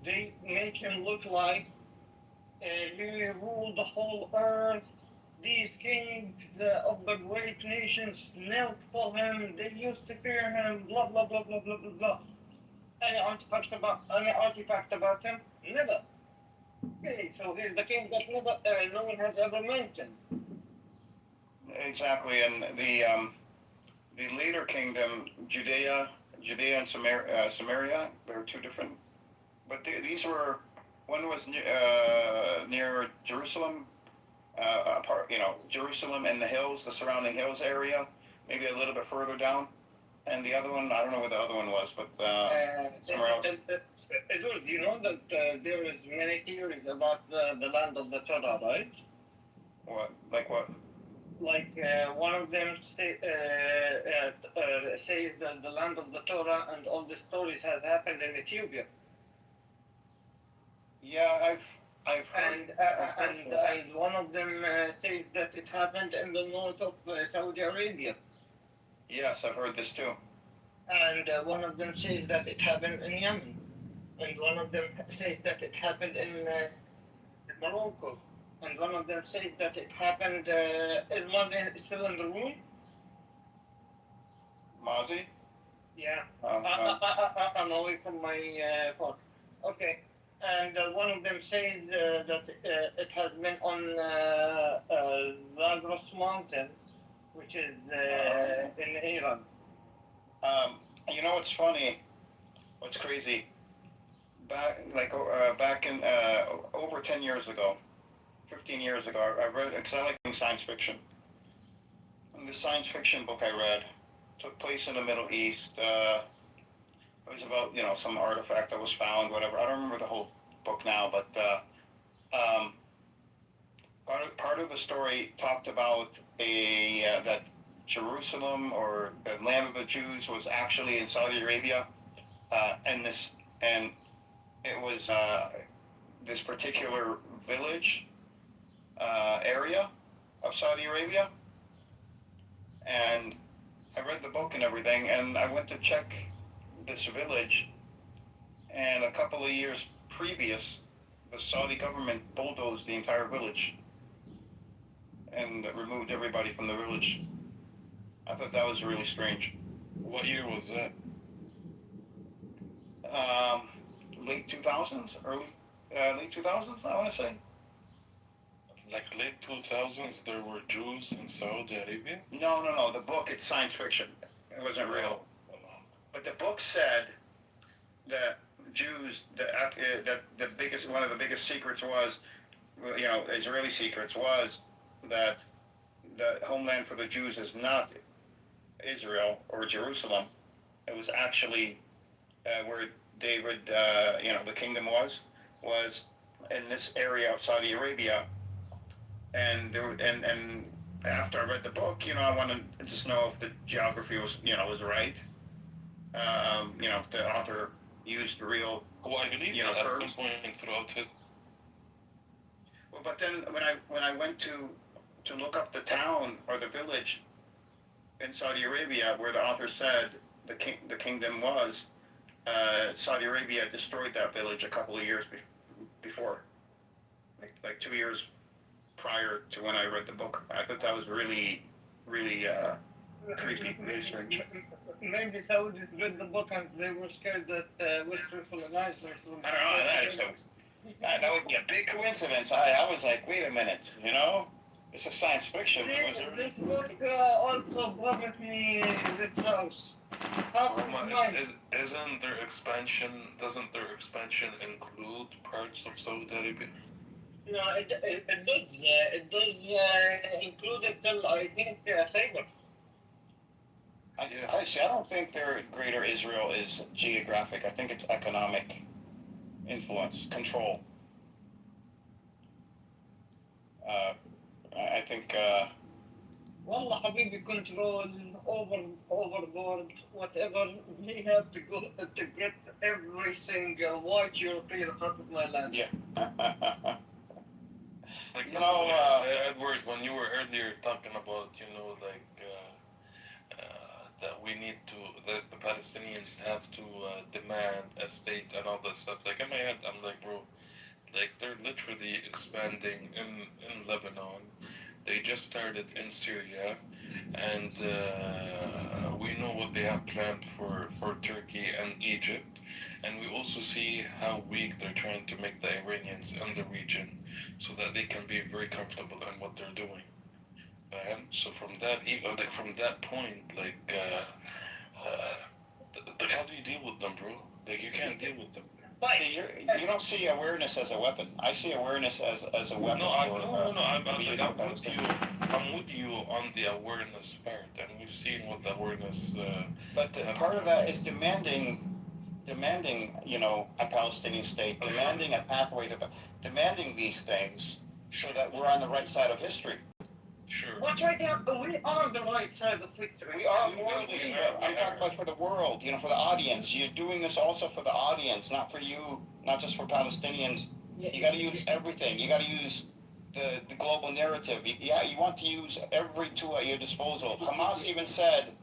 they make him look like he ruled the whole earth. These kings of the great nations knelt for him. They used to fear him. Blah blah blah blah blah blah blah. Any artifact about him? Never. Okay, so he's the king that no one has ever mentioned. Exactly, and the later kingdom, Judea and Samaria, there were two different, but these were, one was near Jerusalem, Jerusalem and the hills, the surrounding hills area, maybe a little bit further down. And the other one, I don't know where the other one was, but somewhere else. Eduard, you know that there is many theories about the land of the Torah, right? What? Like what? Like one of them says that the land of the Torah and all the stories has happened in Ethiopia. Yeah, I've heard. And one of them says that it happened in the north of Saudi Arabia. Yes, I've heard this too. And one of them says that it happened in Yemen. And one of them says that it happened in Morocco. And one of them says that it happened. Is Martin still in the room? Mozzie? Yeah. I'm away from my phone. Okay. And one of them says that it has been on Zagros Mountain, which is in Iran. You know what's funny? What's crazy? Back in over 10 years ago, 15 years ago, I read, because I like reading science fiction. And the science fiction book I read took place in the Middle East. It was about, some artifact that was found, whatever. I don't remember the whole book now, but part of the story talked about that Jerusalem, or the land of the Jews, was actually in Saudi Arabia, and it was this particular village area of Saudi Arabia, and I read the book and everything, and I went to check this village, and a couple of years previous, the Saudi government bulldozed the entire village and removed everybody from the village. I thought that was really strange. What year was that? Late 2000s, late 2000s, I want to say. Like late 2000s, there were Jews in Saudi Arabia? No. The book, it's science fiction. It wasn't real. But the book said that Jews, one of the biggest secrets was, Israeli secrets was that the homeland for the Jews is not Israel or Jerusalem. It was actually where David, the kingdom was in this area of Saudi Arabia. And after I read the book, I wanted to just know if the geography was right. If the author used real. Well, I believe at some point throughout his. Well, but then when I went to look up the town or the village in Saudi Arabia where the author said the kingdom was, Saudi Arabia destroyed that village a couple of years before, like 2 years prior to when I read the book. I thought that was really, really creepy, really strange. Maybe Saudis read the book and they were scared that Western colonizers would. I don't know. So that would be a big coincidence. I was like, wait a minute, you know, it's a science fiction. This book also bothered me this house. Isn't their expansion? Doesn't their expansion include parts of Saudi Arabia? No, it does. It does include it till I think Khaybar. I don't think their greater Israel is geographic. I think it's economic influence, control. I think. Wallah, Habibi, control, overboard, whatever. We have to go to get every single white European out of my land. Yeah. Like, you know, Edward, when you were earlier talking about, that we need to, that the Palestinians have to demand a state and all that stuff. Like in my head, I'm like, bro, like they're literally expanding in Lebanon. They just started in Syria, and we know what they have planned for Turkey and Egypt. And we also see how weak they're trying to make the Iranians in the region so that they can be very comfortable in what they're doing. So from that point, how do you deal with them, bro? Like, you can't deal with them. But you don't see awareness as a weapon. I see awareness as a weapon. I'm with you on the awareness part, and we've seen what the awareness. But part of that is demanding, a Palestinian state, demanding a pathway to, demanding these things, so that we're on the right side of history. Sure. But right now, we are on the right side of history. We are morally. I'm talking about for the world, for the audience. You're doing this also for the audience, not for you, not just for Palestinians. You got to use everything. You got to use the global narrative. You want to use every tool at your disposal. Hamas even said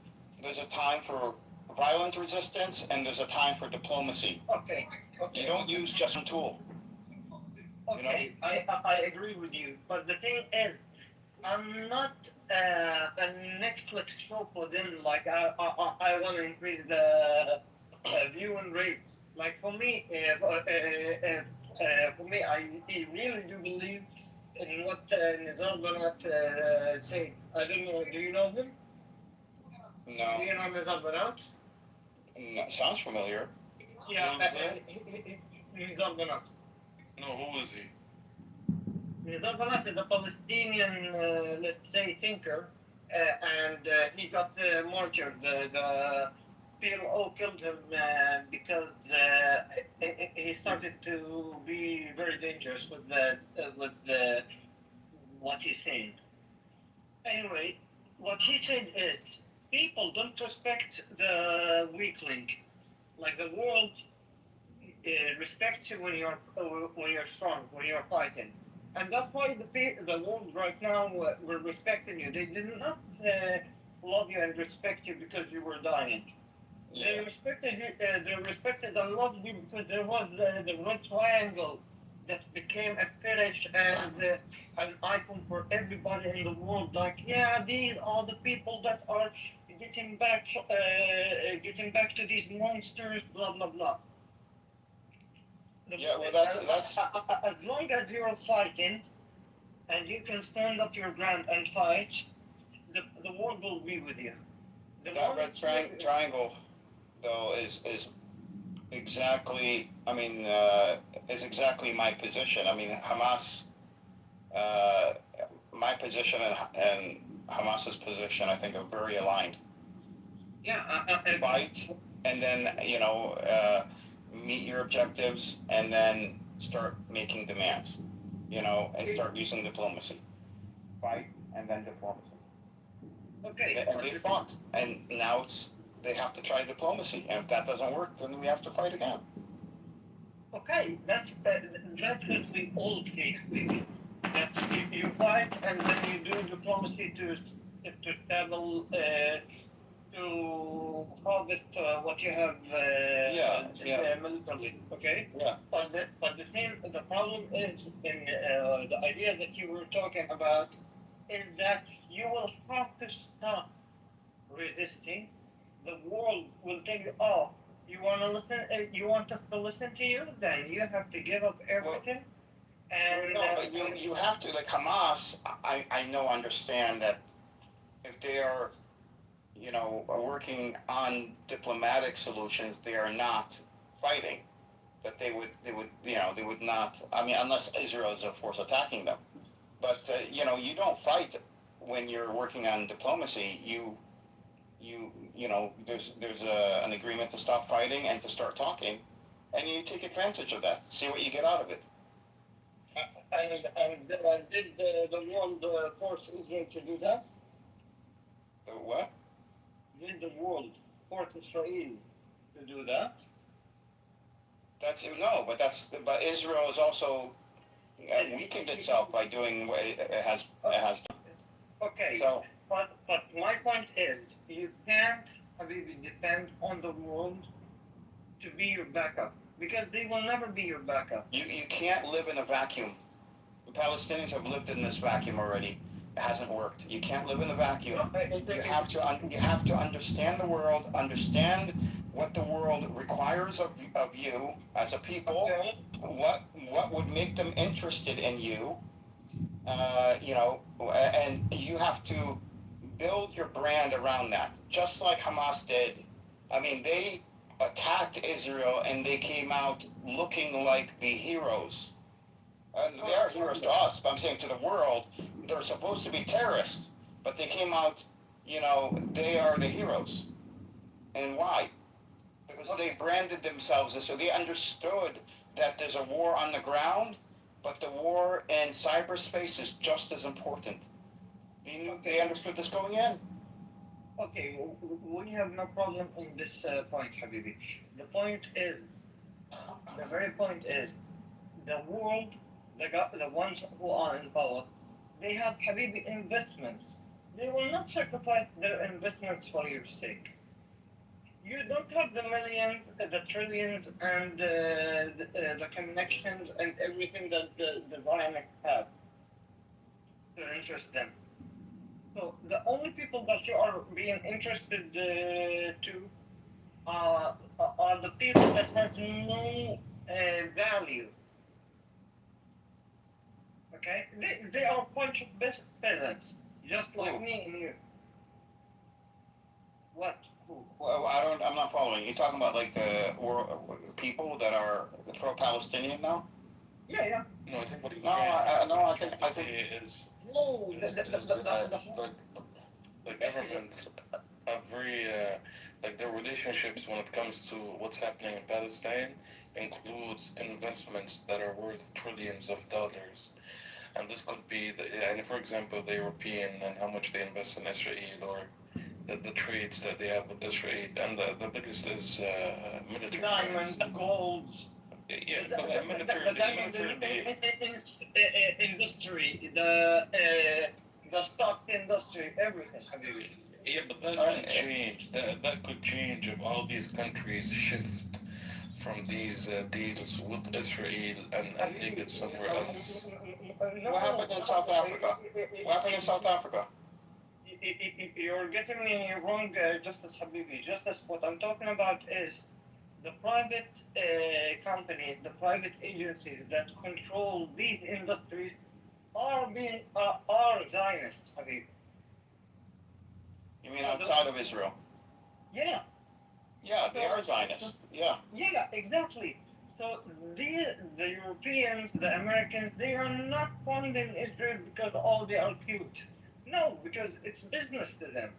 there's a time for violent resistance and there's a time for diplomacy. Okay. You don't use just one tool. Okay, I agree with you, but the thing is, I'm not a Netflix show for them. Like I want to increase the viewing rate. Like for me, I really do believe in what Nizar Banat said. I don't know. Do you know him? No. Do you know Nizar Banat? No, sounds familiar. Yeah, Nizar Banat. No, who is he? Nizar Banat is a Palestinian, let's say, thinker, and he got martyred. The PLO killed him because he started to be very dangerous with what he's saying. Anyway, what he said is, people don't respect the weakling. Like the world respects you when you're strong, when you're fighting. And that's why the world right now were respecting you. They did not love you and respect you because you were dying. Yeah. They respected you. They respected and loved you because there was the red triangle that became a fetish and an icon for everybody in the world. Like, yeah, these are the people that are getting back to these monsters. Blah blah blah. Yeah, well, that's as long as you're fighting and you can stand up your ground and fight, the world will be with you. That red triangle, though, is exactly. Is exactly my position. I mean, Hamas, my position and Hamas's position, I think, are very aligned. Yeah. Fight, and then meet your objectives, and then start making demands, and start using diplomacy. Fight, and then diplomacy. Okay. And they fought, and now they have to try diplomacy, and if that doesn't work, then we have to fight again. Okay, that's what we all say. That you fight, and then you do diplomacy to stable, to how harvest what you have militarily, okay? Yeah. But the problem is in the idea that you were talking about is that you will have to stop resisting. The world will tell you, oh, you want to listen? You want us to listen to you? Then you have to give up everything. And no, but you have to, like Hamas, I know, understand that if they are, you know, working on diplomatic solutions, they are not fighting. That they would, you know, they would not, I mean, unless Israel is, of course, attacking them. But, you know, you don't fight when you're working on diplomacy. You know, there's an agreement to stop fighting and to start talking, and you take advantage of that. See what you get out of it. And did the world force Israel to do that? The what? Did the world force Israel to do that? But Israel is also weakened itself by doing what it has done. Okay. So, but my point is, you can't depend on the world to be your backup, because they will never be your backup. You can't live in a vacuum. The Palestinians have lived in this vacuum already. It hasn't worked. You can't live in a vacuum. You have to understand the world, understand what the world requires of you as a people. Okay. What would make them interested in you? You know, and you have to build your brand around that, just like Hamas did. I mean, they attacked Israel and they came out looking like the heroes. And they are heroes to us, but I'm saying to the world, they're supposed to be terrorists, but they came out, you know, they are the heroes. And why? Because they branded themselves as, so they understood that there's a war on the ground, but the war in cyberspace is just as important. They understood this going in. Okay, we have no problem in this point, Habibi. The point is, the very point is, the world, the ones who are in power, they have Habibi investments. They will not sacrifice their investments for your sake. You don't have the millions, the trillions, and the connections and everything that the Zionists have to interest them. So the only people that you are being interested to are the people that have no value. Okay, they are a bunch of peasants, just like me and you. What? Who? Well, I'm not following. You're talking about like the people that are pro-Palestinian now? Yeah. No, I think what he's No, I think is No, the governments are very like their relationships when it comes to what's happening in Palestine includes investments that are worth trillions of dollars. And this could be, and for example, the European and how much they invest in Israel, or the trades that they have with Israel. And the biggest is military. Diamonds, golds. Yeah, but military industry, the stock industry, everything. Yeah, but that could change. That could change if all these countries shift from these deals with Israel and take it somewhere else. What happened in South Africa? What happened in South Africa? You're getting me wrong, Justice Habibi. Justice, what I'm talking about is the private companies, the private agencies that control these industries are Zionists, Habibi. You mean outside of Israel? Yeah. Yeah, they are Zionists. Yeah. Yeah, exactly. So the Europeans, the Americans, they are not funding Israel because they are cute. No, because it's business to them.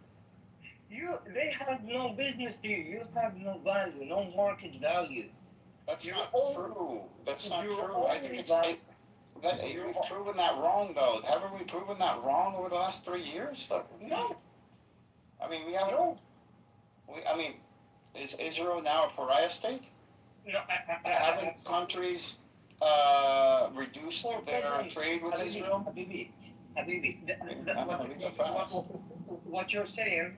They have no business to you. You have no value, no market value. That's not true. That's not true. I think we've proven that wrong, though. Haven't we proven that wrong over the last 3 years? No. I mean, we haven't. No. Is Israel now a pariah state? No, haven't countries reduced their trade with Israel? Habibi, what you're saying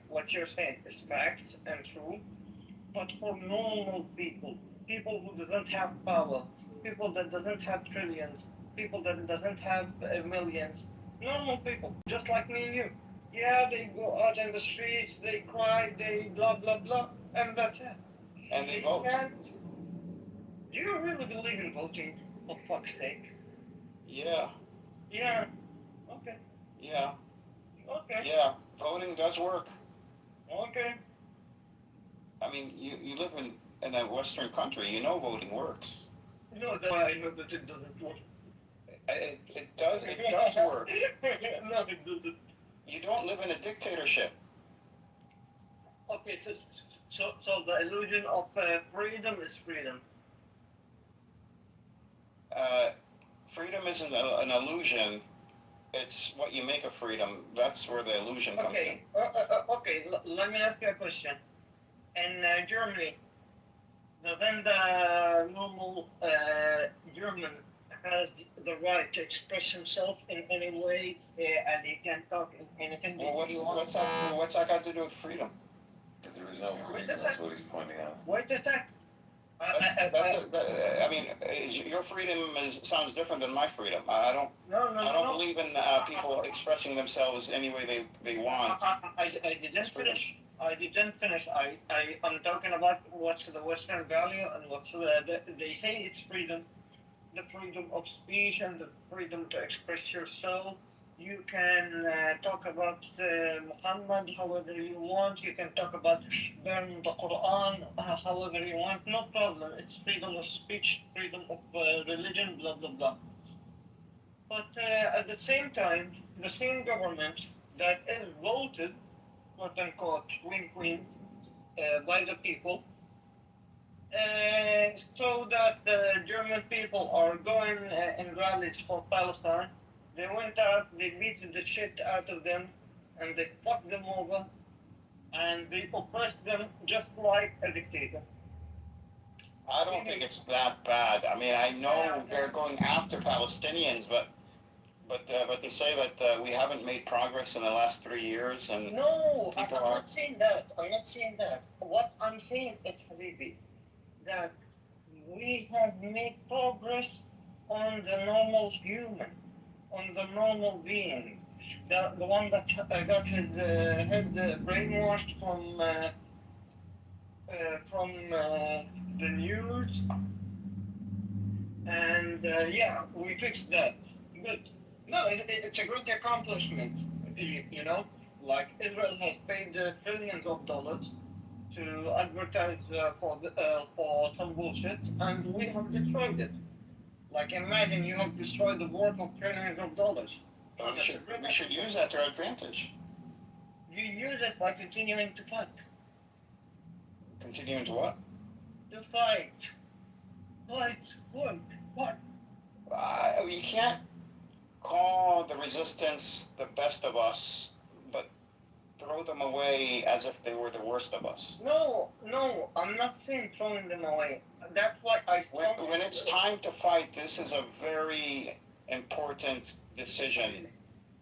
is fact and true, but for normal people, people who doesn't have power, people that doesn't have trillions, people that doesn't have millions, normal people, just like me and you. Yeah, they go out in the streets, they cry, they blah blah blah, and that's it. And they vote. Do you really believe in voting, for fuck's sake? Yeah. Yeah. Okay. Yeah. Okay. Yeah. Voting does work. Okay. I mean, you live in a Western country, you know voting works. No, I know that it doesn't work. It does work. No, it doesn't. You don't live in a dictatorship. Okay, so the illusion of freedom is freedom. Freedom isn't an illusion. It's what you make of freedom. That's where the illusion comes in. Okay. Let me ask you a question. In Germany, then the normal German has the right to express himself in any way, and he can talk in anything Well, he wants. what's that got to do with freedom? There is no freedom, that's what he's pointing out. Wait a sec. I mean, your freedom sounds different than my freedom. I don't believe in people expressing themselves any way they want. I didn't finish. I'm talking about what's the Western value and what's they say it's freedom, the freedom of speech and the freedom to express yourself. You can talk about Muhammad however you want. You can talk about burn the Quran however you want. No problem. It's freedom of speech, freedom of religion, blah blah blah. But at the same time, the same government that is voted, quote unquote, wink wink, by the people, so that the German people are going in rallies for Palestine. They went out, they beat the shit out of them, and they fucked them over, and they oppressed them just like a dictator. I don't think it's that bad. I mean, I know they're going after Palestinians, but to say that we haven't made progress in the last 3 years and no, I'm not saying that. What I'm saying is, Habibi, that we have made progress on the normal human, on the normal being, the one that got his head brainwashed from the news, and yeah, we fixed that. Good. No, it's a great accomplishment. You know, like Israel has paid trillions of dollars to advertise for some bullshit, and we have destroyed it. Like, imagine you have destroyed the work of trillions of dollars. We should use that to our advantage. You use it by continuing to fight. Continuing to what? To fight. What? You can't call the resistance the best of us, but throw them away as if they were the worst of us. No, I'm not saying throwing them away. That's why I started. When it's time to fight, this is a very important decision.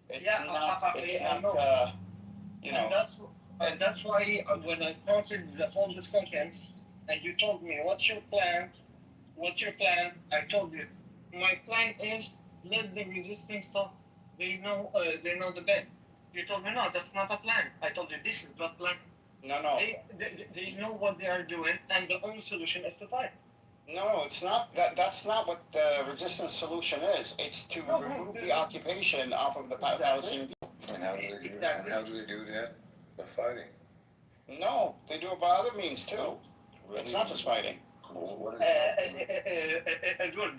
It's not, you know. And that's why when I started the whole discussion, and you told me, what's your plan? I told you, my plan is let the resistance stop. They know the best. You told me, no, that's not a plan. I told you, this is the plan. No. They know what they are doing, and the only solution is to fight. No, it's not. That's not what the resistance solution is. It's to remove the occupation off of the Palestinian people. And how do they do that? And how do they do that? By fighting. No, they do it by other means too. Really? It's not just fighting. Well, what is Edward,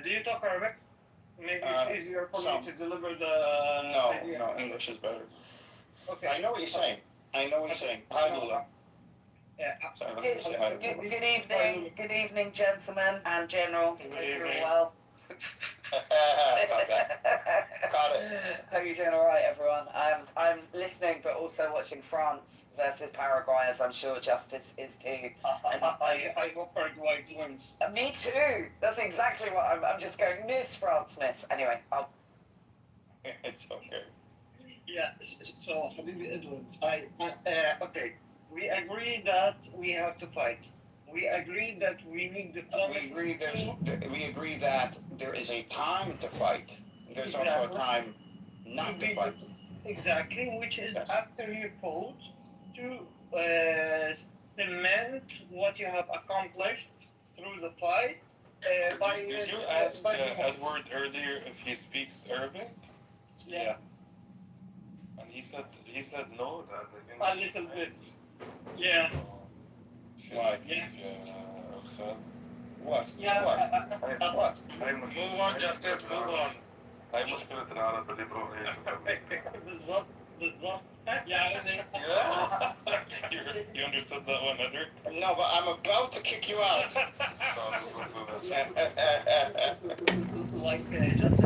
do you talk Arabic? Maybe it's easier for me to deliver the... No, English is better. Okay. I know what you're saying. Hi, Lula. Sorry, let me say hi to Lula. Good evening, gentlemen and General. Hope you're well. Got it. Hope you're doing all right, everyone. I'm listening, but also watching France versus Paraguay, as I'm sure Justice is too. I hope Paraguay wins. Me too. That's exactly what I'm just going, miss France, miss. Anyway, It's okay. Yeah, so Habibi Edward, okay, We agree that we have to fight. We agree that we need diplomacy. We agree that there is a time to fight. There's also a time not to fight. Exactly, which is after you fought to cement what you have accomplished through the fight. Did you ask Edward earlier if he speaks Arabic? Yeah. And he said no. That A little bit. Yeah. Why? Upset. What? Yeah. What? Move on, Justice. Move on. هاي مشكلة العرب اللي بروحوا بالضبط. يعني You understood that one, Edward? No, but I'm about to kick you out. like just